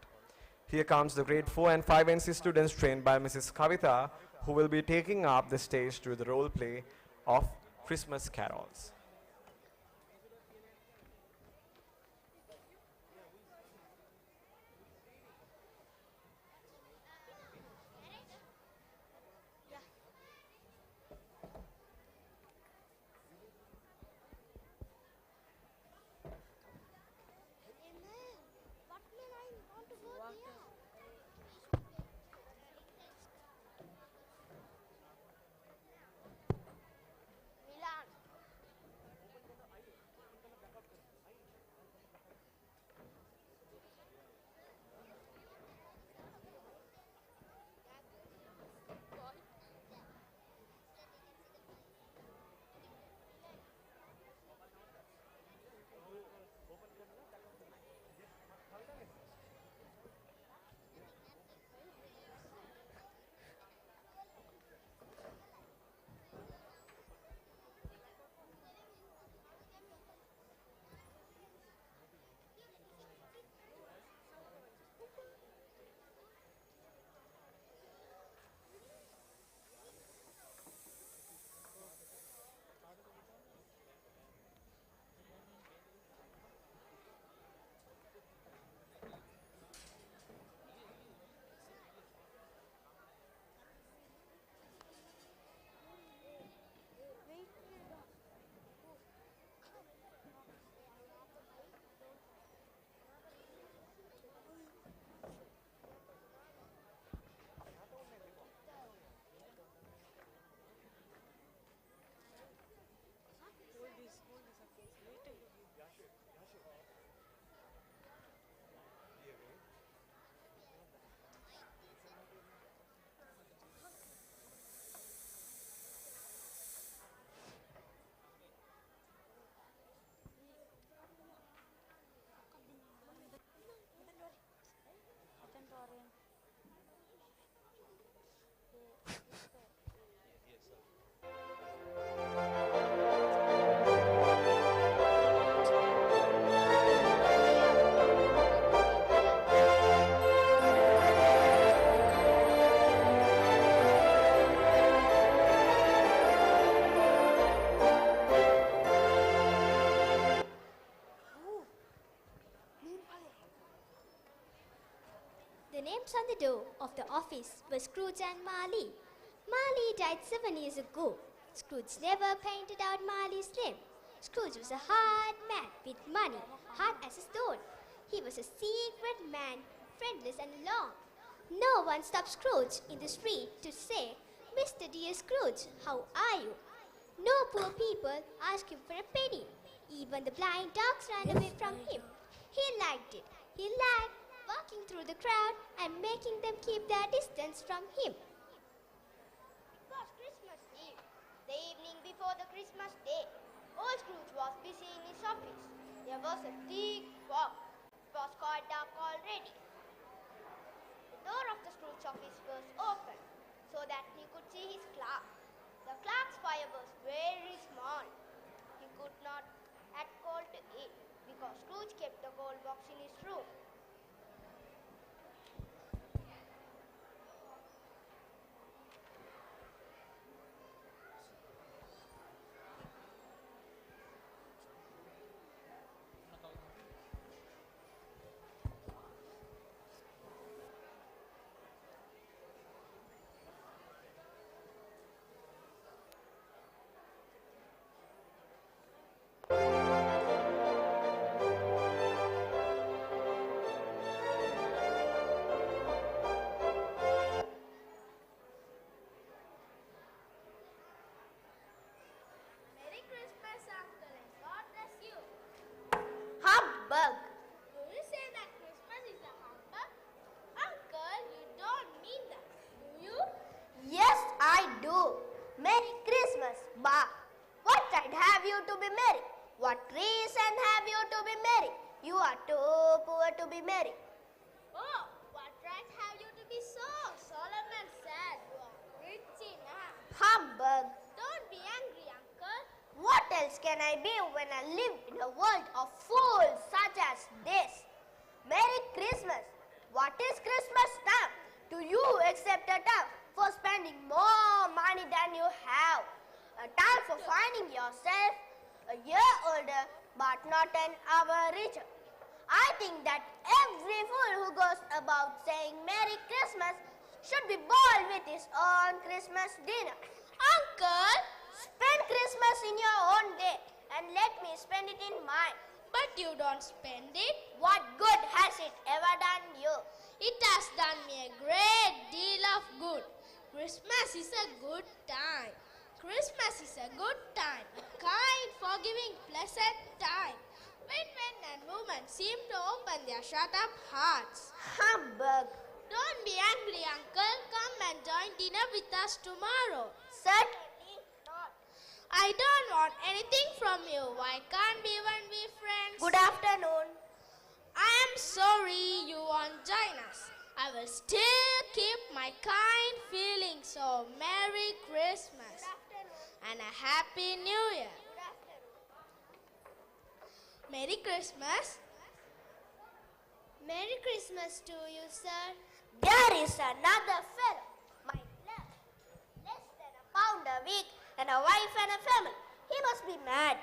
Here comes the grade 4 and 5 NC students trained by Mrs. Kavita, who will be taking up the stage to the role play of Christmas Carols. The names on the door of the office were Scrooge and Marley. Marley died 7 years ago. Scrooge never painted out Marley's name. Scrooge was a hard man with money, hard as a stone. He was a secret man, friendless and alone. No one stopped Scrooge in the street to say, "Mr. Dear Scrooge, how are you?" No poor people asked him for a penny. Even the blind dogs ran away from him. He liked it. He liked walking through the crowd and making them keep their distance from him. It was Christmas Eve, the evening before the Christmas day. Old Scrooge was busy in his office. There was a thick fog. It was quite dark already. The door of the Scrooge office was open so that he could see his clerk. The clerk's fire was very small. He could not add coal to it because Scrooge kept the coal box in his room. to be merry? What reason have you to be merry? You are too poor to be merry. Oh, what right have you to be so solemn and sad? You are rich enough. Humbug. Don't be angry, uncle. What else can I be when I live in a world of fools such as this? Merry Christmas. What is Christmas time to you except a time for spending more money than you have? A time for finding yourself a year older but not an hour richer. I think that every fool who goes about saying Merry Christmas should be boiled with his own Christmas dinner. Uncle, spend Christmas in your own day and let me spend it in mine. But you don't spend it. What good has it ever done you? It has done me a great deal of good. Christmas is a good time. Christmas is a good time, a kind, forgiving, pleasant time, when men and women seem to open their shut-up hearts. Humbug! Don't be angry, uncle. Come and join dinner with us tomorrow. Certainly not. I don't want anything from you. Why can't we even be friends? Good afternoon. I am sorry you won't join us. I will still keep my kind feelings. So Merry Christmas and a Happy New Year. Merry Christmas. Merry Christmas to you, sir. There is another fellow, my left, less than £1 a week and a wife and a family. He must be mad.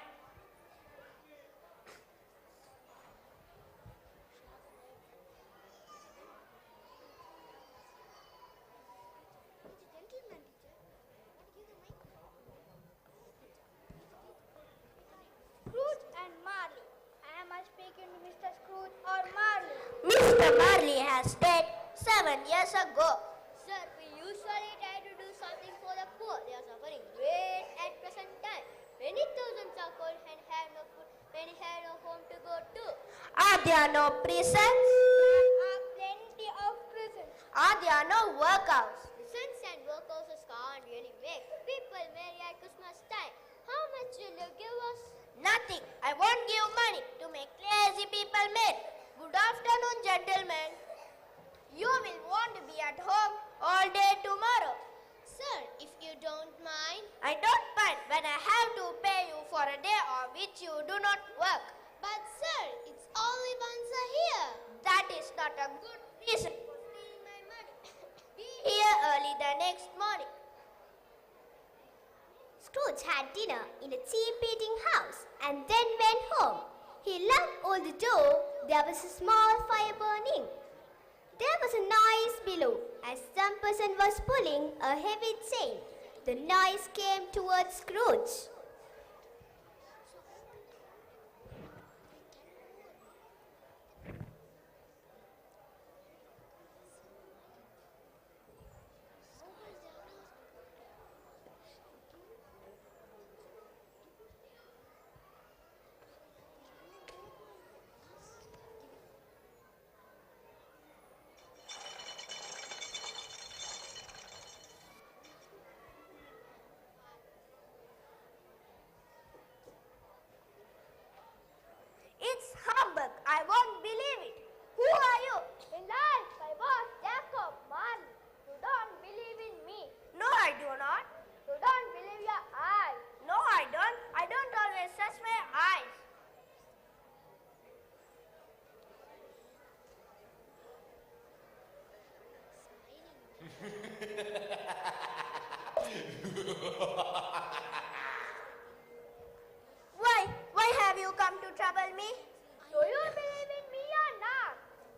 Scrooge and Marley. Am I speaking to Mr. Scrooge or Marley? Mr. Marley has died 7 years ago. Sir, we usually try to do something for the poor. They are suffering great at present time. Many thousands are cold and have no food. Many have no home to go to. Are there no prisons? There are plenty of prisons. Are there no workouts? Prisons and workhouses can't really make people merry at Christmas time. How much will you give us? Nothing. I won't give money to make lazy people merry. Good afternoon, gentlemen. You will want to be at home all day tomorrow. Sir, if you don't mind. I don't mind when I have to pay you for a day on which you do not work. But sir, it's only once a year. That is not a good reason for stealing my money. Be here early the next morning. Scrooge had dinner in a cheap eating house and then went home. He locked all the door. There was a small fire burning. There was a noise below as some person was pulling a heavy chain. The noise came towards Scrooge. It's humbug. I won't believe it. Who are you? In life, I was Jacob Marley. You don't believe in me. No, I do not. You don't believe your eyes. No, I don't. I don't always trust my eyes. Why have you come to trouble me? Do you believe in me or not?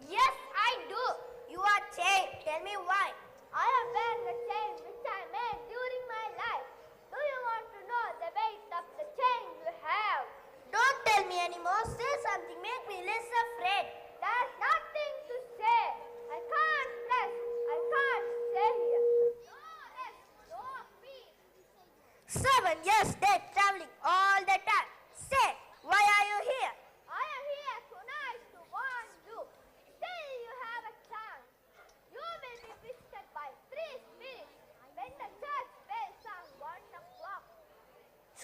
Yes, I do. You are chained. Tell me why. I have wearing the chain which I made during my life. Do you want to know the weight of the chain you have? Don't tell me anymore. Say something. Make me less afraid. There's nothing to say. I can't rest. I can't stay here. No rest. No peace. 7 years dead traveling all the time. Say, why are you here? I am here tonight to warn you. Still you have a chance. You will be visited by 3 spirits.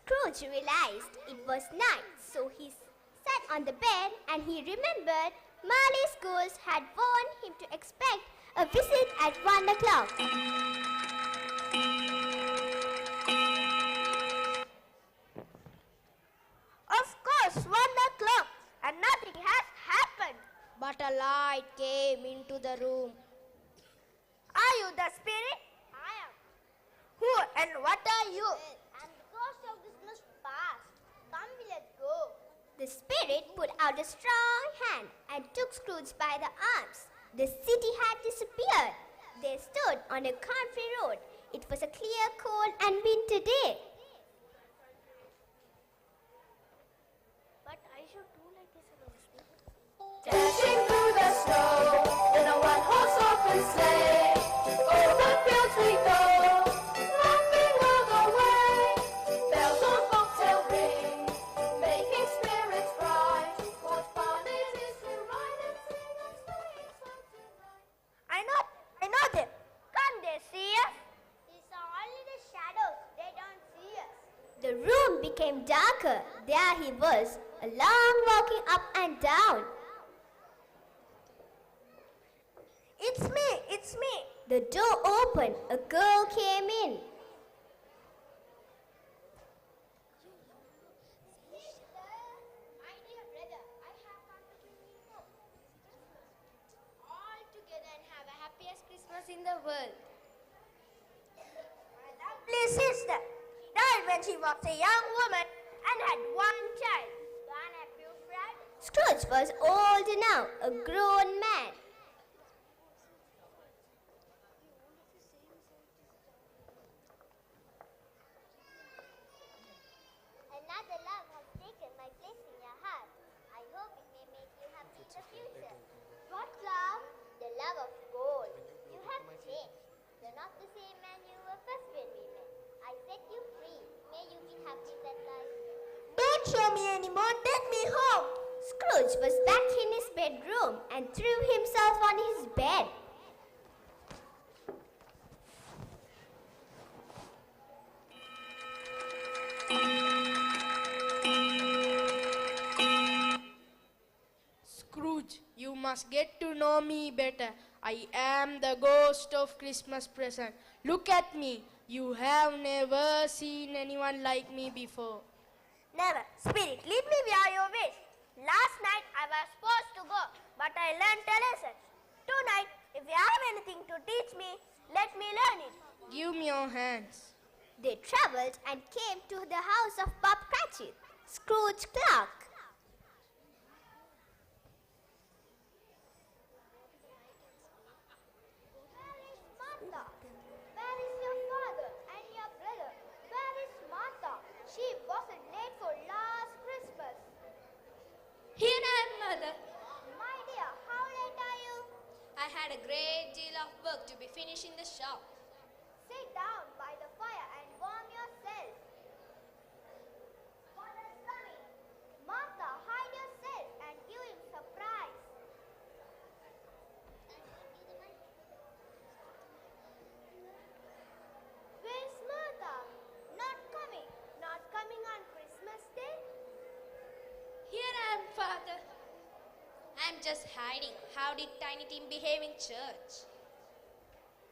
Scrooge realized it was night, so he sat on the bed and he remembered Marley's ghost had warned him to expect a visit at 1 o'clock. Of course, 1 o'clock, and nothing has happened. But a light came into the room. Are you the spirit? I am. Who and what are you? I'm the ghost of Christmas past. Come, let's go. The spirit put out a strong hand and took Scrooge by the arms. The city had disappeared. They stood on a country road. It was a clear, cold and winter day. But I should do like this announcement. Dashing through the snow in a one-horse open sleigh. Over fields we go, laughing all the way. Bells on bobtail ring, making spirits bright. What fun it is to ride and sing a sleighing song tonight. I know them. Can't they see us? It's only the shadows. They don't see us. The room became darker. There he was, alone walking up and down. It's me. The door opened. A girl came in. My dear brother, I have come to bring you home. All together and have a happiest Christmas in the world. My lovely sister died when she was a young woman and had one child. One happy friend. Scrooge was older now, a grown man. Another love has taken my place in your heart. I hope it may make you happy in the future. What love? The love of gold. You have changed. You're not the same man you were first when we met. I set you free. May you be happy in that life. Don't show me anymore, take me home. Scrooge was back in his bedroom and threw himself on his bed. Scrooge, you must get to know me better. I am the ghost of Christmas present. Look at me. You have never seen anyone like me before. Never. Spirit, lead me where you wish. Last night I was supposed to go, but I learned a lesson. Tonight, if you have anything to teach me, let me learn it. Give me your hands. They traveled and came to the house of Bob Cratchit, Scrooge Clark. Where is Martha? Where is your father and your brother? Where is Martha? She wasn't late for last Christmas. Here I am, Mother. My dear, how late are you? I had a great deal of work to be finished in the shop. Sit down by the fire and warm yourself. Father's coming. Martha, hide yourself and give him surprise. Where's Martha? Not coming. Not coming on Christmas Day? Here I am, Father. I'm just hiding. How did Tiny Tim behave in church?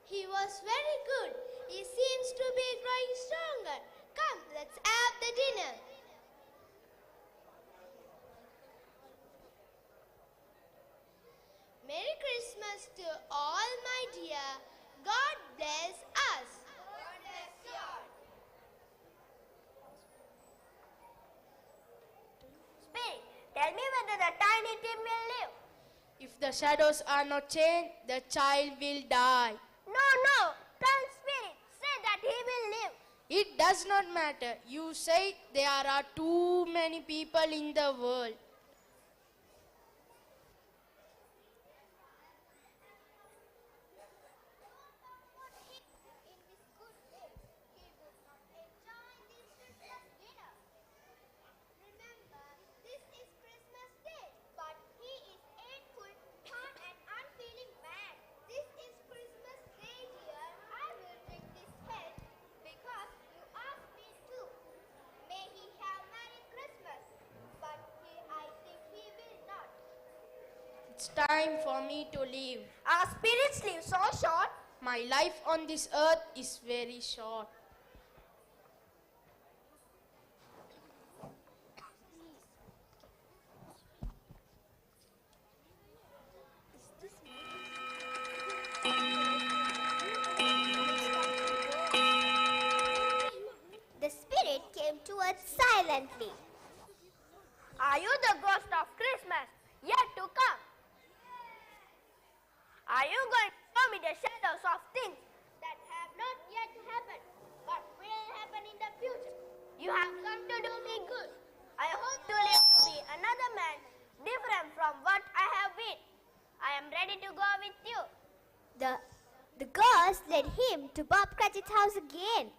He was very good. He seems to be growing stronger. Come, let's have the dinner. Merry Christmas to all, my dear. God bless us. God bless you all. Spirit, tell me whether the Tiny Tim will live. If the shadows are not changed, the child will die. No. Tell Spirit, say that he will live. It does not matter. You say there are too many people in the world. Remember, this is Christmas Day, but he is hateful, hard and unfeeling man. This is Christmas Day, dear. I will drink this health because you asked me to. May It's time for me to leave. Our spirits live so short. My life on this earth is very short. The spirit came to us silently. Are you the ghost of Christmas yet to come? Are you going to show me the shadows of things that have not yet happened but will happen in the future? You have come to do me good. I hope to live to be another man different from what I have been. I am ready to go with you. The ghost led him to Bob Cratchit's house again.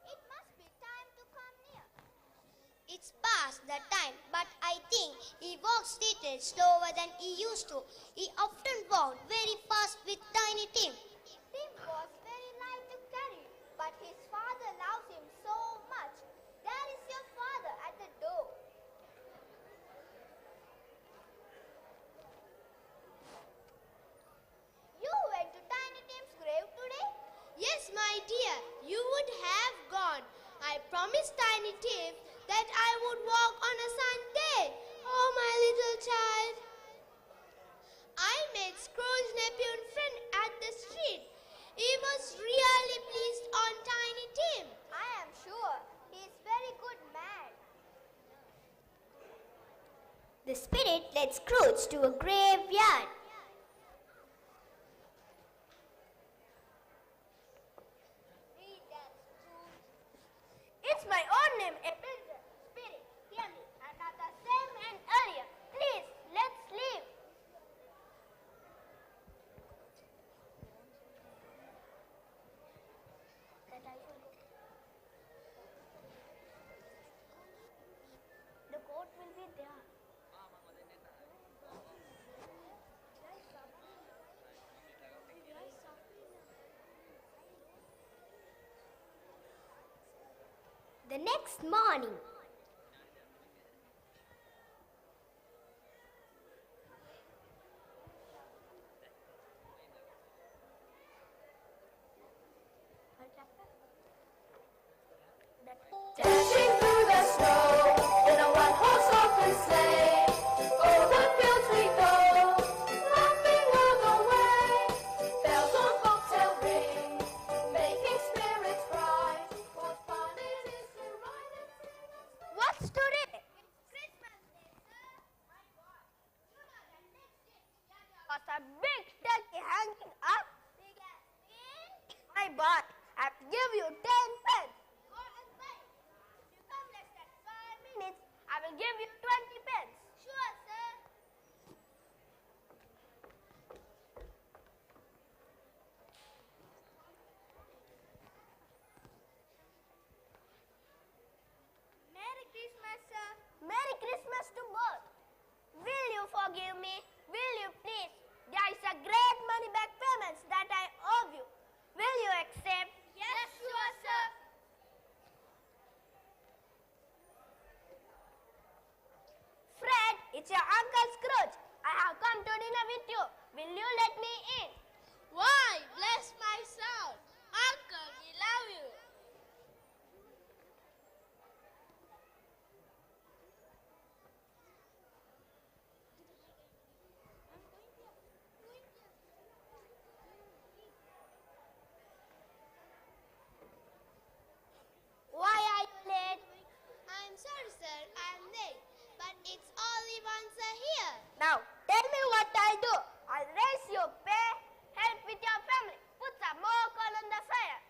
It must be time to come near. It's past that time, but I think he walks little slower than he used to. He often walked very fast with Tiny Tim. Tim was very light to carry, but his father loves him so much. There is your father at the door. You went to Tiny Tim's grave today? Yes, my dear, you would have gone. I promised Tiny Tim that I would walk on a Sunday. Oh, my little child. I met Scrooge's nephew and friend at the street. He was really pleased on Tiny Tim. I am sure he is very good man. The spirit led Scrooge to a graveyard. It's my own name, Ebenezer. Spirit, hear me. I'm not the same man earlier. Please, let's leave. The goat will be there. The next morning, Dashing through the snow in a one-horse open sleigh. Over fields we go, laughing all the way. Bells on bobtail ring, making spirits bright. What fun it is to ride and sing. What's today? Christmas Day, sir. My boy, you know that next day there was a big turkey hanging up. Big as me. My boy, I have to give you 10 pence. Go and buy. If you come less than 5 minutes, I will give you 20 pence. Sure, sir. Merry Christmas, sir. Merry Christmas to both. Will you forgive me? Will you please? There is a great money back payments that I owe you. Will you accept? Yes, sure, sir. Fred, it's your Uncle Scrooge. I have come to dinner with you. Will you let me in? Why, bless my soul. Uncle, we love you. Why are you late? I'm sorry, sir, I'm late. But it's only once a year. Now, tell me what I do. I'll raise your pay, help with your family, put some more coal on the fire.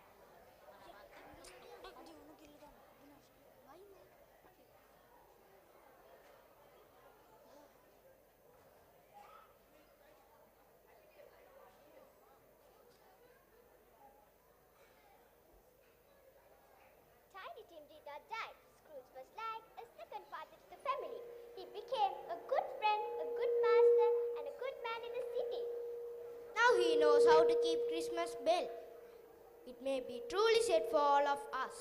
Tiny Tim did not die. Scrooge was like a second father to the family. He became a good friend, a good master, and a good man in the city. Now he knows how to keep Christmas bell. It may be truly said for all of us.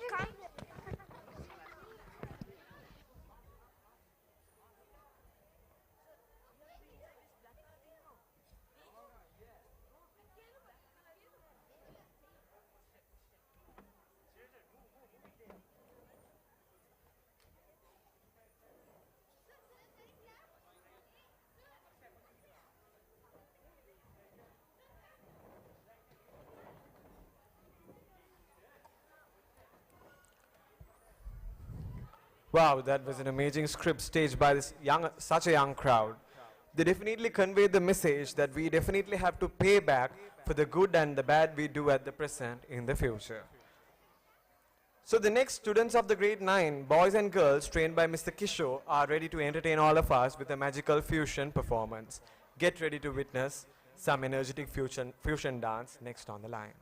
come. Wow, that was an amazing script staged by such a young crowd. They definitely conveyed the message that we definitely have to pay back for the good and the bad we do at the present in the future. So the next students of the grade 9, boys and girls trained by Mr. Kishore, are ready to entertain all of us with a magical fusion performance. Get ready to witness some energetic fusion dance next on the line.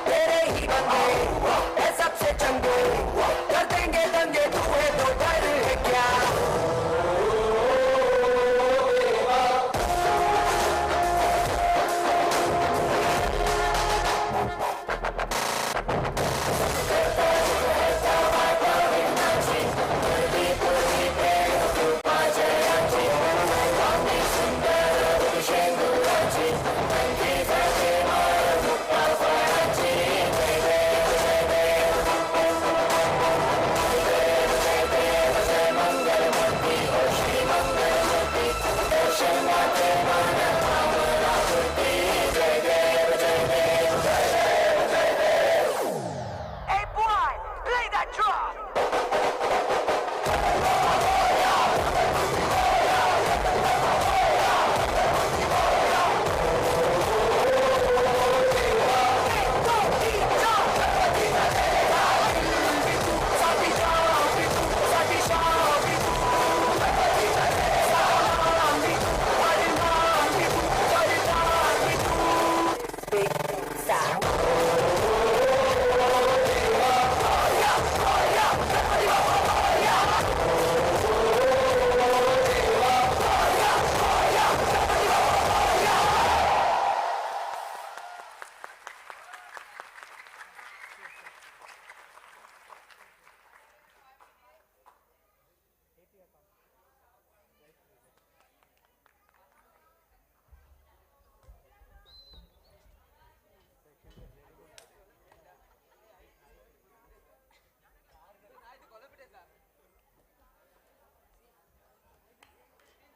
तेरे ही बंदे सबसे चंगे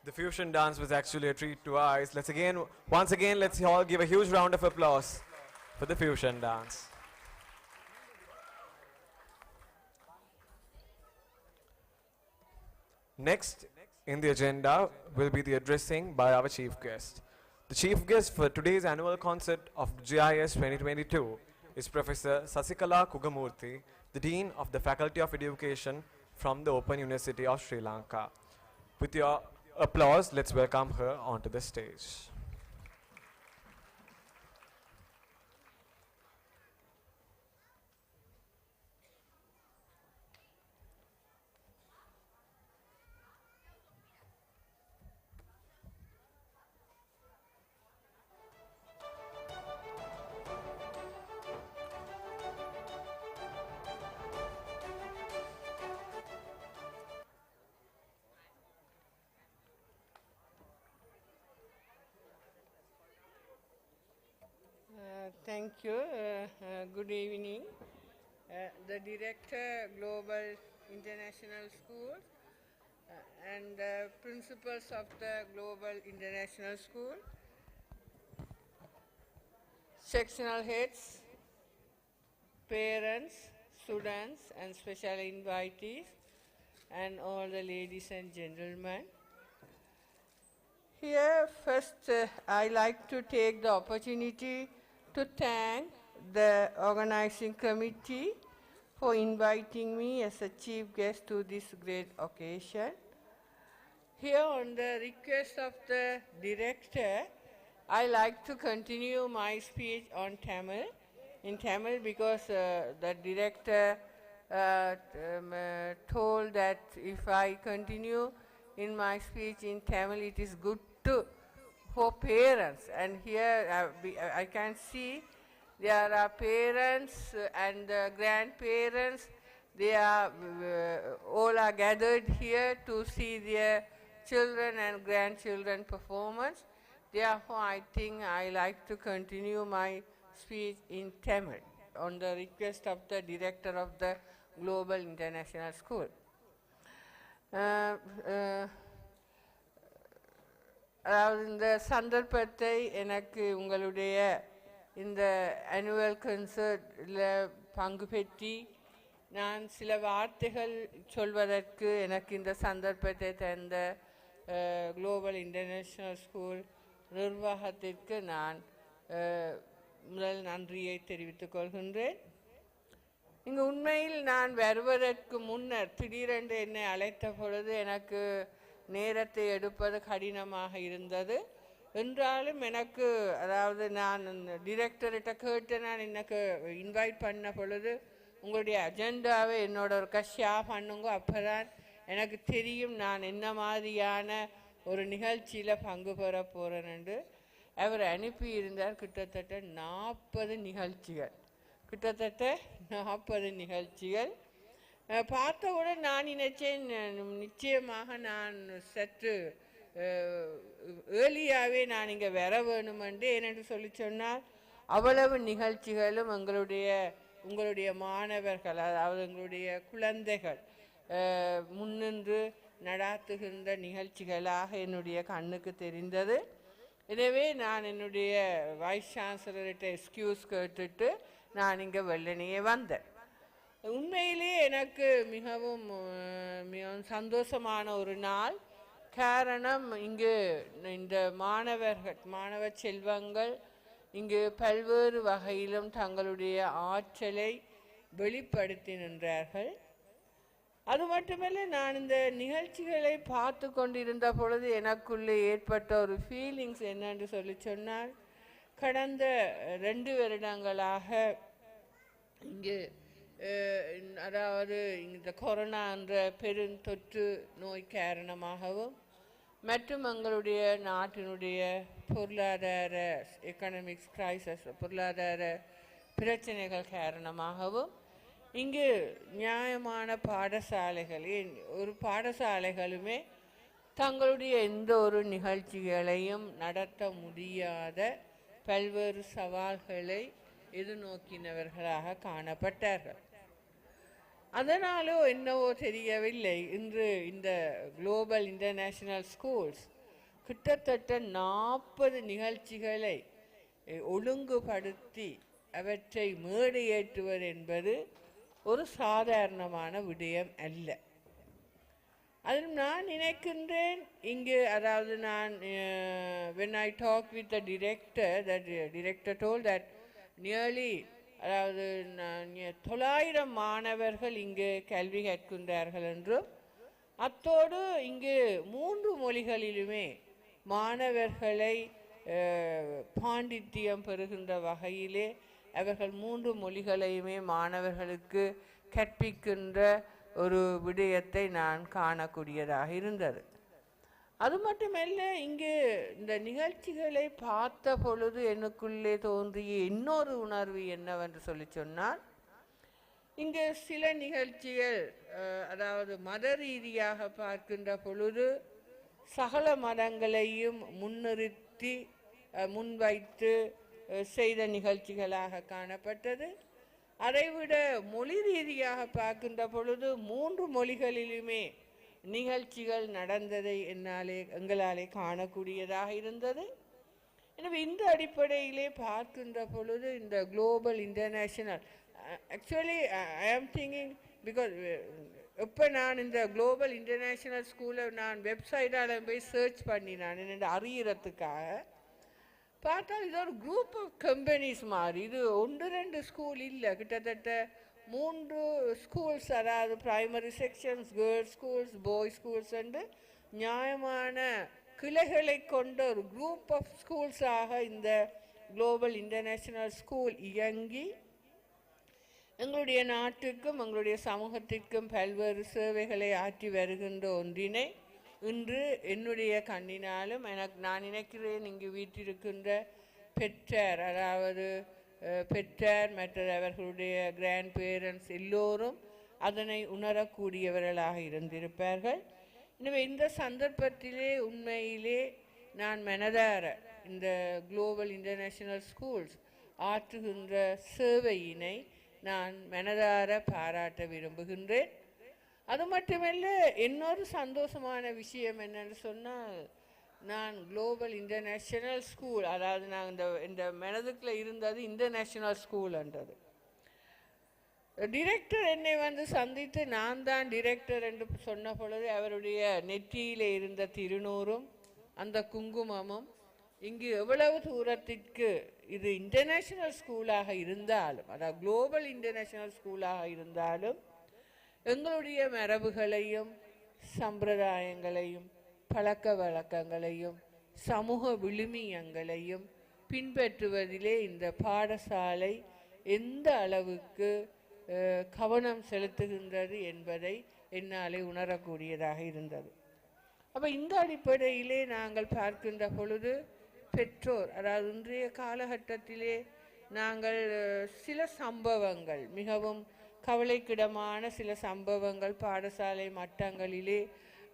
The fusion dance was actually a treat to our eyes. Once again, let's all give a huge round of applause for the fusion dance. Next in the agenda will be the addressing by our chief guest. The chief guest for today's annual concert of GIS 2022 is Professor Sasikala Kugamurthy, the Dean of the Faculty of Education from the Open University of Sri Lanka. With your applause, let's welcome her onto the stage. Thank you. Good evening. The Director, Global International School, and the principals of the Global International School, sectional heads, parents, students, and special invitees, and all the ladies and gentlemen. Here, first, I like to take the opportunity to thank the organizing committee for inviting me as a chief guest to this great occasion. Here, on the request of the director, I like to continue my speech on Tamil, in Tamil, because the director told that if I continue in my speech in Tamil, it is good for parents. And here I can see there are parents and grandparents. They are all are gathered here to see their children and grandchildren performance. Therefore, I think I like to continue my speech in Tamil on the request of the director of the Global International School. அதாவது இந்த சந்தர்ப்பத்தை எனக்கு உங்களுடைய இந்த annual கன்சர்ட்டில் பங்கு பெற்றி நான் சில வார்த்தைகள் சொல்வதற்கு எனக்கு இந்த சந்தர்ப்பத்தை தந்த குளோபல் இன்டர்நேஷ்னல் ஸ்கூல் நிர்வாகத்திற்கு நான் முதல் நன்றியை தெரிவித்துக் கொள்கின்றேன். இங்கு உண்மையில் நான் வருவதற்கு முன்னர் திடீரென்று என்னை அழைத்த பொழுது எனக்கு நேரத்தை எடுப்பது கடினமாக இருந்தது. என்றாலும் எனக்கு அதாவது நான் டிரெக்டர்கிட்ட கேட்டு நான் எனக்கு இன்வைட் பண்ண பொழுது உங்களுடைய அஜெண்டாவை என்னோட ஒரு ஷேர் பண்ணுங்க, அப்போ தான் எனக்கு தெரியும் நான் என்ன மாதிரியான ஒரு நிகழ்ச்சியில் பங்கு பெற போகிறேன்னு. அவர் அனுப்பியிருந்தார் கிட்டத்தட்ட 40 நிகழ்ச்சிகள், கிட்டத்தட்ட 40 நிகழ்ச்சிகள். பார்த்தவுடன் நான் நினைச்சேன் நிச்சயமாக நான் சற்று ஏர்லியாகவே நான் இங்கே வர வேணுமென்று. ஏனென்று சொல்லி சொன்னால் அவ்வளவு நிகழ்ச்சிகளும் உங்களுடைய மாணவர்கள், அதாவது எங்களுடைய குழந்தைகள் முன்னின்று நடாத்துகின்ற நிகழ்ச்சிகளாக என்னுடைய கண்ணுக்கு தெரிந்தது. எனவே நான் என்னுடைய வைஸ் சான்சலர்கிட்ட எக்ஸ்கியூஸ் கேட்டுட்டு நான் இங்கே வெள்ளனையே வந்தேன். உண்மையிலே எனக்கு மிகவும் சந்தோஷமான ஒரு நாள். காரணம், இங்கு இந்த மாணவ செல்வங்கள் இங்கு பல்வேறு வகையிலும் தங்களுடைய ஆற்றலை வெளிப்படுத்தி நின்றார்கள். அது மட்டுமல்ல, நான் இந்த நிகழ்ச்சிகளை பார்த்து கொண்டிருந்த பொழுது எனக்குள்ளே ஏற்பட்ட ஒரு ஃபீலிங்ஸ் என்னென்று சொல்லி சொன்னால், கடந்த 2 வருடங்களாக இங்கு அதாவது இந்த கொரோனா என்ற பெருந்தொற்று நோய் காரணமாகவும் மற்றும் எங்களுடைய நாட்டினுடைய பொருளாதார எக்கனாமிக்ஸ் கிரைசஸ், பொருளாதார பிரச்சனைகள் காரணமாகவும் இங்கு நியாயமான பாடசாலைகள், ஒரு பாடசாலைகளுமே தங்களுடைய எந்த ஒரு நிகழ்ச்சிகளையும் நடத்த முடியாத பல்வேறு சவால்களை எதிர்நோக்கினவர்களாக காணப்பட்டார்கள். அதனாலோ என்னவோ தெரியவில்லை, இன்று இந்த குளோபல் இன்டர்நேஷ்னல் ஸ்கூல்ஸ் கிட்டத்தட்ட 40 நிகழ்ச்சிகளை ஒழுங்குபடுத்தி அவற்றை மேடையேற்றுவது என்பது ஒரு சாதாரணமான விடயம் அல்ல. அதில் நான் நினைக்கின்றேன் இங்கு அதாவது நான் when I talked with the director, that director told that nearly அதாவது 900 மாணவர்கள் இங்கு கல்வி கற்கின்றார்கள் என்றும் அத்தோடு இங்கு 3 மொழிகளிலுமே மாணவர்களை பாண்டித்தியம் பெறுகின்ற வகையிலே அவர்கள் 3 மொழிகளையுமே மாணவர்களுக்கு கற்பிக்கின்ற ஒரு விடயத்தை நான் காணக்கூடியதாக இருந்தது. அது மட்டுமல்ல, இங்கு இந்த நிகழ்ச்சிகளை பார்த்த பொழுது எனக்குள்ளே தோன்றிய இன்னொரு உணர்வு என்னவென்று சொல்லி சொன்னால், இங்கு சில நிகழ்ச்சிகள் அதாவது மத ரீதியாக பார்க்கின்ற பொழுது சகல மதங்களையும் முன்னிறுத்தி முன்வைத்து செய்த நிகழ்ச்சிகளாக காணப்பட்டது. அதைவிட மொழி ரீதியாக பார்க்கின்ற பொழுது 3 மொழிகளிலுமே நிகழ்ச்சிகள் நடந்ததை எங்களாலே காணக்கூடியதாக இருந்தது. எனவே இந்த அடிப்படையிலே பார்க்கின்ற பொழுது இந்த குளோபல் இன்டர்நேஷனல் ஆக்சுவலி ஐ ஆம் திங்கிங் பிகாஸ் இப்போ நான் இந்த குளோபல் இன்டர்நேஷ்னல் ஸ்கூலை நான் வெப்சைட்டால் போய் சர்ச் பண்ணி நான் என்னென்ன அறியறதுக்காக பார்த்தா இது ஒரு குரூப் ஆஃப் கம்பெனிஸ் மாதிரி. இது 1-2 ஸ்கூல் இல்லை, கிட்டத்தட்ட 3 ஸ்கூல்ஸ், அதாவது primary sections, girls schools, boys schools என்று நியாயமான கிளைகளை கொண்ட ஒரு குரூப் ஆஃப் ஸ்கூல்ஸாக இந்த குளோபல் இன்டர்நேஷ்னல் ஸ்கூல் இயங்கி எங்களுடைய நாட்டுக்கும் எங்களுடைய சமூகத்திற்கும் பல்வேறு சேவைகளை ஆற்றி வருகின்ற ஒன்றினை இன்று என்னுடைய கண்ணினாலும் நான் நினைக்கிறேன் இங்கு வீட்டிருக்கின்ற பெற்றார், அதாவது பெற்றார் மற்ற அவர்களுடைய கிராண்ட் பேரண்ட்ஸ் எல்லோரும் அதனை உணரக்கூடியவர்களாக இருந்திருப்பார்கள். எனவே இந்த சந்தர்ப்பத்திலே உண்மையிலே நான் மனதார இந்த குளோபல் இன்டர்நேஷ்னல் ஸ்கூல்ஸ் ஆற்றுகின்ற சேவையினை நான் மனதார பாராட்ட விரும்புகின்றேன். அது மட்டுமல்ல, இன்னொரு சந்தோஷமான விஷயம் என்னென்னு சொன்னால், நான் குளோபல் இன்டர்நேஷ்னல் ஸ்கூல், அதாவது நான் இந்த மனதுக்குள்ள இருந்தது இன்டர்நேஷ்னல் ஸ்கூல்ன்றது. டிரெக்டர் என்னை வந்து சந்தித்து நான் தான் டிரெக்டர் என்று சொன்ன பொழுது அவருடைய நெற்றியிலே இருந்த திருநூறும் அந்த குங்குமமும் இங்கு எவ்வளவு தூரத்திற்கு இது இன்டர்நேஷ்னல் ஸ்கூலாக இருந்தாலும், அதாவது குளோபல் இன்டர்நேஷ்னல் ஸ்கூலாக இருந்தாலும் எங்களுடைய மரபுகளையும் சம்பிரதாயங்களையும் பழக்க வழக்கங்களையும் சமூக விழுமியங்களையும் பின்பற்றுவதிலே இந்த பாடசாலை எந்த அளவுக்கு கவனம் செலுத்துகின்றது என்பதை என்னாலே உணரக்கூடியதாக இருந்தது. அப்போ இந்த அடிப்படையிலே நாங்கள் பார்க்கின்ற பொழுது பெற்றோர், அதாவது இன்றைய காலகட்டத்திலே நாங்கள் சில சம்பவங்கள், மிகவும் கவலைக்கிடமான சில சம்பவங்கள் பாடசாலை மட்டங்களிலே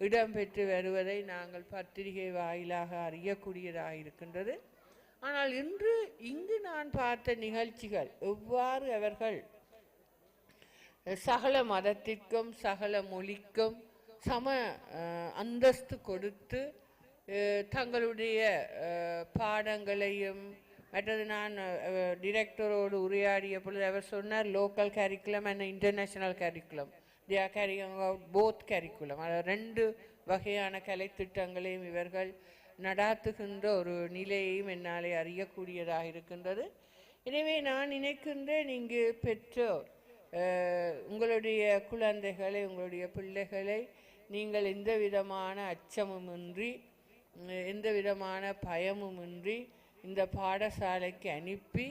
இடம்பெற்று வருவதை நாங்கள் பத்திரிகை வாயிலாக அறியக்கூடியதாக இருக்கின்றது. ஆனால் இங்கு நான் பார்த்த நிகழ்ச்சிகள் எவ்வாறு அவர்கள் சகல மதத்திற்கும் சகல மொழிக்கும் சம அந்தஸ்து கொடுத்து தங்களுடைய பாடங்களையும் மற்றது நான் டிரெக்டரோடு உரையாடிய பொழுது அவர் சொன்னார் local curriculum and international curriculum, they are carrying out both curriculum, அதாவது 2 வகையான கலை திட்டங்களையும் இவர்கள் நடாத்துகின்ற ஒரு நிலையையும் என்னாலே அறியக்கூடியதாக இருக்கின்றது. எனவே நான் நினைக்கின்றேன் இங்கு பெற்றோர் உங்களுடைய குழந்தைகளை, உங்களுடைய பிள்ளைகளை நீங்கள் எந்த விதமான அச்சமுமின்றி எந்த விதமான பயமுமின்றி இந்த பாடசாலைக்கு அனுப்பி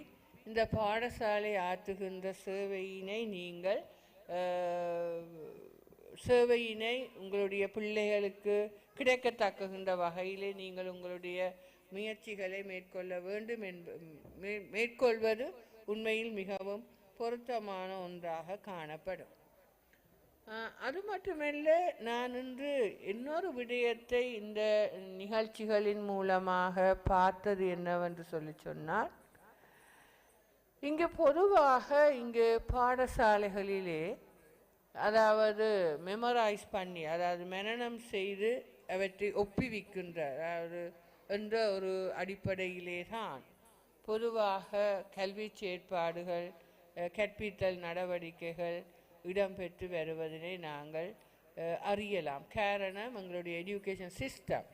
இந்த பாடசாலை ஆற்றுகின்ற சேவையினை உங்களுடைய பிள்ளைகளுக்கு கிடைக்கத்தக்குகின்ற வகையிலே நீங்கள் உங்களுடைய முயற்சிகளை மேற்கொள்ள வேண்டும் மேற்கொள்வது உண்மையில் மிகவும் பொருத்தமான ஒன்றாக காணப்படும். அது மட்டுமல்ல, நான் இன்று இன்னொரு விடயத்தை இந்த நிகழ்ச்சிகளின் மூலமாக பார்த்தது என்னவென்று சொல்லி சொன்னால், இங்கே பொதுவாக இங்கு பாடசாலைகளிலே அதாவது மெமரைஸ் பண்ணி, அதாவது மனனம் செய்து அவற்றை ஒப்புவிக்கின்றார். அதாவது என்ற ஒரு அடிப்படையிலே தான் பொதுவாக கல்வி செயற்பாடுகள் கற்பித்தல் நடவடிக்கைகள் இடம்பெற்று வருவதனை நாங்கள் அறியலாம். காரணம் எங்களுடைய எஜுகேஷன் சிஸ்டம்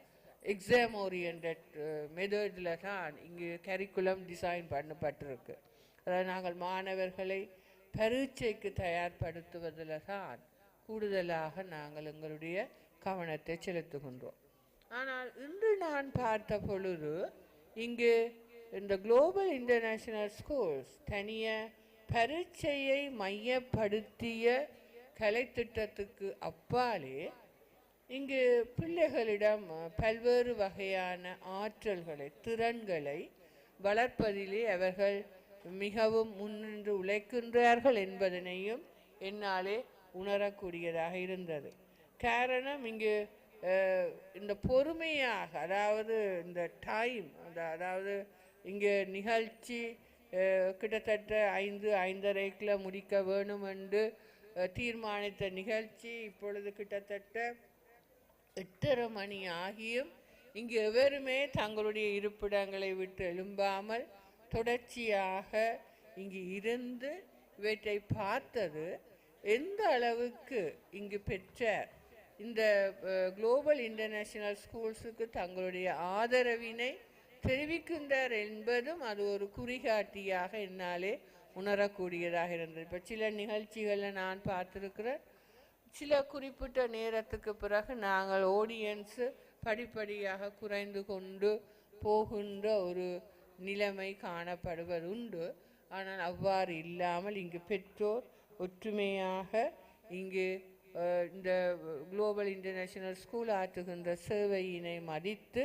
எக்ஸாம் ஓரியன்ட் மெத்தடில் தான் இங்கு கரிக்குலம் டிசைன் பண்ணப்பட்டிருக்கு. அதாவது நாங்கள் மாணவர்களை பரீட்சைக்கு தயார்படுத்துவதில் தான் கூடுதலாக நாங்கள் எங்களுடைய கவனத்தை செலுத்துகின்றோம். ஆனால் இன்று நான் பார்த்த பொழுது இங்கு இந்த குளோபல் இன்டர்நேஷ்னல் ஸ்கூல்ஸ் தனியாக பரீட்சையை மையப்படுத்திய கலைத்திட்டத்துக்கு அப்பாலே இங்கு பிள்ளைகளிடம் பல்வேறு வகையான ஆற்றல்களை திறன்களை வளர்ப்பதிலே அவர்கள் மிகவும் முன்னின்று உழைக்கின்றார்கள் என்பதனையும் என்னாலே உணரக்கூடியதாக இருந்தது. காரணம் இங்கு இந்த பொறுமையாக, அதாவது இந்த டைம், அதாவது இங்கே நிகழ்ச்சி கிட்டத்தட்ட 5-5:30 முடிக்க வேணும் என்று தீர்மானித்த நிகழ்ச்சி இப்பொழுது கிட்டத்தட்ட 8:30 மணி ஆகியும் இங்கு எவருமே தங்களுடைய இருப்பிடங்களை விட்டு எழும்பாமல் தொடர்ச்சியாக இங்கு இருந்து இவற்றை பார்த்தது எந்த அளவுக்கு இங்கு பெற்ற இந்த குளோபல் இன்டர்நேஷ்னல் ஸ்கூல்ஸுக்கு தங்களுடைய ஆதரவினை தெரிவிக்கின்றார் என்பதும் அது ஒரு குறிகாட்டியாக என்னாலே உணரக்கூடியதாக இருந்தது. இப்போ சில நிகழ்ச்சிகளில் நான் பார்த்துருக்கிறேன், சில குறிப்பிட்ட நேரத்துக்கு பிறகு நாங்கள் ஆடியன்ஸு படிப்படியாக குறைந்து கொண்டு போகின்ற ஒரு நிலைமை காணப்படுவது உண்டு. ஆனால் அவ்வாறு இல்லாமல் இங்கு பெற்றோர் ஒற்றுமையாக இங்கு இந்த குளோபல் இன்டர்நேஷ்னல் ஸ்கூல் ஆற்றுகின்ற சேவையினை மதித்து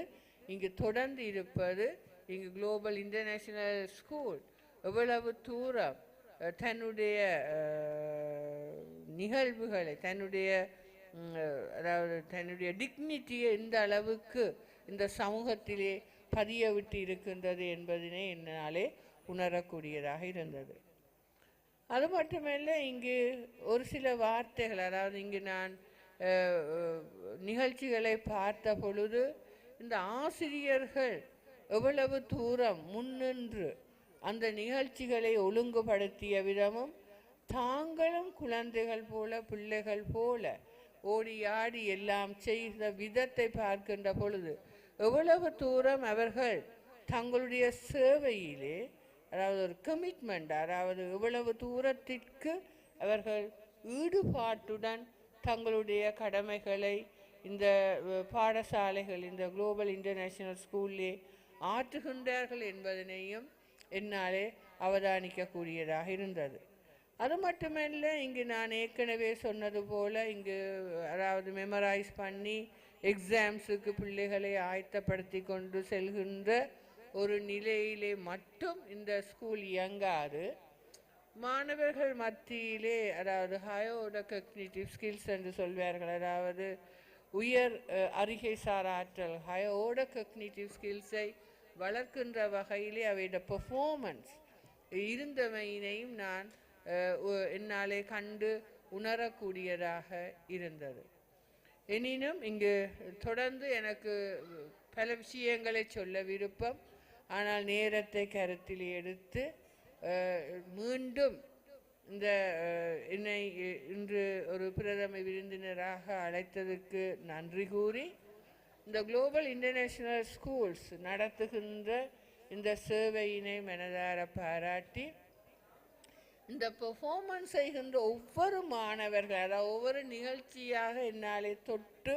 இங்கு தொடர்ந்து இருப்பது, இங்கு குளோபல் இன்டர்நேஷ்னல் ஸ்கூல் எவ்வளவு தூரம் தன்னுடைய நிகழ்வுகளை அதாவது தன்னுடைய டிக்னிட்டியை எந்த அளவுக்கு இந்த சமூகத்திலே பதிய விட்டு இருக்கின்றது என்பதனை என்னாலே உணரக்கூடியதாக இருந்தது. அது மட்டுமல்ல, இங்கு ஒரு சில வார்த்தைகள், அதாவது இங்கு நான் நிகழ்ச்சிகளை பார்த்த பொழுது இந்த ஆசிரியர்கள் எவ்வளவு தூரம் முன்னின்று அந்த நிகழ்ச்சிகளை ஒழுங்குபடுத்திய விதமும் தாங்களும் குழந்தைகள் போல பிள்ளைகள் போல ஓடி ஆடி எல்லாம் செய்த விதத்தை பார்க்கின்ற பொழுது எவ்வளவு தூரம் அவர்கள் தங்களுடைய சேவையிலே, அதாவது ஒரு கமிட்மெண்ட், அதாவது எவ்வளவு தூரத்திற்கு அவர்கள் ஈடுபாட்டுடன் தங்களுடைய கடமைகளை இந்த பாடசாலைகள், இந்த குளோபல் இன்டர்நேஷ்னல் ஸ்கூல்லே ஆற்றுகின்றார்கள் என்பதனையும் என்னாலே அவதானிக்கக்கூடியதாக இருந்தது. அது மட்டுமல்ல, இங்கு நான் ஏற்கனவே சொன்னது போல் இங்கு அதாவது மெமரைஸ் பண்ணி எக்ஸாம்ஸுக்கு பிள்ளைகளை ஆயத்தப்படுத்தி கொண்டு செல்கின்ற ஒரு நிலையிலே மட்டும் இந்த ஸ்கூல் இயங்காது. மாணவர்கள் மத்தியிலே, அதாவது ஹையர் காக்னிட்டிவ் ஸ்கில்ஸ் என்று சொல்வார்கள், அதாவது உயர் அறிகைசார் ஆற்றல், ஹையர் காக்னிட்டிவ் ஸ்கில்ஸை வளர்க்கின்ற வகையிலே அவையோட பெர்ஃபார்மன்ஸ் இருந்தமையினையும் நான் என்னாலே கண்டு உணரக்கூடியதாக இருந்தது. எனினும் இங்கு தொடர்ந்து எனக்கு பல விஷயங்களை சொல்ல விருப்பம், ஆனால் நேரத்தை கருத்தில் எடுத்து மீண்டும் இந்த என்னை இன்று ஒரு பிரதம விருந்தினராக அழைத்ததற்கு நன்றி கூறி, இந்த குளோபல் இன்டர்நேஷ்னல் ஸ்கூல்ஸ் நடத்துகின்ற இந்த சேவையினை மனதார பாராட்டி, இந்த பெர்ஃபார்மன்ஸ் செய்கின்ற ஒவ்வொரு மாணவர்கள், அதாவது ஒவ்வொரு நிகழ்ச்சியாக என்னாலே தொட்டு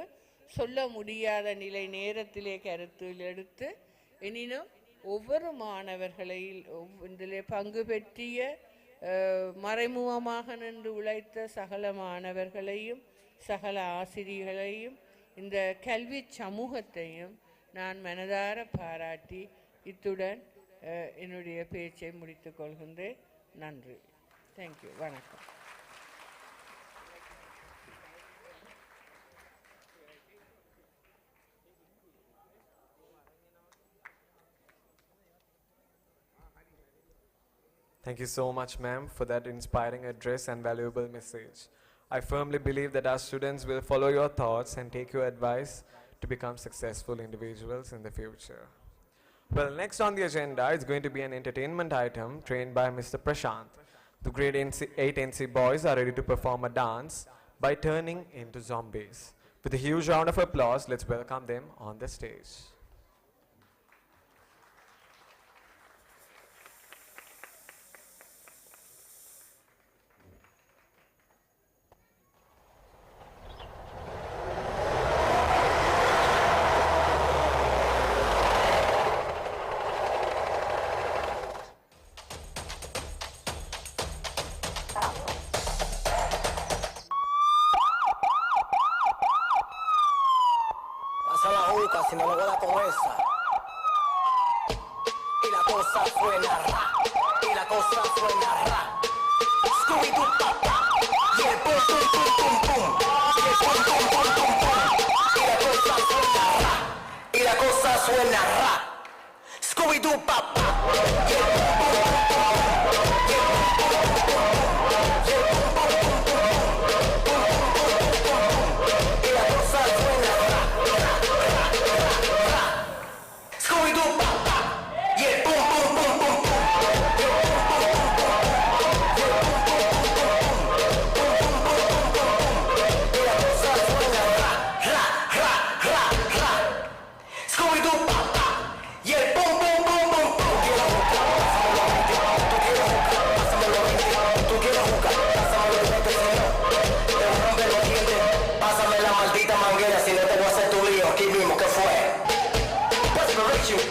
சொல்ல முடியாத நிலை நேரத்திலே கருத்தில் எடுத்து, எனினும் ஒவ்வொரு மாணவர்களையும் இதிலே பங்கு பெற்றிய மறைமுகமாக நின்று உழைத்த சகல மாணவர்களையும் சகல ஆசிரியர்களையும் இந்த கல்வி சமூகத்தையும் நான் மனதார பாராட்டி இத்துடன் என்னுடைய பேச்சை முடித்துக் கொள்கின்றேன். நன்றி. தேங்க்யூ. வணக்கம். Thank you so much, ma'am, for that inspiring address and valuable message. I firmly believe that our students will follow your thoughts and take your advice to become successful individuals in the future. Well, next on the agenda is going to be an entertainment item trained by Mr. Prashant. The grade 8 NC boys are ready to perform a dance by turning into zombies. With a huge round of applause, let's welcome them on the stage. Pasa la juca si no lo vuela con esa. Y la cosa suena ra. Y la cosa suena ra. Scooby-Doo papá. Y el pum pum pum pum pum. Y el pum pum pum pum pum. Y la cosa suena ra. Y la cosa suena ra. Scooby-Doo papá. Y el pum pum pum pum. Y el pum pum pum pum. Y el pum pum pum pum. Pum pum pum pum pum. Y la cosa suena ra. Scooby-Doo papá. Y el pum pum pum pum pum. Y el pum pum pum pum. Y el pum pum pum pum pum. Pum pum pum pum pum pum. Y la cosa suena ra, ra, ra, ra, ra. Scooby-Doo papá. Y el pum pum pum pum pum. Tú quieres jugar, pásame los 20. Tú quieres jugar, pásame los 20. Si no, te rompe los dientes. Pásame la maldita manguera, si no te voy a hacer tu lío aquí mismo. ¿Qué fue? Desperation.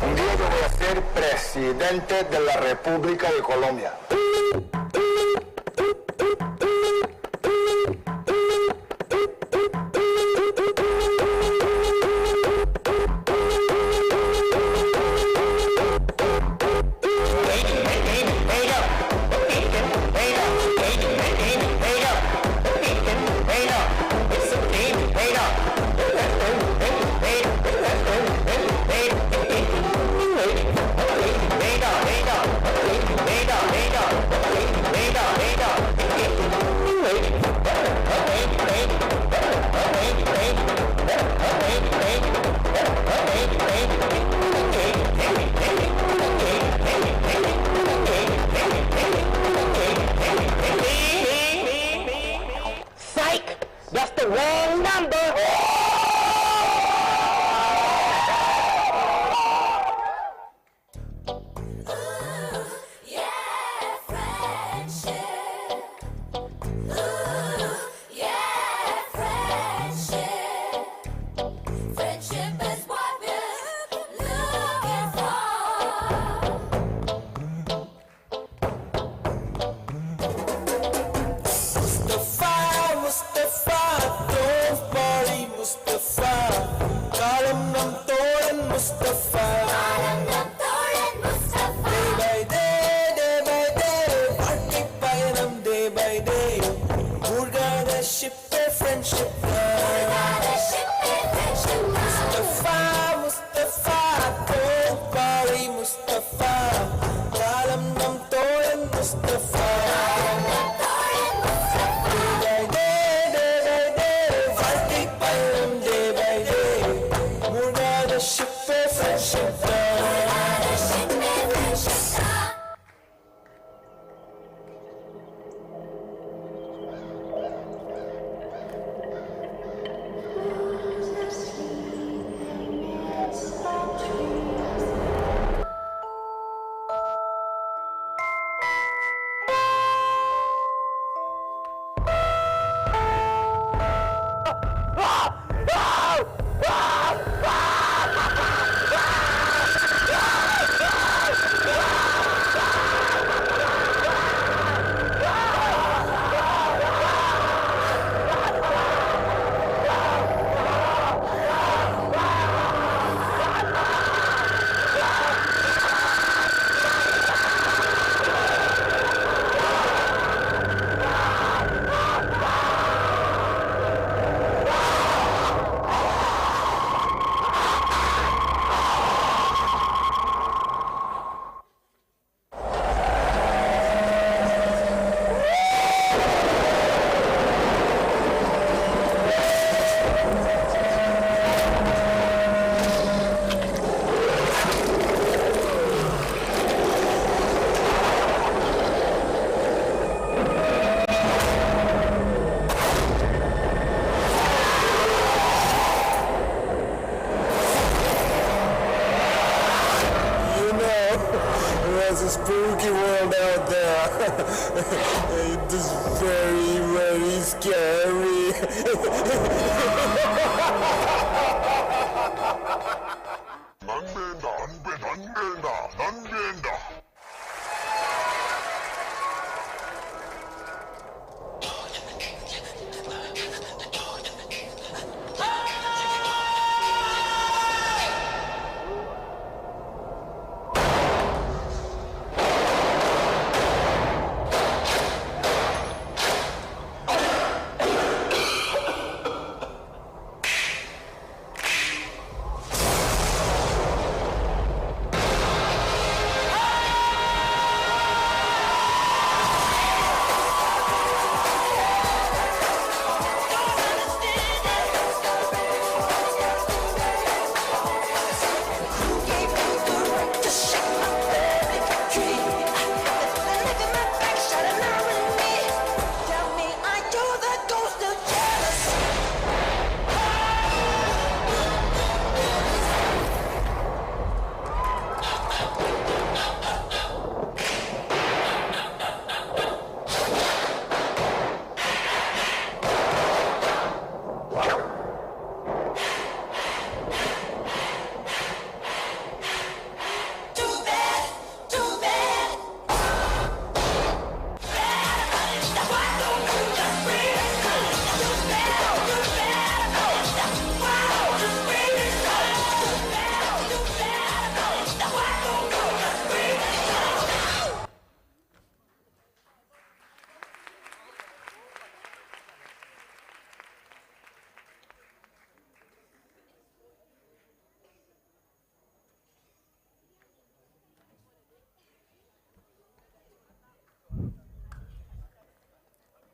Un día yo voy a ser presidente de la República de Colombia. Venga, There's a spooky world out there. It is very, very scary.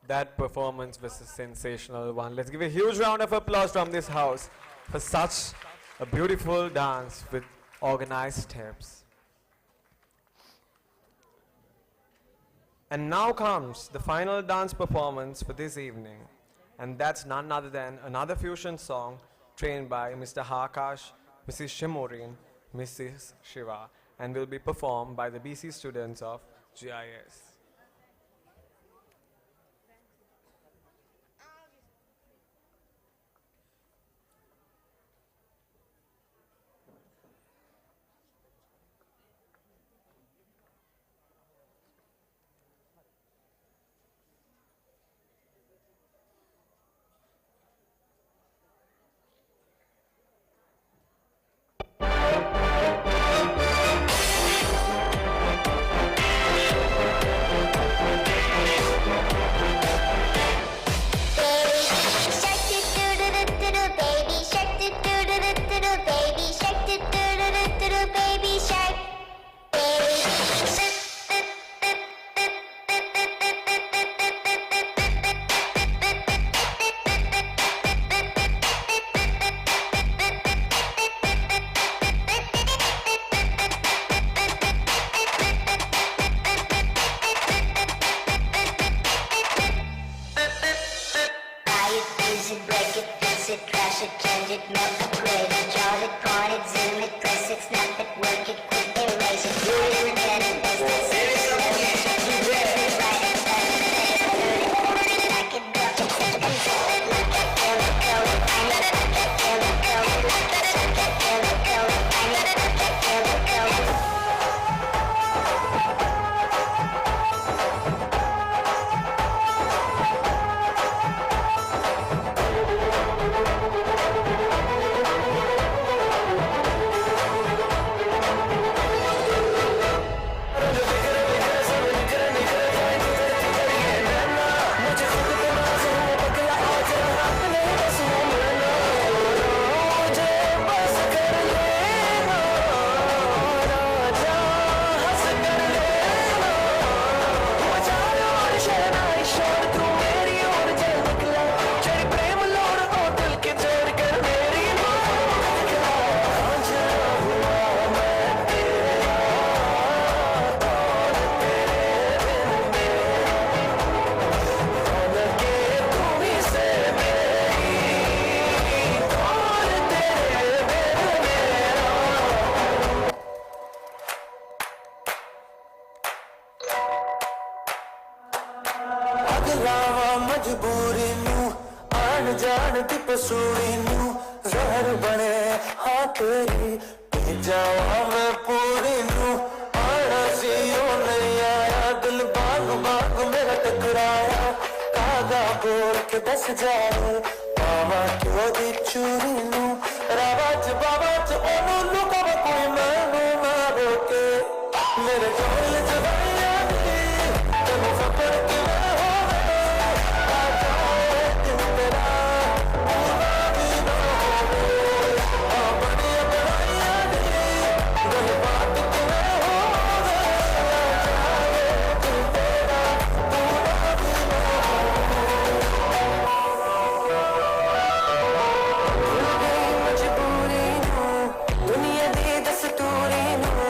That performance was a sensational one. Let's give a huge round of applause from this house for such a beautiful dance with organized steps. And now comes the final dance performance for this evening. And that's none other than another fusion song trained by Mr. Hakash, Mrs. Shimurin, Mrs. Shiva, and will be performed by the BC students of GIS. लावा मजबूरी नू आन जान दी पसूरी नू जहर बने हाँ तेरी P जावा मैं पूरी नू आना सी ओ नहीं आया दिल बाग बाग मेरा टकराया कागा बोल के दस जाए पावा क्यों दी चूरी नू रावा च बाबा च ओनू लुका कोई मैनू ना रोके मेरे ढोल जवाया दी तेनू फकर के मैं हो आ जाए दिल तेरा पूरा भी ना होवे आ बढ़िया बढ़ाया दी गल बात के मैं हो आ जाए दिल तेरा पूरा भी ना होवे मजबूरी नू दुनिया दी दस्तूरी नू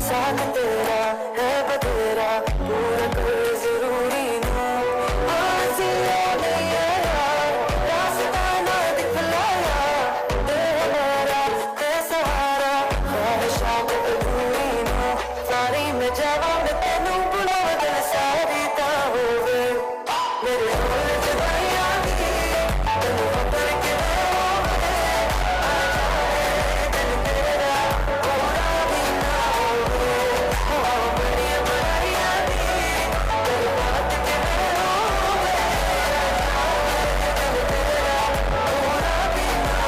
साथ तेरा है बतेरा पूरा कर जरूरी ना आसिया नहीं आया रास्ता ना दिखलाया तेरा मेरा है सहारा ख्वाहिशात अधूरी ना सारी में जावा मैं तेनू बुला दिल सारी ता होवे मेरे होल जगाया दी तेनू पकड़ के मैं होवे आ जाए दिल तेरा पूरा भी ना होवे बढ़िया बढ़ाया दी दिल बात के मैं होवे आ जाए दिल तेरा पूरा भी ना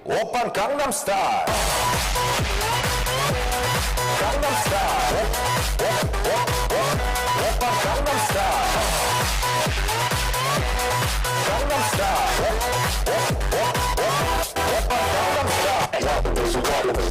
Open Gangnam Style. Gangnam Style. Open Gangnam Style. Gangnam Style. Open Gangnam Style.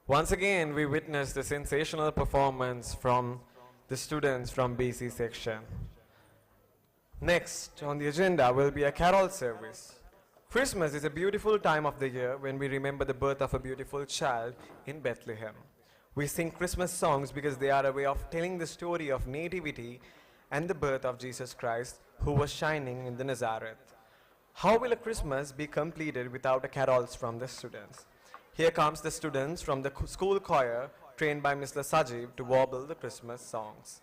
Once again, we witnessed the sensational performance from the students from BC section. Next on the agenda will be a carol service Christmas is a beautiful time of the year when we remember the birth of a beautiful child in Bethlehem. We sing Christmas songs because they are a way of telling the story of nativity and the birth of Jesus Christ, who was shining in the Nazareth. How will a Christmas be completed without a carols from the students? Here comes the students from the school choir trained by Mr. Sajiv to warble the Christmas songs.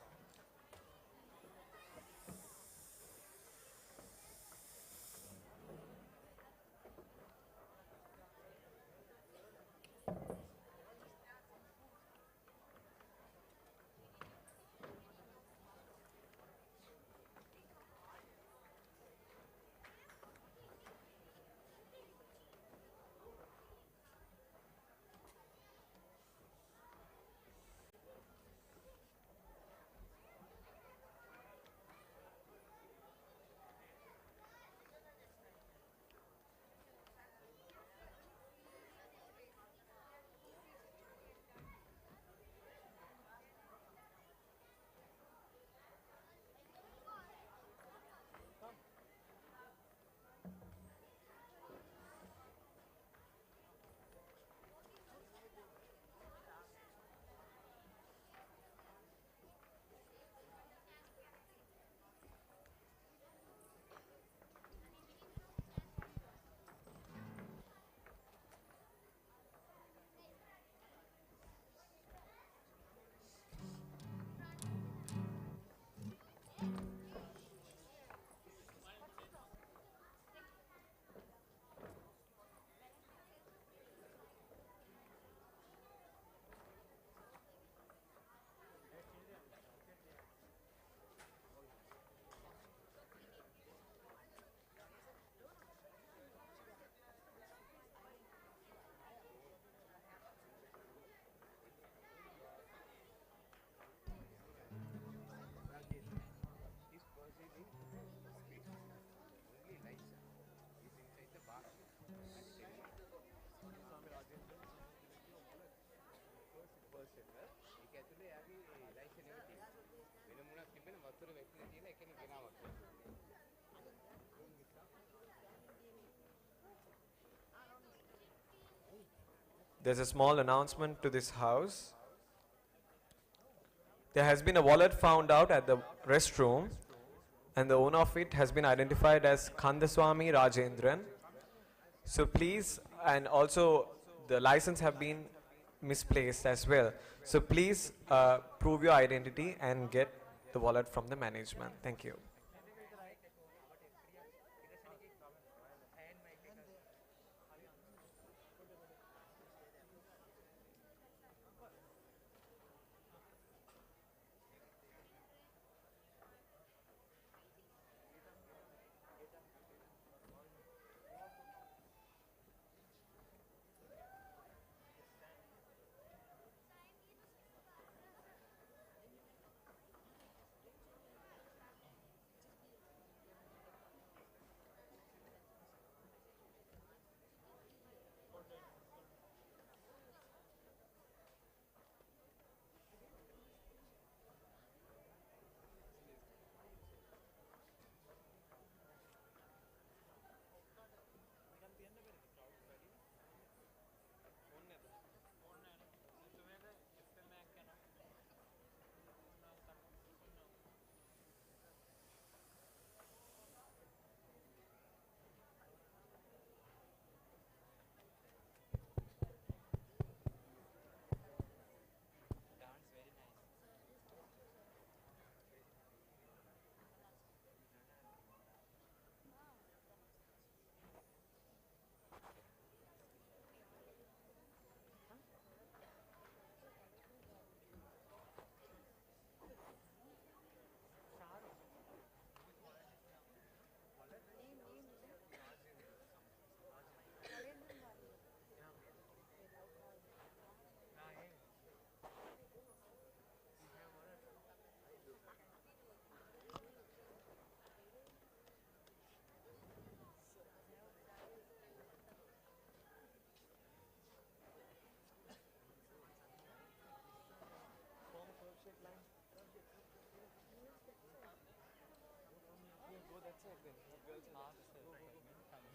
There's a small announcement to this house. There has been a wallet found out at the restroom, and the owner of it has been identified as Kandaswamy Rajendran. So please, and also the license have been misplaced as well. So please prove your identity and get the wallet from the management. Thank you.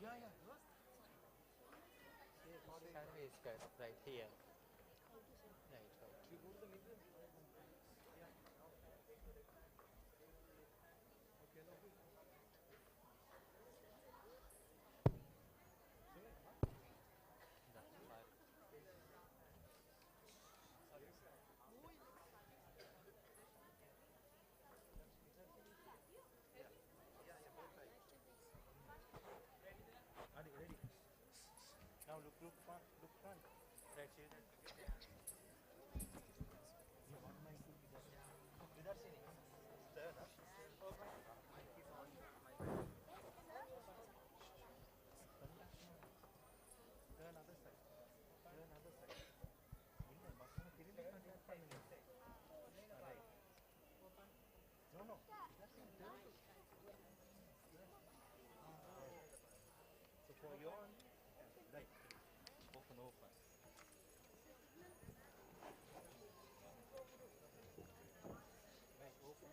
Yeah, yeah. is right here. Right. Now look front. Right here. So for your right, open. Right, open.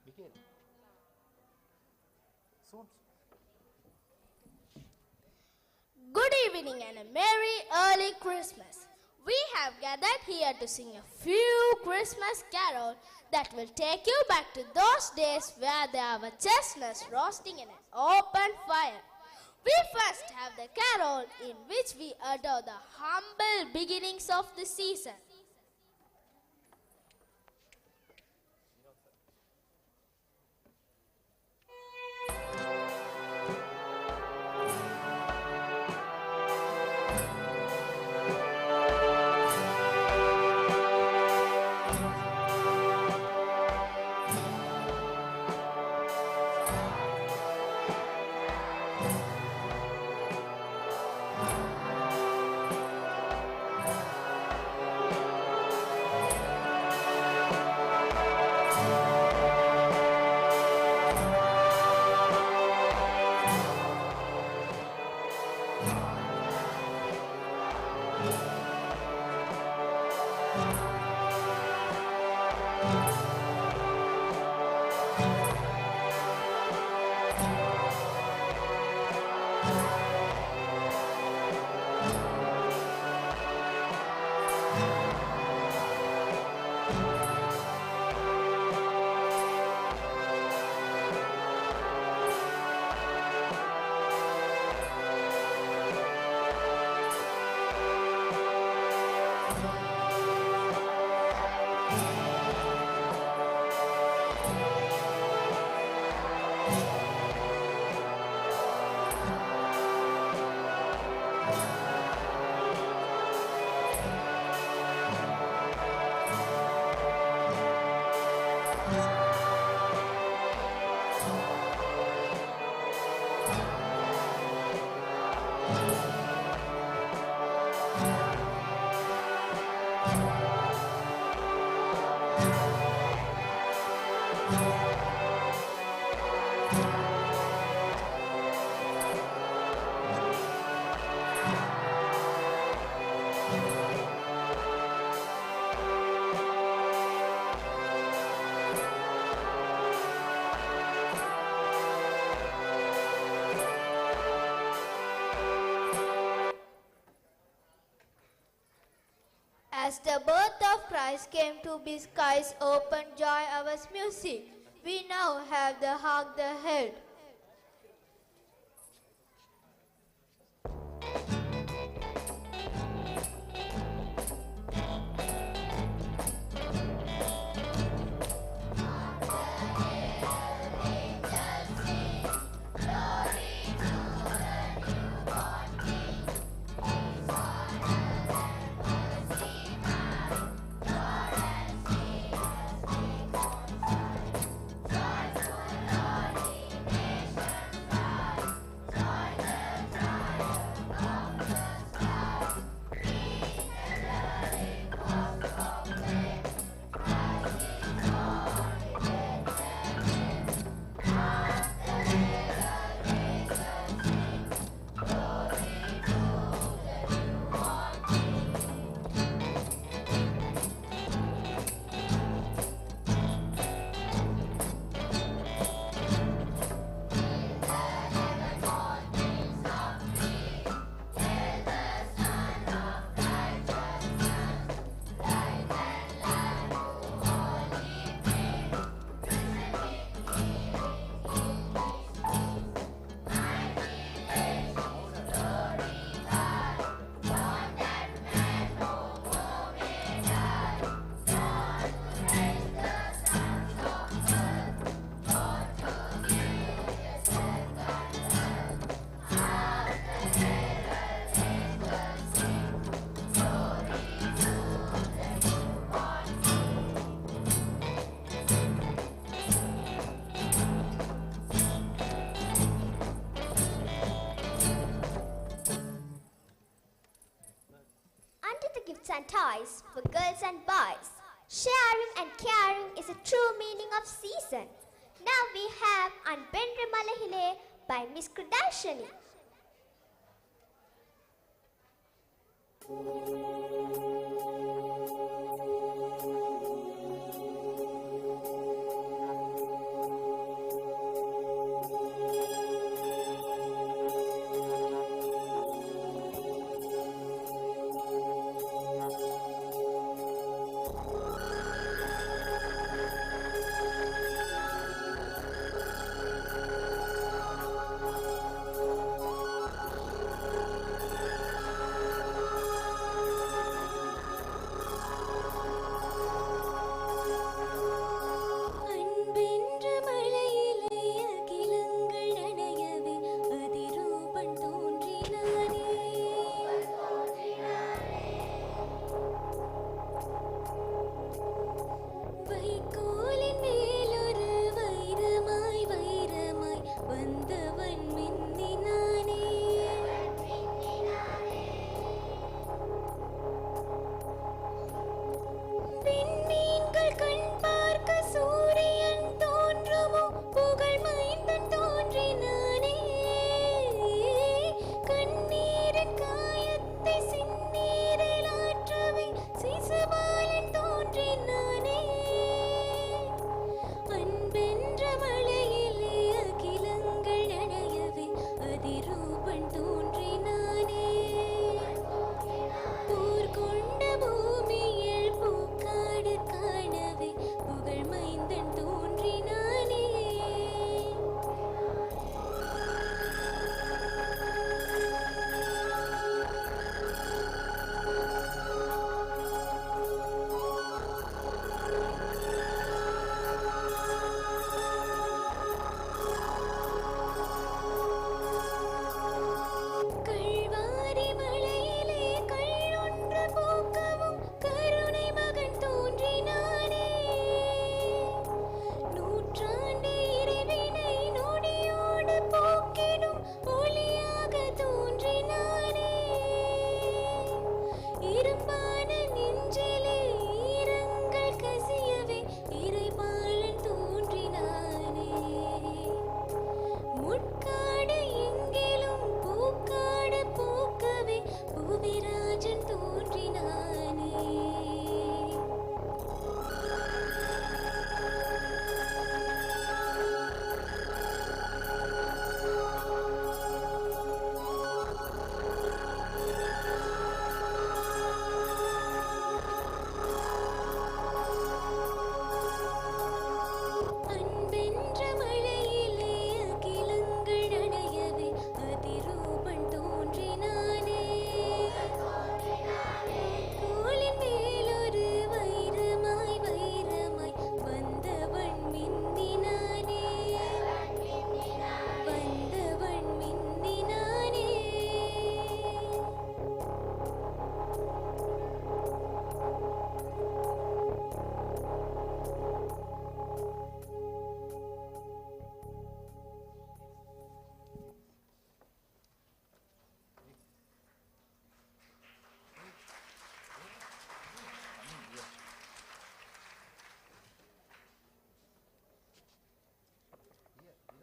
Begin. Soon. Good evening and a merry early Christmas. We have gathered here to sing a few Christmas carols that will take you back to those days where there were chestnuts roasting in an open fire. We first have the carol in which we adore the humble beginnings of the season. As the birth of Christ came to be skies open, joy our music, we now have the hark the herald. Joyful, Lord, he toys for girls and boys. Sharing and caring is a true meaning of season. Now we have Anbendre Malahile by Miss Kardashini.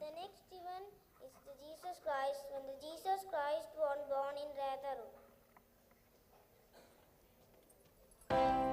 The next event is the Jesus Christ, when the Jesus Christ was born in Ratharu. Thank you.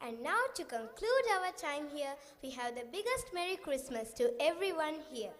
And now to conclude our time here, we have the biggest Merry Christmas to everyone here.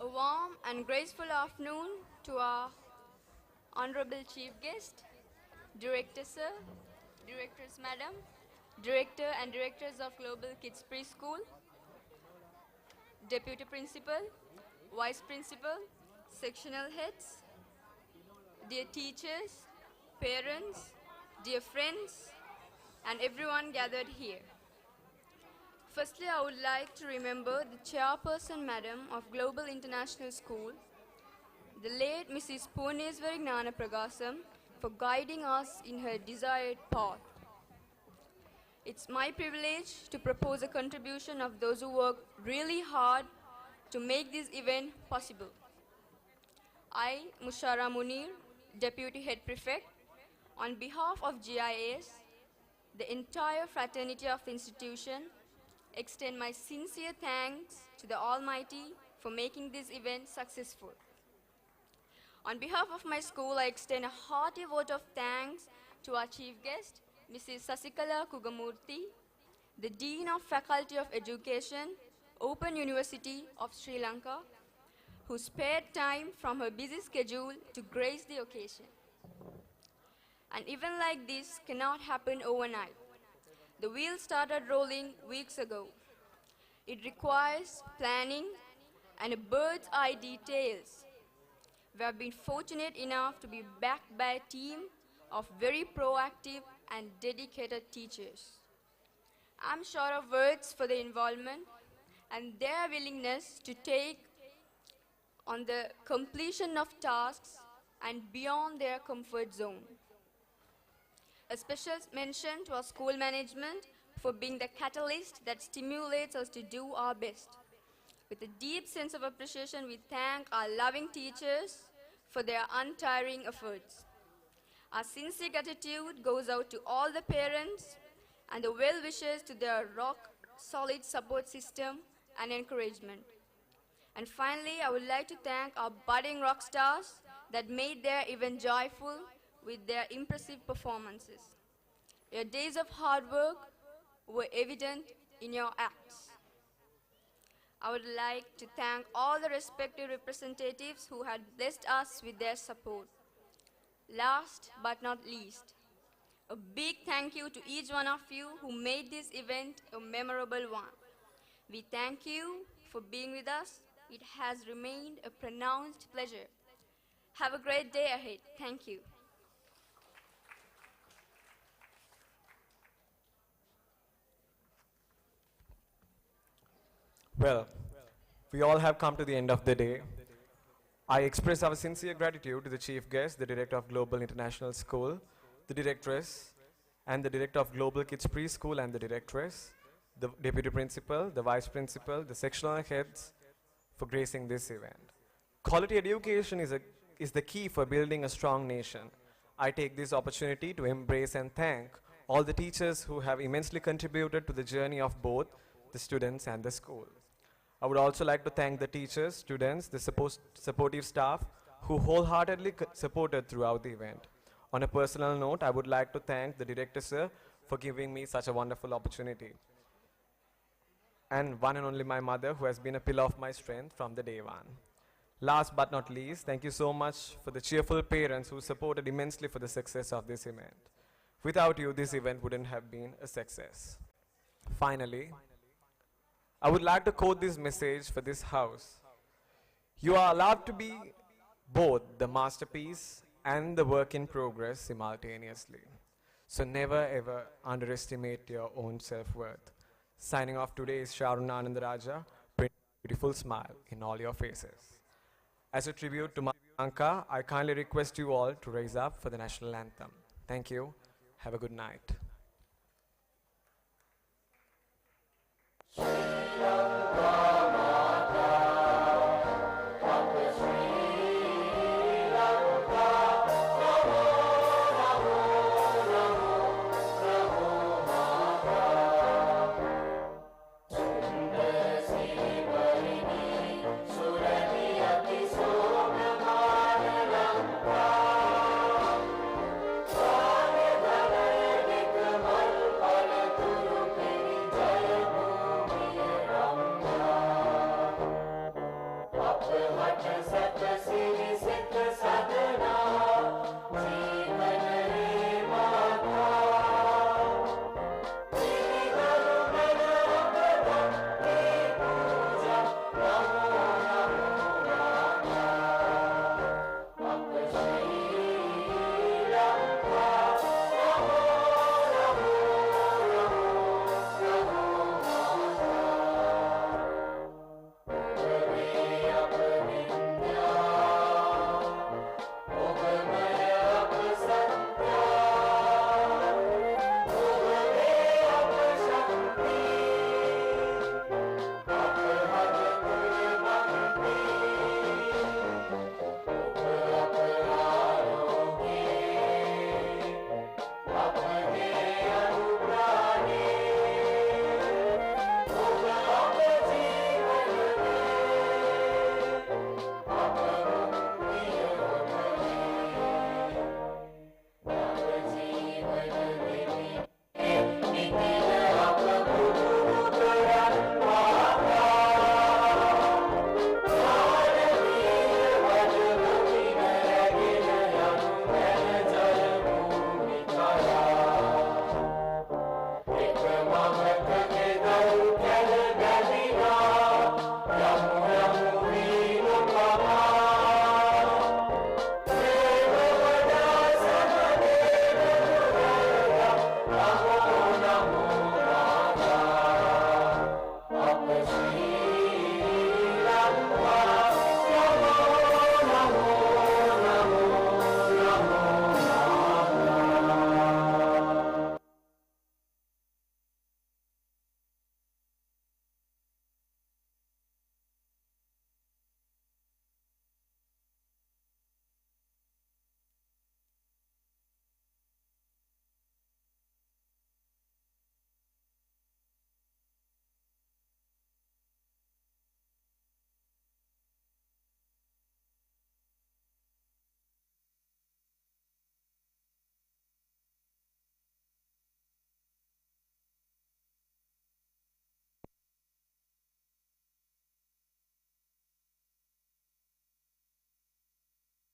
A warm and graceful afternoon to our Honorable Chief Guest, Director Sir, Directors Madam, Director and Directors of Global Kids Preschool, Deputy Principal, Vice Principal, Sectional Heads, dear teachers, parents, dear friends, and everyone gathered here. Firstly, I would like to remember the Chairperson Madam of Global International School, the late Mrs. Purneswari Gnana Pragasam, for guiding us in her desired path. It's my privilege to propose a contribution of those who work really hard to make this event possible. I, Mushara Munir, Deputy Head Prefect, on behalf of GIS, the entire fraternity of the institution, extend my sincere thanks to the Almighty for making this event successful. On behalf of my school, I extend a hearty vote of thanks to our chief guest, Mrs. Sasikala Kugamurthy, the Dean of Faculty of Education, Open University of Sri Lanka, who spared time from her busy schedule to grace the occasion. An event like this cannot happen overnight. The wheel started rolling weeks ago. It requires planning and a bird's eye details. We have been fortunate enough to be backed by a team of very proactive and dedicated teachers. I'm short of words for the involvement and their willingness to take on the completion of tasks and beyond their comfort zone. A special mention to our school management for being the catalyst that stimulates us to do our best. With a deep sense of appreciation, we thank our loving teachers for their untiring efforts. Our sincere gratitude goes out to all the parents and the well-wishers to their rock-solid support system and encouragement. And finally, I would like to thank our budding rock stars that made their event joyful with their impressive performances. Your days of hard work were evident in your acts. I would like to thank all the respective representatives who had blessed us with their support. Last but not least, a big thank you to each one of you who made this event a memorable one. We thank you for being with us. It has remained a pronounced pleasure. Have a great day ahead. Thank you. Well, we all have come to the end of the day. I express our sincere gratitude to the chief guest, the director of Global International School, the directress, and the director of Global Kids Preschool and the directress, the deputy principal, the vice principal, the sectional heads for gracing this event. Quality education is the key for building a strong nation. I take this opportunity to embrace and thank all the teachers who have immensely contributed to the journey of both the students and the school. I would also like to thank the teachers, students, the supportive staff who wholeheartedly supported throughout the event. On a personal note, I would like to thank the director, sir, for giving me such a wonderful opportunity. And one and only my mother, who has been a pillar of my strength from the day one. Last but not least, thank you so much for the cheerful parents who supported immensely for the success of this event. Without you, this event wouldn't have been a success. Finally, I would like to quote this message for this house. You are allowed to be both the masterpiece and the work in progress simultaneously. So never ever underestimate your own self-worth. Signing off today is Sharun Anandaraja, beautiful smile in all your faces. As a tribute to Anka, I kindly request you all to raise up for the national anthem. Thank you. Have a good night.